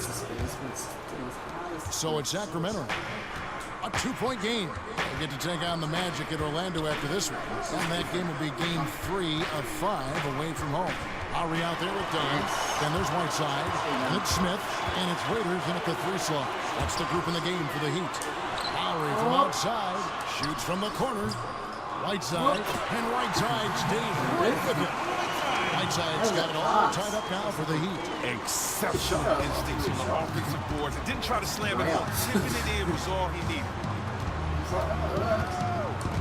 [SPEAKER 6] So it's Sacramento. A 2-point game. They get to take on the Magic at Orlando after this one. And that game will be game 3 of 5 away from home. Lowry out there with Dunn. Then there's Whiteside. And it's Smith. And it's Waiters in at the 3 slot. That's the group in the game for the Heat. Lowry from outside. Shoots from the corner. Whiteside. And Whiteside stays with it. Whiteside's got it all tied up now for the Heat.
[SPEAKER 13] Exceptional instincts on the offensive boards. It didn't try to slam it home. Tipping it in was all he needed.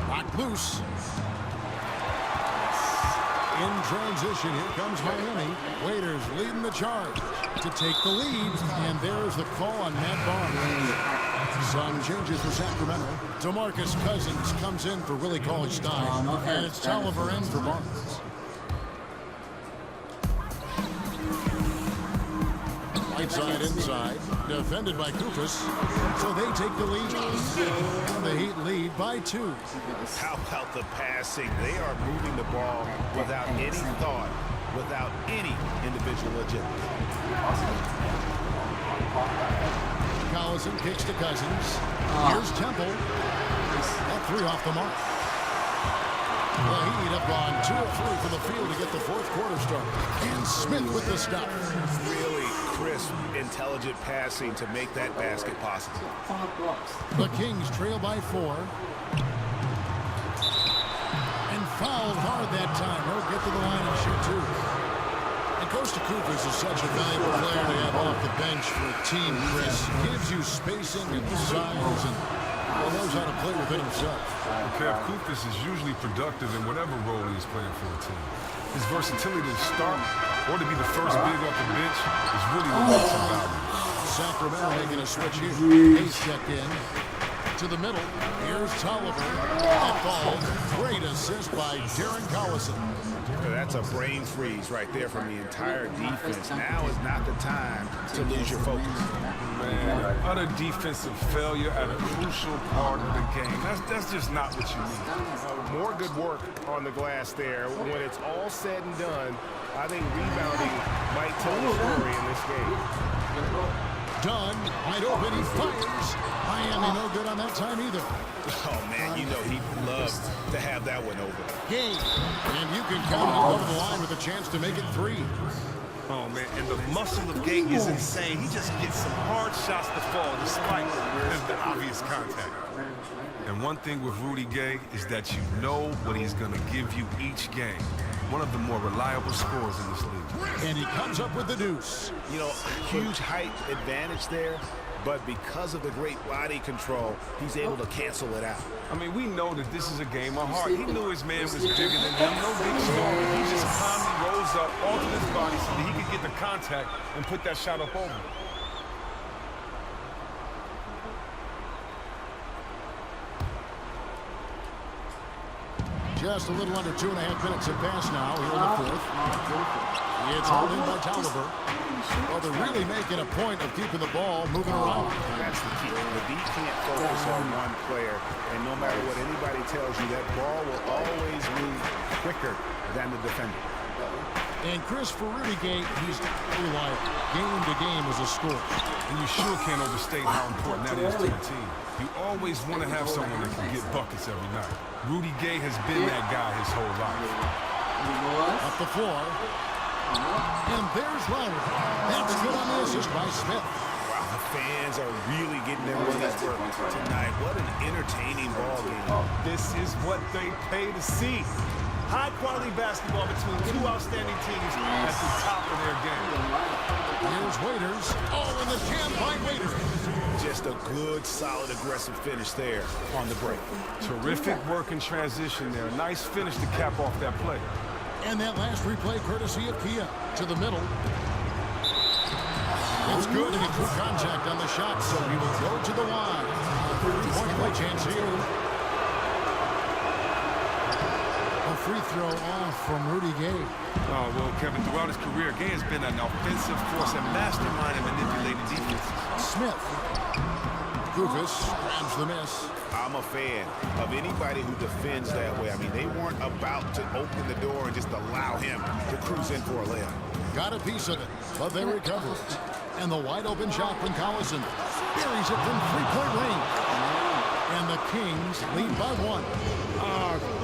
[SPEAKER 6] Locked loose. In transition, here comes Miami. Waiters leading the charge to take the lead. And there's the call on Matt Barnes. Some changes for Sacramento. DeMarcus Cousins comes in for Willie Cauley-Stein. And it's Tolliver in for Barnes. Whiteside inside, defended by Kufis, so they take the lead. And the Heat lead by 2.
[SPEAKER 8] How about the passing? They are moving the ball without any thought, without any individual agenda.
[SPEAKER 6] Collison kicks to Cousins. Here's Temple. That 3 off the mark. The Heat have gone 2 of 3 from the field to get the fourth quarter started. And Smith with the stop.
[SPEAKER 8] Really crisp, intelligent passing to make that basket possible.
[SPEAKER 6] The Kings trail by 4. And fouled hard that time. He'll get to the line and shoot 2. And Costa Kufis is such a valuable player to have off the bench for a team, Chris. Gives you spacing and size and knows how to play within himself.
[SPEAKER 13] Kev Kufis is usually productive in whatever role he's playing for a team. His versatility to start or to be the first big off the bench is really what makes him valuable.
[SPEAKER 6] Sacramento making a switch here. Hayes checked in to the middle. Here's Tolliver. That ball. Great assist by Darren Collison.
[SPEAKER 8] That's a brain freeze right there from the entire defense. Now is not the time to lose your focus.
[SPEAKER 13] Man, utter defensive failure at a crucial part of the game. That's just not what you need.
[SPEAKER 12] More good work on the glass there. When it's all said and done, I think rebounding might tell the story in this game.
[SPEAKER 6] Dunn, wide open, he fires. Miami no good on that time either.
[SPEAKER 8] Oh, man, you know he'd love to have that one over.
[SPEAKER 6] Game. And you can count him over the line with a chance to make it 3.
[SPEAKER 13] Oh, man, and the muscle of Gay is insane. He just gets some hard shots to fall despite the obvious contact. And one thing with Rudy Gay is that you know what he's going to give you each game. One of the more reliable scorers in this league.
[SPEAKER 6] And he comes up with the deuce.
[SPEAKER 8] You know, huge height advantage there, but because of the great body control, he's able to cancel it out.
[SPEAKER 13] I mean, we know that this is a game of heart. He knew his man was bigger than him. No big story. He just calmly rose up, altered his body so that he could get the contact and put that shot up over.
[SPEAKER 6] Just a little under 2.5 minutes have passed now here in the fourth. It's hauled in by Tolliver. Well, they're really making a point of keeping the ball moving around.
[SPEAKER 8] That's the key. The D can't focus on one player, and no matter what anybody tells you, that ball will always move quicker than the defender.
[SPEAKER 6] And Chris, for Rudy Gay, he's reliable. Game to game as a scorer.
[SPEAKER 13] And you sure can't overstate how important that is to the team. You always want to have someone that can get buckets every night. Rudy Gay has been that guy his whole life.
[SPEAKER 6] Up the floor. And there's Lowry. That's good on the assist by Smith.
[SPEAKER 8] Wow, the fans are really getting their money's worth tonight. What an entertaining ball game.
[SPEAKER 13] This is what they pay to see. High-quality basketball between two outstanding teams at the top of their game.
[SPEAKER 6] Here's Waiters. Oh, and the jam by Waiters.
[SPEAKER 8] Just a good, solid, aggressive finish there on the break.
[SPEAKER 13] Terrific work in transition there. Nice finish to cap off that play.
[SPEAKER 6] And that last replay courtesy of Kia to the middle. It's good to get true contact on the shot, so he will go to the line. Point play chance here. A free throw off from Rudy Gay.
[SPEAKER 13] Oh, well, Kevin, throughout his career, Gay has been an offensive force and mastermind in manipulating defenses.
[SPEAKER 6] Smith. Goofus grabs the miss.
[SPEAKER 8] I'm a fan of anybody who defends that way. I mean, they weren't about to open the door and just allow him to cruise in for a layup.
[SPEAKER 6] Got a piece of it, but they recover it. And the wide open shot from Collison buries it from three-point range. And the Kings lead by 1.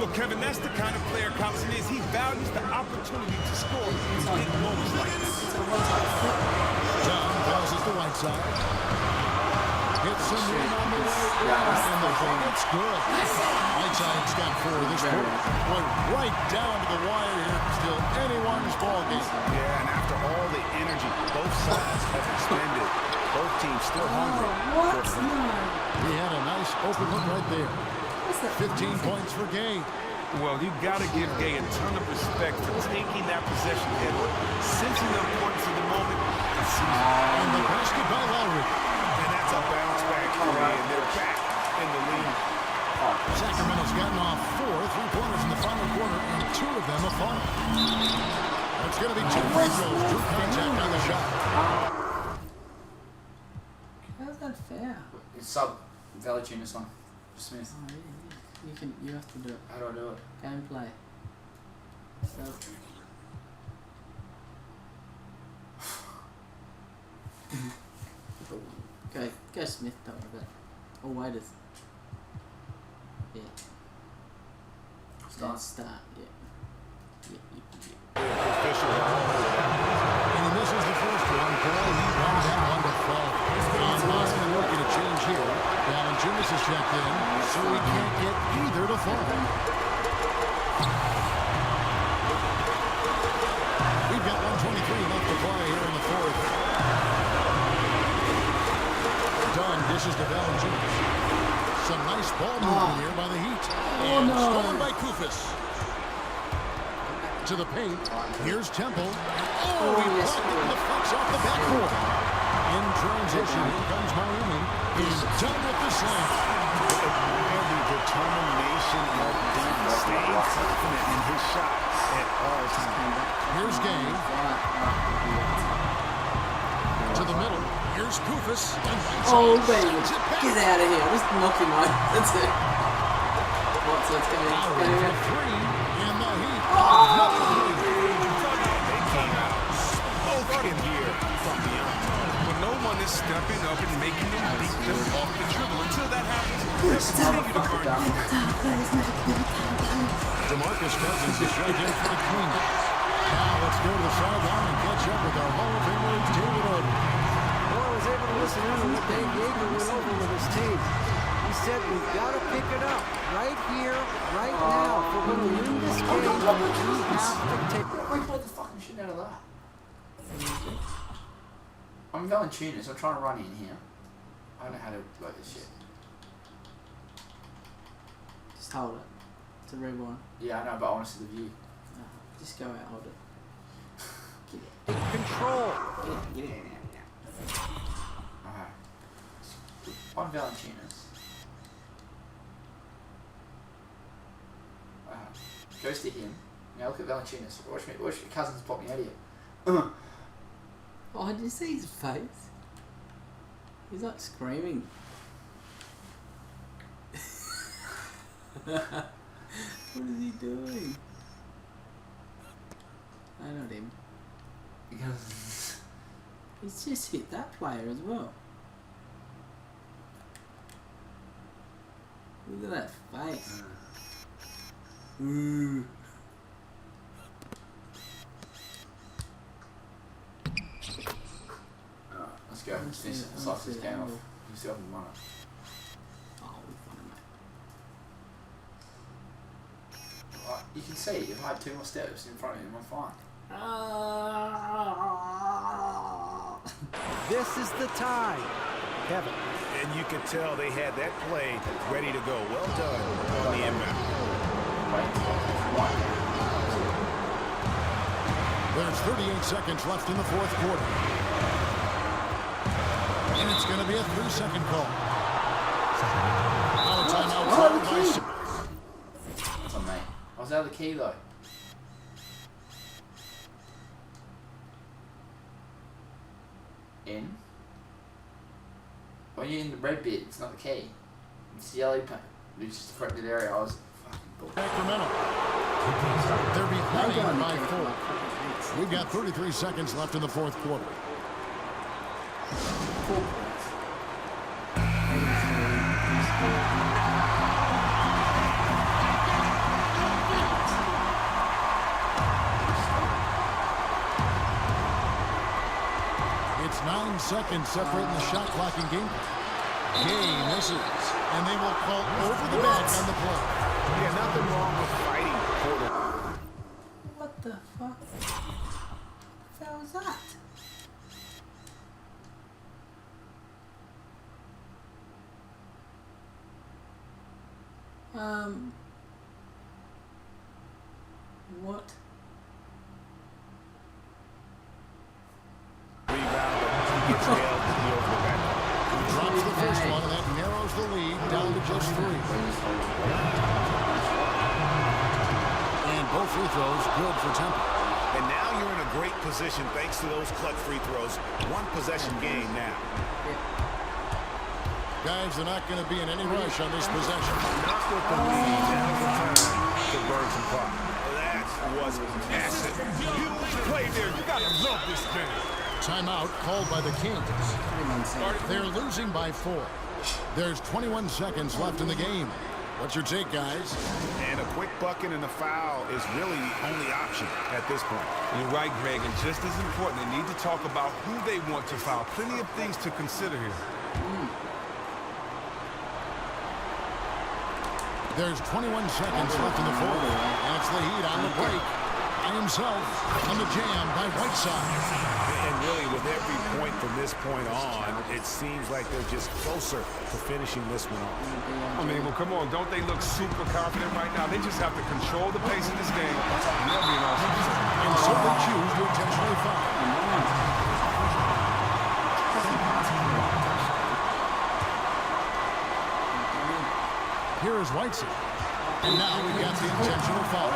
[SPEAKER 13] Look, Kevin, that's the kind of player Collison is. He values the opportunity to score in big moments like this.
[SPEAKER 6] John passes the right side. Hits some room on the way, and the bucket's good. Whiteside's got 4 this quarter. Went right down to the wire here. Still anyone's ball game.
[SPEAKER 8] Yeah, and after all the energy both sides have expended, both teams still hungry.
[SPEAKER 6] He had a nice open look right there. 15 points for Gay.
[SPEAKER 13] Well, you got to give Gay a ton of respect for taking that possession head on, sensing the importance of the moment.
[SPEAKER 6] And the basket by Lowry.
[SPEAKER 8] And that's a bounce back three, and they're back in the lead.
[SPEAKER 6] Sacramento's gotten off 4 3-pointers in the final quarter, and 2 of them have fallen. It's going to be 2 free throws. Drew contact on the shot.
[SPEAKER 15] How's that fair?
[SPEAKER 2] It's sub Valanciunas on Smith.
[SPEAKER 15] Oh, yeah. You have to do it.
[SPEAKER 2] How do I do it?
[SPEAKER 15] Gameplay. So. Go Smith, don't worry about it. Oh, waiters. Yeah. Start, yeah.
[SPEAKER 6] And he misses the first one. Boy, he runs that one to fall. Boston looking to change here. Valanciunas is checked in, so he can't get either to fall. We've got 1:23 left to play here in the fourth. Dunn dishes to Valanciunas. Some nice ball movement here by the Heat. And stolen by Kufis. To the paint. Here's Temple. Oh, he deflects off the backboard. In transition, here comes Miami. He's done with the slam.
[SPEAKER 8] Admire the determination of Dunn, staying confident in his shot at all times.
[SPEAKER 6] Here's Gay. To the middle. Here's Kufis.
[SPEAKER 15] Oh, baby. Get out of here. Just knock him out. That's it. What's it coming in?
[SPEAKER 6] Three in the Heat.
[SPEAKER 8] They came out smoking here from beyond.
[SPEAKER 13] But no one is stepping up and making them beat them off the dribble. Until that happens, they'll continue to burn you.
[SPEAKER 6] DeMarcus Cousins is right in for the Queen. Now let's go to the sideline and catch up with our Hall of Famer, David Odom.
[SPEAKER 10] Well, I was able to listen in on what Dave Yeager went over with his team. He said we've got to pick it up right here, right now. For when we win this game, we have to take it.
[SPEAKER 2] Why play the fucking shit out of that? I'm Valanciunas. I'm trying to run in here. I don't know how to work this shit.
[SPEAKER 15] Just hold it. It's a rewind.
[SPEAKER 2] Yeah, I know, but I want to see the view.
[SPEAKER 15] No, just go out, hold it.
[SPEAKER 10] Control.
[SPEAKER 2] Get in now. Alright. On Valanciunas. Goes to him. Now look at Valanciunas. Watch your Cousins pop me out of here.
[SPEAKER 15] Oh, did you see his face? He's like screaming. What is he doing? I not him. He's just hit that player as well. Look at that face. Ooh.
[SPEAKER 2] Let's go. Finish the Soxy's game off. You still haven't won it.
[SPEAKER 15] Oh, we won it, mate.
[SPEAKER 2] You can see, if I had 2 more steps in front of him, I'm fine.
[SPEAKER 10] This is the time, Kevin.
[SPEAKER 8] And you could tell they had that play ready to go. Well done on the inbound.
[SPEAKER 6] There's 38 seconds left in the fourth quarter. And it's going to be a 3-second call. Now a timeout
[SPEAKER 2] What?
[SPEAKER 6] called by
[SPEAKER 2] That's on me. I was out of the key though. In? When you're in the red bit, it's not the key. It's the yellow paint. It's just the corrected area. I was fucking bored.
[SPEAKER 6] Sacramento. They're behind by 4. We've got 33 seconds left in the fourth quarter. It's 9 seconds separating the shot clock and game. Gay misses, and they will call over the bench on the play.
[SPEAKER 12] Yeah, nothing wrong with fighting for the...
[SPEAKER 15] What the fuck? What the hell was that? What?
[SPEAKER 6] Drops the first one, and that narrows the lead down to just 3. And both free throws good for Temple.
[SPEAKER 8] And now you're in a great position thanks to those clutch free throws. One possession game now.
[SPEAKER 6] Guys, they're not going to be in any rush on this possession.
[SPEAKER 12] Not with the lead. Now's the time to burn some clock.
[SPEAKER 8] That was massive.
[SPEAKER 12] Huge play there. You got to love this game.
[SPEAKER 6] Timeout called by the Kings. They're losing by 4. There's 21 seconds left in the game. What's your take, guys?
[SPEAKER 8] And a quick bucket and a foul is really the only option at this point.
[SPEAKER 13] You're right, Greg, and just as important, they need to talk about who they want to foul. Plenty of things to consider here.
[SPEAKER 6] There's 21 seconds left in the fourth, and it's the Heat on the break. By himself on the jam by Whiteside.
[SPEAKER 8] And really, with every point from this point on, it seems like they're just closer to finishing this one off.
[SPEAKER 13] I mean, well, come on. Don't they look super confident right now? They just have to control the pace of this game. And they'll be an awesome team.
[SPEAKER 6] And so they choose to intentionally foul. Here is Whiteside. And now we've got the intentional foul.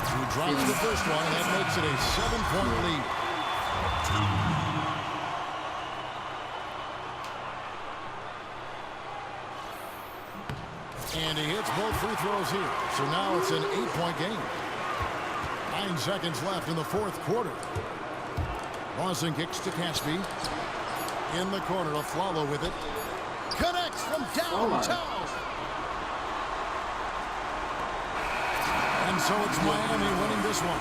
[SPEAKER 6] He drops the first one, and that makes it a 7-point lead. And he hits both free throws here. So now it's an 8-point game. 9 seconds left in the fourth quarter. Lawson kicks to Caspi. In the corner, Aflalo with it. Connects from downtown. And so it's Miami winning this one.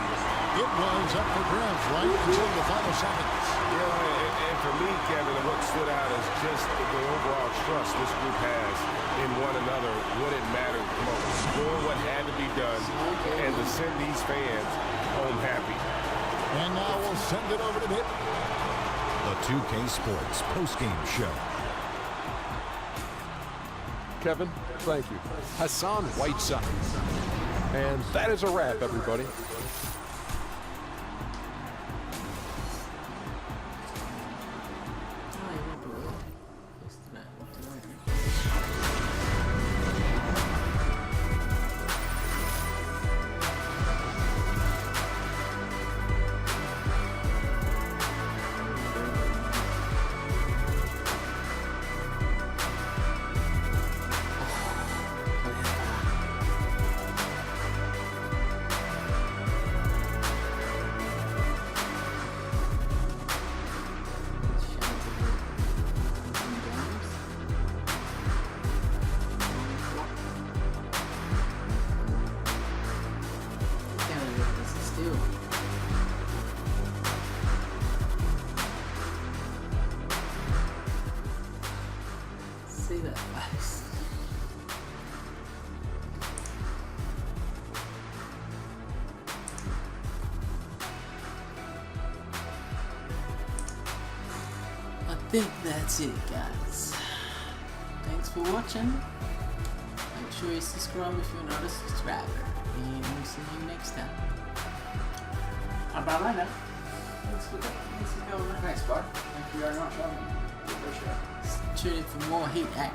[SPEAKER 6] It was up for grabs right until the final seconds.
[SPEAKER 12] Yeah, and for me, Kevin, what stood out is just the overall trust this group has in one another when it mattered most. Doing what had to be done and to send these fans home happy.
[SPEAKER 6] And now we'll send it over to Nick.
[SPEAKER 4] The 2K Sports postgame show.
[SPEAKER 5] Kevin, thank you. Hassan Whiteside. And that is a wrap, everybody.
[SPEAKER 15] See that face. I think that's it, guys. Thanks for watching. Make sure you subscribe if you're not a subscriber. And we'll see you next time. Bye bye now. Thanks for going.
[SPEAKER 2] Thanks, bud. you very much for having me. Appreciate it.
[SPEAKER 15] Tune in for more Heat action.